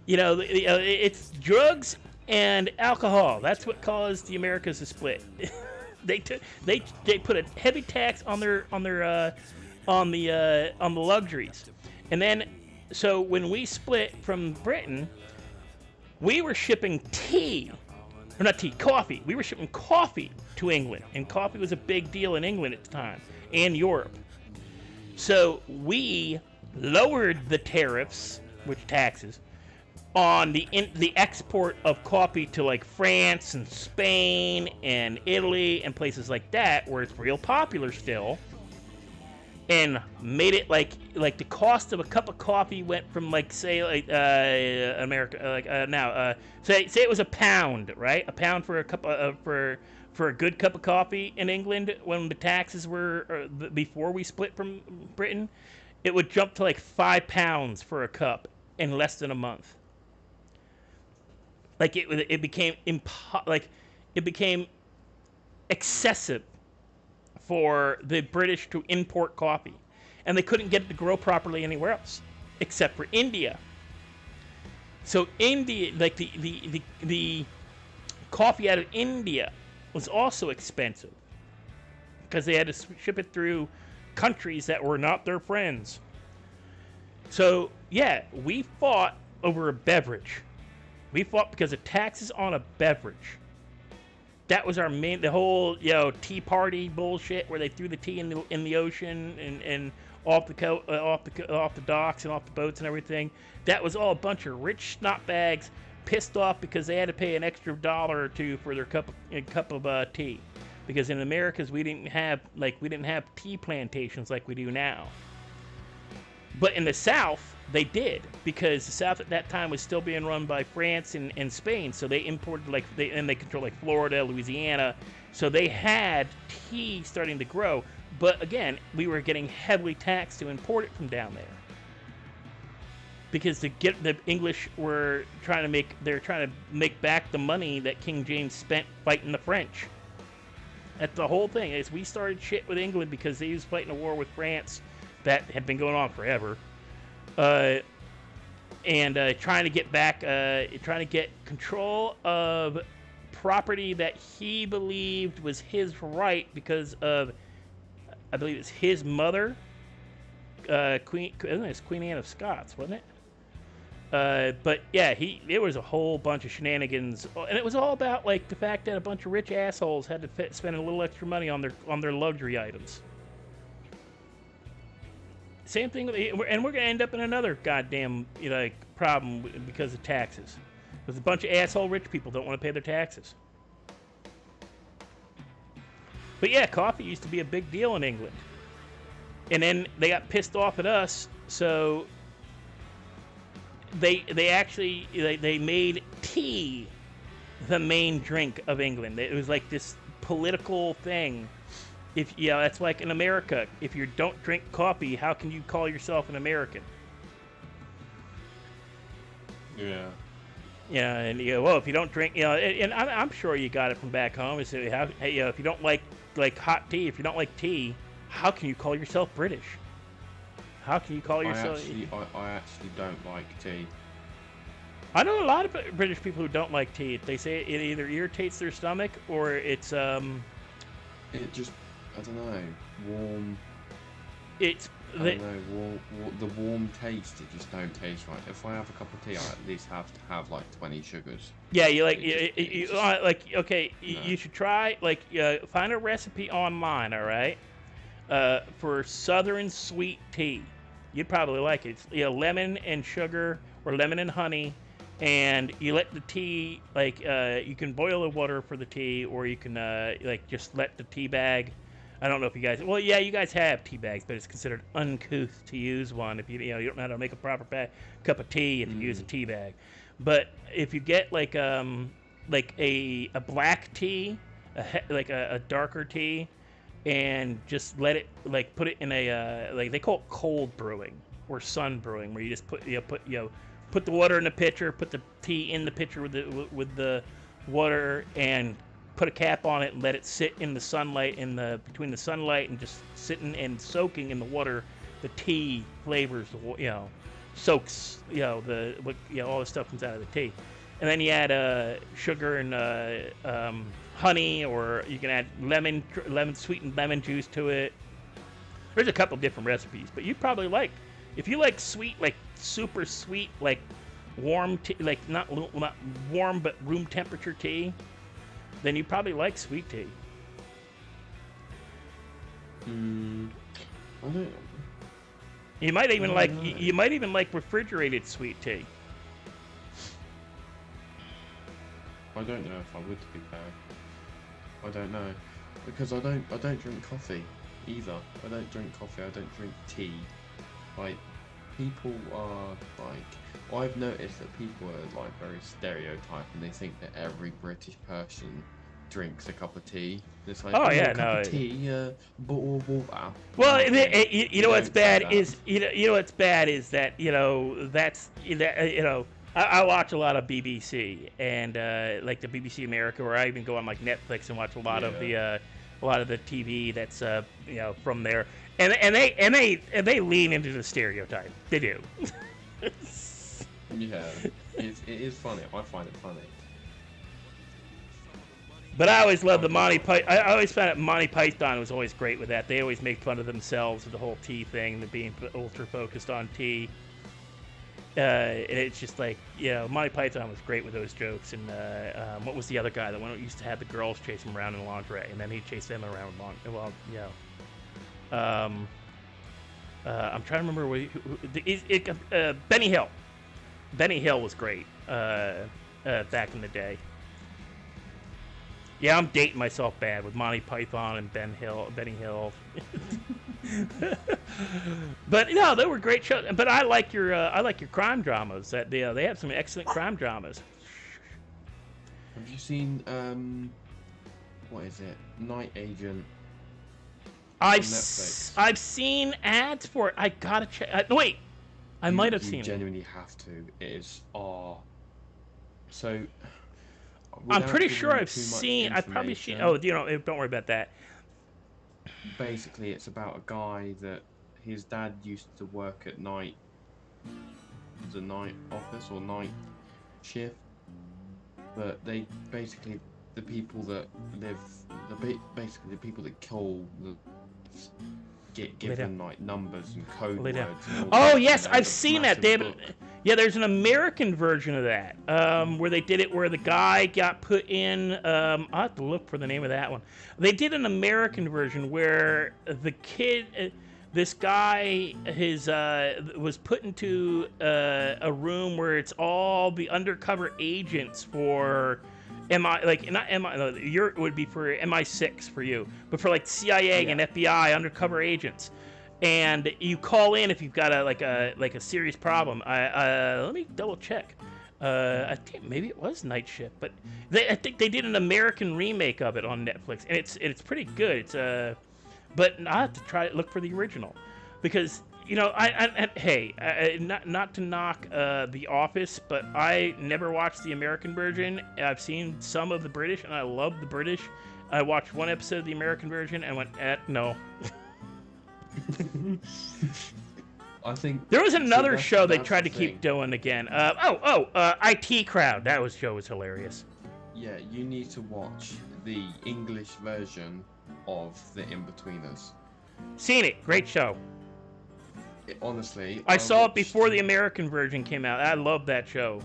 It's drugs and alcohol. That's what caused the Americas to split. They put a heavy tax on the luxuries, and then so when we split from Britain, we were shipping coffee. We were shipping coffee to England, and coffee was a big deal in England at the time and Europe. So we lowered the tariffs, which taxes, on the export of coffee to like France and Spain and Italy and places like that where it's real popular still, and made it like the cost of a cup of coffee went from like say like America now say it was £1, right? £1 for a cup for a good cup of coffee in England when the taxes were before we split from Britain, it would jump to like £5 for a cup in less than a month. Like it became excessive for the British to import coffee, and they couldn't get it to grow properly anywhere else except for India. So India, like the coffee out of India was also expensive because they had to ship it through countries that were not their friends. So yeah, we fought over a beverage. We fought because of taxes on a beverage. That was our main, the whole, tea party bullshit where they threw the tea in the ocean and off the docks and off the boats and everything. That was all a bunch of rich snot bags pissed off because they had to pay an extra $1 or $2 for their cup of tea. Because in Americas we didn't have tea plantations like we do now. But in the South, they did, because the South at that time was still being run by France and Spain, so they imported they controlled like Florida, Louisiana, so they had tea starting to grow. But again, we were getting heavily taxed to import it from down there, because the English were trying to make back the money that King James spent fighting the French. That's the whole thing. Is we started shit with England because they was fighting a war with France that had been going on forever. And trying to get back, trying to get control of property that he believed was his right because of, I believe it's his mother, Queen Anne of Scots, wasn't it? But yeah, there was a whole bunch of shenanigans, and it was all about like the fact that a bunch of rich assholes had to spend a little extra money on their luxury items. Same thing, and we're gonna end up in another goddamn problem because of taxes, because a bunch of asshole rich people don't want to pay their taxes. But yeah, coffee used to be a big deal in England, and then they got pissed off at us, so they made tea the main drink of England. It was like this political thing. That's like in America. If you don't drink coffee, how can you call yourself an American? Yeah. Yeah, and well, if you don't drink, and I'm sure you got it from back home. Is if you don't like hot tea, if you don't like tea, how can you call yourself British? How can you call yourself? I actually don't like tea. I know a lot of British people who don't like tea. They say it either irritates their stomach or it's It just, I don't know, warm. The warm taste, it just don't taste right. If I have a cup of tea, I at least have to have like 20 sugars. Yeah, you should try find a recipe online, all right, for Southern sweet tea, You'd probably like it. It's, you know, lemon and sugar or lemon and honey, and you let the tea, like, you can boil the water for the tea, or you can, like, just let the tea bag. I don't know if you guys, well, yeah, you guys have tea bags, but it's considered uncouth to use one if you know, you don't know how to make a proper cup of tea if you use a tea bag. But if you get like a black tea, like a darker tea, and just let it, like, put it in a like they call it cold brewing or sun brewing, where you just put the water in the pitcher, put the tea in the pitcher with the water, and put a cap on it and let it sit in the sunlight, between the sunlight, and just sitting and soaking in the water. The tea flavors, soaks, all the stuff comes out of the tea. And then you add sugar and honey, or you can add lemon, sweetened lemon juice to it. There's a couple different recipes, but you probably like, if you like sweet, like super sweet, like warm tea, like not warm but room temperature tea, then you probably like sweet tea. I don't. You might even like refrigerated sweet tea. I don't know if I would, to be fair. I don't know, because I don't drink coffee either. I don't drink coffee. I don't drink tea. Like, people are like, I've noticed that people are like very stereotyped, and they think that every British person drinks a cup of tea. It's like, a cup of tea, bottle of water. Well, you know what's bad is what's bad is that I watch a lot of BBC and like the BBC America, or I even go on like Netflix and watch a lot of the TV that's from there, and they lean into the stereotype. They do. Yeah, it is funny. I find it funny. But I always loved the Monty Python. I always found that Monty Python was always great with that. They always make fun of themselves with the whole tea thing, the being ultra focused on tea. And it's just like, Monty Python was great with those jokes. And what was the other guy? The one who used to have the girls chase him around in lingerie, and then he'd chase them around with lingerie. I'm trying to remember Benny Hill. Benny Hill was great back in the day. Yeah, I'm dating myself bad with Monty Python and Benny Hill. But no, they were great shows. But I like your crime dramas. That they have some excellent crime dramas. Have you seen what is it? Night Agent. I've seen ads for it. I gotta check. Wait, I might have seen it. You genuinely have to. It is so. I'm pretty sure I've seen. I've probably seen. Oh, don't worry about that. Basically, it's about a guy that his dad used to work at night, the night office or night shift. But they basically the people that kill give them like numbers and code words. And oh yes, I've seen that. There's an American version of that where they did it where the guy got put in. I'll have to look for the name of that one. They did an American version where the kid, this guy, was put into a room where it's all the undercover agents for. It would be for MI6 for you, but for like CIA and FBI undercover agents, and you call in if you've got a serious problem. Let me double check. I think maybe it was Night Shift, but I think they did an American remake of it on Netflix, and it's pretty good. But I have to look for the original, because. Not to knock The Office, but I never watched the American version. I've seen some of the British, and I love the British. I watched one episode of the American version and went, no. I think there was another show they tried to keep doing again. IT Crowd. That show was hilarious. Yeah, you need to watch the English version of The In-Betweeners. Seen it. Great show. Honestly, I saw it before the American version came out. I love that show.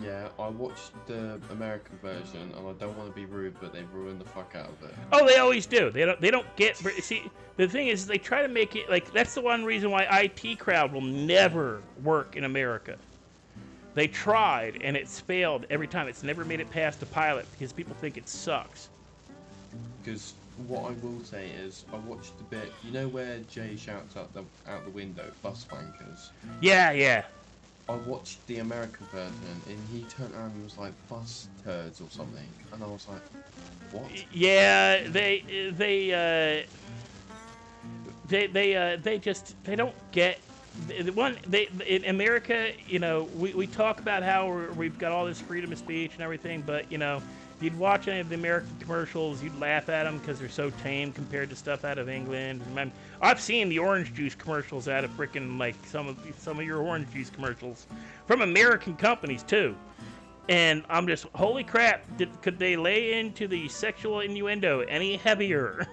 Yeah, I watched the American version, and I don't want to be rude, but they ruined the fuck out of it. Oh, they always do. They don't get. See, the thing is, they try to make it like that's the one reason why IT Crowd will never work in America. They tried, and it's failed every time. It's never made it past the pilot because people think it sucks. Because what I will say is, I watched the bit. You know where Jay shouts out the window, "Bus wankers." Yeah, yeah. I watched the American version, and he turned around and was like, "Bus turds" or something, and I was like, "What?" Yeah, they don't get in America. You know, we talk about how we've got all this freedom of speech and everything, but you know, you'd watch any of the American commercials, you'd laugh at them because they're so tame compared to stuff out of England. And I've seen the orange juice commercials out of frickin' like some of your orange juice commercials from American companies too. And I'm just, holy crap, could they lay into the sexual innuendo any heavier?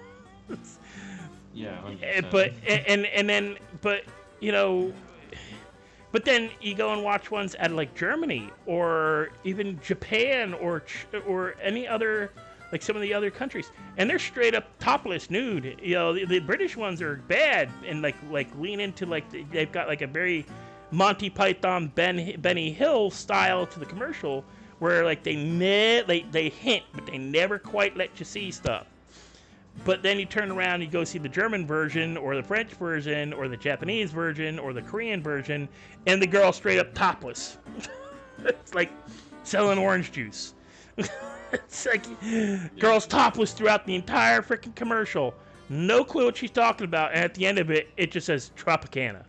Yeah, 100%. But you know, but then you go and watch ones out of like Germany or even Japan or any other, like some of the other countries, and they're straight up topless nude. You know, the British ones are bad and like lean into like they've got like a very Monty Python Benny Hill style to the commercial, where like they hint, but they never quite let you see stuff. But then you turn around and you go see the German version or the French version or the Japanese version or the Korean version, and the girl's straight up topless. It's like selling orange juice. It's like girl's topless throughout the entire freaking commercial. No clue what she's talking about, and at the end of it, it just says Tropicana.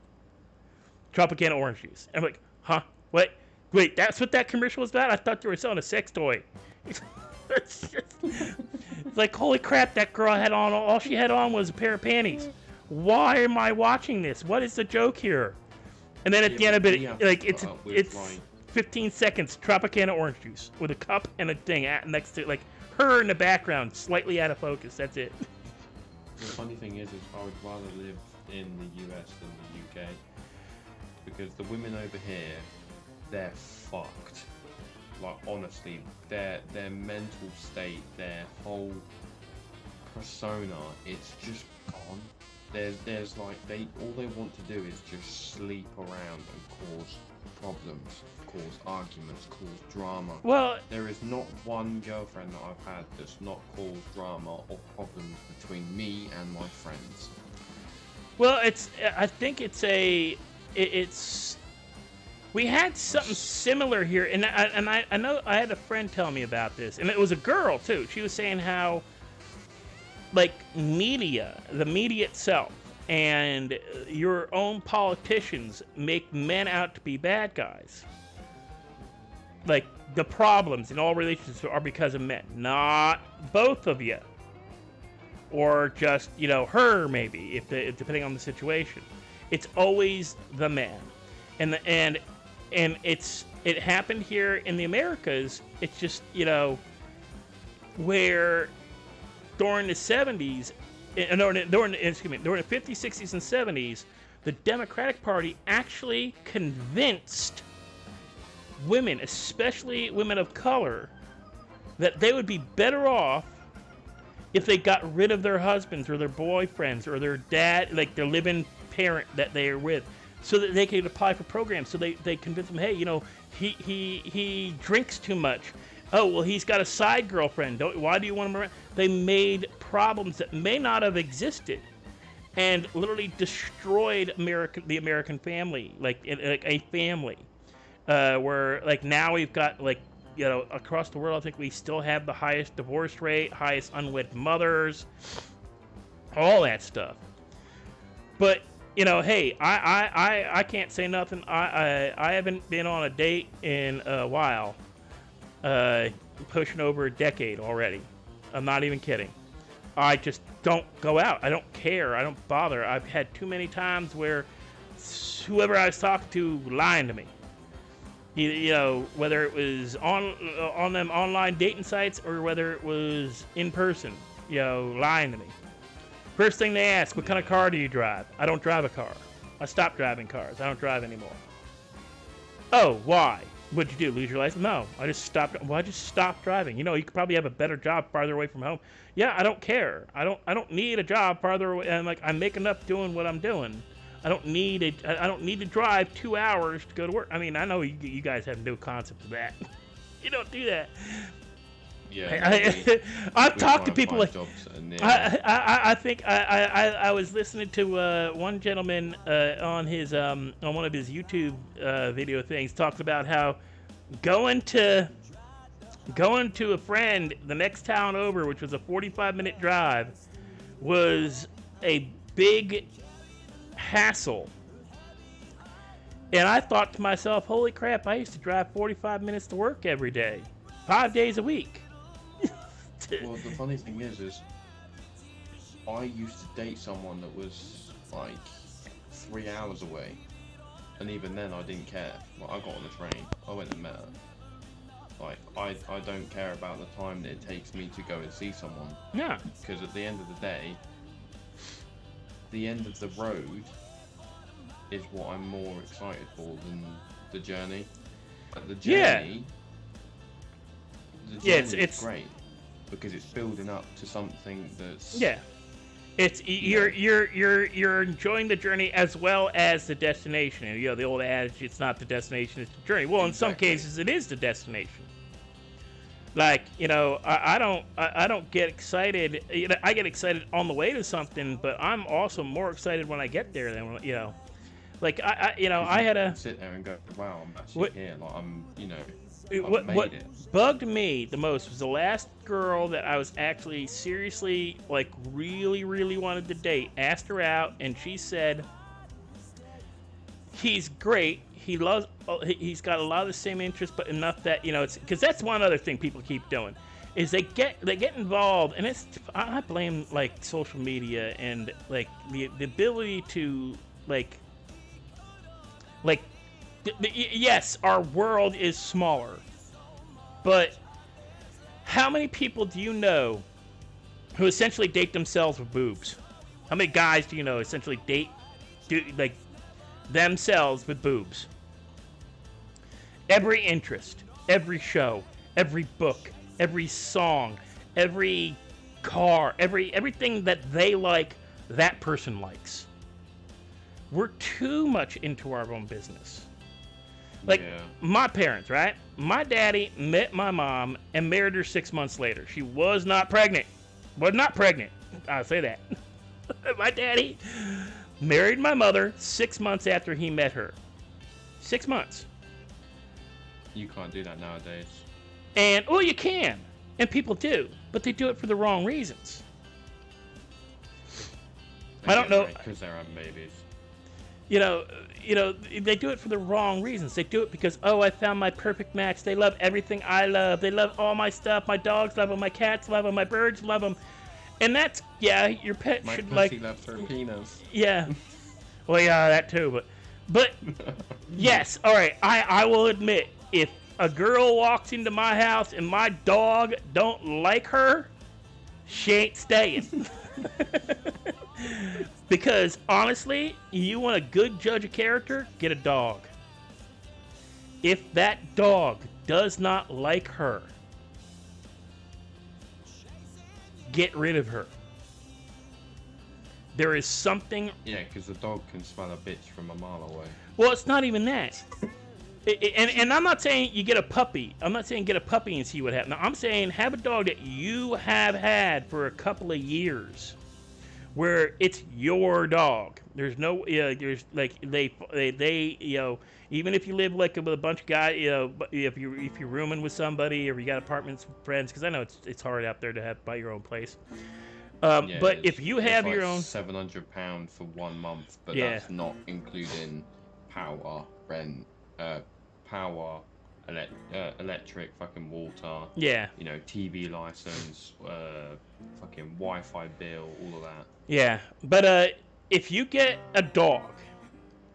Tropicana orange juice. And I'm like, huh? What? Wait, that's what that commercial was about? I thought they were selling a sex toy. It's like, holy crap, that girl had on, all she had on was a pair of panties. Why am I watching this? What is the joke here? And then at the end of it, like, it's 15 seconds, Tropicana orange juice with a cup and a thing next to it, like, her in the background, slightly out of focus, that's it. The funny thing is I would rather live in the US than the UK, because the women over here, they're fucked. Like, honestly, their mental state, their whole persona, it's just gone. There's like, all they want to do is just sleep around and cause problems, cause arguments, cause drama. Well, there is not one girlfriend that I've had that's not caused drama or problems between me and my friends. Well, I think we had something similar here, and I know I had a friend tell me about this, and it was a girl too. She was saying how, like, the media itself and your own politicians make men out to be bad guys. Like, the problems in all relationships are because of men, not both of you, or just, you know, her maybe, if depending on the situation. It's always the man, and it happened here in the Americas. It's just, you know, where during the 70s, during the 50s, 60s, and 70s, the Democratic Party actually convinced women, especially women of color, that they would be better off if they got rid of their husbands or their boyfriends or their dad, like their living parent that they are with, so that they could apply for programs. So they convince them, hey, you know, he drinks too much. Oh, well, he's got a side girlfriend. Why do you want him around? They made problems that may not have existed, and literally destroyed the American family, like a family. Where like now we've got, like, you know, across the world, I think we still have the highest divorce rate, highest unwed mothers, all that stuff. But, you know, hey, I can't say nothing. I haven't been on a date in a while, pushing over a decade already. I'm not even kidding. I just don't go out. I don't care. I don't bother. I've had too many times where whoever I was talking to lying to me. You know, whether it was on them online dating sites or whether it was in person, you know, lying to me. First thing they ask, what kind of car do you drive? I don't drive a car. I stopped driving cars. I don't drive anymore. Oh, why? What'd you do? Lose your license? No, I just stopped. Well, I just stopped driving. You know, you could probably have a better job farther away from home. Yeah, I don't care. I don't need a job farther away. And like, I'm making up doing what I'm doing. I don't need I don't need to drive 2 hours to go to work. I mean, I know you guys have no concept of that. You don't do that. Yeah, I've talked to try and people find like jobs that are near. I think I was listening to one gentleman on his on one of his YouTube video things talking about how going to a friend the next town over, which was a 45-minute drive, was a big hassle. And I thought to myself, holy crap, I used to drive 45 minutes to work every day, 5 days a week. Well, the funny thing is I used to date someone that was like 3 hours away, and even then I didn't care. Like, I got on the train, I went and met her. Like, I don't care about the time that it takes me to go and see someone. Yeah. Because at the end of the day, the end of the road is what I'm more excited for than the journey. But the journey, it's great because it's building up to something that's It's you're enjoying the journey as well as the destination. You know, the old adage, it's not the destination, it's the journey. Well, in some cases, it is the destination. Like, you know, I don't get excited. You know, I get excited on the way to something, but I'm also more excited when I get there than, you know, like I had to sit there and go, wow, I'm actually here. Like, I'm, you know. What bugged me the most was the last girl that I was actually seriously, like, really wanted to date. Asked her out, and she said, he's great. He's got a lot of the same interests, but enough that, you know, it's because that's one other thing people keep doing is they get involved, and I blame, like, social media and, like, the ability to like yes, our world is smaller, but how many people do you know who essentially date themselves with boobs? How many guys do you know essentially like themselves with boobs? Every interest, every show, every book, every song, every car, everything that they like, that person likes. We're too much into our own business. Like, my parents, right? My daddy met my mom and married her 6 months later. She was not pregnant. Was not pregnant. I'll say that. My daddy married my mother 6 months after he met her. 6 months. You can't do that nowadays. And, oh, you can. And people do. But they do it for the wrong reasons. I don't know. Because they're having babies. You know, they do it for the wrong reasons. They do it because, oh, I found my perfect match. They love everything I love. They love all my stuff. My dogs love them. My cats love them. My birds love them. And that's, yeah, your pet should like. My pussy loves her penis. Yeah. Well, yeah, that too. But yes, all right. I will admit, if a girl walks into my house and my dog don't like her, she ain't staying. Because, honestly, you want a good judge of character, get a dog. If that dog does not like her, get rid of her. There is something... Yeah, because the dog can smell a bitch from a mile away. Well, it's not even that. And I'm not saying you get a puppy. I'm not saying get a puppy and see what happens. No, I'm saying have a dog that you have had for a couple of years, where it's your dog. There's no, there's like they you know, even if you live like with a bunch of guys, you know, if you're rooming with somebody or you got apartments with friends, because I know it's hard out there to have buy your own place. Yeah, but if you have like your own, £700 for 1 month, but yeah, that's not including power, rent, power, electric, fucking water. Yeah. You know, TV license, fucking Wi-Fi bill, all of that. Yeah, but if you get a dog,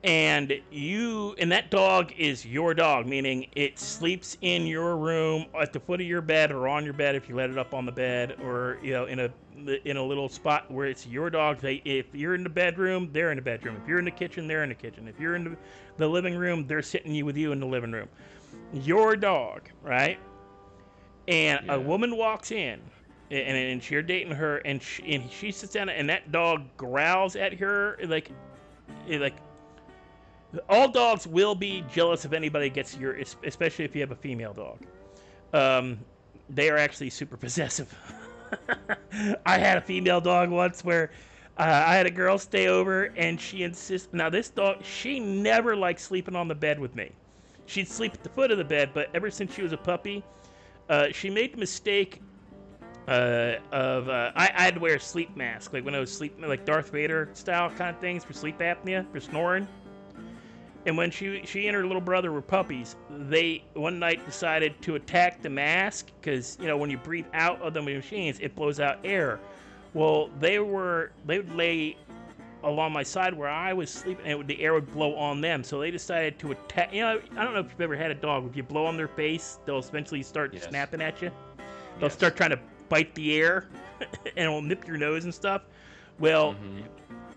and that dog is your dog, meaning it sleeps in your room at the foot of your bed or on your bed if you let it up on the bed, or you know, in a little spot where it's your dog. If you're in the bedroom, they're in the bedroom. If you're in the kitchen, they're in the kitchen. If you're in the living room, they're sitting with you in the living room. your dog, right? And a woman walks in, and you're dating her, and she sits down, and that dog growls at her like all dogs will be jealous if anybody gets your, especially if you have a female dog. They are actually super possessive. I had a female dog once where I had a girl stay over, and she insists. Now this dog, she never liked sleeping on the bed with me. She'd sleep at the foot of the bed, but ever since she was a puppy, she made the mistake of I had to wear a sleep mask, like when I was sleeping, like Darth Vader style kind of things for sleep apnea, for snoring. And when she and her little brother were puppies, they one night decided to attack the mask because, you know, when you breathe out of the machines, it blows out air. Well, they would lay along my side where I was sleeping, and the air would blow on them. So they decided to attack. You know, I don't know if you've ever had a dog. If you blow on their face, they'll eventually start snapping at you. They'll start trying to bite the air, and it'll nip your nose and stuff. Well,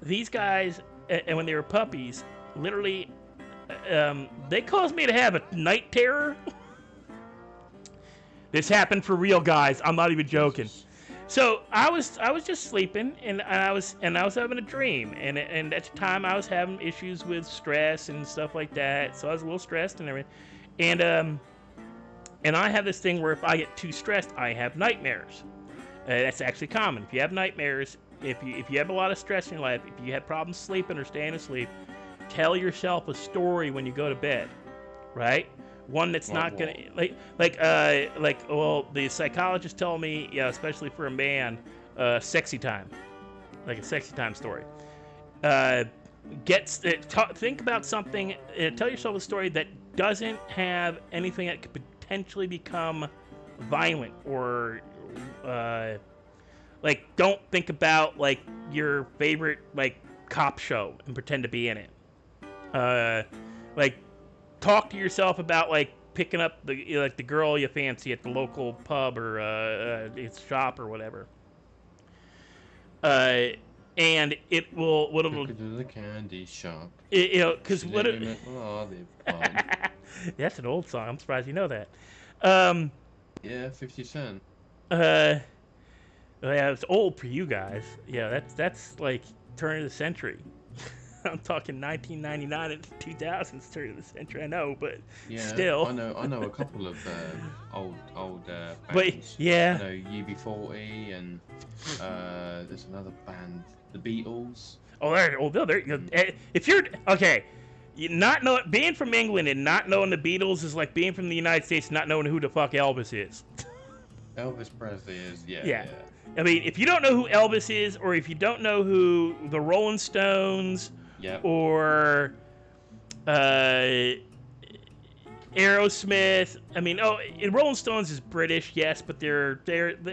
these guys, and when they were puppies, literally. They caused me to have a night terror. This happened for real, guys. I'm not even joking. So I was just sleeping, and I was having a dream, and at the time I was having issues with stress and stuff like that. So I was a little stressed and everything, and I have this thing where if I get too stressed, I have nightmares. That's actually common. If you have nightmares, if you have a lot of stress in your life, if you have problems sleeping or staying asleep. Tell yourself a story when you go to bed, right? One that's not gonna well, the psychologist told me, yeah, especially for a man, sexy time, like a sexy time story. Think about something. Tell yourself a story that doesn't have anything that could potentially become violent or don't think about like your favorite like cop show and pretend to be in it. Talk to yourself about like picking up the girl you fancy at the local pub or its shop or whatever. And it will what it'll to the candy shop. Because what it, that's an old song. I'm surprised you know that. Yeah, 50 Cent. Yeah, it's old for you guys. Yeah, that's like turn of the century. I'm talking 1999 and 2000s turn of the century. I know, but still. I know a couple of old bands. But yeah. I know UB40 and there's another band, the Beatles. Oh, if you're okay, being from England and not knowing the Beatles is like being from the United States and not knowing who the fuck Elvis is. Elvis Presley is yeah. I mean, if you don't know who Elvis is, or if you don't know who the Rolling Stones. Yep. Or Aerosmith. I mean, Rolling Stones is British, yes, but they're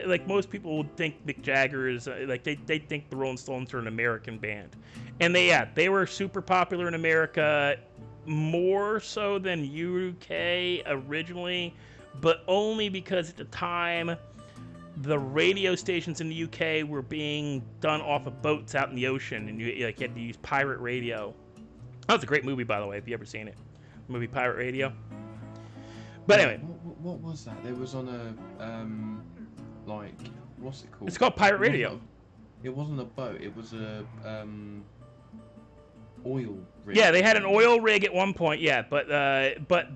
like most people would think Mick Jagger is like they think the Rolling Stones are an American band, and they were super popular in America, more so than UK originally, but only because at the time the radio stations in the UK were being done off of boats out in the ocean, and you had to use pirate radio. That was a great movie, by the way, if you ever seen it. The movie Pirate Radio. But anyway. What was that? There was on a, what's it called? It's called Pirate Radio. It wasn't a boat. It was a, oil rig. Yeah, they had an oil rig at one point, yeah, but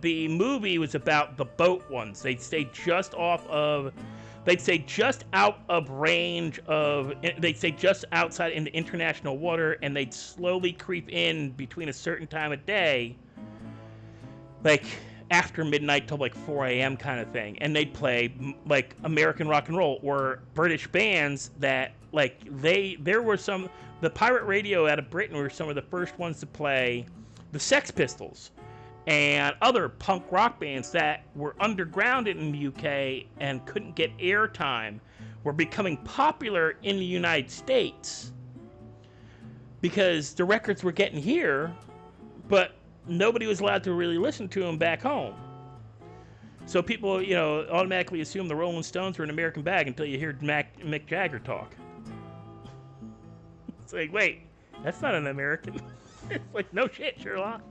the movie was about the boat ones. They'd stay just out of range of, they'd stay just outside in the international water, and they'd slowly creep in between a certain time of day, like after midnight till like 4 a.m. kind of thing, and they'd play like American rock and roll or British bands that like there were some, the pirate radio out of Britain were some of the first ones to play the Sex Pistols and other punk rock bands that were underground in the UK and couldn't get airtime were becoming popular in the United States because the records were getting here, but nobody was allowed to really listen to them back home. So people, automatically assume the Rolling Stones were an American bag until you hear Mick Jagger talk. It's like, wait, that's not an American. It's like, no shit, Sherlock.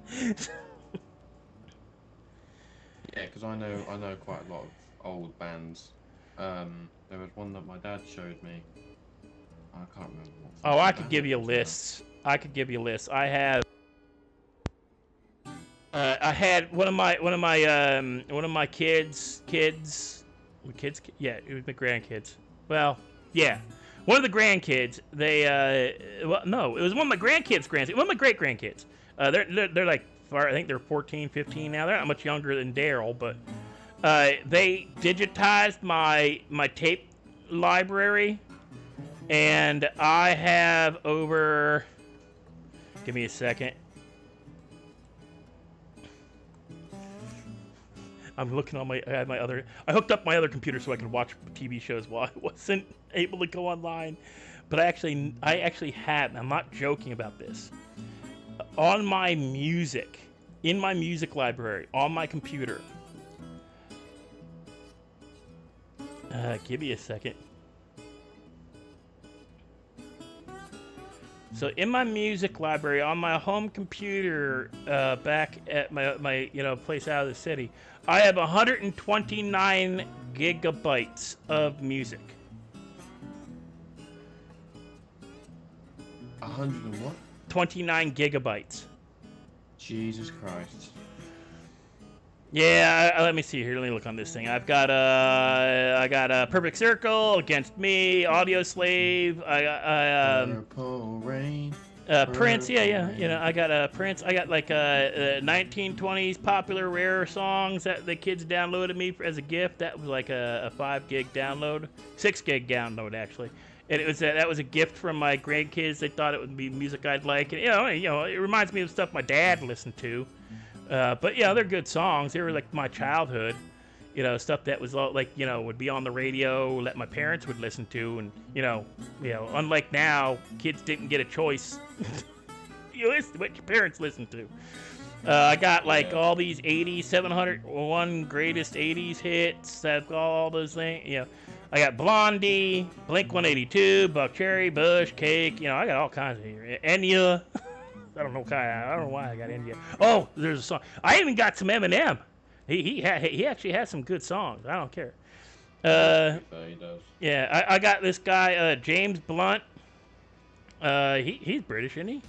Yeah, because I know quite a lot of old bands. There was one that my dad showed me. I can't remember what. Oh, I could band give it you was now. lists. I could give you lists. I had one of my kids, yeah, it was my grandkids. Well, yeah, one of the grandkids. Well, no, it was one of my grandkids' grandkids. One of my great grandkids. They're like, I think they're 14, 15 now. They're not much younger than Daryl, but they digitized my tape library, and I have over. Give me a second. I'm looking on I hooked up my other computer so I could watch TV shows while I wasn't able to go online. But I actually have, I'm not joking about this. On my music, in my music library, on my computer. Give me a second. So in my music library, on my home computer, back at my place out of the city, I have 129 gigabytes of music. 100 and what? 29 gigabytes. Jesus Christ. Yeah, let me see here. Let me look on this thing. I got a Perfect Circle, Against Me, Audio Slave. Purple Rain. Prince, yeah. I got Prince. I got like 1920s popular rare songs that the kids downloaded me as a gift. That was like a 5 gig download, 6 gig download actually. And that was a gift from my grandkids. They thought it would be music I'd like. And it reminds me of stuff my dad listened to. But yeah, they're good songs. They were like my childhood. Stuff that was like, would be on the radio that my parents would listen to. And, unlike now, kids didn't get a choice. You listen to what your parents listened to. I got like all these 80s, 701 greatest 80s hits. I've got all those things, I got Blondie, Blink-182, Buck Cherry, Bush, Cake. I got all kinds of here. Enya. I don't know why I got Enya. Oh, there's a song. I even got some Eminem. He actually has some good songs. I don't care. He does. Yeah, I got this guy James Blunt. He's British, isn't he?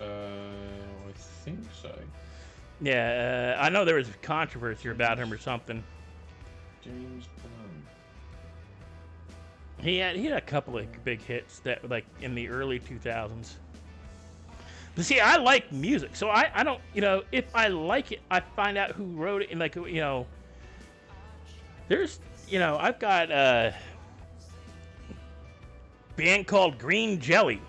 I think so. Yeah, I know there was controversy about him or something. James Blunt. He had a couple of big hits that like in the early 2000s. But see, I like music, so I don't, if I like it, I find out who wrote it, and like, there's, I've got a band called Green Jelly.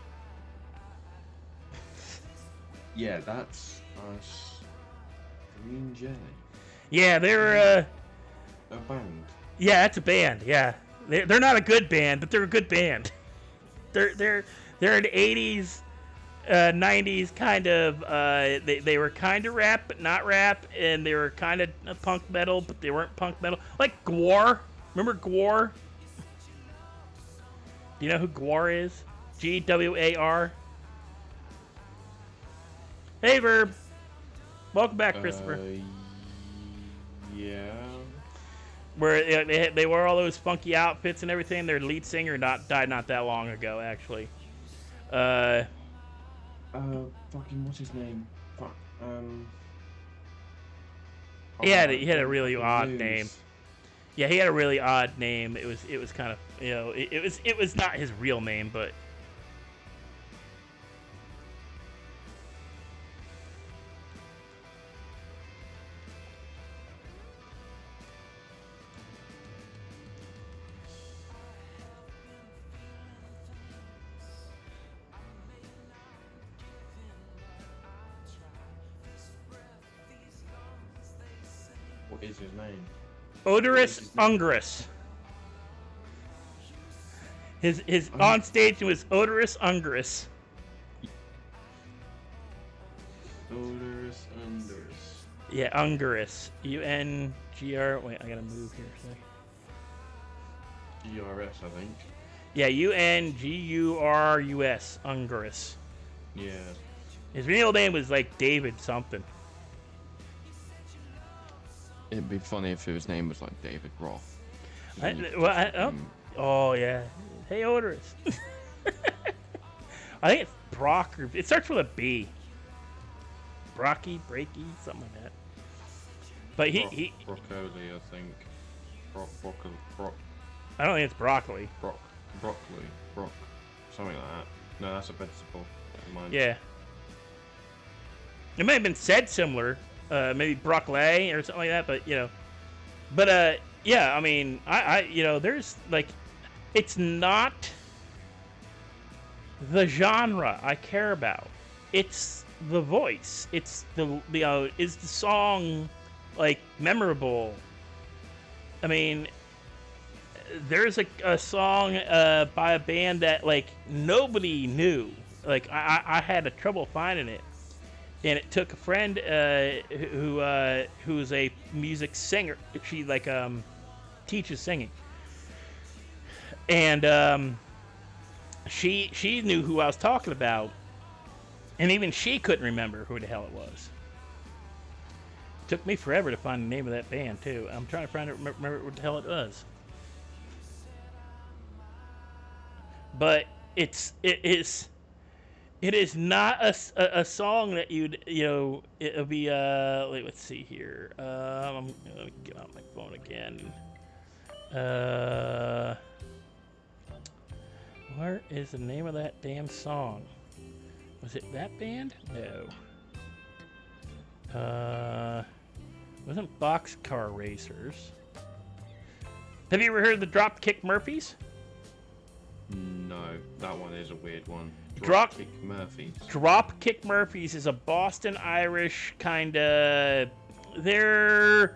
Yeah, that's us. Green Jelly. Yeah, they're a band. Yeah, it's a band. Yeah, they're not a good band, but they're a good band. They're an 80s. 90s kind of they were kind of rap but not rap, and they were kind of punk metal but they weren't punk metal, like Gwar. Remember Gwar? Do you know who Gwar is? Gwar. Hey Verb, welcome back, Christopher. Yeah. Where they wore all those funky outfits and everything. Their lead singer died not that long ago, actually. Fucking what's his name? Fuck. He had a really odd name. Yeah, he had a really odd name. It was kind of, it was not his real name, but. What is his name? Odorous Ungress. His on stage was Odorous Ungress. Odorous Ungress. Yeah, Ungress. U-N-G-R. Wait, I gotta move here. G-R-S, I think. Yeah, U-N-G-U-R-U-S. Ungress. Yeah. His real name was like David something. It'd be funny if his name was like David Roth. Oh yeah. Hey, Odorous. I think it's Brock, or it starts with a B. Brocky, Breaky, something like that. But he broccoli, I think. Brock. I don't think it's broccoli. Broccoli, something like that. No, that's a vegetable. Never mind. Yeah. It may have been said similar, maybe broccoli or something like that, but you know. But yeah, I mean, I you know, there's like, it's not the genre I care about. It's the voice. It's the is the song like memorable? I mean, there's a song by a band that like nobody knew. Like I had a trouble finding it, and it took a friend who's a music singer. She like teaches singing, and she knew who I was talking about, and even she couldn't remember who the hell it was. It took me forever to find the name of that band too. I'm trying to remember what the hell it was. But it is not a song that it'll be let's see here. I'm gonna get on my phone again. Where is the name of that damn song? Was it that band? No. Wasn't Boxcar Racers. Have you ever heard of the Dropkick Murphys? No, that one is a weird one. Dropkick Murphys. Dropkick Murphys is a Boston Irish kind of. They'd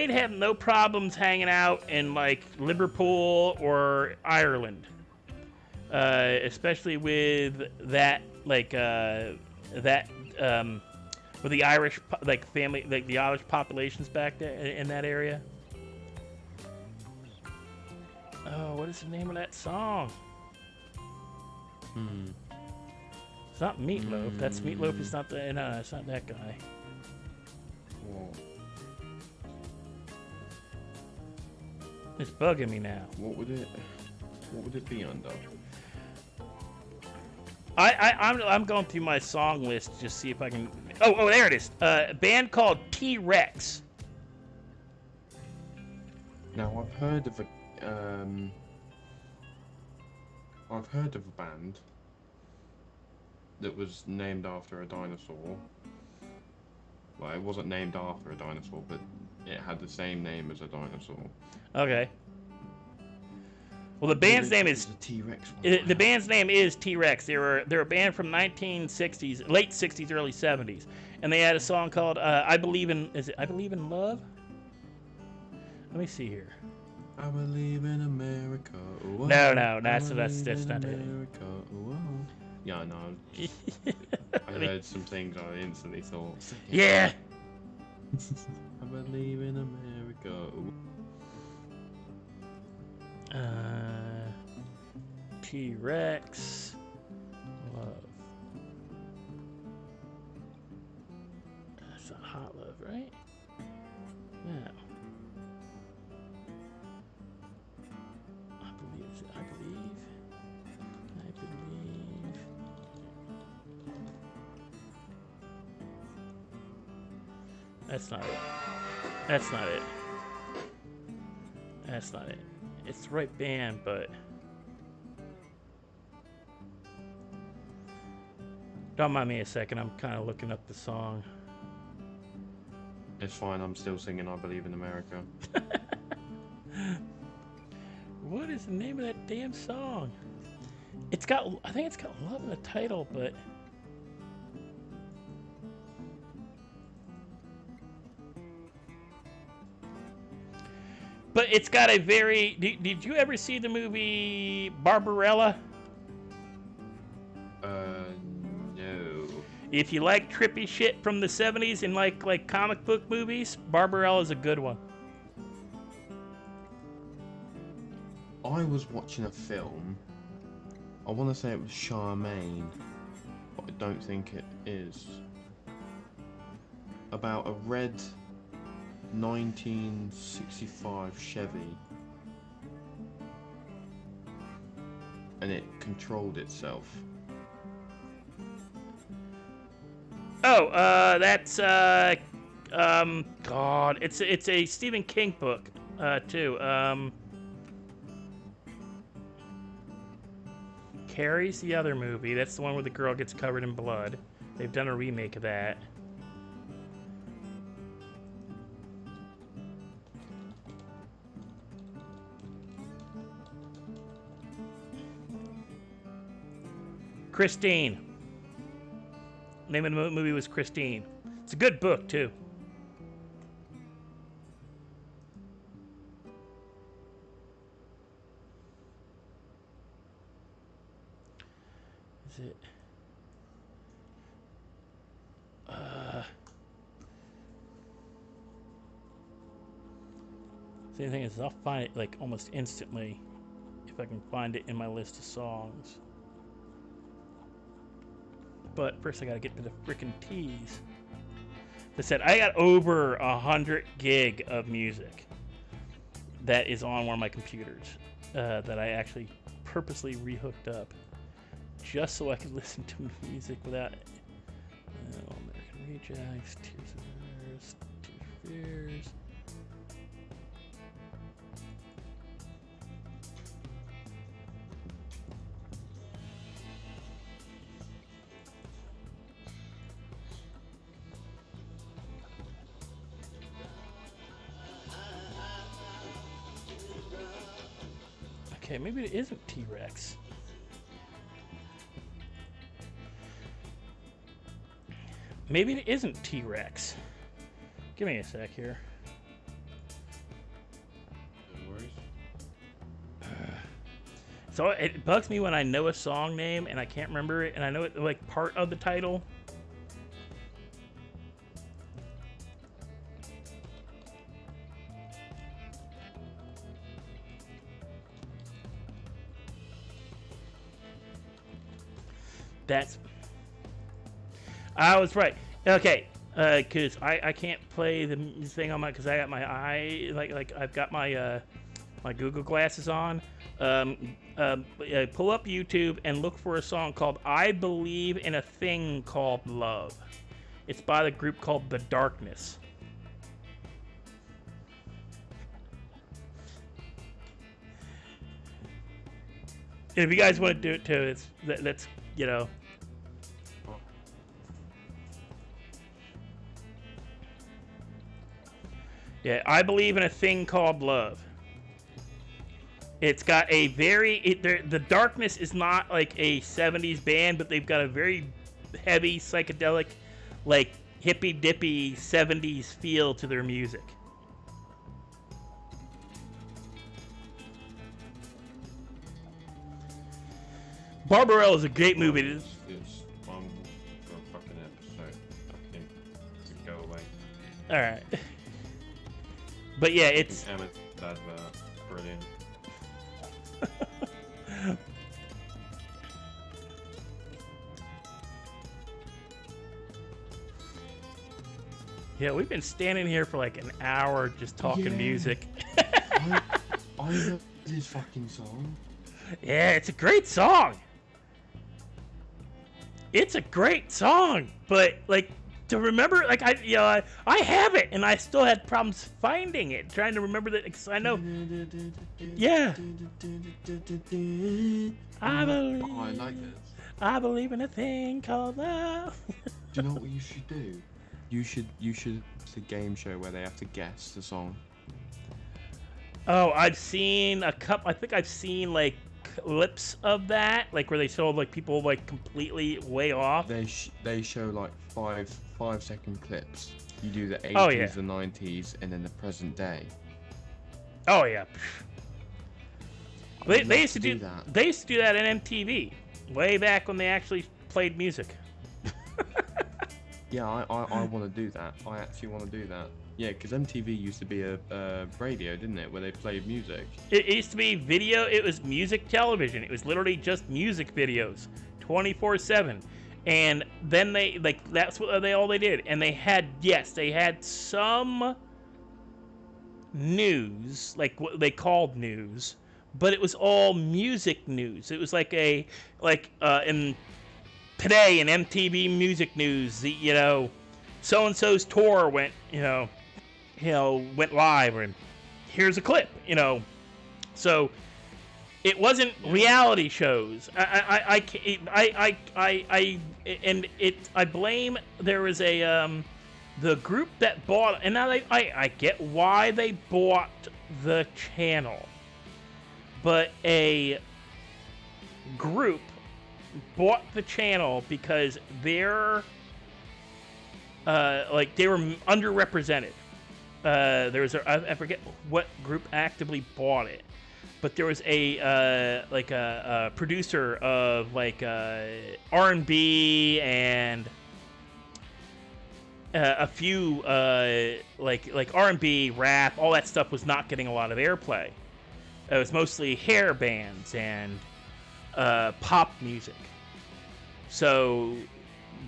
have no problems hanging out in like Liverpool or Ireland, especially with that with the Irish like family, like the Irish populations back there in that area. Oh, what is the name of that song? It's not Meatloaf. That's Meatloaf. It's not the. No, it's not that guy. Whoa. It's bugging me now. What would it be under? I'm going through my song list to just see if I can. Oh, there it is. A band called T-Rex. Now I've heard of a band that was named after a dinosaur. Well, it wasn't named after a dinosaur, but it had the same name as a dinosaur. Okay. Well, the band's name is T-Rex. The band's name is T-Rex. They're a band from 1960s, late 60s, early 70s, and they had a song called "I Believe in." Is it "I Believe in Love"? Let me see here. I believe in America. Whoa. No, that's not it. Yeah, I know. I heard some things I instantly thought. Yeah. I believe in America. T-Rex. Love. That's not Hot Love, right? No. I believe. That's not it. It's the right band, but don't mind me a second. I'm kind of looking up the song. It's fine. I'm still singing "I Believe in America." What is the name of that damn song? I think it's got love in the title, but it's got a very. Did you ever see the movie Barbarella? No. If you like trippy shit from the 70s and like comic book movies, Barbarella is a good one. I was watching a film. I want to say it was Charmaine, but I don't think it is. About a red 1965 Chevy, and it controlled itself. Oh, that's God, it's a Stephen King book, too. Carrie's the other movie. That's the one where the girl gets covered in blood. They've done a remake of that. Christine. Name of the movie was Christine. It's a good book, too. Is it? The thing is, I'll find it like almost instantly if I can find it in my list of songs. But first I gotta get to the frickin' teas. They said I got over 100 gig of music that is on one of my computers that I actually purposely rehooked up just so I could listen to music without it. American Rejects, Tears of Fears, Tears of Fears. Okay, maybe it isn't T-Rex. Maybe it isn't T-Rex. Give me a sec here. No worries. So it bugs me when I know a song name and I can't remember it, and I know it like part of the title. That's. I was right. Okay, because I can't play the thing on my because I got my eye like I've got my my Google glasses on. Pull up YouTube and look for a song called "I Believe in a Thing Called Love." It's by the group called The Darkness. And if you guys want to do it too, it's that's you know. Yeah, I believe in a thing called love. It's got a very the Darkness is not like a 70s band, but they've got a very heavy psychedelic, like hippy dippy 70s feel to their music. Barbarella is a great movie. It's on for a fucking episode. Fucking go away. All right. But yeah, it's brilliant. Yeah, we've been standing here for like an hour just talking music. I love this fucking song. Yeah, it's a great song. It's a great song, but like to remember, like I have it, and I still had problems finding it, trying to remember that because I know. Yeah. I believe. Oh, I like this. I believe in a thing called love. Do you know what you should do? You should it's a game show where they have to guess the song. Oh, I've seen a couple. I think I've seen like clips of that, like where they show like people like completely way off. They show like 5-second clips. You do the 80s, Oh, yeah. the 90s, and then the present day. Oh yeah. They I'd love used to do that. They used to do that in MTV way back when they actually played music. Yeah, I want to do that. I actually want to do that. Yeah, because MTV used to be a radio, didn't it, where they played music. It used to be video. It was music television. It was literally just music videos, 24/7. And then they like that's what all they did. And they had some news, like what they called news, but it was all music news. It was like in today in MTV Music News, so and so's tour went live, and here's a clip, so it wasn't reality shows. I blame there was the group that bought, and now I get why they bought the channel, but a group bought the channel because they're they were underrepresented. There was I forget what group actively bought it, but there was a producer of R&B and a few like R&B, rap, all that stuff was not getting a lot of airplay. It was mostly hair bands and pop music. So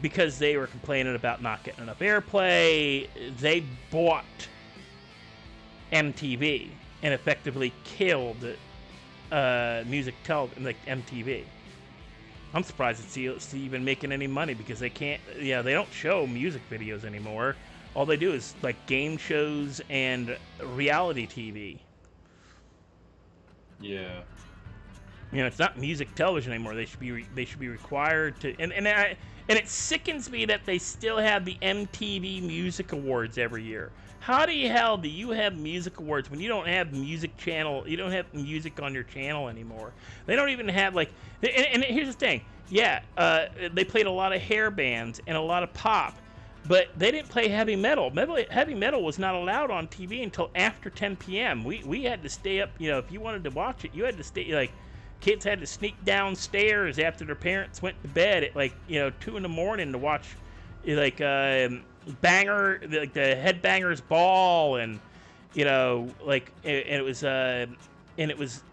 because they were complaining about not getting enough airplay, they bought MTV and effectively killed music television, like MTV. I'm surprised it's even making any money because they can't. Yeah, they don't show music videos anymore. All they do is like game shows and reality TV. Yeah. It's not music television anymore. They should be required to. And it sickens me that they still have the MTV Music Awards every year. How the hell do you have music awards when you don't have music channel? You don't have music on your channel anymore. They don't even have and here's the thing. Yeah, they played a lot of hair bands and a lot of pop, but they didn't play heavy metal. Heavy metal was not allowed on TV until after 10 p.m. We had to stay up. If you wanted to watch it, you had to stay. Kids had to sneak downstairs after their parents went to bed at 2 in the morning to watch Banger, the Headbangers Ball, and it was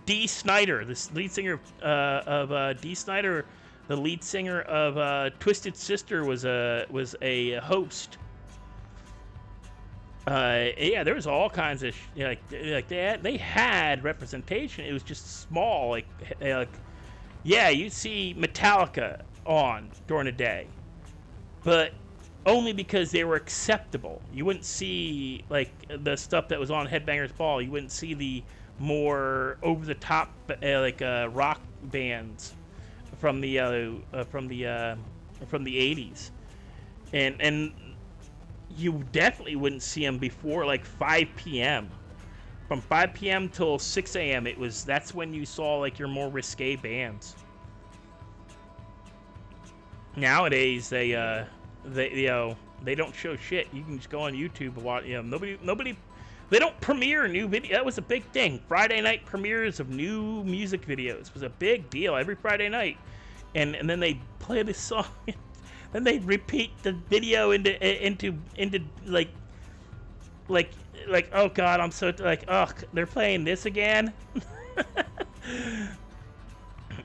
Dee Snider, the lead singer of Dee Snider, the lead singer of Twisted Sister was a host. There was all kinds of they had representation. It was just small. You see Metallica on during the day, but only because they were acceptable. You wouldn't see the stuff that was on Headbangers Ball. You wouldn't see the more over the top rock bands from the 80s, and you definitely wouldn't see them before 5 p.m. From 5 p.m. till 6 a.m. That's when you saw your more risque bands. Nowadays they don't show shit. You can just go on YouTube and watch. Nobody. They don't premiere new video. That was a big thing. Friday night premieres of new music videos was a big deal every Friday night, and then they play this song. Then they repeat the video into oh god, I'm so they're playing this again.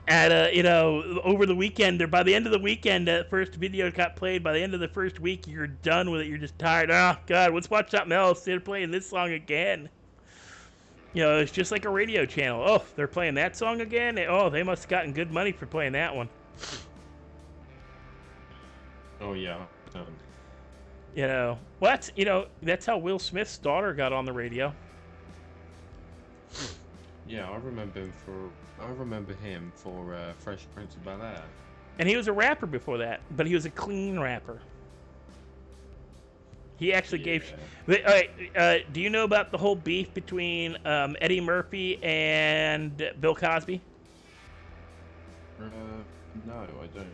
At over the weekend, by the end of the weekend, that first video got played. By the end of the first week, you're done with it. You're just tired. Oh god, let's watch something else. They're playing this song again. It's just like a radio channel. Oh, they're playing that song again. Oh, they must have gotten good money for playing that one. Oh yeah. That's how Will Smith's daughter got on the radio. Yeah, I remember him for Fresh Prince of Bel-Air. And he was a rapper before that, but he was a clean rapper. He actually gave. Do you know about the whole beef between Eddie Murphy and Bill Cosby? No, I don't.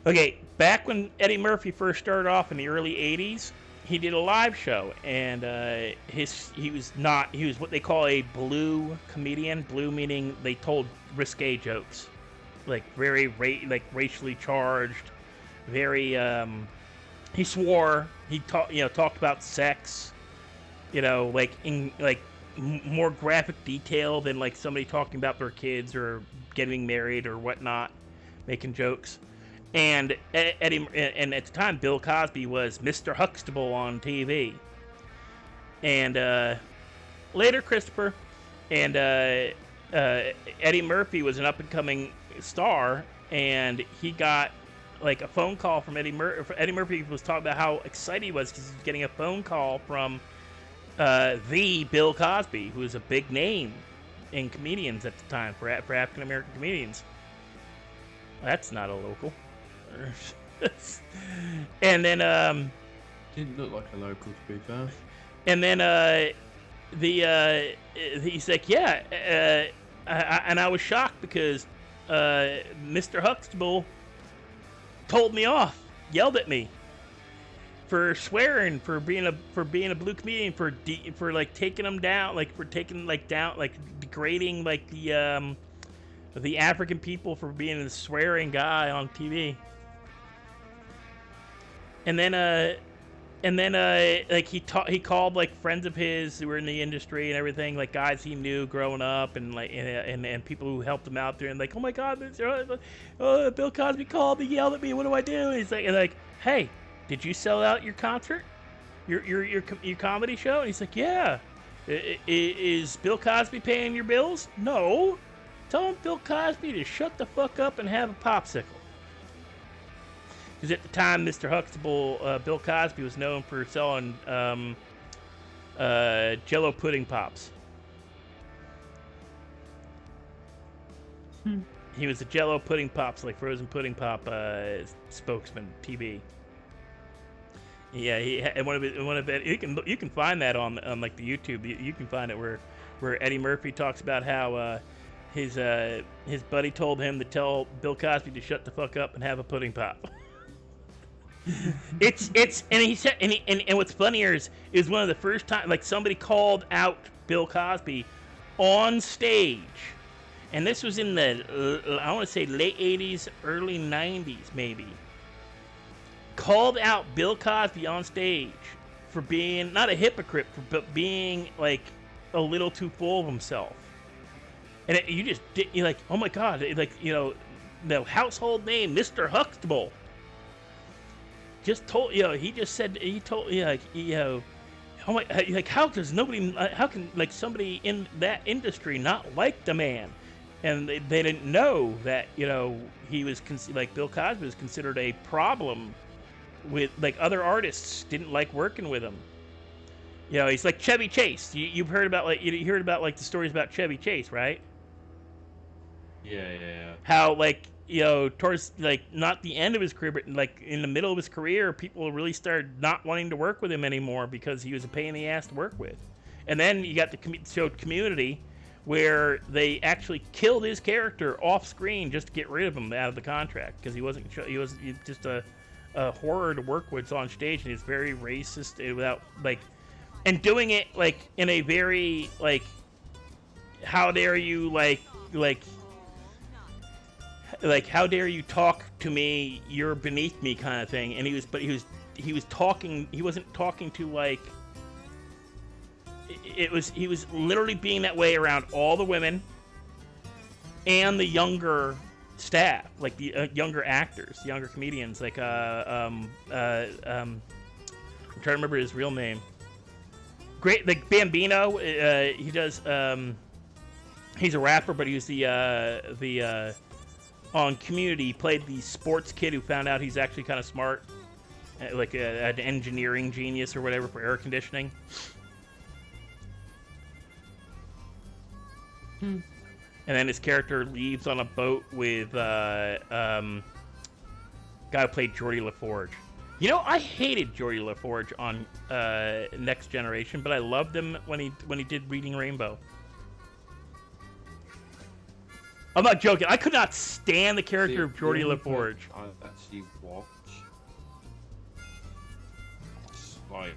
Okay, back when Eddie Murphy first started off in the early '80s, he did a live show, and he was what they call a blue comedian. Blue meaning they told risque jokes, very racially charged, very. He swore. He talked about sex, more graphic detail than somebody talking about their kids or getting married or whatnot, making jokes. And Eddie, and at the time, Bill Cosby was Mr. Huxtable on TV. And later, Christopher and Eddie Murphy was an up-and-coming star, and he got like a phone call from Eddie Murphy. Eddie Murphy was talking about how excited he was because he was getting a phone call from the Bill Cosby, who was a big name in comedians at the time for African American comedians. That's not a local. And then didn't look like a local, to be fair. And then he's like, yeah, and I was shocked because Mr. Huxtable told me off, yelled at me for swearing, for being a blue comedian, for like taking them down, like for taking like down, like degrading like the African people for being a swearing guy on TV. And then like he called like friends of his who were in the industry and everything, like guys he knew growing up, and like and people who helped him out there, and like, oh my God, Bill Cosby called me, yelled at me, what do I do? And he's like, hey, did you sell out your concert, your comedy show? And he's like, yeah. Is Bill Cosby paying your bills? No. Tell him Bill Cosby to shut the fuck up and have a popsicle. Because at the time, Mr. Huxtable, Bill Cosby was known for selling Jello pudding pops. He was a Jello pudding pops, like frozen pudding pop spokesman, TV. Yeah, he had one of it. You can find that on like the YouTube. You can find it where Eddie Murphy talks about how his buddy told him to tell Bill Cosby to shut the fuck up and have a pudding pop. It's and he said and what's funnier is one of the first time like somebody called out Bill Cosby on stage, and this was in the I want to say late 80s, early 90s maybe. Called out Bill Cosby on stage for being not a hypocrite, but being like a little too full of himself. And you're like, oh my God, like, you know, the household name, Mr. Huxtable. Just told, you know, he just said, he told, you know, like, you know, oh my, like, how can like somebody in that industry not like the man? And they didn't know that, you know, he was, like, Bill Cosby was considered a problem with, like, other artists didn't like working with him. You know, he's like Chevy Chase. You've heard about, like, you heard about, like, the stories about Chevy Chase, right? Yeah. How, like, you know, towards, like, not the end of his career, but, like, in the middle of his career, people really started not wanting to work with him anymore because he was a pain in the ass to work with. And then you got the show Community, where they actually killed his character off screen just to get rid of him out of the contract because he was just a horror to work with on stage, and he's very racist without, like, and doing it, like, in a very, like, how dare you, like, how dare you talk to me, you're beneath me kind of thing. And he was talking, he wasn't talking to, like, he was literally being that way around all the women and the younger staff, like the younger actors, the younger comedians, like I'm trying to remember his real name. Great, like Bambino. He does. He's a rapper, but he was the on Community. He played the sports kid who found out he's actually kind of smart, like an engineering genius or whatever for air conditioning. And then his character leaves on a boat with guy who played Geordie LaForge. You know, I hated Geordie LaForge on Next Generation, but I loved him when he did Reading Rainbow. I'm not joking. I could not stand the character of Geordie LaForge. I actually watch like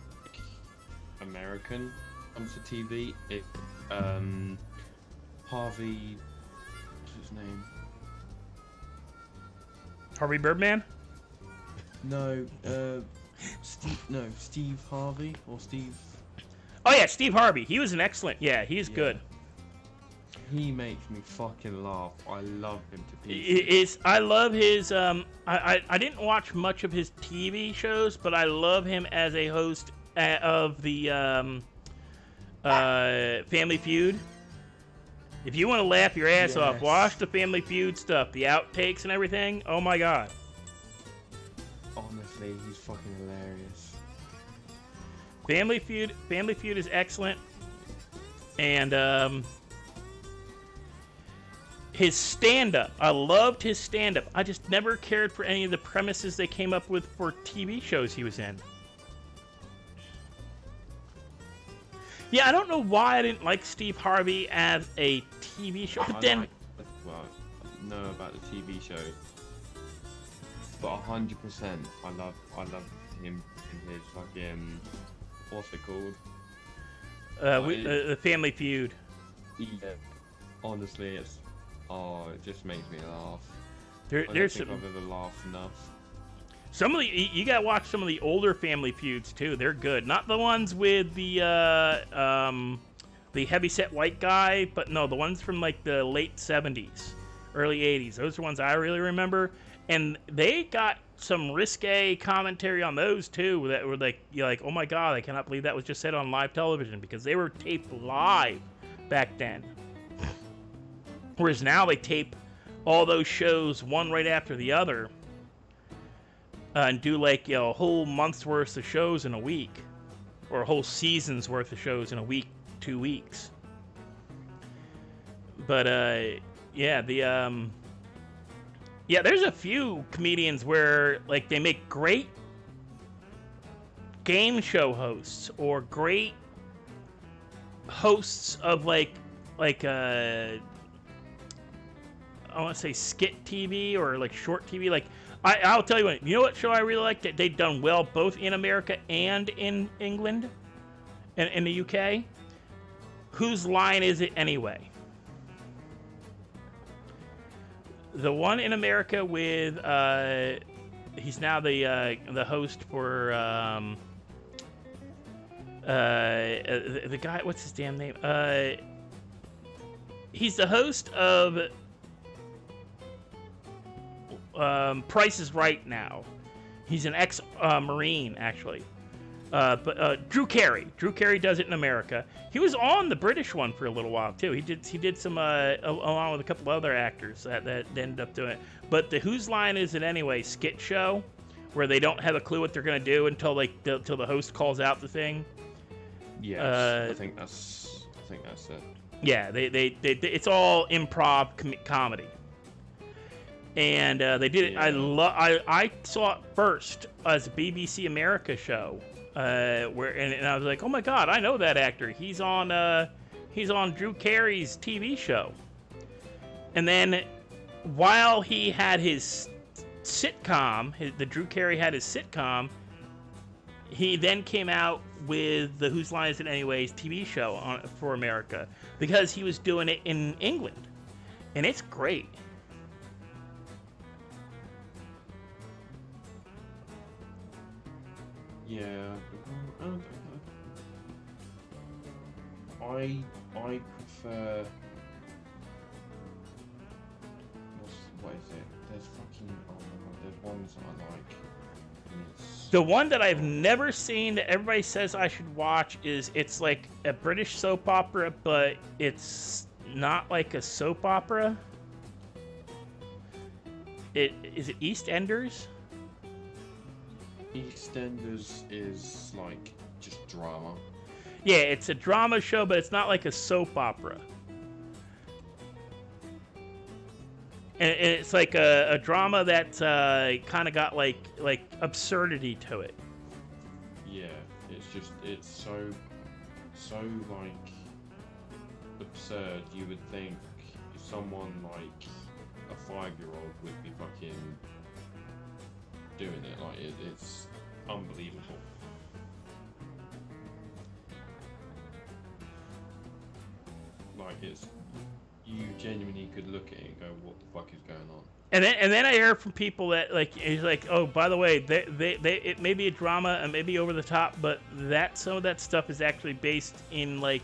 American comes to TV. Harvey, what's his name? Harvey Birdman? No, Steve Harvey or Steve. Oh yeah, Steve Harvey. He was an excellent. Yeah, he's good. He makes me fucking laugh. I love him to pieces. I love his. I didn't watch much of his TV shows, but I love him as a host of the Family Feud. If you want to laugh your ass off, Yes. watch the Family Feud stuff, the outtakes and everything. Oh my god. Honestly, he's fucking hilarious. Family Feud is excellent. And his stand-up, I loved his stand-up. I just never cared for any of the premises they came up with for TV shows he was in. Yeah, I don't know why I didn't like Steve Harvey as a TV show, but then... Well, I know about the TV show, but 100%, I love him in his fucking, what's it called? The Family Feud. Yeah, honestly, it just makes me laugh. I don't There's think some... I've ever laughed enough. Some of the you gotta watch some of the older Family Feuds too. They're good. Not the ones with the heavyset white guy, but no, the ones from like the late '70s, early '80s. Those are ones I really remember, and they got some risque commentary on those too. That were like, you're like, oh my god, I cannot believe that was just said on live television, because they were taped live back then. Whereas now they tape all those shows one right after the other. And do like, a whole month's worth of shows in a week, or a whole season's worth of shows in a week, 2 weeks. But yeah, there's a few comedians where like they make great game show hosts or great hosts of like I want to say skit TV or like short TV, like. I'll tell you what. You know what show I really liked that they've done well both in America and in England, and in the UK. Whose Line Is It Anyway? The one in America with he's now the host for the guy. What's his damn name? He's the host of. Price is Right now. He's an ex-Marine, actually. But Drew Carey. Drew Carey does it in America. He was on the British one for a little while, too. He did some, along with a couple other actors that ended up doing it. But the Whose Line Is It Anyway skit show, where they don't have a clue what they're going to do until till the host calls out the thing. Yes, I think that's it. Yeah, they it's all improv comedy. And they did it. Yeah. I saw it first as a BBC America show, and I was like, oh my god, I know that actor. He's on Drew Carey's TV show. And then while he had his sitcom, the Drew Carey had his sitcom, he then came out with the Whose Line Is It Anyways TV show for America, because he was doing it in England, and it's great. Yeah, I prefer. What is it? There's fucking. Oh my god, there's ones I like. The one that I've never seen that everybody says I should watch it's like a British soap opera, but it's not like a soap opera. Is it EastEnders? EastEnders is like just drama. Yeah, it's a drama show, but it's not like a soap opera. And it's like a drama that kind of got like absurdity to it. Yeah, it's so like absurd. You would think someone like a 5-year-old would be fucking doing it. Like it's unbelievable. Like you genuinely could look at it and go, what the fuck is going on? And then I hear from people that like, he's like, oh, by the way, it may be a drama and maybe over the top, but some of that stuff is actually based in like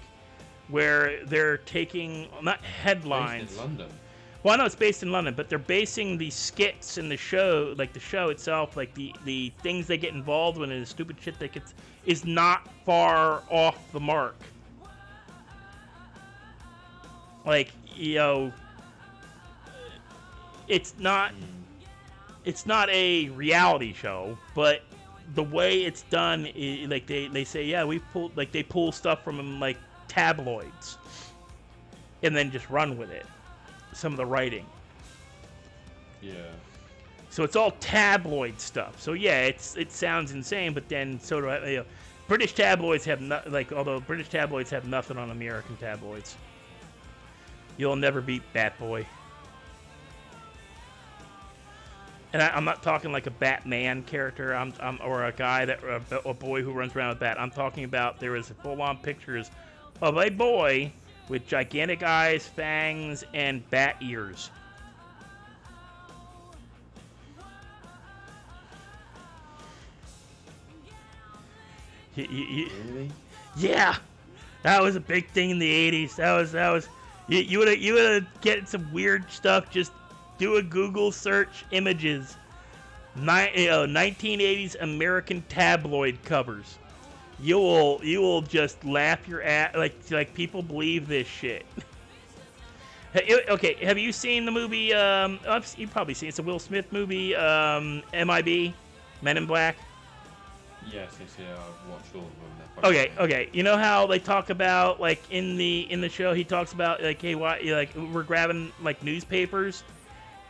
where they're taking not headlines. Based in London. Well, I know it's based in London, but they're basing the skits in the show, like the show itself, like the things they get involved with and the stupid shit that gets is not far off the mark. like, you know, it's not a reality show, but the way it's done, like they say, yeah, they pull stuff from like tabloids, and then just run with it. Some of the writing. Yeah. So it's all tabloid stuff. So yeah, it sounds insane, but then so do I. You know, British tabloids have although British tabloids have nothing on American tabloids. You'll never beat Batboy. And I'm not talking like a Batman character. Or a guy a boy who runs around with bat. I'm talking about there is full-on pictures of a boy with gigantic eyes, fangs, and bat ears. Really? Yeah, that was a big thing in the '80s. That was. You would get some weird stuff. Just do a Google search, images, 1980s American tabloid covers. You will just laugh your ass like people believe this shit. Okay, have you seen the movie? You've probably seen it. It's a Will Smith movie. MIB, Men in Black. Yes, I've watched all of them. Okay. You know how they talk about like in the show he talks about like, hey, why like we're grabbing like newspapers,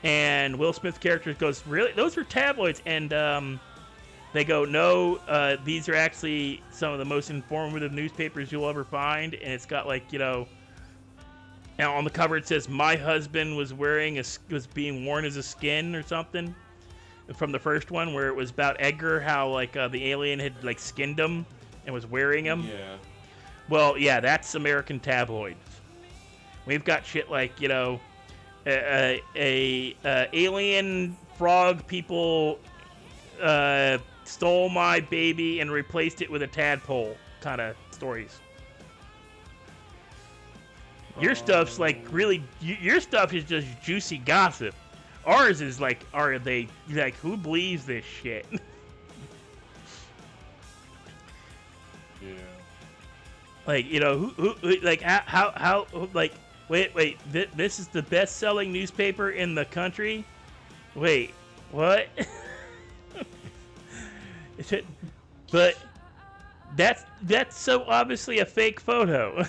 and Will Smith's character goes, really? Those are tabloids, and they go, no, these are actually some of the most informative newspapers you'll ever find, and it's got like, you know, and on the cover it says my husband was being worn as a skin or something. From the first one, where it was about Edgar, how like the alien had like skinned him and was wearing him. Yeah. Well, yeah, that's American tabloids. We've got shit like, you know, alien frog people stole my baby and replaced it with a tadpole kind of stories. Your stuff's like really. Your stuff is just juicy gossip. Ours is like, are they like, who believes this shit? Yeah. Like, you know, who like how like wait, this is the best-selling newspaper in the country? Wait, what? But that's so obviously a fake photo.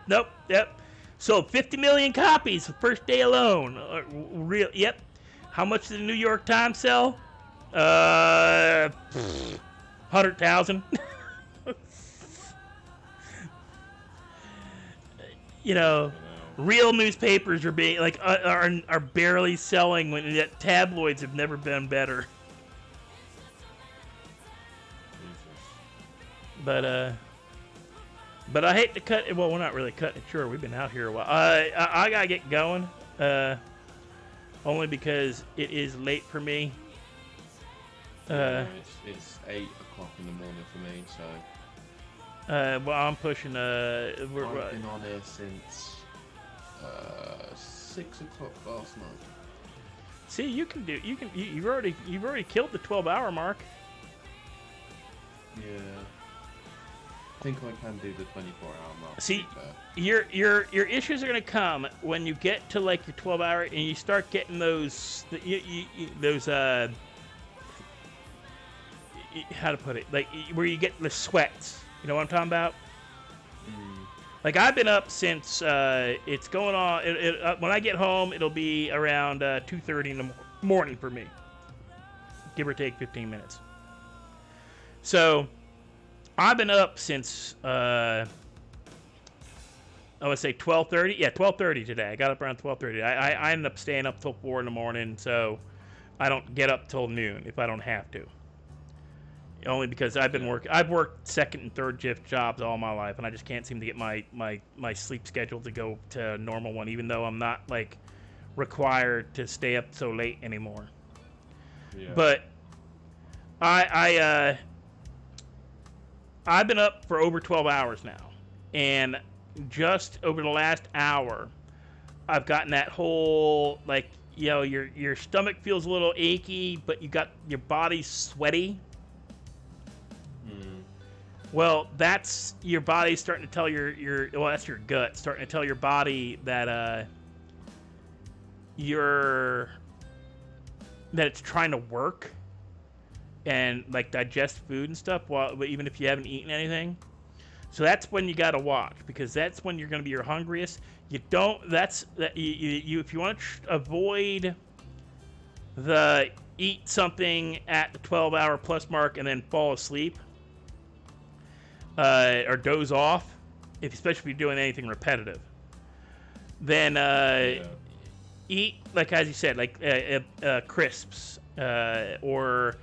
Nope. Yep. Sold 50 million copies the first day alone. Real? Yep. How much did the New York Times sell? 100,000. You know, real newspapers are being like are barely selling when yet tabloids have never been better. But I hate to cut it. Well, we're not really cutting it short. We've been out here a while. I gotta get going. Only because it is late for me. It's 8 o'clock in the morning for me, so. Well, I'm pushing. I've been on there since 6 o'clock last night. See, you've already killed the 12-hour mark. Yeah. I think I can do the 24-hour mark. See, your issues are gonna come when you get to like your 12-hour and you start getting those how to put it, like where you get the sweats. You know what I'm talking about? Like I've been up since it's going on. When I get home, it'll be around 2:30 in the morning for me, give or take 15 minutes. So I've been up since I would say 12:30. Yeah, 12:30 today. I got up around 12:30. I ended up staying up till 4 in the morning, so I don't get up till noon if I don't have to. Only because I've worked second and third shift jobs all my life, and I just can't seem to get my sleep schedule to go to a normal one, even though I'm not like required to stay up so late anymore. Yeah. But I've been up for over 12 hours now, and just over the last hour, I've gotten that whole, like, you know, your stomach feels a little achy, but you got your body's sweaty. Well, that's your body starting to tell well, that's your gut starting to tell your body that that it's trying to work and like digest food and stuff even if you haven't eaten anything. So that's when you gotta watch, because that's when you're gonna be your hungriest. You if you want to avoid the eat something at the 12-hour plus mark and then fall asleep or doze off, especially if you're doing anything repetitive, then eat, like as you said, like crisps, or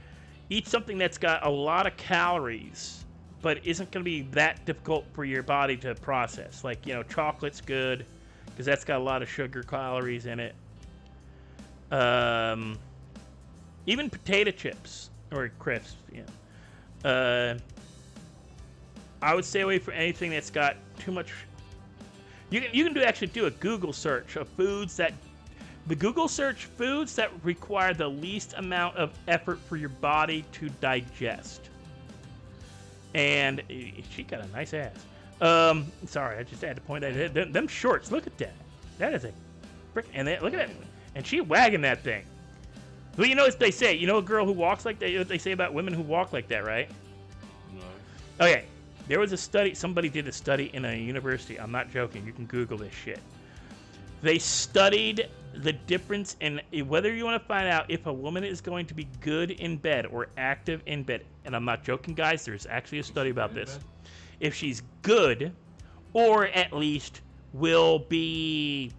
eat something that's got a lot of calories but isn't going to be that difficult for your body to process. Like, chocolate's good because that's got a lot of sugar calories in it. Even potato chips or crisps, I would stay away from anything that's got too much. You can actually do a Google search of foods that require the least amount of effort for your body to digest. And she got a nice ass. Sorry, I just had to point that out. Them shorts, look at that. That is a frick. And look at that. And she wagging that thing. Well, you know what they say. You know a girl who walks like that? You know what they say about women who walk like that, right? No. Okay. There was a study. Somebody did a study in a university. I'm not joking. You can Google this shit. They studied the difference in whether you want to find out if a woman is going to be good in bed or active in bed. And I'm not joking, guys. There's actually a study about this. If she's good, or at least will be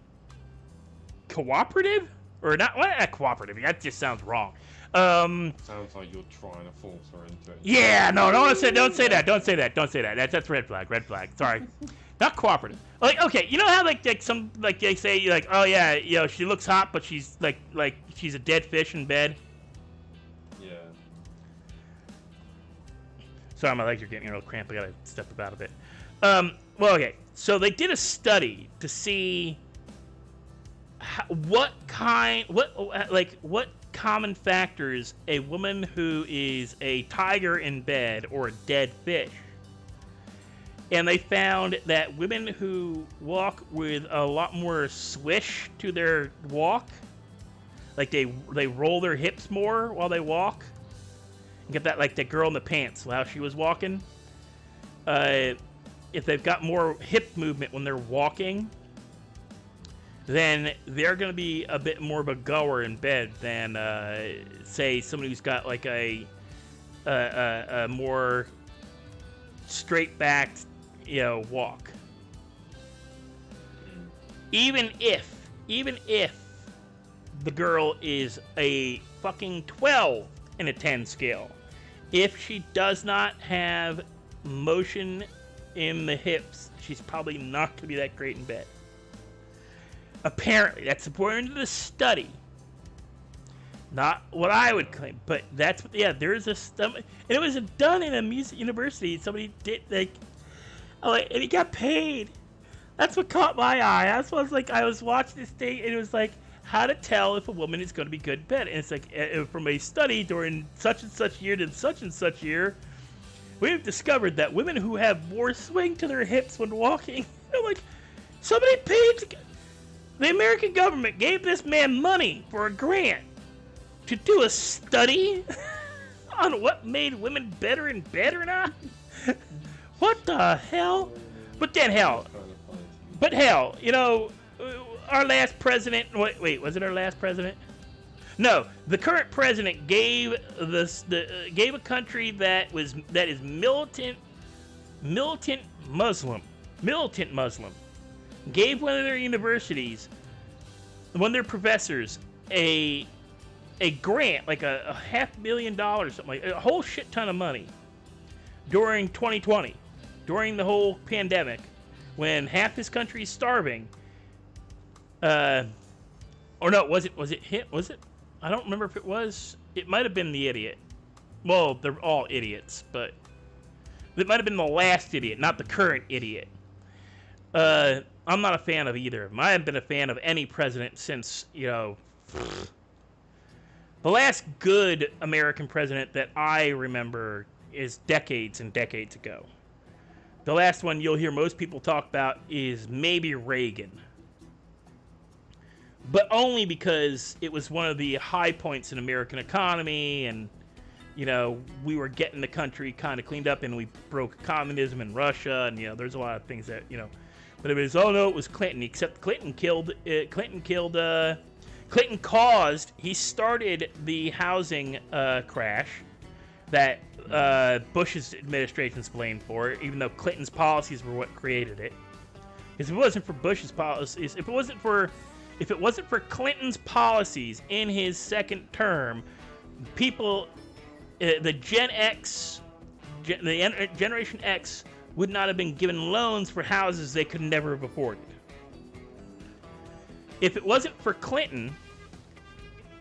cooperative, or not cooperative. That just sounds wrong. Sounds like you're trying to force her into it. Yeah, no, don't say that. That's red flag. Sorry. Not cooperative. Like, okay, you know how like some like they say like, oh yeah, she looks hot, but she's like she's a dead fish in bed. Yeah. Sorry, my legs are getting a little cramped. I gotta step about a bit. Well, okay. So they did a study to see what common factors a woman who is a tiger in bed or a dead fish. And they found that women who walk with a lot more swish to their walk, like they roll their hips more while they walk, and get that like the girl in the pants while she was walking. If they've got more hip movement when they're walking, then they're going to be a bit more of a goer in bed than, say, somebody who's got like a more straight-backed, walk. Even if the girl is a fucking 12 in a 10 scale, if she does not have motion in the hips, she's probably not going to be that great in bed. Apparently, that's according to the study. Not what I would claim, but that's there's a study, and it was done in a music university. Somebody did and he got paid. That's what caught my eye. That's what I was watching this thing, and it was like how to tell if a woman is going to be good in bed. And it's like from a study during such and such year to such and such year, we've discovered that women who have more swing to their hips when walking, somebody paid. The American government gave this man money for a grant to do a study on what made women better in bed or not. What the hell? But hell, our last president. Wait, was it our last president? No, the current president gave gave a country that is militant Muslim, gave one of their universities, one of their professors, a grant, like a $500,000, something like a whole shit ton of money during 2020, during the whole pandemic, when half this country is starving. Or no, was it him? Was it? I don't remember if it was. It might have been the idiot. Well, they're all idiots, but it might have been the last idiot, not the current idiot. I'm not a fan of either of them. I haven't been a fan of any president since, the last good American president that I remember is decades and decades ago. The last one you'll hear most people talk about is maybe Reagan. But only because it was one of the high points in American economy, and, you know, we were getting the country kind of cleaned up, and we broke communism in Russia, and, you know, there's a lot of things that, you know. But it was, oh no, it was Clinton, except Clinton caused, he started the housing crash that Bush's administration's blamed for, even though Clinton's policies were what created it. Because if it wasn't for Bush's policies, if it wasn't for Clinton's policies in his second term, people, the Generation X would not have been given loans for houses they could never have afforded. If it wasn't for Clinton,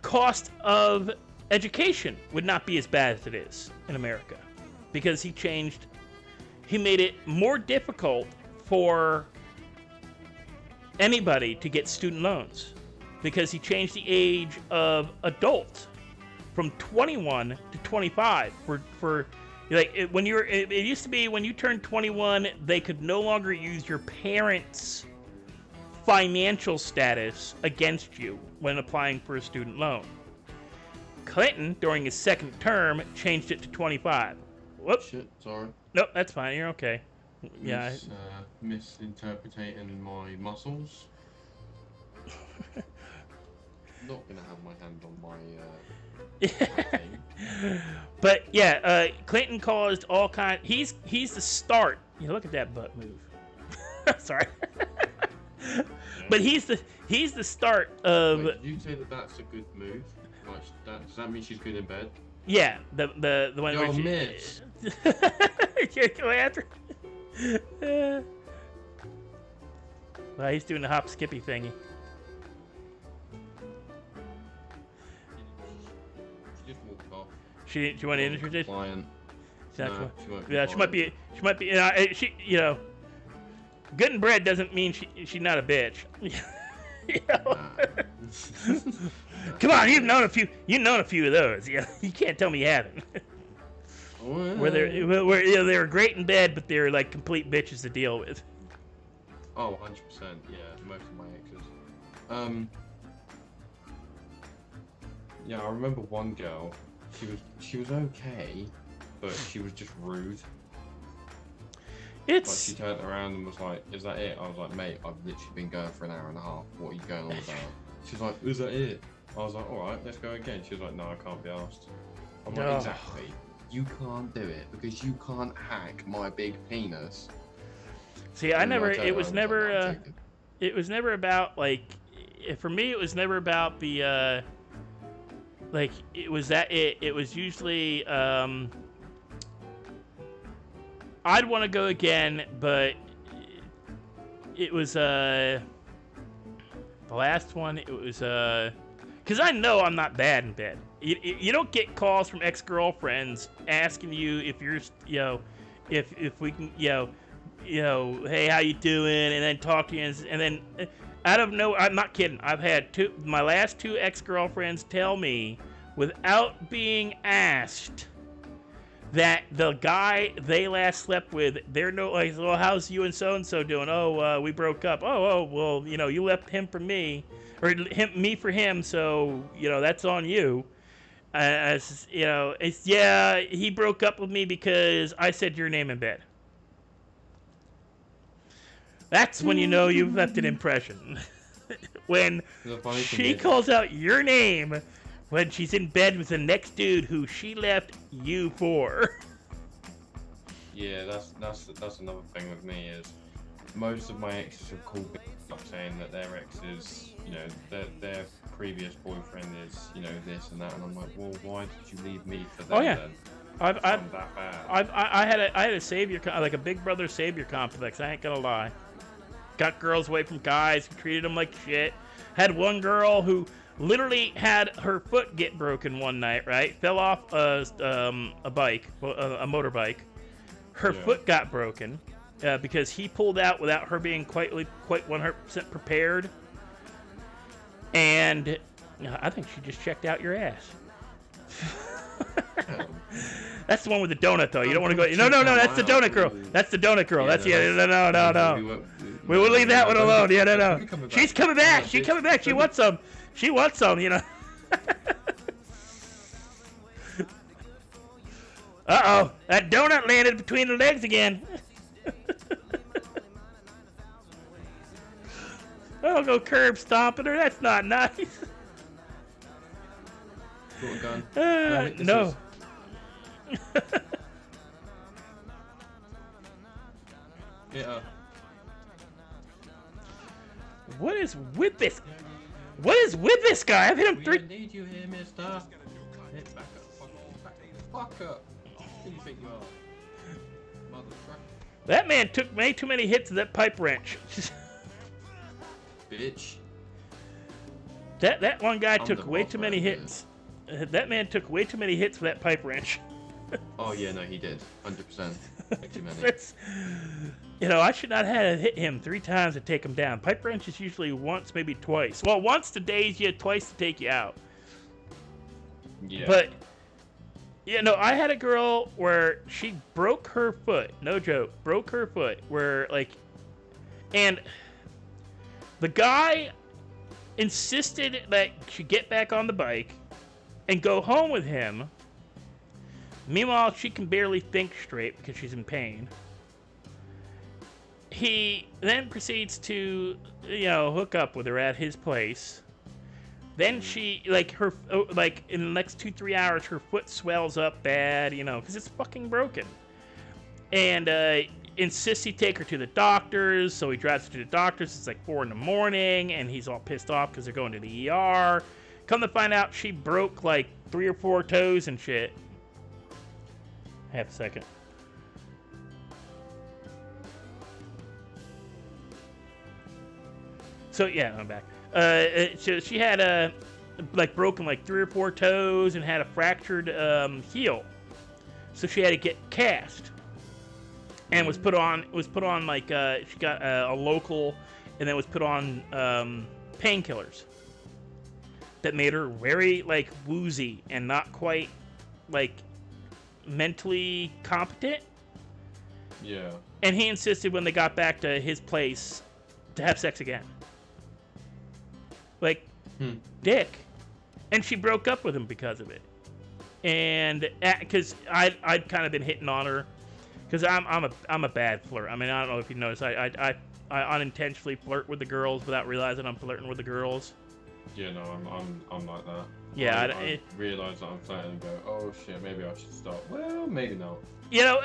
cost of education would not be as bad as it is in America, because he made it more difficult for anybody to get student loans, because he changed the age of adults from 21 to 25 for like it used to be when you turned 21 they could no longer use your parents' financial status against you when applying for a student loan. Clinton, during his second term, changed it to 25. Whoops. Shit, sorry. Nope, that's fine. You're okay. Yeah. Misinterpreting my muscles. Not gonna have my hand on my But yeah, Clinton caused all kind. He's the start. You know, look at that butt move. Sorry. But he's the start of. Wait, did you say that that's a good move? Like, does that mean she's good in bed? Yeah, the one where she. Mitch. Go after. Well, he's doing the hop skippy thingy. She just walked off. She want to introduce it? Client. No, she won't yeah, she might be. You know, good and bred doesn't mean she's not a bitch. You know? Come on, you've known a few of those. Yeah, you can't tell me you haven't. Where they're great in bed, but they're like complete bitches to deal with. Oh, 100%. Yeah, most of my exes. Yeah, I remember one girl. She was okay, but she was just rude. Like, she turned around and was like, "Is that it?" I was like, "Mate, I've literally been going for an hour and a half. What are you going on about?" She's like, "Is that it?" I was like, "All right, let's go again." She was like, "No, I can't be asked." I'm like, "Exactly. You can't do it because you can't hack my big penis." See, it was never about like, for me, it was never about the like it was usually I'd want to go again, but it was the last one. It was because I know I'm not bad in bed. You don't get calls from ex-girlfriends asking you if you're, you know, if we can, you know, hey, how you doing, and then talk to you, and then out of nowhere, I'm not kidding. I've had my last two ex-girlfriends tell me without being asked that the guy they last slept with, they're like, well, how's you and so doing? Oh, we broke up. Oh, well, you know, you left him for me, or me for him, so, you know, that's on you. You know, he broke up with me because I said your name in bed. That's when you know you've left an impression. When she calls out your name when she's in bed with the next dude who she left you for. Yeah, that's another thing with me is most of my exes have called me up saying that their exes, you know, their previous boyfriend is, you know, this and that, and I'm like, well, why did you leave me for them? Oh yeah, then? I had a savior, like a big brother savior complex. I ain't gonna lie. Got girls away from guys who treated them like shit. Had one girl who literally had her foot get broken one night, right? Fell off a bike, a motorbike. Her foot got broken because he pulled out without her being quite 100% prepared. And I think she just checked out your ass. That's the one with the donut, though. You don't want to go. No, that's the donut girl. That's the donut girl. That's no. We will leave that one alone. Yeah, no. She's coming back. She's coming back. She wants some. She wants some. You know. Uh-oh, that donut landed between the legs again. I'll go curb stomping her. That's not nice. No. Yeah. What is with this? What is with this guy? I've hit him 3. Need you here, mister. Hit back up. Fuck up. Who do you think you are? Motherfucker. That man took way too many hits of that pipe wrench. Bitch. That one guy took way too many hits. That man took way too many hits for that pipe wrench. Oh yeah, no, he did. 100%. Too many. You know, I should not have hit him 3 times to take him down. Pipe wrench is usually once, maybe twice. Well, once to daze you, twice to take you out. Yeah. But, you know, I had a girl where she broke her foot. No joke. Broke her foot. Where, like, and the guy insisted that she get back on the bike and go home with him. Meanwhile, she can barely think straight because she's in pain. He then proceeds to, you know, hook up with her at his place. Then she, like, in the next 2-3 hours, her foot swells up bad, you know, because it's fucking broken. And insists he take her to the doctors, so he drives her to the doctors. It's like 4 in the morning, and he's all pissed off because they're going to the ER. Come to find out, she broke, like, 3 or 4 toes and shit. Half a second. So yeah, I'm back. So she had like broken like 3 or 4 toes and had a fractured heel. So she had to get cast, and was put on like she got a local, and then was put on painkillers that made her very like woozy and not quite like mentally competent. Yeah. And he insisted when they got back to his place to have sex again. Like, dick. And she broke up with him because of it. And because I'd kind of been hitting on her, because I'm a bad flirt. I mean, I don't know if you noticed, I unintentionally flirt with the girls without realizing I'm flirting with the girls. Yeah, no, I'm like that. Yeah, I realize that I'm flirting and go, oh shit, maybe I should stop. Well, maybe not. You know,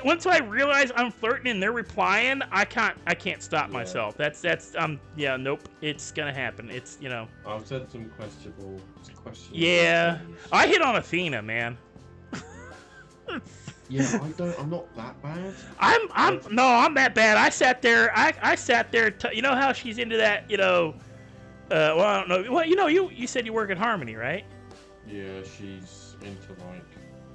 once I realize I'm flirting and they're replying, I can't stop myself. That's yeah, nope, it's gonna happen. It's, you know. I've said some questionable Yeah, things. I hit on Athena, man. Yeah, I'm not that bad. I'm that bad. I sat there. You know how she's into that, you know. Well, I don't know. Well, you know, you said you work at Harmony, right? Yeah, she's into like.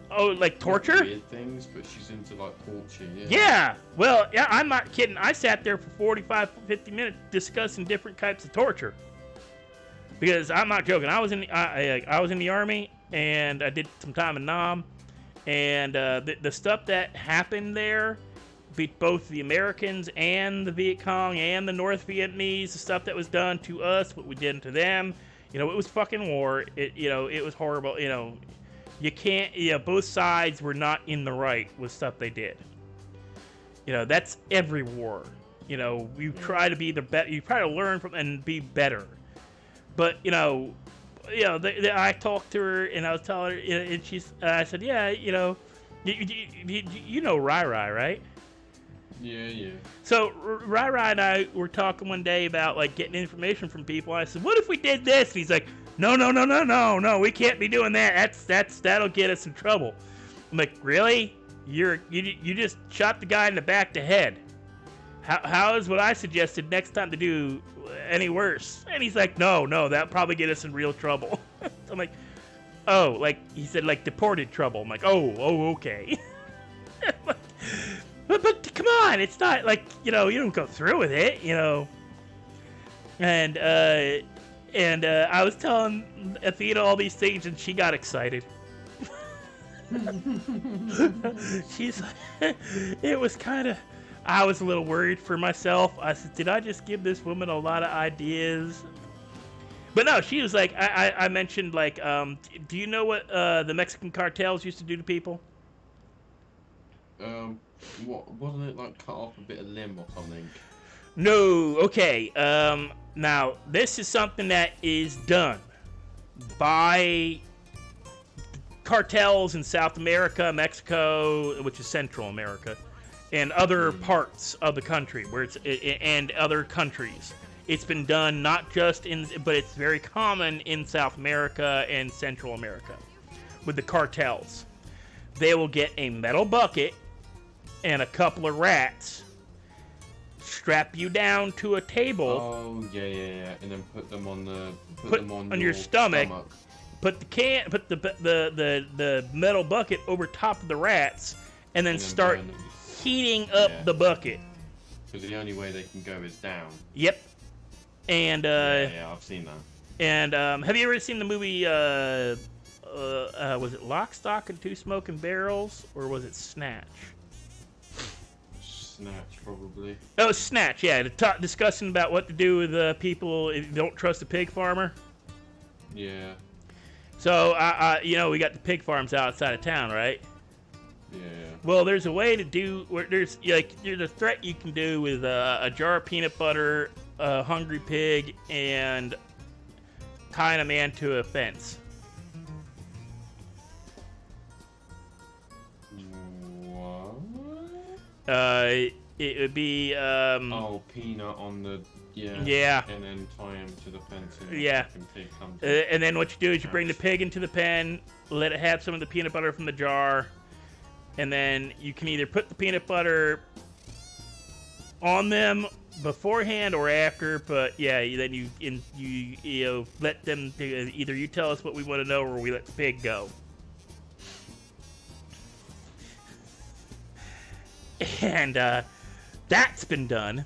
Oh, like torture? Weird things, but she's into like torture. Yeah. Yeah. Well, yeah, I'm not kidding. I sat there for 45, 50 minutes discussing different types of torture. Because I'm not joking. I was in the Army, and I did some time in Nam, and the stuff that happened there, both the Americans and the Viet Cong and the North Vietnamese, the stuff that was done to us, what we did to them, you know, it was fucking war. It was horrible. You know, you can't. You know, both sides were not in the right with stuff they did. You know, that's every war. You know, you try to be the better. You try to learn from and be better. But I talked to her and I was telling her, and I said, yeah, you know, you know Rai Rai, right? Yeah. So Rai Rai and I were talking one day about like getting information from people. I said, what if we did this? And he's like, no, we can't be doing that. That'll get us in trouble. I'm like, really? You just shot the guy in the back to head. How is what I suggested next time to do any worse? And he's like, no, that'll probably get us in real trouble. I'm like, oh, like he said, like deported trouble. I'm like, oh, okay. but come on, it's not like, you know, you don't go through with it, you know. And I was telling Athena all these things, and she got excited. She's it was kind of, I was a little worried for myself. I said, did I just give this woman a lot of ideas? But no, she was like, I mentioned like, do you know what the Mexican cartels used to do to people? What wasn't it like cut off a bit of limb or something? No, okay. Now this is something that is done by cartels in South America, Mexico, which is Central America, and other parts of the country where it's and other countries. It's been done not just in, but it's very common in South America and Central America with the cartels. They will get a metal bucket and a couple of rats, strap you down to a table. Oh yeah, and then put them on the them on your stomach. Put the metal bucket over top of the rats, and then start heating up the bucket. Because the only way they can go is down. Yep. And yeah, I've seen that. And have you ever seen the movie? Was it Lock, Stock, and Two Smoking Barrels, or was it Snatch? Snatch, probably. Oh, Snatch. Yeah, discussing about what to do with people if you don't trust a pig farmer. Yeah. So, we got the pig farms outside of town, right? Yeah. Well, there's a way to do. There's a threat you can do with a jar of peanut butter, a hungry pig, and tying a man to a fence. What? It would be. Peanut on the. Yeah. Yeah. And then tie him to the fence. And yeah. Pig comes And then what you do is you bring the pig into the pen, let it have some of the peanut butter from the jar, and then you can either put the peanut butter on them beforehand or after. But yeah, then you let them either you tell us what we want to know or we let the pig go. And that's been done.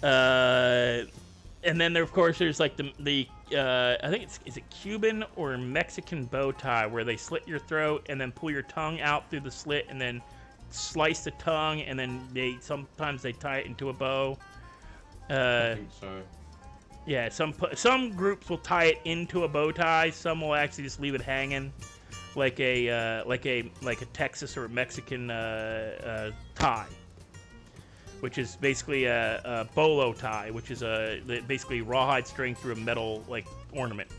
And then there, of course, there's like the I think is it Cuban or Mexican bow tie where they slit your throat and then pull your tongue out through the slit and then slice the tongue and then sometimes they tie it into a bow. I think so. Yeah, some groups will tie it into a bow tie. Some will actually just leave it hanging, like a Texas or a Mexican tie, which is basically a bolo tie, which is basically rawhide string through a metal like ornament.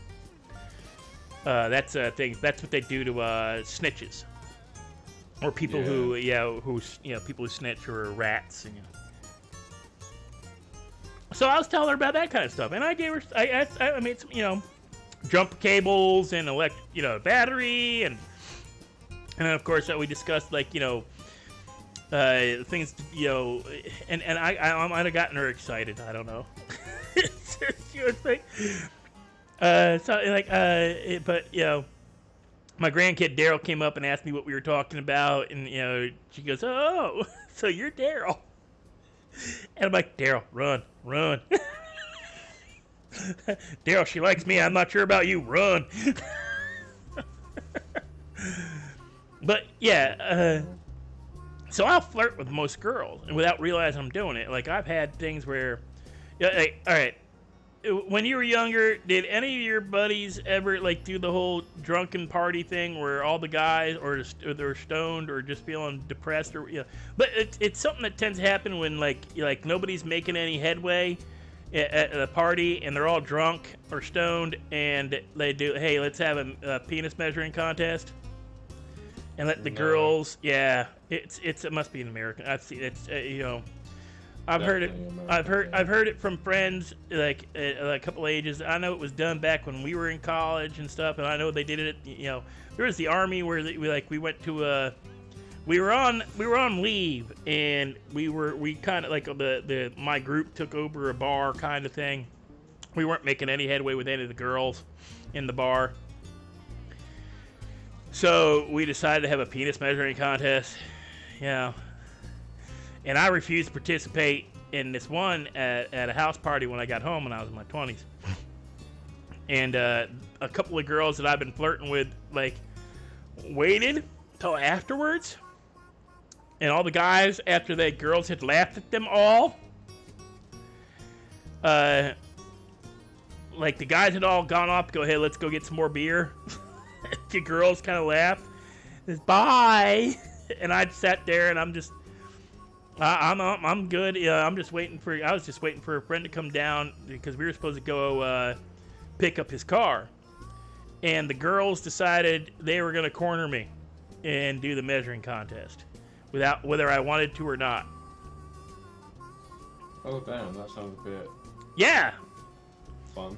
That's a thing. That's what they do to snitches, or people who people who snitch or rats. So I was telling her about that kind of stuff, and I gave her I made some jump cables and battery, and then of course we discussed things, and I might have gotten her excited. I don't know. She was like, but my grandkid Daryl came up and asked me what we were talking about, and she goes, "Oh, so you're Daryl?" And I'm like, "Daryl, run." Daryl, she likes me. I'm not sure about you. Run. But yeah, so I'll flirt with most girls, and without realizing I'm doing it. Like I've had things where, all right, when you were younger, did any of your buddies ever do the whole drunken party thing where all the guys or they're stoned or just feeling depressed or But it's something that tends to happen when nobody's making any headway at a party and they're all drunk or stoned and they do, hey, let's have a penis measuring contest. And let the girls, it must be an American. I've seen it's I've heard it from friends a couple ages. I know it was done back when we were in college and stuff, and I know they did it. There was the army where we went to we were on leave, and we kind of my group took over a bar kind of thing. We weren't making any headway with any of the girls in the bar. So we decided to have a penis measuring contest, and I refused to participate in this one at a house party when I got home when I was in my 20s. And a couple of girls that I've been flirting with, waited till afterwards. And all the guys, after the girls had laughed at them all, like the guys had all gone off to go, hey, let's go get some more beer. The girls kind of laughed. Bye. And I sat there and I'm just, I'm good. I'm just waiting for, I was just waiting for a friend to come down because we were supposed to go pick up his car. And the girls decided they were going to corner me and do the measuring contest without whether I wanted to or not. Oh damn, that sounds a bit Yeah. fun.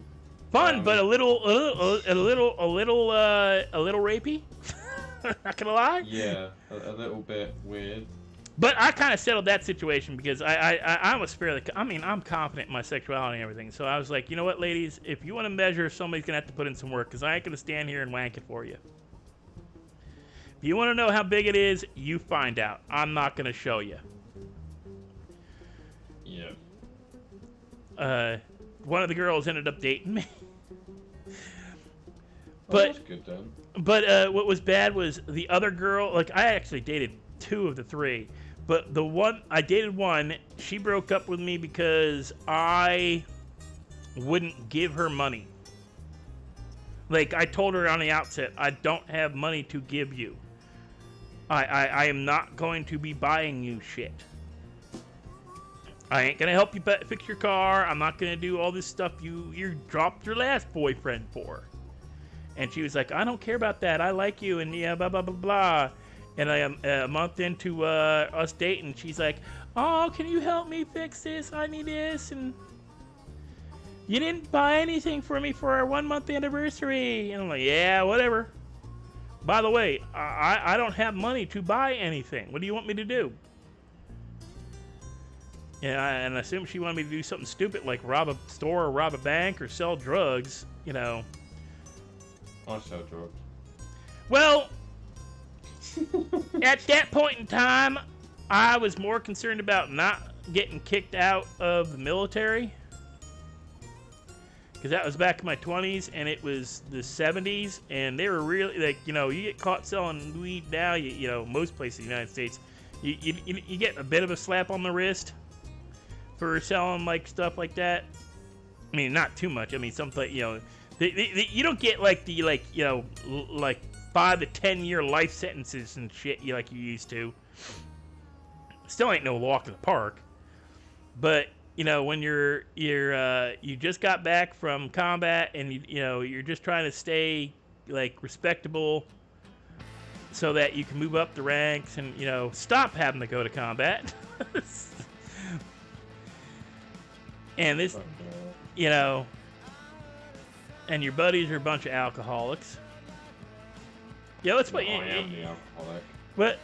Fun, but a little rapey. Not gonna lie. Yeah, a little bit weird. But I kind of settled that situation because I was fairly, I mean, I'm confident in my sexuality and everything. So I was like, you know what, ladies, if you want to measure, somebody's gonna have to put in some work because I ain't gonna stand here and wank it for you. If you want to know how big it is, you find out. I'm not gonna show you. Yeah. One of the girls ended up dating me. But that's good then. But what was bad was the other girl. Like I actually dated 2 of the 3, but the one I dated one, she broke up with me because I wouldn't give her money. Like I told her on the outset, I don't have money to give you. I am not going to be buying you shit. I ain't gonna help you fix your car. I'm not gonna do all this stuff you dropped your last boyfriend for. And she was like, I don't care about that. I like you, and yeah, blah blah blah blah. And I am a month into us dating. She's like, oh, can you help me fix this? I need this, and you didn't buy anything for me for our 1-month anniversary. And I'm like, yeah, whatever. By the way, I don't have money to buy anything. What do you want me to do? And I assume she wanted me to do something stupid like rob a store or rob a bank or sell drugs, you know. I sell drugs. Well, at that point in time, I was more concerned about not getting kicked out of the military. Because that was back in my 20s, and it was the 70s, and they were really, like, you know, you get caught selling weed now, you know, most places in the United States, you get a bit of a slap on the wrist for selling, like, stuff like that. I mean, not too much. I mean, something, you know, you don't get, like, the, like, you know, like, 5 to 10 year life sentences and shit like you used to. Still ain't no walk in the park. But, you know, when you just got back from combat and, you know, you're just trying to stay, like, respectable so that you can move up the ranks and, you know, stop having to go to combat. And this, you know, and your buddies are a bunch of alcoholics. Yeah, let's put. I am the alcoholic.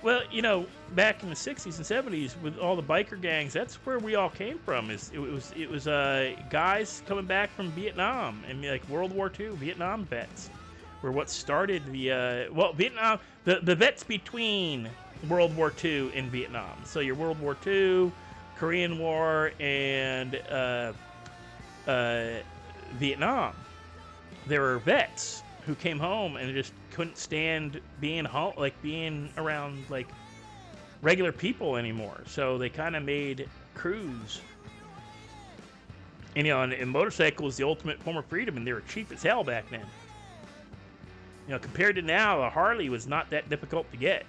Well, you know, back in the 60s and 70s with all the biker gangs, that's where we all came from. It was guys coming back from Vietnam and like World War II, Vietnam vets, were what started the Vietnam, the vets between World War II and Vietnam. So your World War II, Korean War, and Vietnam. There were vets who came home and just couldn't stand being home, like being around like regular people anymore. So they kind of made crews. And you know, and motorcycle was the ultimate form of freedom, and they were cheap as hell back then. You know, compared to now, a Harley was not that difficult to get,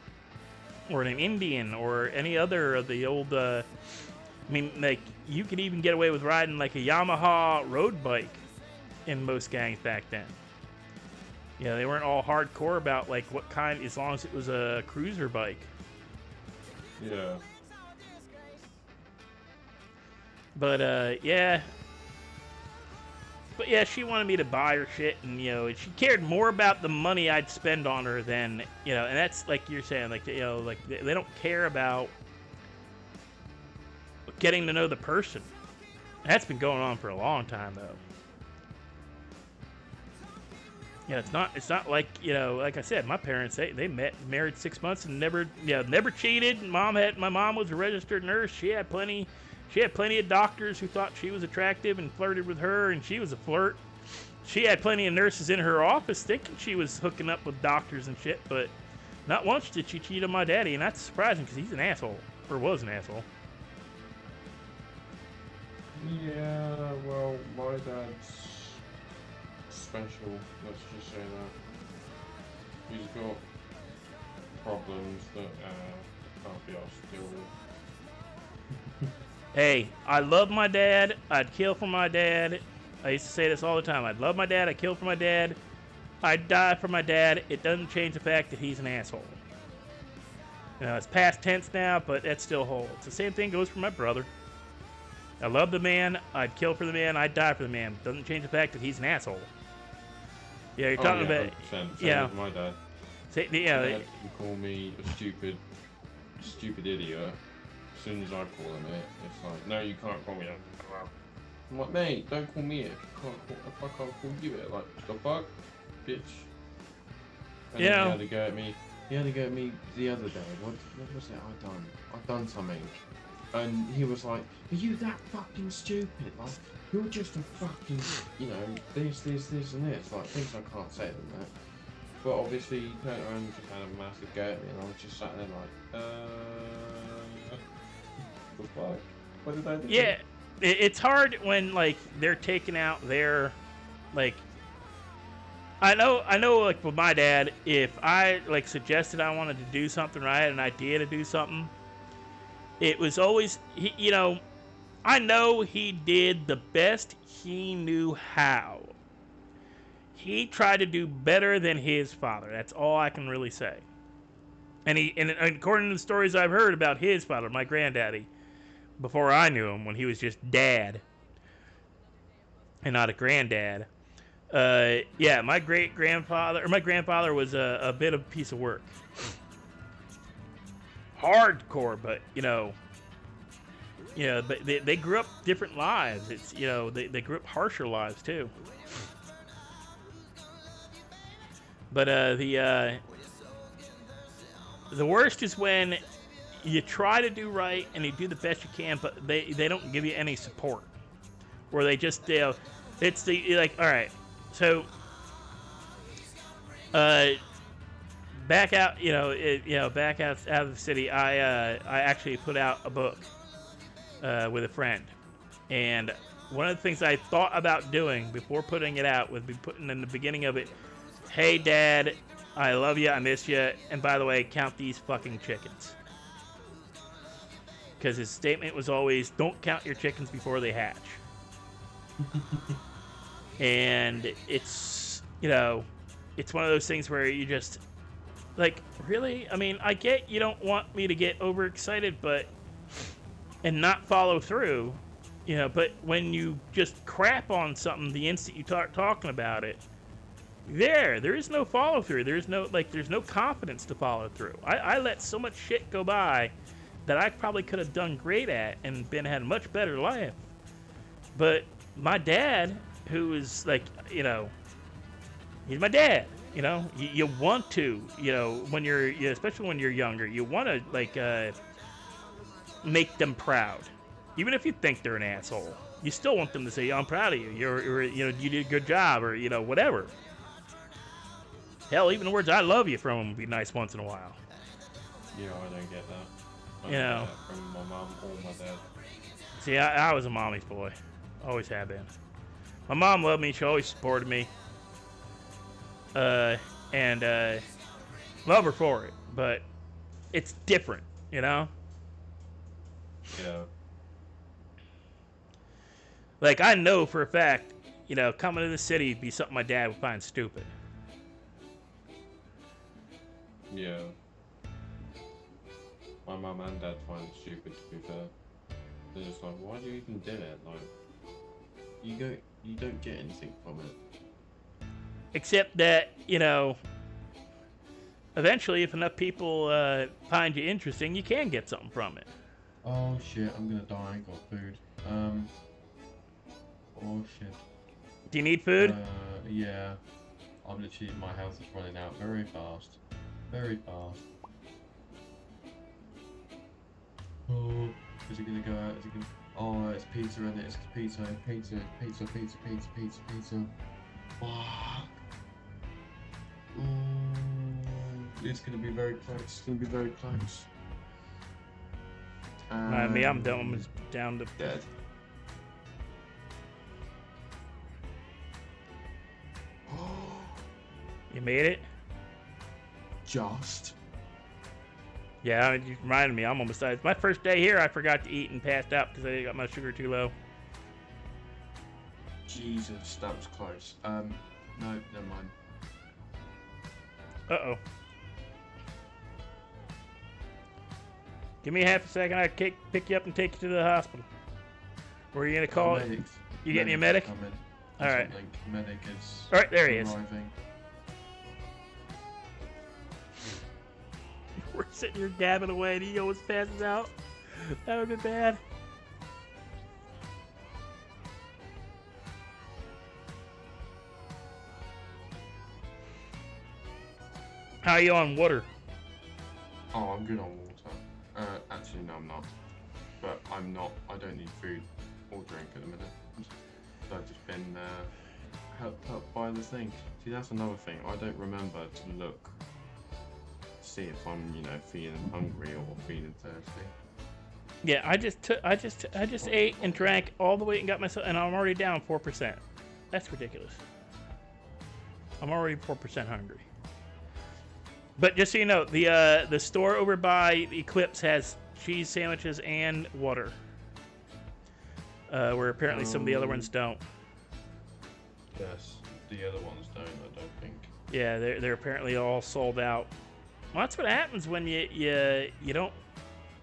or an Indian, or any other of the old. I mean, like you could even get away with riding like a Yamaha road bike in most gangs back then. You know, they weren't all hardcore about like what kind, as long as it was a cruiser bike. Yeah. But yeah. But yeah, she wanted me to buy her shit, and you know, she cared more about the money I'd spend on her than, you know, and that's like you're saying, like, you know, like they don't care about getting to know the person. That's been going on for a long time though. Yeah, it's not like, you know, like I said, my parents, they married 6 months and never cheated. My mom was a registered nurse. She had plenty of doctors who thought she was attractive and flirted with her, and she was a flirt. She had plenty of nurses in her office thinking she was hooking up with doctors and shit, but Not once did she cheat on my daddy, and that's surprising because he's an asshole. Or was an asshole. Yeah, well, my dad's special, let's just say that. He's got problems that can't be asked to deal with. Hey, I love my dad. I'd kill for my dad. I used to say this all the time. I'd love my dad. I'd kill for my dad. I'd die for my dad. It doesn't change the fact that he's an asshole. You know, it's past tense now, but that still holds. The same thing goes for my brother. I love the man. I'd kill for the man. I'd die for the man. Doesn't change the fact that he's an asshole. Yeah, you're talking about. 100%. Same Yeah. with my dad. Say, yeah. My dad can call me a stupid idiot. As soon as I call him it, it's like, no, you can't call me that. I'm like, mate, don't call me it. If I can't call you it, like, the fuck, bitch. And Yeah. He had to go at me. He had to go at me the other day. What was it I've done something. And he was like, are you that fucking stupid? Like, you're just a fucking, you know, this, and this. Like, things I can't say than that. But obviously, he turned around and just had a massive go at me, and I was just sat there like, the fuck? What did I do? Yeah, it's hard when, like, they're taking out their, like, I know, like, with my dad, if I, like, suggested I wanted to do something right, an idea to do something, it was always, you know, I know he did the best he knew how. He tried to do better than his father. That's all I can really say. And according to the stories I've heard about his father, my granddaddy, before I knew him, when he was just dad and not a granddad. Yeah, my grandfather was a bit of a piece of work. Hardcore, but but they grew up different lives. It's they grew up harsher lives too. But the worst is when you try to do right and you do the best you can, but they don't give you any support. Where they just it's like, all right, so back out back out of the city, I actually put out a book with a friend, and one of the things I thought about doing before putting it out would be putting in the beginning of it, hey Dad, I love you, I miss you, and by the way, count these fucking chickens. Because his statement was always, don't count your chickens before they hatch. And it's one of those things where you just, like, really? I mean, I get you don't want me to get overexcited, and not follow through, but when you just crap on something the instant you start talking about it, there is no follow through. There's no confidence to follow through. I let so much shit go by that I probably could have done great at and had a much better life. But my dad, who is like, he's my dad. You want to, when you're, especially when you're younger, you want to like make them proud, even if you think they're an asshole. You still want them to say, "I'm proud of you. You did a good job," or whatever. Hell, even the words "I love you" from them would be nice once in a while. Yeah, I don't get that. I You know. get that from my mum or my dad. See, I was a mommy's boy. Always have been. My mom loved me. She always supported me. And love her for it. But it's different, Yeah. Like, I know for a fact, coming to the city would be something my dad would find stupid. Yeah. My mum and dad find it stupid, to be fair. They're just like, why do you even do it? Like, you don't get anything from it. Except that, eventually, if enough people find you interesting, you can get something from it. Oh shit, I'm gonna die, I ain't got food. Oh shit. Do you need food? Yeah. I'm literally, my health is running out very fast. Very fast. Oh, is it gonna go out? Is it gonna... Oh, it's pizza in it. It's pizza. Fuck. It's gonna be very close. It's gonna be very close. Me, I'm down to dead. You made it? Just. Yeah, you reminded me. I'm almost done. It's my first day here. I forgot to eat and passed out because I got my sugar too low. Jesus, that was close. No, never mind. Uh-oh. Give me half a second. I can pick you up and take you to the hospital. Where are you gonna call it? Medics. You getting a medic? All right. Medic is. All right, there he is. Arriving. We're sitting here dabbing away and he always passes out. That would be bad. How are you on water? Oh, I'm good on water. Actually, no, I'm not. But I'm not. I don't need food or drink at the minute. I've just been helped up by the thing. See, that's another thing. I don't remember to look, see if I'm, feeling hungry or feeling thirsty. Yeah, I just ate and drank all the way and got myself, and I'm already down 4%. That's ridiculous. I'm already 4% hungry. But just so you know, the store over by Eclipse has cheese sandwiches and water, where apparently some of the other ones don't. Yes, the other ones don't. I don't think. Yeah, they're apparently all sold out. Well, that's what happens when you don't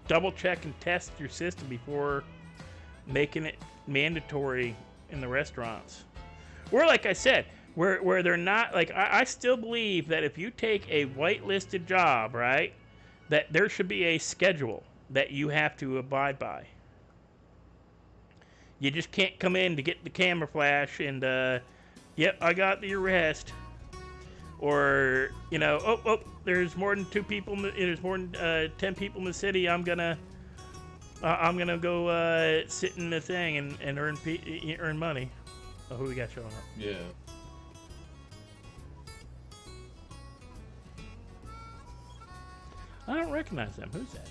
double check and test your system before making it mandatory in the restaurants. Or like I said, where they're not, like, I still believe that if you take a whitelisted job, right, that there should be a schedule that you have to abide by. You just can't come in to get the camera flash and, yep, I got the arrest. Or, there's more than 2 people, there's more than 10 people in the city, I'm gonna go sit in the thing and earn money. Oh, who we got showing up? Yeah. I don't recognize them. Who's that?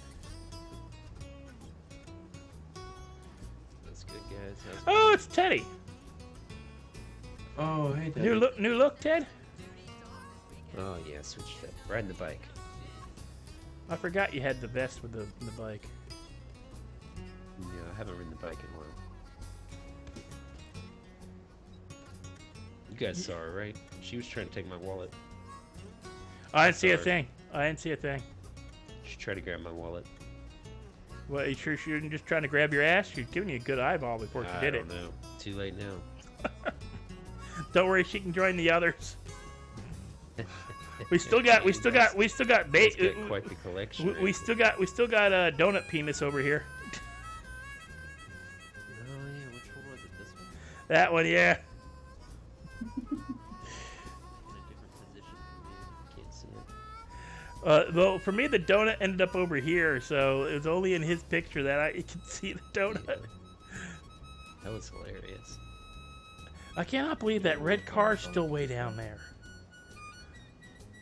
That's good, guys. Oh, it's Teddy. Oh, hey, Teddy. New look, Ted? Oh, yeah, switched up. Riding the bike. I forgot you had the vest with the bike. Yeah, I haven't ridden the bike in a while. You guys saw her, right? She was trying to take my wallet. I didn't see a thing. I didn't see a thing. She tried to grab my wallet. Well, you sure she wasn't just trying to grab your ass? She's giving you a good eyeball before she did it. I don't know. Too late now. Don't worry, she can join the others. We still got He's got quite the collection. We still got a donut penis over here. Oh yeah, which one was it? This one? That one, yeah. In a different position from me. Can't see it. Well, for me, the donut ended up over here, so it was only in his picture that I could see the donut. Yeah. That was hilarious. I cannot believe that red car's still way down there.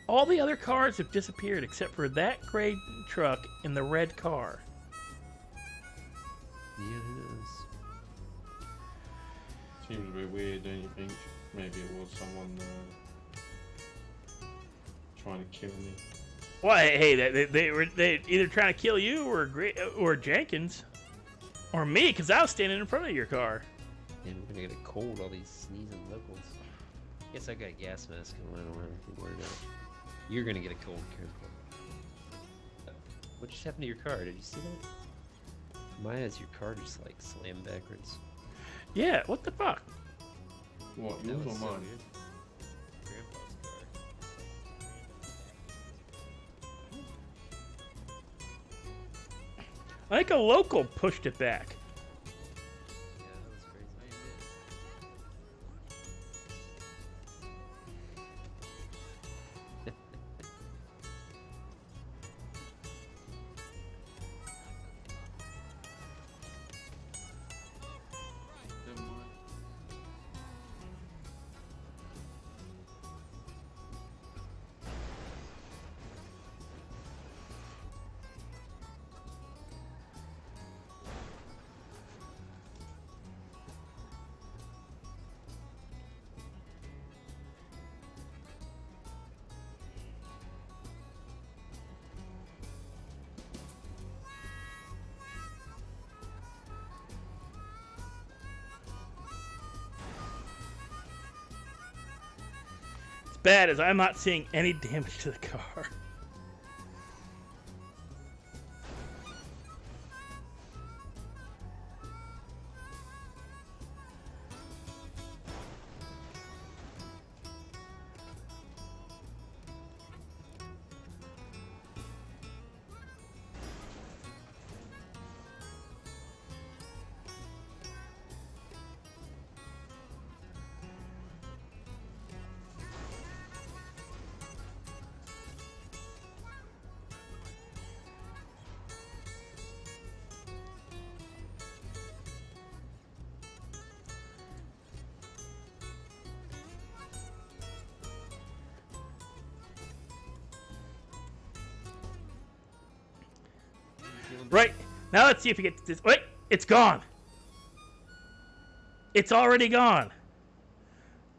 All the other cars have disappeared except for that gray truck and the red car. Yeah, it is. Seems a bit weird, don't you think? Maybe it was someone trying to kill me. Well, hey, they were either trying to kill you or Jenkins, or me, because I was standing in front of your car. And we're gonna get a cold, all these sneezing locals. Guess I got a gas mask on. I don't have anything worried about. You're gonna get a cold, careful. What just happened to your car? Did you see that? Mine has your car just like slammed backwards. Yeah, what the fuck? What, That yours was or so mine? weird. Grandpa's car. I think a local pushed it back. Yeah, that was crazy. bad as I'm not seeing any damage to the car. Right, now let's see if we get this. Wait, it's gone. It's already gone.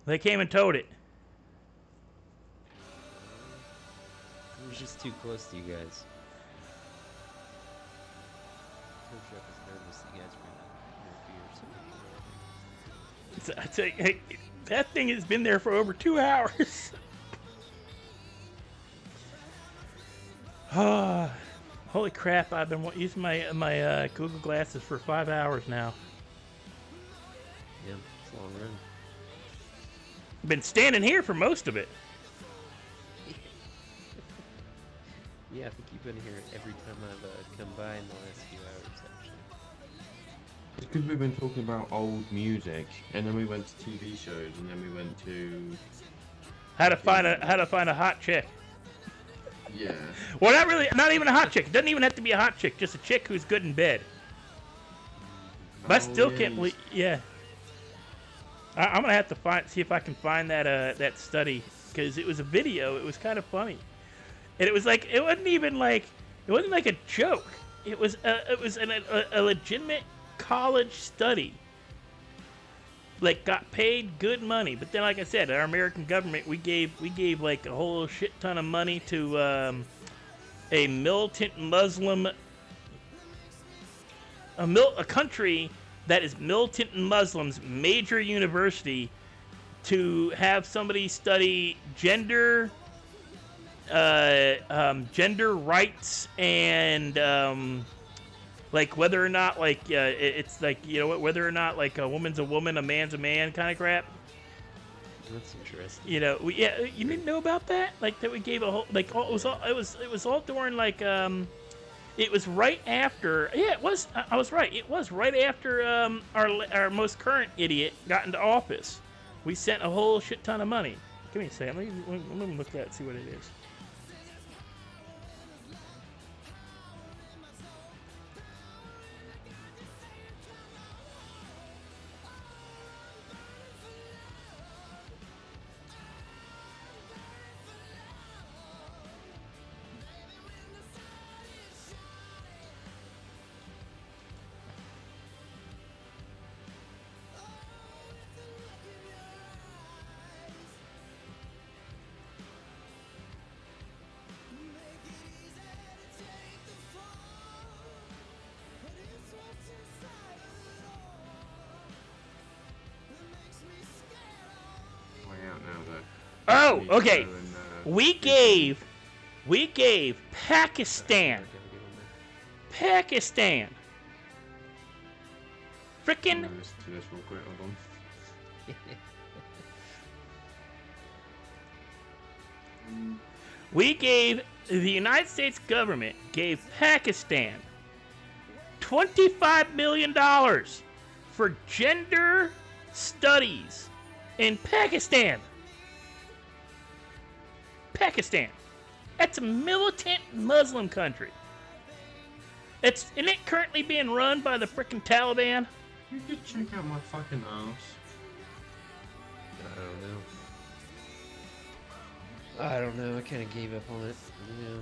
They came and towed it. It was just too close to you guys. Tow truck is nervous that you guys ran out of beer or something. I tell you, hey, that thing has been there for over 2 hours. Holy crap! I've been using my Google glasses for 5 hours now. Yeah, it's a long run. Been standing here for most of it. Yeah, I think you've been here every time I've come by in the last few hours, actually. It's because we've been talking about old music, and then we went to TV shows, and then we went to how to find a hot chick. Yeah. Well, not even a hot chick. It doesn't even have to be a hot chick. Just a chick who's good in bed. But I still can't believe. Yeah. I'm gonna have to see if I can find that study, because it was a video. It was kind of funny, and it was like it wasn't like a joke. It was a legitimate college study. Like, got paid good money, but then, like I said, our American government, we gave like a whole shit ton of money to a militant Muslim, a country that is militant Muslims major university, to have somebody study gender rights and like whether or not it's like, you know, whether or not like a woman's a woman, a man's a man kind of crap. That's interesting. You know, you didn't know about that? Like that we gave a whole it was all during like it was right after. Yeah, it was. I was right. It was right after our most current idiot got into office. We sent a whole shit ton of money. Give me a second. Let me look at that and see what it is. Oh, okay. We gave Pakistan. Frickin' we gave the United States government gave Pakistan $25 million for gender studies in Pakistan. Pakistan. That's a militant Muslim country. Isn't it currently being run by the frickin' Taliban? You could check out my fucking ass. I don't know. I kind of gave up on it. Yeah.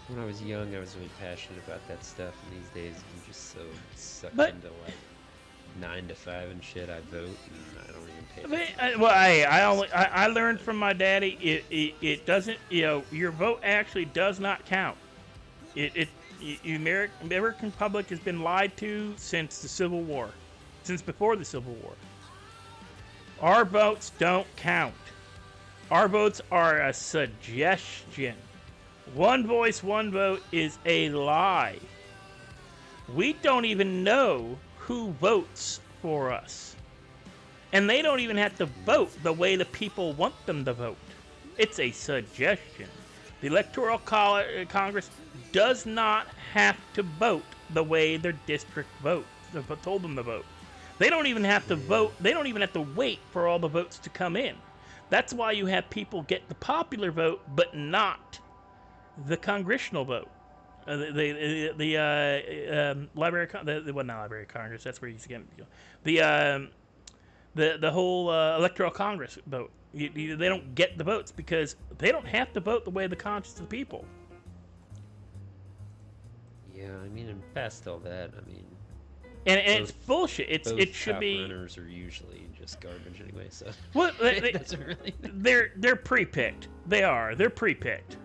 When I was young, I was really passionate about that stuff, and these days I'm just so sucked into like 9 to 5 and shit. I vote, and I don't even pay attention. Well, I learned from my daddy. It doesn't. You know, your vote actually does not count. The American public has been lied to since the Civil War. since before the Civil War. Our votes don't count. Our votes are a suggestion. One voice, one vote is a lie. We don't even know who votes for us. And they don't even have to vote the way the people want them to vote. It's a suggestion. The Electoral Congress does not have to vote the way their district told them to vote. They don't even have to vote. They don't even have to wait for all the votes to come in. That's why you have people get the popular vote, but not the congressional vote. The Library of not Library of Congress. That's where he's getting the whole Electoral Congress vote. They don't get the votes because they don't have to vote the way the conscience of the people. Yeah, I mean, and past all that, I mean, and it's bullshit. It should be. Runners are usually just garbage anyway, so. Well, it doesn't really. They're pre-picked. They're pre-picked.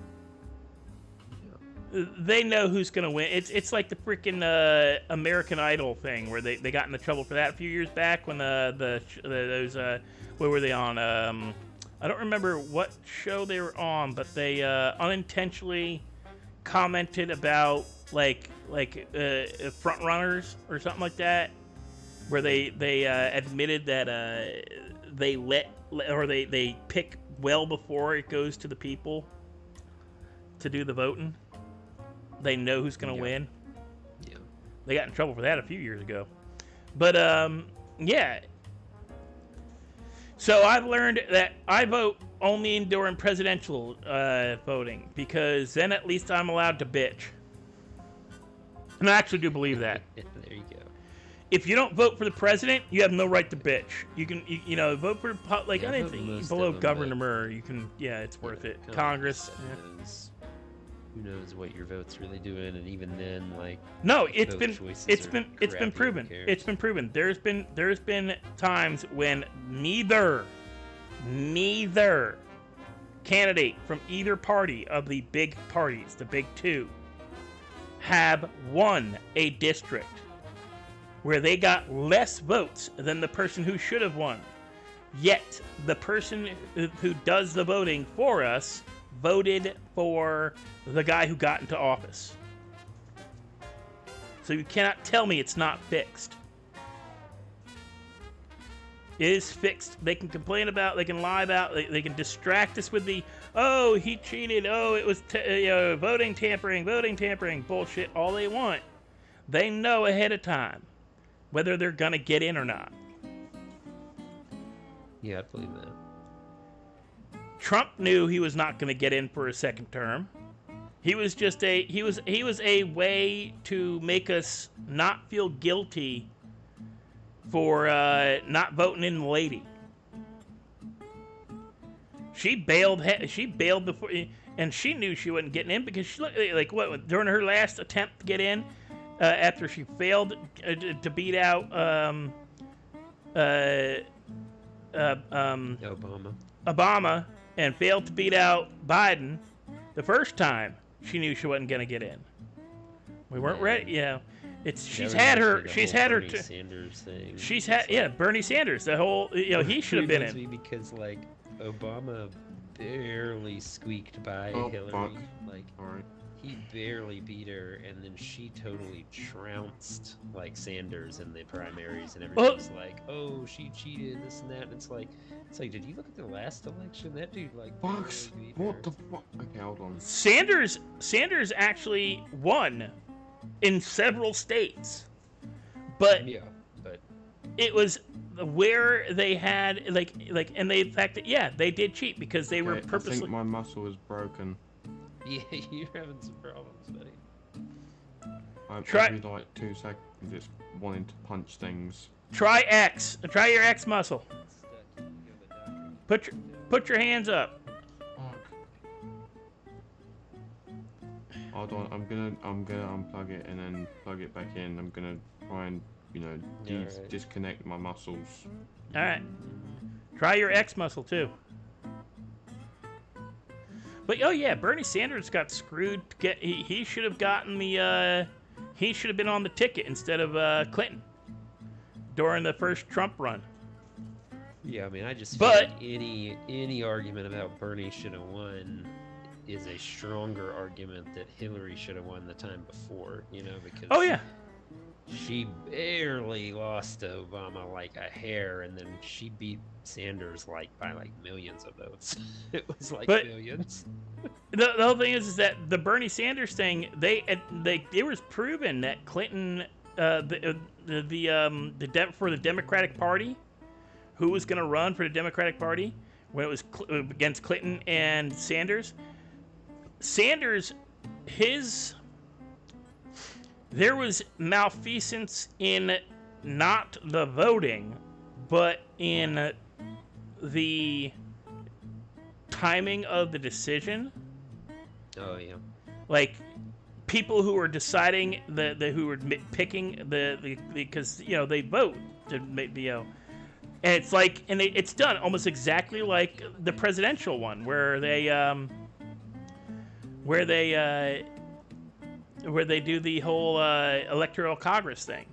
They know who's gonna win. It's like the freaking American Idol thing where they got into trouble for that a few years back when those what were they on? I don't remember what show they were on, but they unintentionally commented about like front runners or something like that, where they admitted that they pick well before it goes to the people to do the voting. They know who's going to win. Yeah. They got in trouble for that a few years ago. But, yeah. So I've learned that I vote only during presidential voting because then at least I'm allowed to bitch. And I actually do believe that. There you go. If you don't vote for the president, you have no right to bitch. You can, you know, vote for anything below governor. You can, it's worth it. Congress. Who knows what your vote's really doing, and even then, like, no, it's been proven. It's been proven. There's been times when neither candidate from either party of the big parties, the big two, have won a district where they got less votes than the person who should have won. Yet the person who does the voting for us voted for the guy who got into office. So you cannot tell me it's not fixed. It is fixed. They can complain about, they can lie about, they can distract us with the, oh, he cheated, oh, it was voting tampering, bullshit, all they want. They know ahead of time whether they're going to get in or not. Yeah, I believe that. Trump knew he was not going to get in for a second term. He was just he was a way to make us not feel guilty for not voting in the lady. She bailed before, and she knew she wasn't getting in because she looked like what during her last attempt to get in after she failed to beat out Obama. And failed to beat out Biden the first time. She knew she wasn't going to get in. We weren't ready. She's had her. Bernie Sanders thing. She's had Bernie Sanders. The whole he should have been in. Me because like Obama barely squeaked by Hillary. Fuck. Like all right. He barely beat her, and then she totally trounced like Sanders in the primaries, and everybody's like, "Oh, she cheated, this and that." And it's like, did you look at the last election? That dude like. Fox, what the fuck? Okay, hold on. Sanders actually won in several states, but it was where they had and the fact that they did cheat because they were purposely. I think my muscle is broken. Yeah, you're having some problems, buddy. Every like 2 seconds, it's wanting to punch things. Try X. Try your X muscle. Put your hands up. Hold on, I'm gonna unplug it and then plug it back in. I'm gonna try and disconnect my muscles. All right. Try your X muscle too. But Bernie Sanders got screwed. He should have gotten the he should have been on the ticket instead of Clinton. during the first Trump run. Yeah, I mean, I just feel like any argument about Bernie should have won is a stronger argument that Hillary should have won the time before, you know, because she barely lost to Obama like a hair, and then she beat Sanders like by like millions of votes. It was like millions. The whole thing is that the Bernie Sanders thing, it was proven that Clinton, for the Democratic Party, who was going to run for the Democratic Party when it was against Clinton and Sanders. Sanders, there was malfeasance in not the voting, but in the timing of the decision. Oh yeah. Like people who were deciding who were picking because they vote to make and it's like it's done almost exactly like the presidential one where they do the whole electoral Congress thing.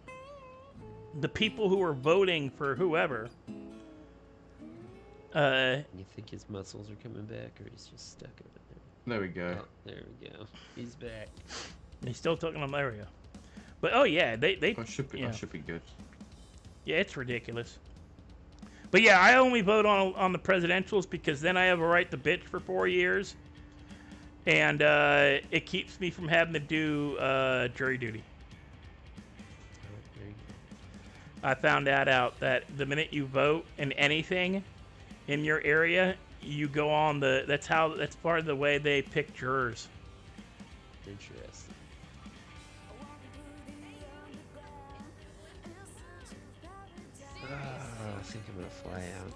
The people who are voting for whoever. You think his muscles are coming back, or he's just stuck over there? There we go. Oh, there we go. He's back. He's still talking on there we go. But oh yeah, they I should be good. Yeah, it's ridiculous. But yeah, I only vote on the presidentials because then I have a right to bitch for 4 years. And it keeps me from having to do jury duty. I found that out that the minute you vote in anything in your area, you go on that's part of the way they pick jurors. Interesting. I think I'm gonna fly out.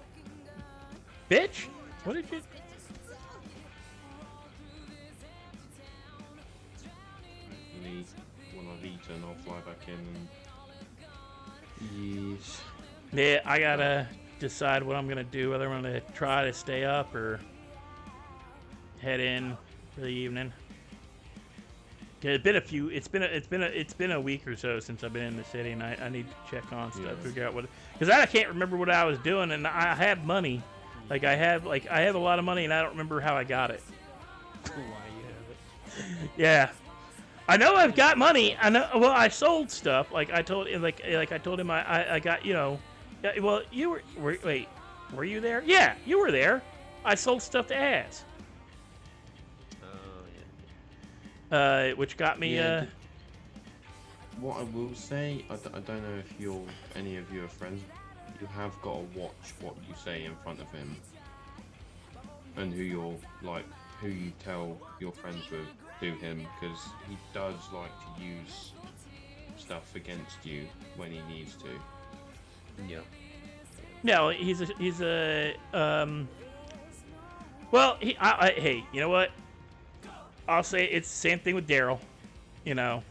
Bitch, what did you? Need when I've eaten, I'll fly back in and. Yes. Yeah, I gotta decide what I'm gonna do. Whether I'm gonna try to stay up or head in for the evening. It's been a week or so since I've been in the city, and I need to check on stuff, figure out because I can't remember what I was doing, and I have money, I have a lot of money, and I don't remember how I got it. Why you have it? Yeah. I know I've got money. I know. Well, I sold stuff. Like I told him, I got. Well, you wait. Were you there? Yeah, you were there. I sold stuff to ads. Oh yeah. Which got me. What I will say, I don't know if any of you are friends. You have got to watch what you say in front of him, and who you tell you're friends with to him, because he does like to use stuff against you when he needs to. Yeah. No, he's a well, hey, you know what? I'll say it's the same thing with Daryl. You know,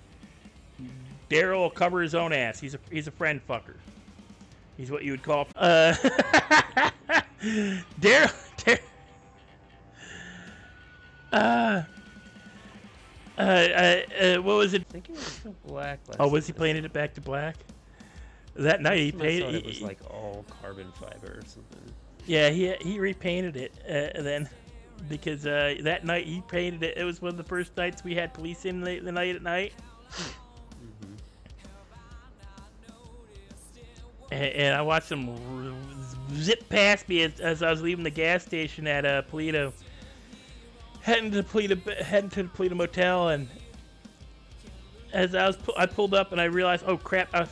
Daryl will cover his own ass. He's a friend fucker. He's what you would call Daryl. What was it? I think it was still black. Oh, was he painted it back to black? That night he painted. It was like all carbon fiber or something. Yeah, he repainted it then, because that night he painted it. It was one of the first nights we had police in the night at night. And I watched them zip past me as I was leaving the gas station at Paleto, heading to the Paleto Motel, and as I pulled up and I realized, oh crap, I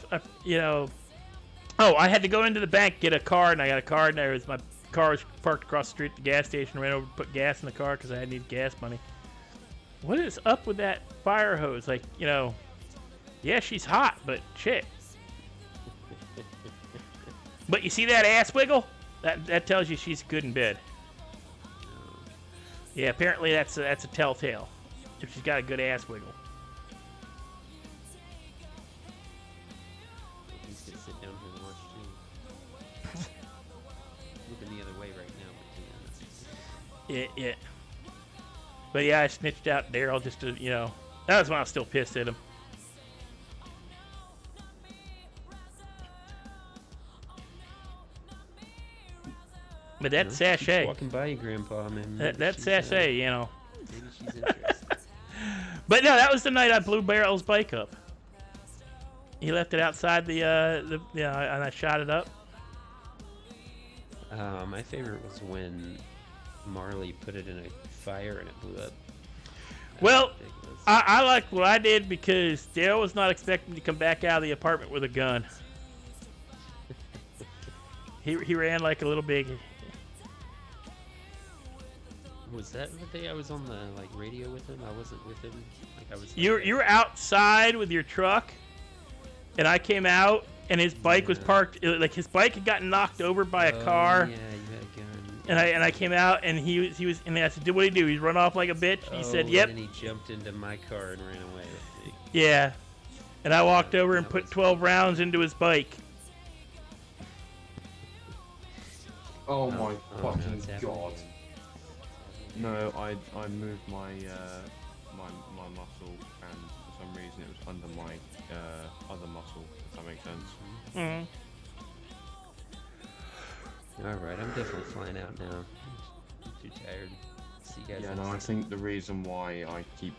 had to go into the bank, get a card, and I got a card, and my car was parked across the street at the gas station. Ran over to put gas in the car because I needed gas money. What is up with that fire hose? Like, yeah, she's hot, but shit. But you see that ass wiggle? That tells you she's good in bed. Yeah, apparently that's a telltale if she's got a good ass wiggle. He's gonna sit down here and watch too. Looking the other way right now. Yeah. But yeah, I snitched out Daryl just to, that was when I was still pissed at him. But that You know, keeps sachet. walking by you, Grandpa, man. That sachet, you know. Maybe she's interested. But no, that was the night I blew Barrel's bike up. He left it outside and I shot it up. My favorite was when Marley put it in a fire and it blew up. Well, I liked what I did because Dale was not expecting to come back out of the apartment with a gun. He ran like a little baby. Was that the day I was on the radio with him? I wasn't with him. I was. You were outside with your truck, and I came out, and his bike was parked. His bike had gotten knocked over by a car. Yeah, you had a gun. And I came out, and he was, and I said, "What did he do? He's run off like a bitch." He said, "Yep." And then he jumped into my car and ran away with me. Yeah, and I walked over and put 12 rounds into his bike. Oh my fucking it's god. No, I moved my my muscle, and for some reason it was under my other muscle, if that makes sense. Mm-hmm. Alright, I'm definitely flying out now. I'm too tired. See you guys Yeah, next no, I time. think the reason why I keep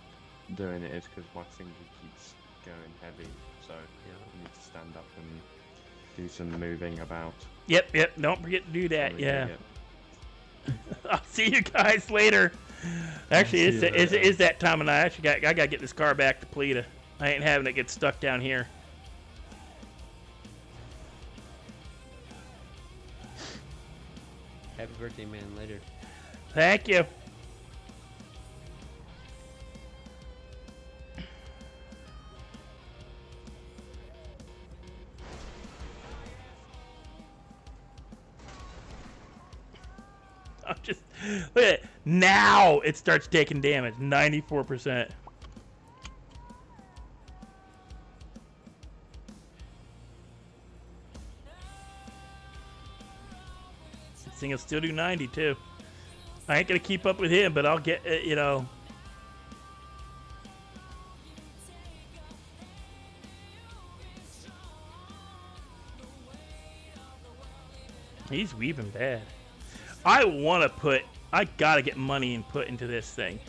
doing it is because my finger keeps going heavy, so I need to stand up and do some moving about. Yep. Don't forget to do that. Really Yeah. dig it. I'll see you guys later. Actually, it's that time of night. I gotta get this car back to Pleta. I ain't having it get stuck down here. Happy birthday, man. Later. Thank you. I'm just look at it. Now it starts taking damage. 94%. This thing will still do 90 too. I ain't gonna keep up with him, but I'll get you know. He's weaving bad. I gotta get money and put into this thing.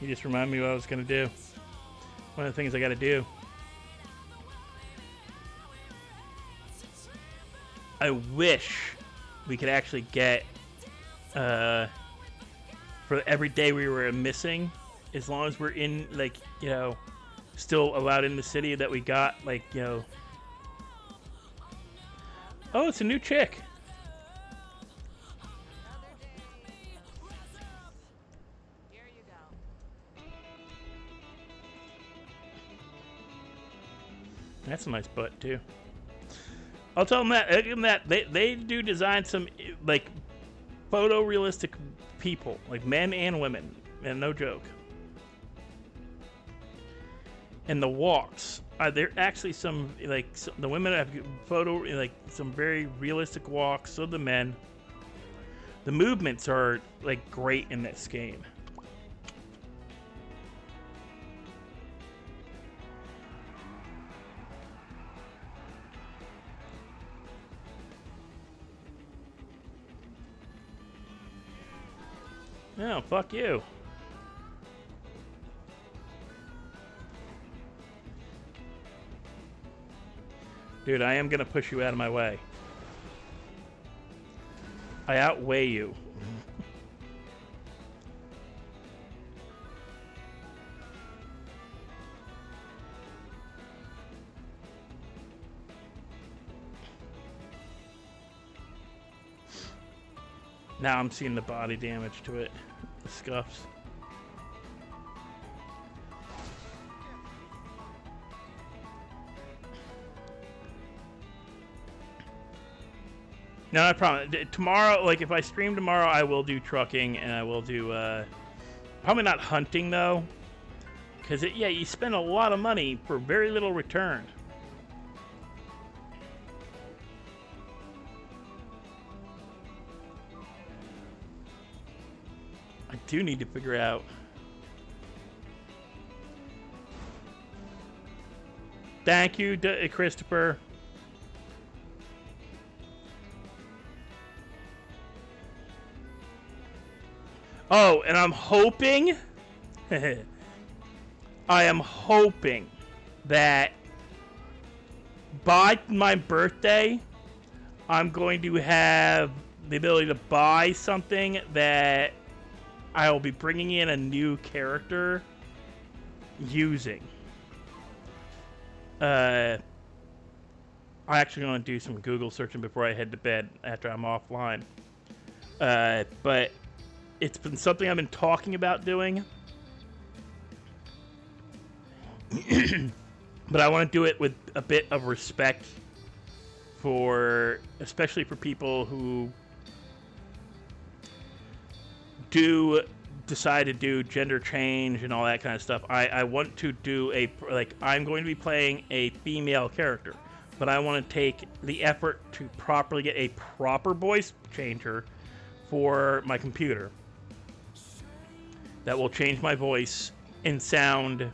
You just remind me what I was gonna do. One of the things I gotta do. I wish we could actually get for every day we were missing, as long as we're in still allowed in the city, that we got oh, it's a new chick. That's a nice butt too. I'll tell them that. Give them that. They do design some photorealistic people, like men and women, and no joke. And the walks, they're actually some the women have some very realistic walks. So the men, the movements are great in this game. No, fuck you. Dude, I am gonna push you out of my way. I outweigh you. Now I'm seeing the body damage to it. The scuffs. No, I promise. Tomorrow, if I stream tomorrow, I will do trucking, and I will do, probably not hunting, though. Because, you spend a lot of money for very little return. I do need to figure out. Thank you, Christopher. Oh, and I'm hoping, I am hoping that by my birthday, I'm going to have the ability to buy something that I will be bringing in a new character using. I actually want to do some Google searching before I head to bed after I'm offline. But it's been something I've been talking about doing. But I want to do it with a bit of respect for, especially for people who do decide to do gender change and all that kind of stuff. I want to do I'm going to be playing a female character, but I want to take the effort to properly get a proper voice changer for my computer that will change my voice and sound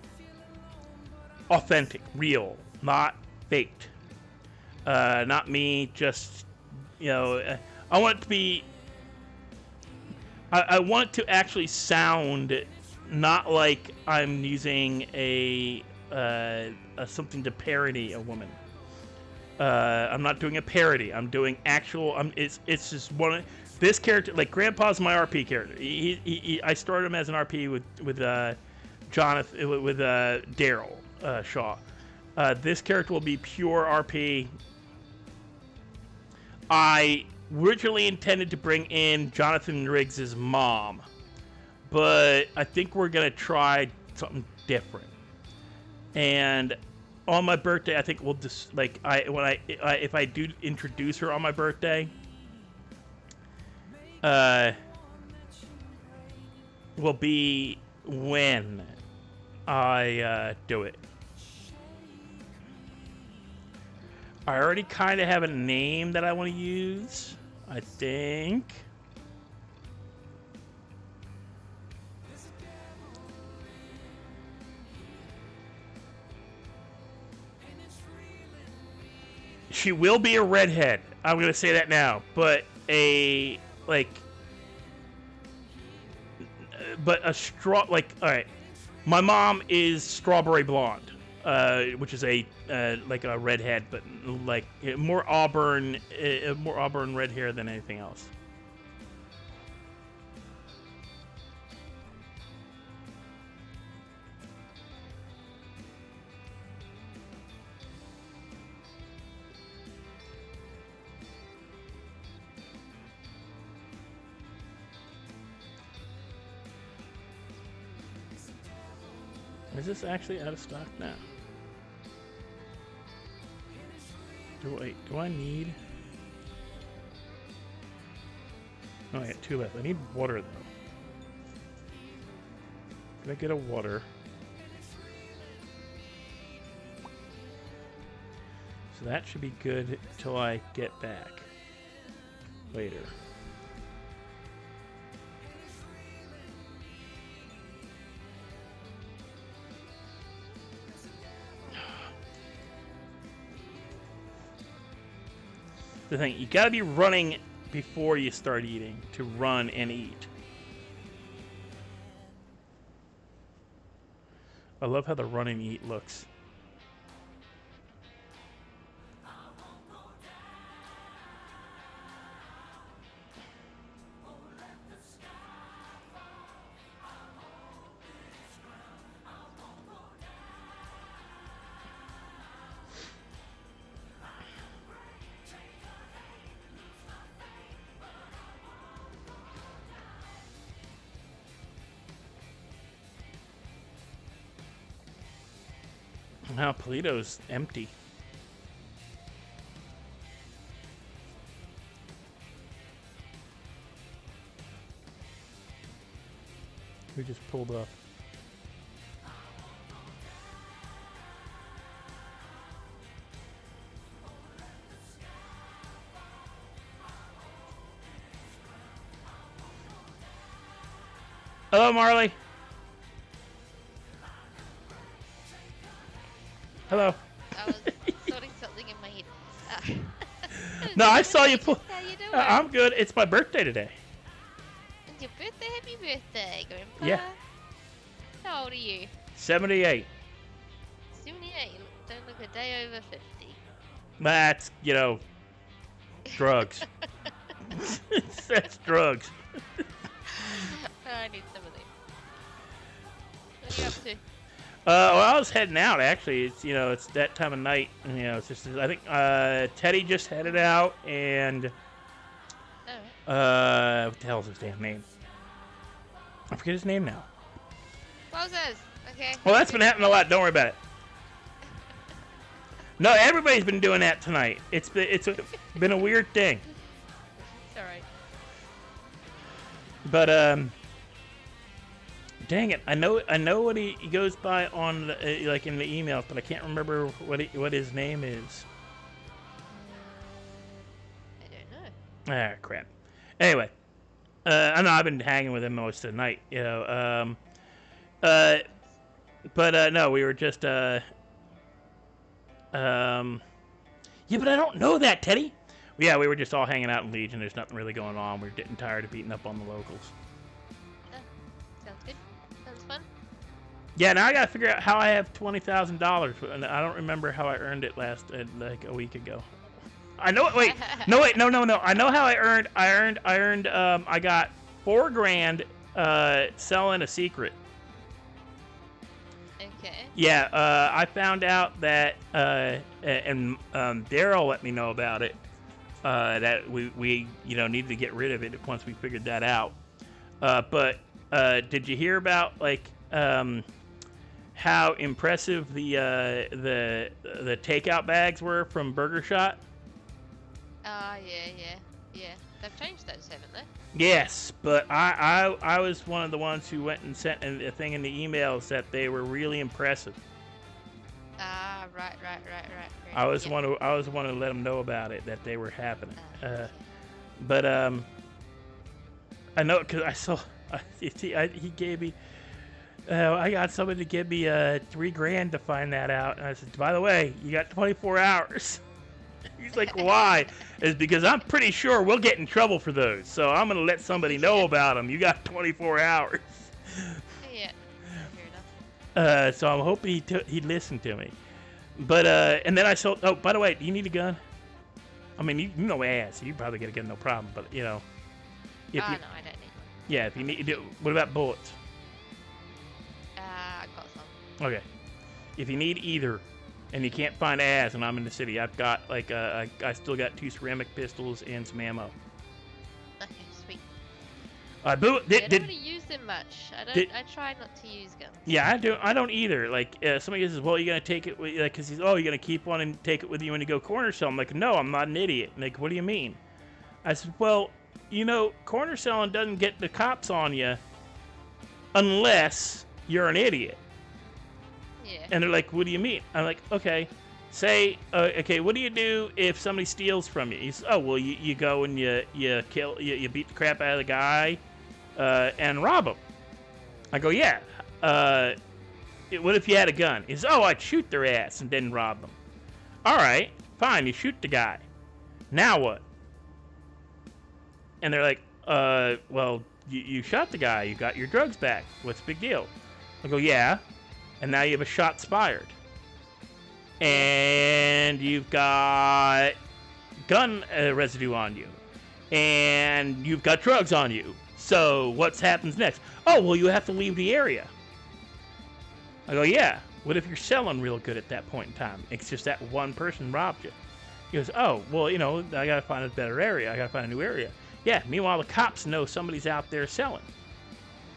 authentic, real, not faked. Not me just, I want it to be, I want it to actually sound not like I'm using a something to parody a woman. I'm not doing a parody. I'm doing actual. It's just one. This character, like Grandpa's my RP character. I started him as an RP with Jonathan, with Daryl Shaw. This character will be pure RP. I originally intended to bring in Jonathan Riggs' mom, but I think we're gonna try something different. And on my birthday, I think we'll just if I do introduce her on my birthday, will be when I do it. I already kind of have a name that I want to use, I think. She will be a redhead. I'm going to say that now. But a all right. My mom is strawberry blonde, which is a redhead, but like more auburn red hair than anything else. Is this actually out of stock now? Do I need? Oh, I got 2 left. I need water though. Can I get a water? So that should be good till I get back later. The thing, you gotta be running before you start eating to run and eat. I love how the run and eat looks. Now Polito's empty. We just pulled up. Hello, Marley. Hello. I was sorting something in my head. No, I saw you pull. How you doing? I'm good. It's my birthday today. It's your birthday. Happy birthday, Grandpa. Yeah. How old are you? 78. 78. You don't look a day over 50. That's, drugs. That's drugs. I need some of these. What are you up to? Well, I was heading out, actually. It's, it's that time of night. And, it's just, I think, Teddy just headed out, and, what the hell's his damn name? I forget his name now. Wowzers. Okay. Well, that's been happening a lot. Don't worry about it. No, everybody's been doing that tonight. It's been a weird thing. It's alright. But, dang it, I know what he goes by on like in the emails, but I can't remember what his name is. I don't know. Ah, crap. Anyway, I know I've been hanging with him most of the night, but no, we were just yeah, but I don't know that, Teddy. Yeah, we were just all hanging out in Legion. There's nothing really going on. We're getting tired of beating up on the locals. Sounds good. Sounds fun. Yeah, now I gotta figure out how I have $20,000, and I don't remember how I earned it like a week ago. I know it. Wait, no. I know how I earned. I got $4 grand selling a secret. Okay. Yeah, I found out that, and Daryl let me know about it. That we needed to get rid of it once we figured that out. But did you hear about how impressive the takeout bags were from Burger Shot? Yeah. They've changed those, haven't they? Yes, but I was one of the ones who went and sent a thing in the emails that they were really impressive. Right. I was one who let them know about it, that they were happening. But I know because I saw he gave me. I got somebody to give me $3 grand to find that out, and I said, by the way, you got 24 hours. He's like, why? It's because I'm pretty sure we'll get in trouble for those, so I'm gonna let somebody know about them. You got 24 hours. Yeah. Fair enough. So I'm hoping he'd listen to me. But and then I saw. Oh, by the way, do you need a gun? I mean, you know ass. You probably get a gun, no problem. But if no, I don't need one. Yeah, if you need, what about bullets? I got some. Okay. If you need either, and you can't find ass, and I'm in the city, I've got I still got 2 ceramic pistols and some ammo. Okay, sweet. I don't really use them much. I try not to use guns. Yeah, I don't either. Like somebody says, well, you're gonna take it with, because you're gonna keep one and take it with you when you go corner cell. I'm like, no, I'm not an idiot. Like, what do you mean? I said, well, corner selling doesn't get the cops on you unless you're an idiot. Yeah. And they're like, what do you mean? I'm like, okay. Say, okay, what do you do if somebody steals from you? He says, oh, well, you go and you beat the crap out of the guy and rob him. I go, yeah. What if you had a gun? He says, oh, I'd shoot their ass and then rob them. All right, fine, you shoot the guy. Now what? And they're like, well, you shot the guy. You got your drugs back. What's the big deal? I go, yeah. And now you have a shots fired. And you've got gun residue on you. And you've got drugs on you. So what happens next? Oh, well, you have to leave the area. I go, yeah. What if you're selling real good at that point in time? It's just that one person robbed you. He goes, oh, well, I got to find a better area. I got to find a new area. Yeah, meanwhile, the cops know somebody's out there selling.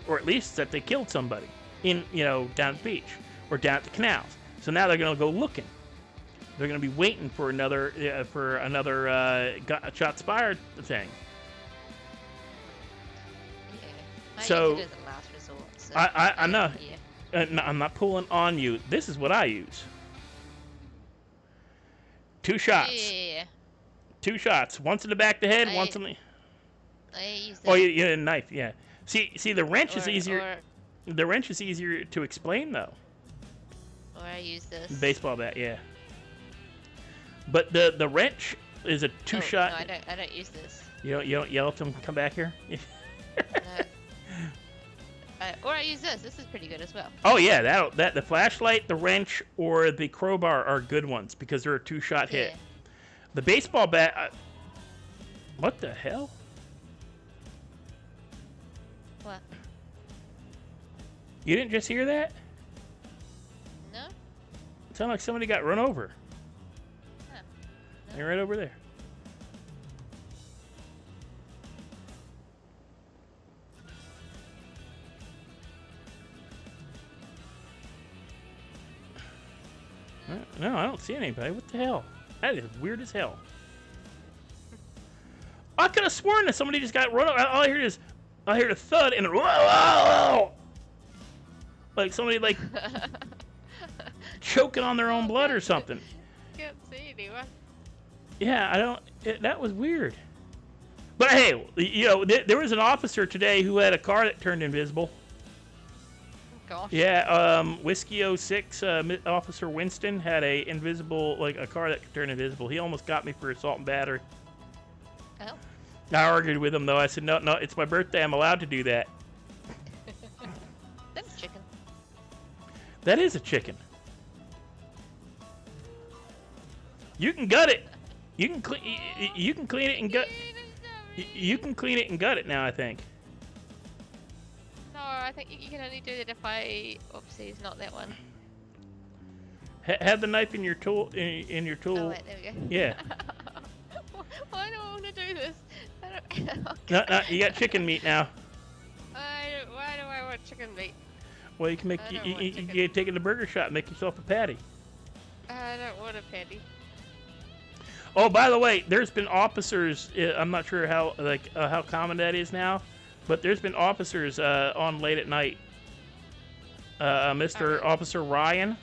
Or at least that they killed somebody in, down at the beach or down at the canals. So now they're going to go looking. They're going to be waiting for another shots fired thing. Yeah. So I use it as a last resort. So I know. Yeah. No, I'm not pulling on you. This is what I use. 2 shots. Yeah. 2 shots. Once in the back of the head, once in the... I use Oh, you had a knife, yeah. See, the wrench is Or- easier. The wrench is easier to explain though. Or I use this. Baseball bat, yeah. But the wrench is a two-shot. No, I don't use this. You don't yell at them. Come back here. Or I use this. This is pretty good as well. Oh yeah, that the flashlight, the wrench, or the crowbar are good ones because they're a two-shot hit. The baseball bat. What the hell? What? You didn't just hear that? No. It sounded like somebody got run over. Huh. They're right over there. No, I don't see anybody. What the hell? That is weird as hell. I could have sworn that somebody just got run over. All I heard a thud and a whoa, whoa, whoa. Like somebody like choking on their own blood or something. Can't see anyone. Yeah, I don't. That was weird. But hey, there was an officer today who had a car that turned invisible. Gosh. Yeah, Whiskey 06, Officer Winston had a car that turned invisible. He almost got me for assault and battery. Oh. I argued with him though. I said, no, it's my birthday. I'm allowed to do that. That's chicken. That is a chicken. You can gut it. You can clean it and gut. You can clean it and gut it now, I think. No, I think you can only do that if I. Oopsie, it's not that one. Have the knife in your tool. In your tool. Oh wait, there we go. Yeah. Why do I want to do this? No, you got chicken meat now. Why do I want chicken meat? Well, you can make you can take it to Burger Shop and make yourself a patty. I don't want a patty. Oh, by the way, there's been officers. I'm not sure how common that is now, but there's been officers on late at night. Mr. Officer Ryan.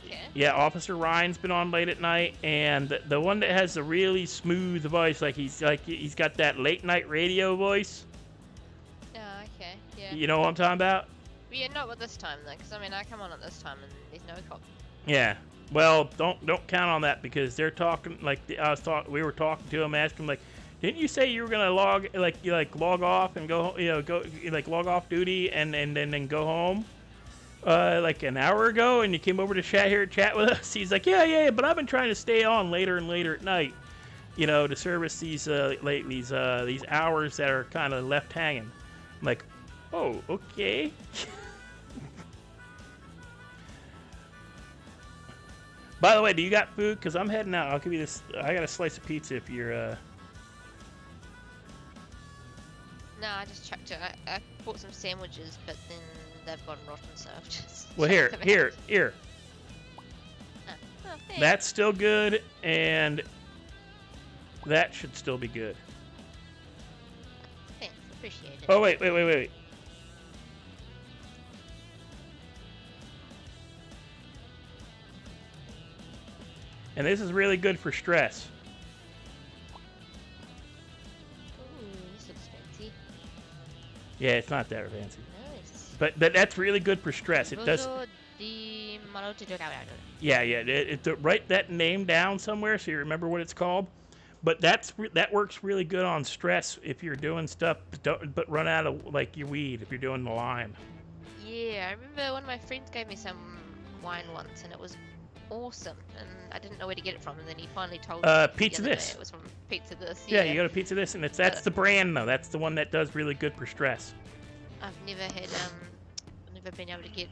Okay. Yeah, Officer Ryan's been on late at night, and the one that has the really smooth voice, he's got that late night radio voice. Oh, okay, yeah. You know what I'm talking about? Yeah, not at this time though, because I mean I come on at this time and there's no cop. Yeah. Well, don't count on that because they're talking we were talking to him, asking him like, didn't you say you were gonna log off and go log off duty and then go home like an hour ago, and you came over to chat with us? He's like, yeah, but I've been trying to stay on later and later at night, to service these hours that are kind of left hanging. I'm like, oh, okay. By the way, do you got food? Because I'm heading out. I'll give you this. I got a slice of pizza if you're. No, I just checked it. I bought some sandwiches, but then they've gone rotten, so I've just. Well, here. Oh, thanks. That's still good, and that should still be good. Thanks, appreciate it. Oh wait. And this is really good for stress. Ooh, this looks fancy. Yeah, it's not that fancy. Nice. But that's really good for stress. It does. Yeah. Write that name down somewhere so you remember what it's called. But that works really good on stress if you're doing stuff, but run out of your weed if you're doing the lime. Yeah, I remember one of my friends gave me some wine once, and it was awesome, and I didn't know where to get it from, and then he finally told me Pizza the other This. day it was from Pizza This. Yeah, you go to Pizza This, and that's the brand though. That's the one that does really good for stress. I've never been able to get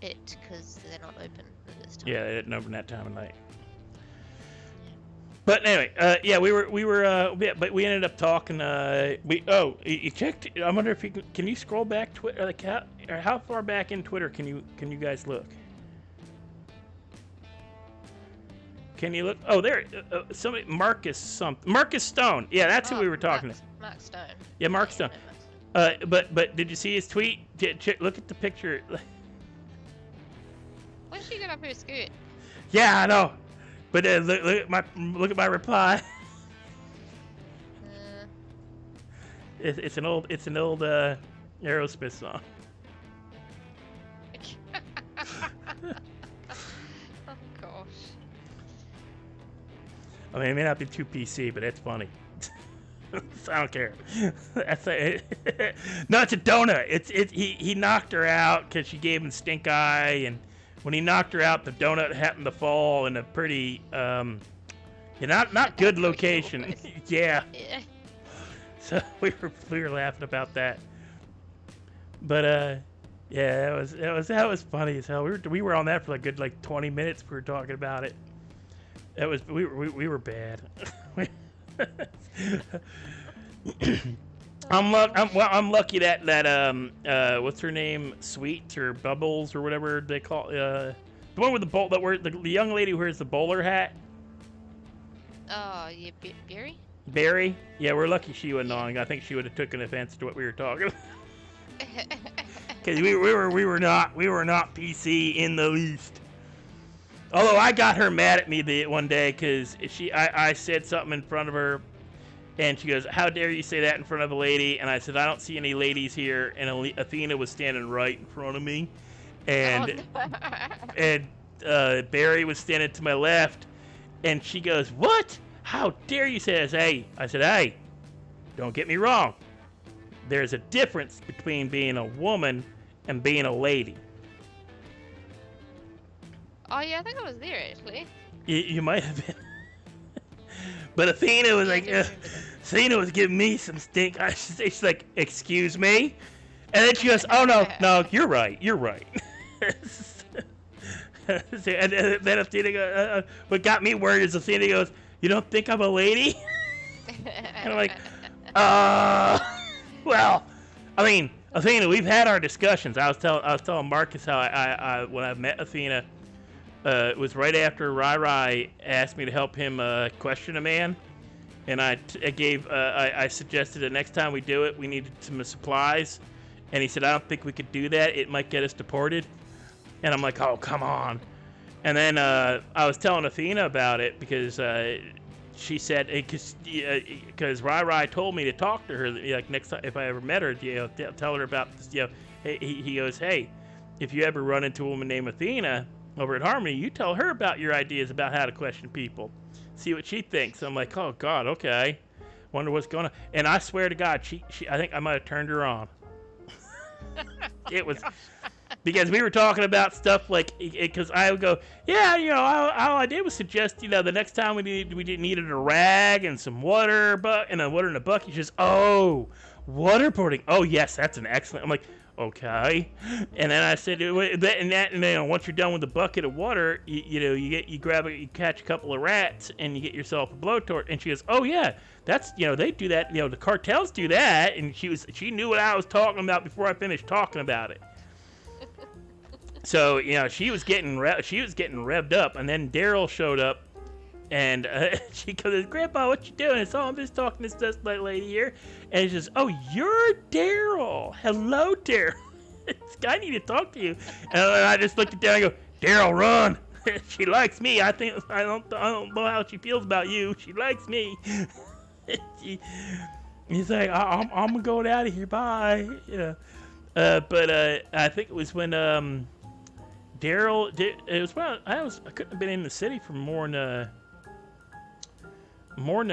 it because they're not open at this time. Yeah, they didn't open that time of night. But anyway, but we ended up talking. You checked. I wonder if can you scroll back Twitter? How far back in Twitter can you guys look? Can you look? Oh, there. Somebody, Marcus Stone. Yeah, that's who we were talking to. Mark Stone. Yeah, Mark Stone. But did you see his tweet? Look at the picture. When she got up her skirt? Yeah, I know. But look at my reply. It's an old Aerosmith song. Oh gosh. I mean, it may not be too PC, but it's funny. I don't care. That's no, it's a donut. He knocked her out because she gave him stink eye, and when he knocked her out, the donut happened to fall in a pretty not good location. Yeah. So we were laughing about that. But yeah, that was funny as hell. We were on that for a good 20 minutes. We were talking about it. We were bad. I'm lucky that what's her name, Sweet or Bubbles or whatever they call the one with the young lady who wears the bowler hat. Oh, yeah, Barry? Barry? Yeah, we're lucky she wasn't on. I think she would have taken offense to what we were talking about. Because we were not PC in the least. Although I got her mad at me one day because I said something in front of her, and she goes, "How dare you say that in front of a lady?" And I said, "I don't see any ladies here." And Athena was standing right in front of me, and Barry was standing to my left, and she goes, "What? How dare you say this?" I said, "Hey, don't get me wrong. There's a difference between being a woman and being a lady." Oh yeah, I think I was there actually. You might have been. But Athena was Athena was giving me some stink. She's like, "Excuse me?" And then she goes, "Oh, no, you're right. And then Athena goes, what got me worried is Athena goes, "You don't think I'm a lady?" And I'm like, well, I mean, Athena, we've had our discussions. I was telling Marcus how I when I met Athena, it was right after Rai asked me to help him question a man, and I suggested that next time we do it, we needed some supplies, and he said, "I don't think we could do that. It might get us deported." And I'm like, "Oh, come on." And then I was telling Athena about it because she said, because Rai told me to talk to her, like next time if I ever met her, tell her about this. He goes, "Hey, if you ever run into a woman named Athena over at Harmony, you tell her about your ideas about how to question people. See what she thinks." I'm like, "Oh God, okay. Wonder what's going on." And I swear to God, she I think I might have turned her on. It was because we were talking about stuff like, because I would go, "Yeah, all I did was suggest, the next time we needed a rag and some water, and a water in a bucket." She says, "Oh, waterboarding. Oh yes, that's an excellent." I'm like, "Okay." And then I said, and once you're done with the bucket of water, you catch a couple of rats and you get yourself a blowtorch." And she goes, "Oh yeah, that's they do that. The cartels do that." And she knew what I was talking about before I finished talking about it. So she was getting revved up, and then Daryl showed up, and she goes, "Grandpa, what you doing?" So I'm just talking to this lady here, and she says, "Oh, you're Daryl. Hello, Daryl. I need to talk to you." And I just looked at Daryl and go, "Daryl, run. She likes me. I don't know how she feels about you. She likes me." He's like, I'm gonna go out of here. Bye." But I think it was when Daryl did. It was when I couldn't have been in the city for more than a month.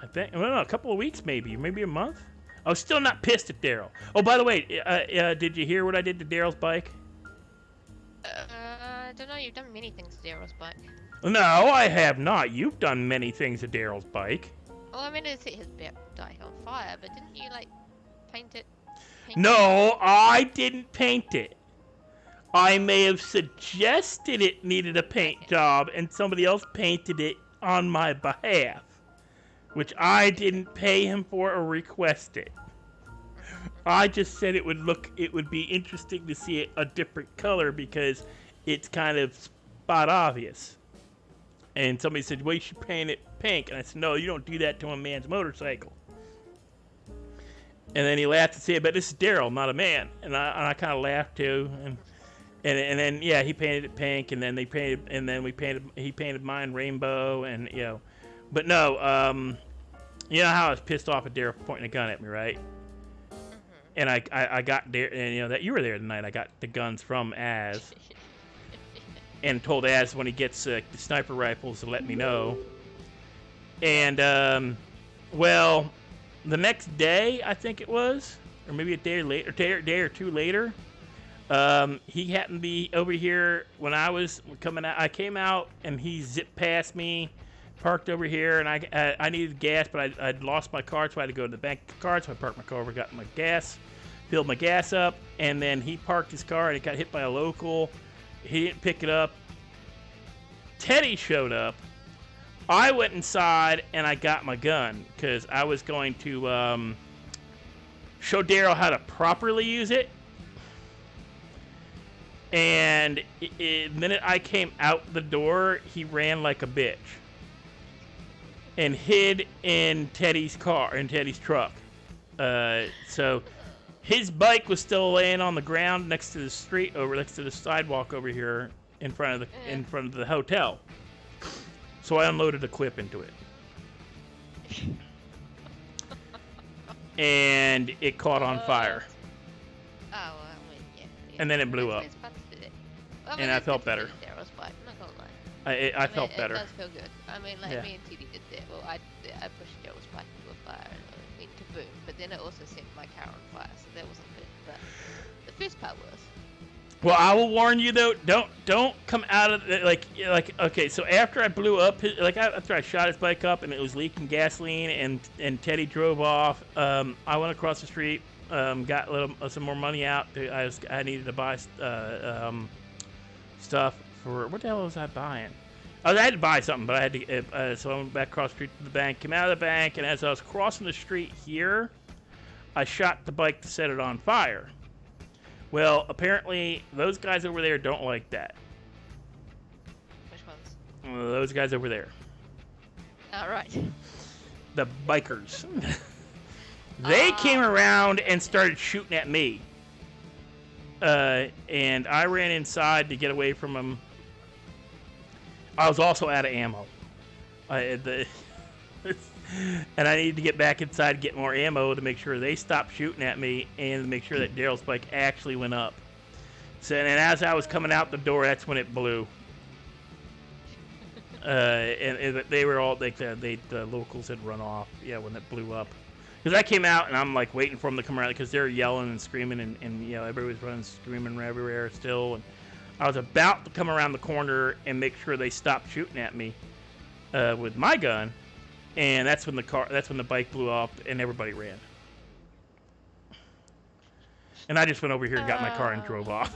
I think. Well, no, a couple of weeks, maybe a month. I was still not pissed at Daryl. Oh, by the way, did you hear what I did to Daryl's bike? I don't know. You've done many things to Daryl's bike. No, I have not. You've done many things to Daryl's bike. Well, I mean, it's his bike on fire, but didn't you paint it? No, I didn't paint it. I may have suggested it needed a paint job, and somebody else painted it on my behalf, which I didn't pay him for or request it. I just said it would be interesting to see it a different color because it's kind of spot obvious. And somebody said, "Well, you should paint it pink." And I said, "No, you don't do that to a man's motorcycle." And then he laughed and said, "But this is Daryl, not a man." And I kind of laughed too. And then he painted it pink, and then he painted mine rainbow, and but no, You know how I was pissed off at Daryl pointing a gun at me, right? And I got there, and you know that you were there tonight. I got the guns from Az, and told Az when he gets the sniper rifles to let me know. And well, the next day I think it was, or maybe a day later, day or two later, he happened to be over here when I was coming out. I came out and he zipped past me, parked over here, and I needed gas, but I'd lost my card, so I had to go to the bank card. So I parked my car over, got my gas, filled my gas up, and then he parked his car and it got hit by a local. He didn't pick it up. Teddy showed up. I went inside and I got my gun because I was going to show Daryl how to properly use it. And the minute I came out the door, he ran like a bitch and hid in Teddy's car, in Teddy's truck. So his bike was still laying on the ground next to the street, over next to the sidewalk over here in front of the hotel. So I unloaded a clip into it. And it caught on fire. Oh, well, I mean, yeah. And then it blew up. Well, And I felt better. Daryl's bike, I'm not gonna lie. I felt better. It does feel good. I mean, like Yeah. me and TD did that. Well, I pushed Daryl's bike into a fire and it went to boom. But then it also set my car on fire, so that wasn't good. But the first part was. Well, I will warn you though. Don't come out of the, like okay. So after I blew up, after I shot his bike up and it was leaking gasoline, and Teddy drove off. I went across the street, got some more money out. I needed to buy stuff for what the hell was I buying? I had to buy something, but I had to. So I went back across the street to the bank. Came out of the bank, and as I was crossing the street here, I shot the bike to set it on fire. Well, apparently those guys over there don't like that. Which ones? Those guys over there. All right. The bikers. They came around and started shooting at me. And I ran inside to get away from them. I was also out of ammo. And I needed to get back inside and get more ammo to make sure they stopped shooting at me and to make sure that Daryl's bike actually went up. So, and as I was coming out the door, that's when it blew. And they were all like the locals had run off. Yeah, when it blew up. Because I came out and I'm like waiting for them to come around because they're yelling and screaming and you know everybody was running screaming everywhere still. And I was about to come around the corner and make sure they stopped shooting at me with my gun. And that's when the bike blew up and everybody ran. And I just went over here and got my car and drove off.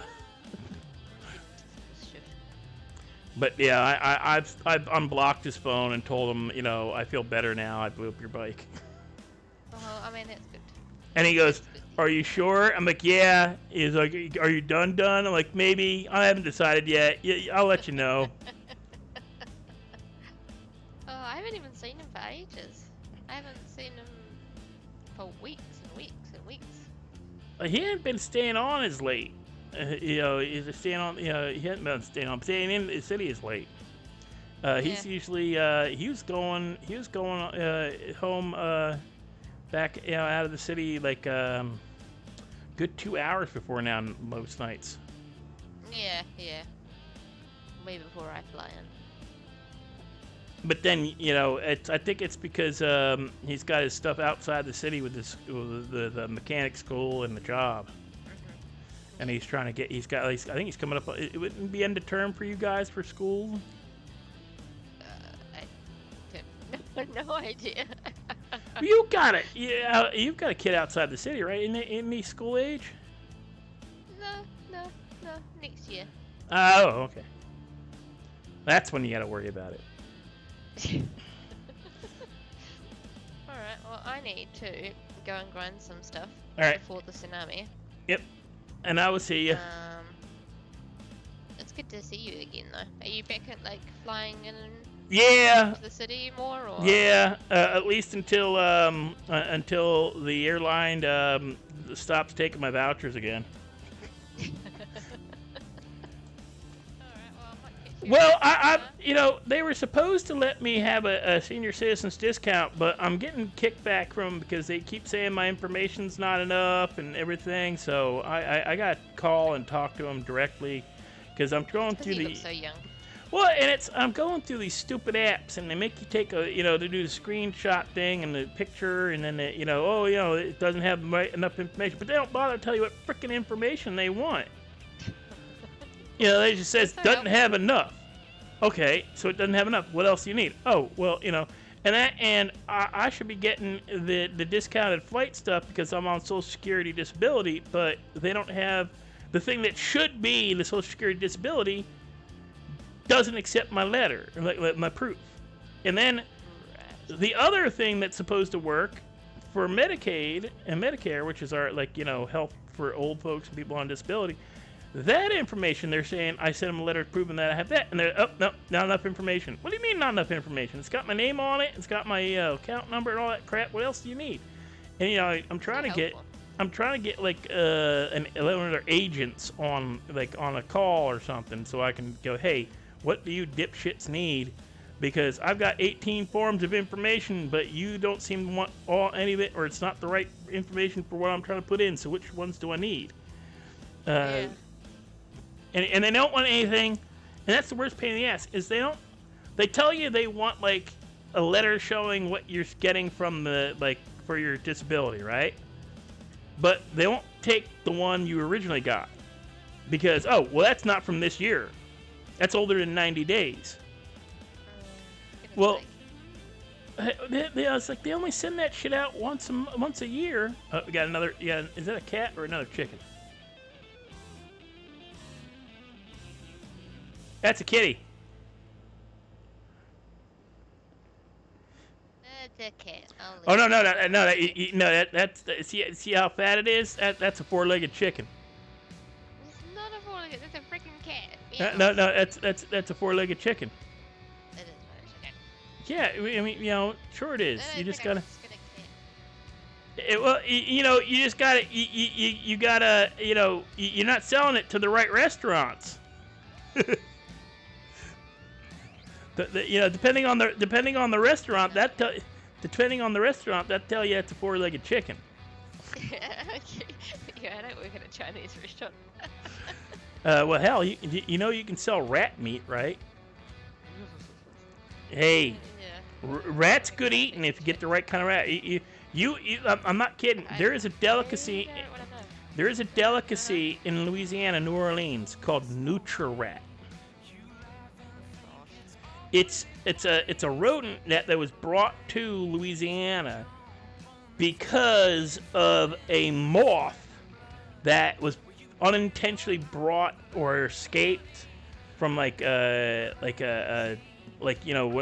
But yeah, I've unblocked his phone and told him, you know, I feel better now. I blew up your bike. Well, I mean, that's good. And he goes, "Are you sure?" I'm like, "Yeah." He's like, "Are you done? I'm like, "Maybe. I haven't decided yet. I'll let you know." I haven't even seen him for ages. I haven't seen him for weeks and weeks and weeks. He hadn't been staying on as late. You know, he's staying on. You know, he hadn't been staying on. Staying in the city is late. He's usually he was going home back out of the city like good 2 hours before now most nights. Yeah. Way before I fly in. But then, you know, I think it's because he's got his stuff outside the city with the mechanic school and the job. And he's trying to get, I think he's coming up, it wouldn't be end of term for you guys for school? I no idea. You've got a kid outside the city, right? Isn't he school age? No, next year. Oh, okay. That's when you got to worry about it. Alright, well, I need to go and grind some stuff before the tsunami. Yep, and I will see you. It's good to see you again, though. Are you back at, like, flying in to the city more? Or? Yeah, at least until the airline stops taking my vouchers again. Well, you know, they were supposed to let me have a senior citizens discount, but I'm getting kickback from them because they keep saying my information's not enough and everything. So I got to call and talk to them directly because I'm going through You the. look so young. Well, and I'm going through these stupid apps, and they make you take they do the screenshot thing and the picture, and then it doesn't have enough information, but they don't bother to tell you what freaking information they want. They just says doesn't have enough. Okay, so it doesn't have enough. What else do you need? Oh, well, and I should be getting the discounted flight stuff because I'm on Social Security disability, but they don't have the thing that should be the Social Security disability. Doesn't accept my letter, like my proof. And then the other thing that's supposed to work for Medicaid and Medicare, which is our health for old folks and people on disability, that information they're saying I sent them a letter proving that I have that, and they're no, not enough information. What do you mean not enough information? It's got my name on it, it's got my account number and all that crap. What else do you need? And I'm trying to get like 11 other agents on a call or something so I can go, hey, what do you dipshits need? Because I've got 18 forms of information, but you don't seem to want any of it, or it's not the right information for what I'm trying to put in. So which ones do I need? And they don't want anything, and that's the worst pain in the ass, is they tell you they want like a letter showing what you're getting from for your disability, right? But they won't take the one you originally got because, that's not from this year. That's older than 90 days. Well, it's like they only send that shit out once a year. We got another, is that a cat or another chicken? That's a kitty. That's a cat. Oh no! That's see how fat it is? That's a four-legged chicken. It's not a four-legged. That's a freaking cat. No, that's a four-legged chicken. It is. Okay. Yeah, I mean, sure it is. You just gotta. You just gotta. You gotta. You're not selling it to the right restaurants. Depending on the restaurant, that tell you it's a four-legged chicken. Yeah, I don't work at a Chinese restaurant. Well, hell, you can sell rat meat, right? Hey, rat's good eating if you get the right kind of rat. I'm not kidding. There is a delicacy. There is a delicacy in Louisiana, New Orleans, called Nutri-Rat. It's a rodent that was brought to Louisiana because of a moth that was unintentionally brought or escaped from one of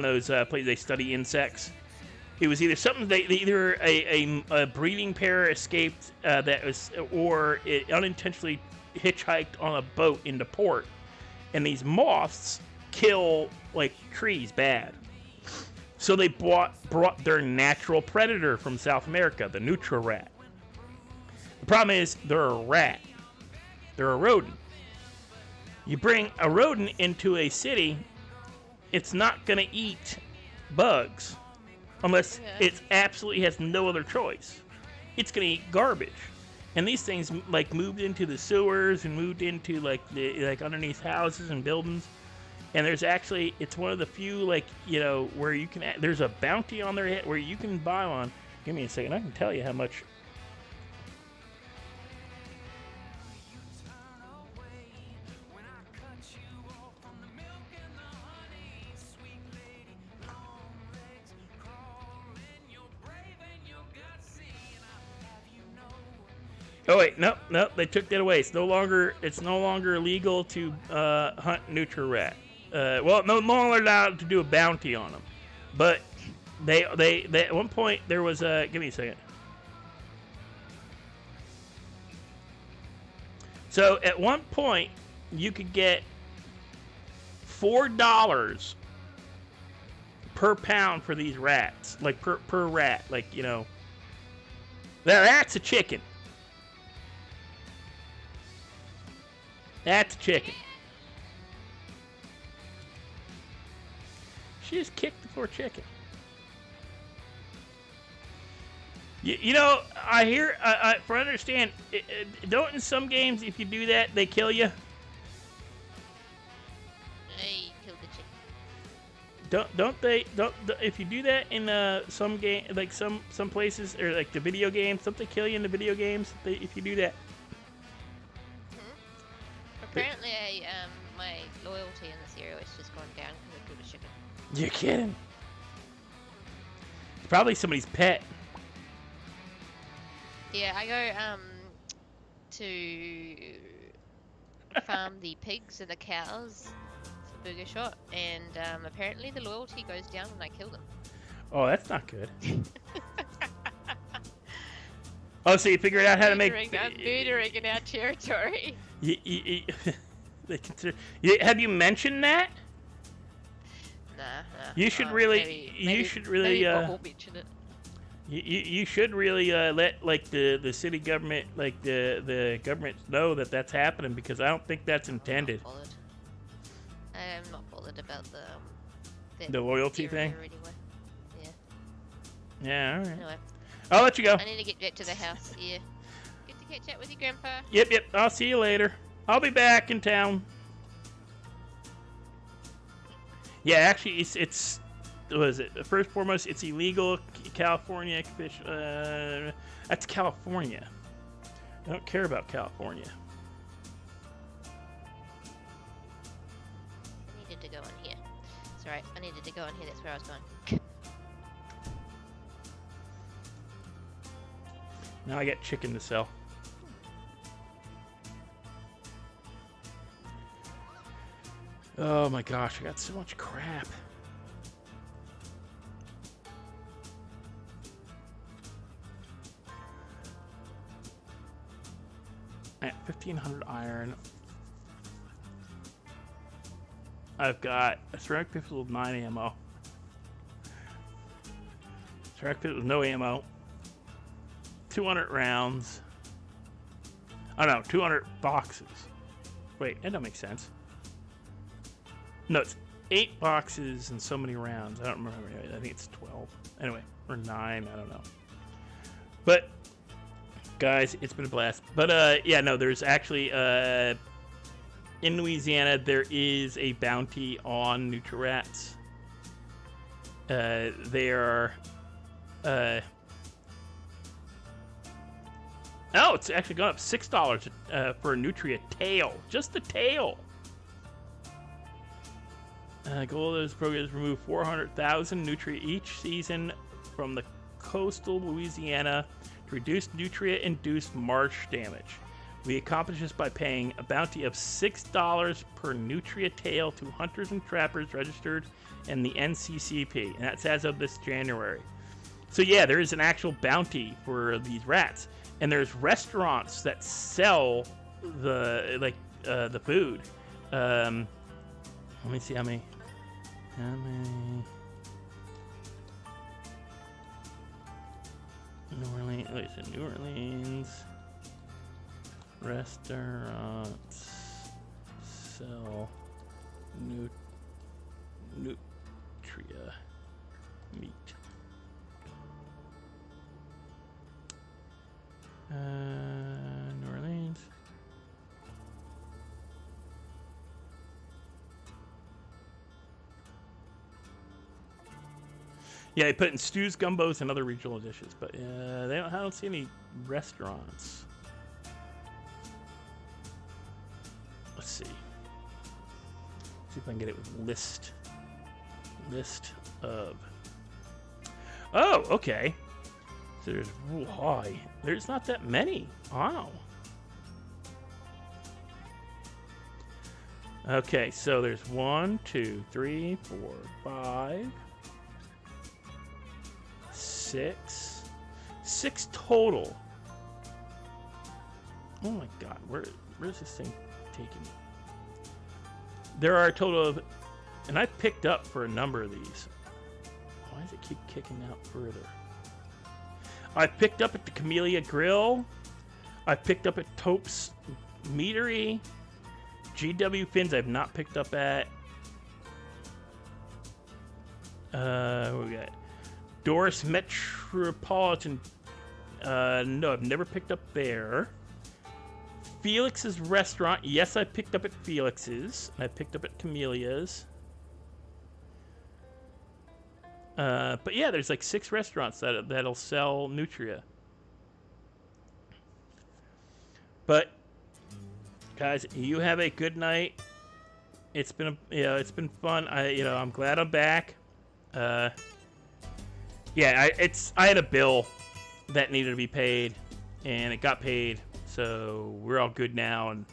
those places they study insects. It was either something either a breeding pair escaped or it unintentionally hitchhiked on a boat into port, and these moths kill trees bad. So they brought their natural predator from South America, the Nutri-Rat. The problem is they're a rat. They're a rodent. You bring a rodent into a city, it's not going to eat bugs unless it absolutely has no other choice. It's going to eat garbage. And these things moved into the sewers and moved into underneath houses and buildings. And it's one of the few where you can there's a bounty on their head where you can buy one. Give me a second, I can tell you how much. Oh wait, no, they took that away. It's no longer illegal to hunt Nutri-Rat. No longer allowed to do a bounty on them. But they at one point there was a. Give me a second. So at one point you could get $4 per pound for these rats, per rat, That's a chicken. That's chicken. She just kicked the poor chicken. You know, I hear, for understand, don't in some games, if you do that, they kill you? Hey, killed the chicken. Don't they, if you do that in some game, like some places, or like the video games, don't they kill you in the video games if you do that? Apparently, my loyalty in this area has just gone down because I killed a chicken. You're kidding. It's probably somebody's pet. Yeah, I go to farm the pigs and the cows for Burger Shot, and apparently the loyalty goes down when I kill them. Oh, that's not good. Oh, so you figured out how to make... I'm murdering in our territory. They consider... Have you mentioned that? Nah. You should really... You should really... Maybe Bob will mention it. You should really let like the city government, like the government know that that's happening, because I don't think that's intended. I am not bothered about the loyalty thing. Anyway. Yeah. Yeah. All right. Anyway. I'll let you go. I need to get back to the house. Yeah. Good to catch up with you, Grandpa. Yep. I'll see you later. I'll be back in town. Yeah, actually, it's what is it? First and foremost, it's illegal. California fish. That's California. I don't care about California. I needed to go in here. It's alright. I needed to go in here. That's where I was going. Now I got chicken to sell. Oh my gosh, I got so much crap. At 1500 iron, I've got a ceramic pistol with 9 ammo, ceramic pistol with no ammo, 200 rounds. Oh no, 200 boxes. Wait, that don't make sense. No, it's 8 boxes and so many rounds. I don't remember. I think it's 12. Anyway, or 9. I don't know. But guys, it's been a blast. But yeah, no, there's actually in Louisiana there is a bounty on Nutri-Rats. They are oh, it's actually gone up $6 for a Nutria tail, just the tail. Goal of this program is to remove 400,000 nutria each season from the coastal Louisiana to reduce nutria-induced marsh damage. We accomplish this by paying a bounty of $6 per nutria tail to hunters and trappers registered in the NCCP, and that's as of this January. So yeah, there is an actual bounty for these rats, and there's restaurants that sell the the food. Let me see how many. New Orleans restaurants sell nutria meat. New Orleans. Yeah, they put in stews, gumbos, and other regional dishes, but I don't see any restaurants. Let's see. See if I can get it with list of. Oh, okay. So there's not that many. Wow. Okay, so there's 1, 2, 3, 4, 5. 6 total. Oh my god, where's this thing taking me? There are a total of, and I picked up for a number of these. Why does it keep kicking out further? I picked up at the Camellia Grill. I picked up at Tope's Meadery. GW Fins I've not picked up at. What we got? Doris Metropolitan. No, I've never picked up there. Felix's Restaurant. Yes, I picked up at Felix's. I picked up at Camelia's. But yeah, there's like 6 restaurants that'll sell Nutria. But guys, you have a good night. It's been it's been fun. I'm glad I'm back. Yeah, I had a bill that needed to be paid, and it got paid, so we're all good now. And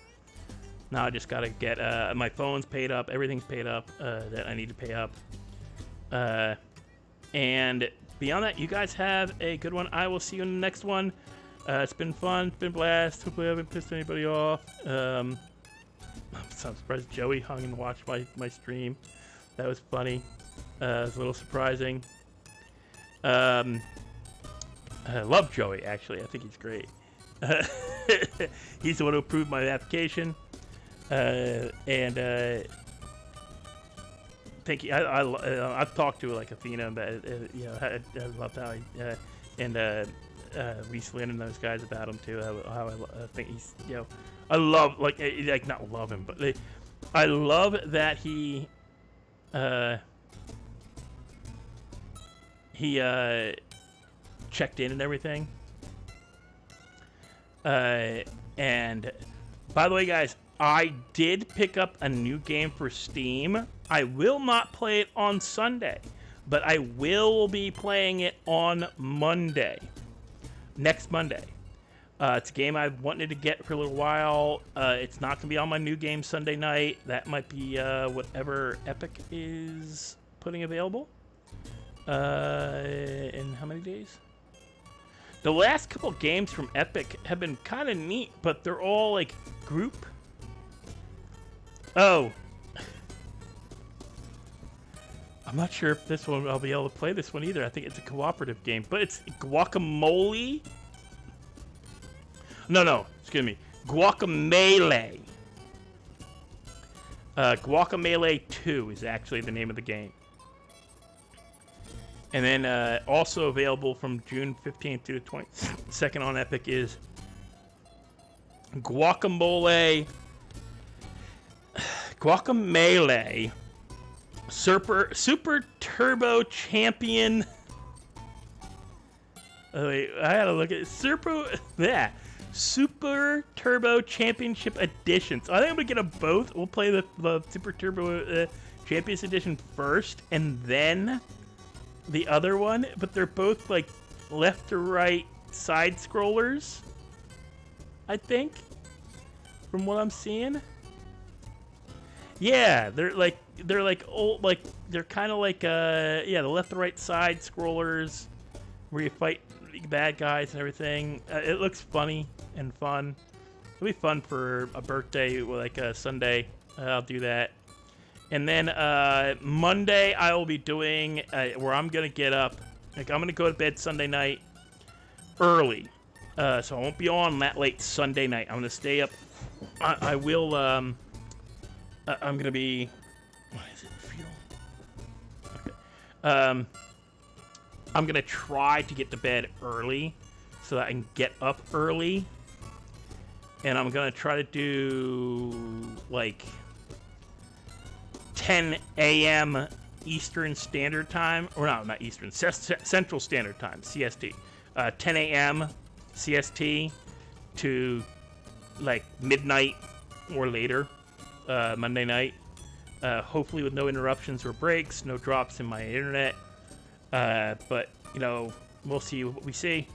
now I just gotta get my phone's paid up, everything's paid up that I need to pay up. And beyond that, you guys have a good one. I will see you in the next one. It's been fun. It's been a blast. Hopefully I haven't pissed anybody off. I'm surprised Joey hung and watched my stream. That was funny. It was a little surprising. I love Joey, actually. I think he's great. He's the one who approved my application. Thank you. I've talked to like Athena, but I love how recently and those guys about him too. How I think he's I love like not love him, but I love that he checked in and everything. And by the way, guys, I did pick up a new game for Steam. I will not play it on Sunday, but I will be playing it on Monday. Next Monday. It's a game I've wanted to get for a little while. It's not going to be on my new game Sunday night. That might be whatever Epic is putting available. In how many days? The last couple games from Epic have been kind of neat, but they're all like group. Oh. I'm not sure if this one I'll be able to play this one either. I think it's a cooperative game, but it's Guacamole. No, excuse me. Guacamelee. Guacamelee 2 is actually the name of the game. And then also available from June 15th to the 22nd on Epic is Guacamelee Super Turbo Champion. Oh, wait, I gotta look at Super Turbo Championship Edition. So I think I'm gonna get them both. We'll play the Super Turbo Champions Edition first, and then the other one. But they're both like left to right side scrollers, I think, from what I'm seeing. Yeah, they're like old, like they're kind of like the left to right side scrollers where you fight bad guys and everything. It looks funny and fun. It'll be fun for a birthday, like a Sunday. I'll do that. And then Monday I will be doing where I'm gonna get up. Like I'm gonna go to bed Sunday night early, so I won't be on that late Sunday night. I'm gonna stay up. I will. I'm gonna be. What is it? Feel. Okay. I'm gonna try to get to bed early so that I can get up early, and I'm gonna try to do like 10 a.m. Eastern Standard Time, or no, not Eastern, Central Standard Time, CST. 10 a.m. CST to like midnight or later. Monday night, hopefully with no interruptions or breaks, no drops in my internet, but we'll see what we see.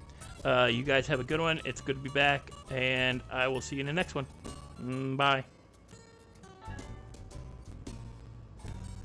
You guys have a good one. It's good to be back, and I will see you in the next one. Bye.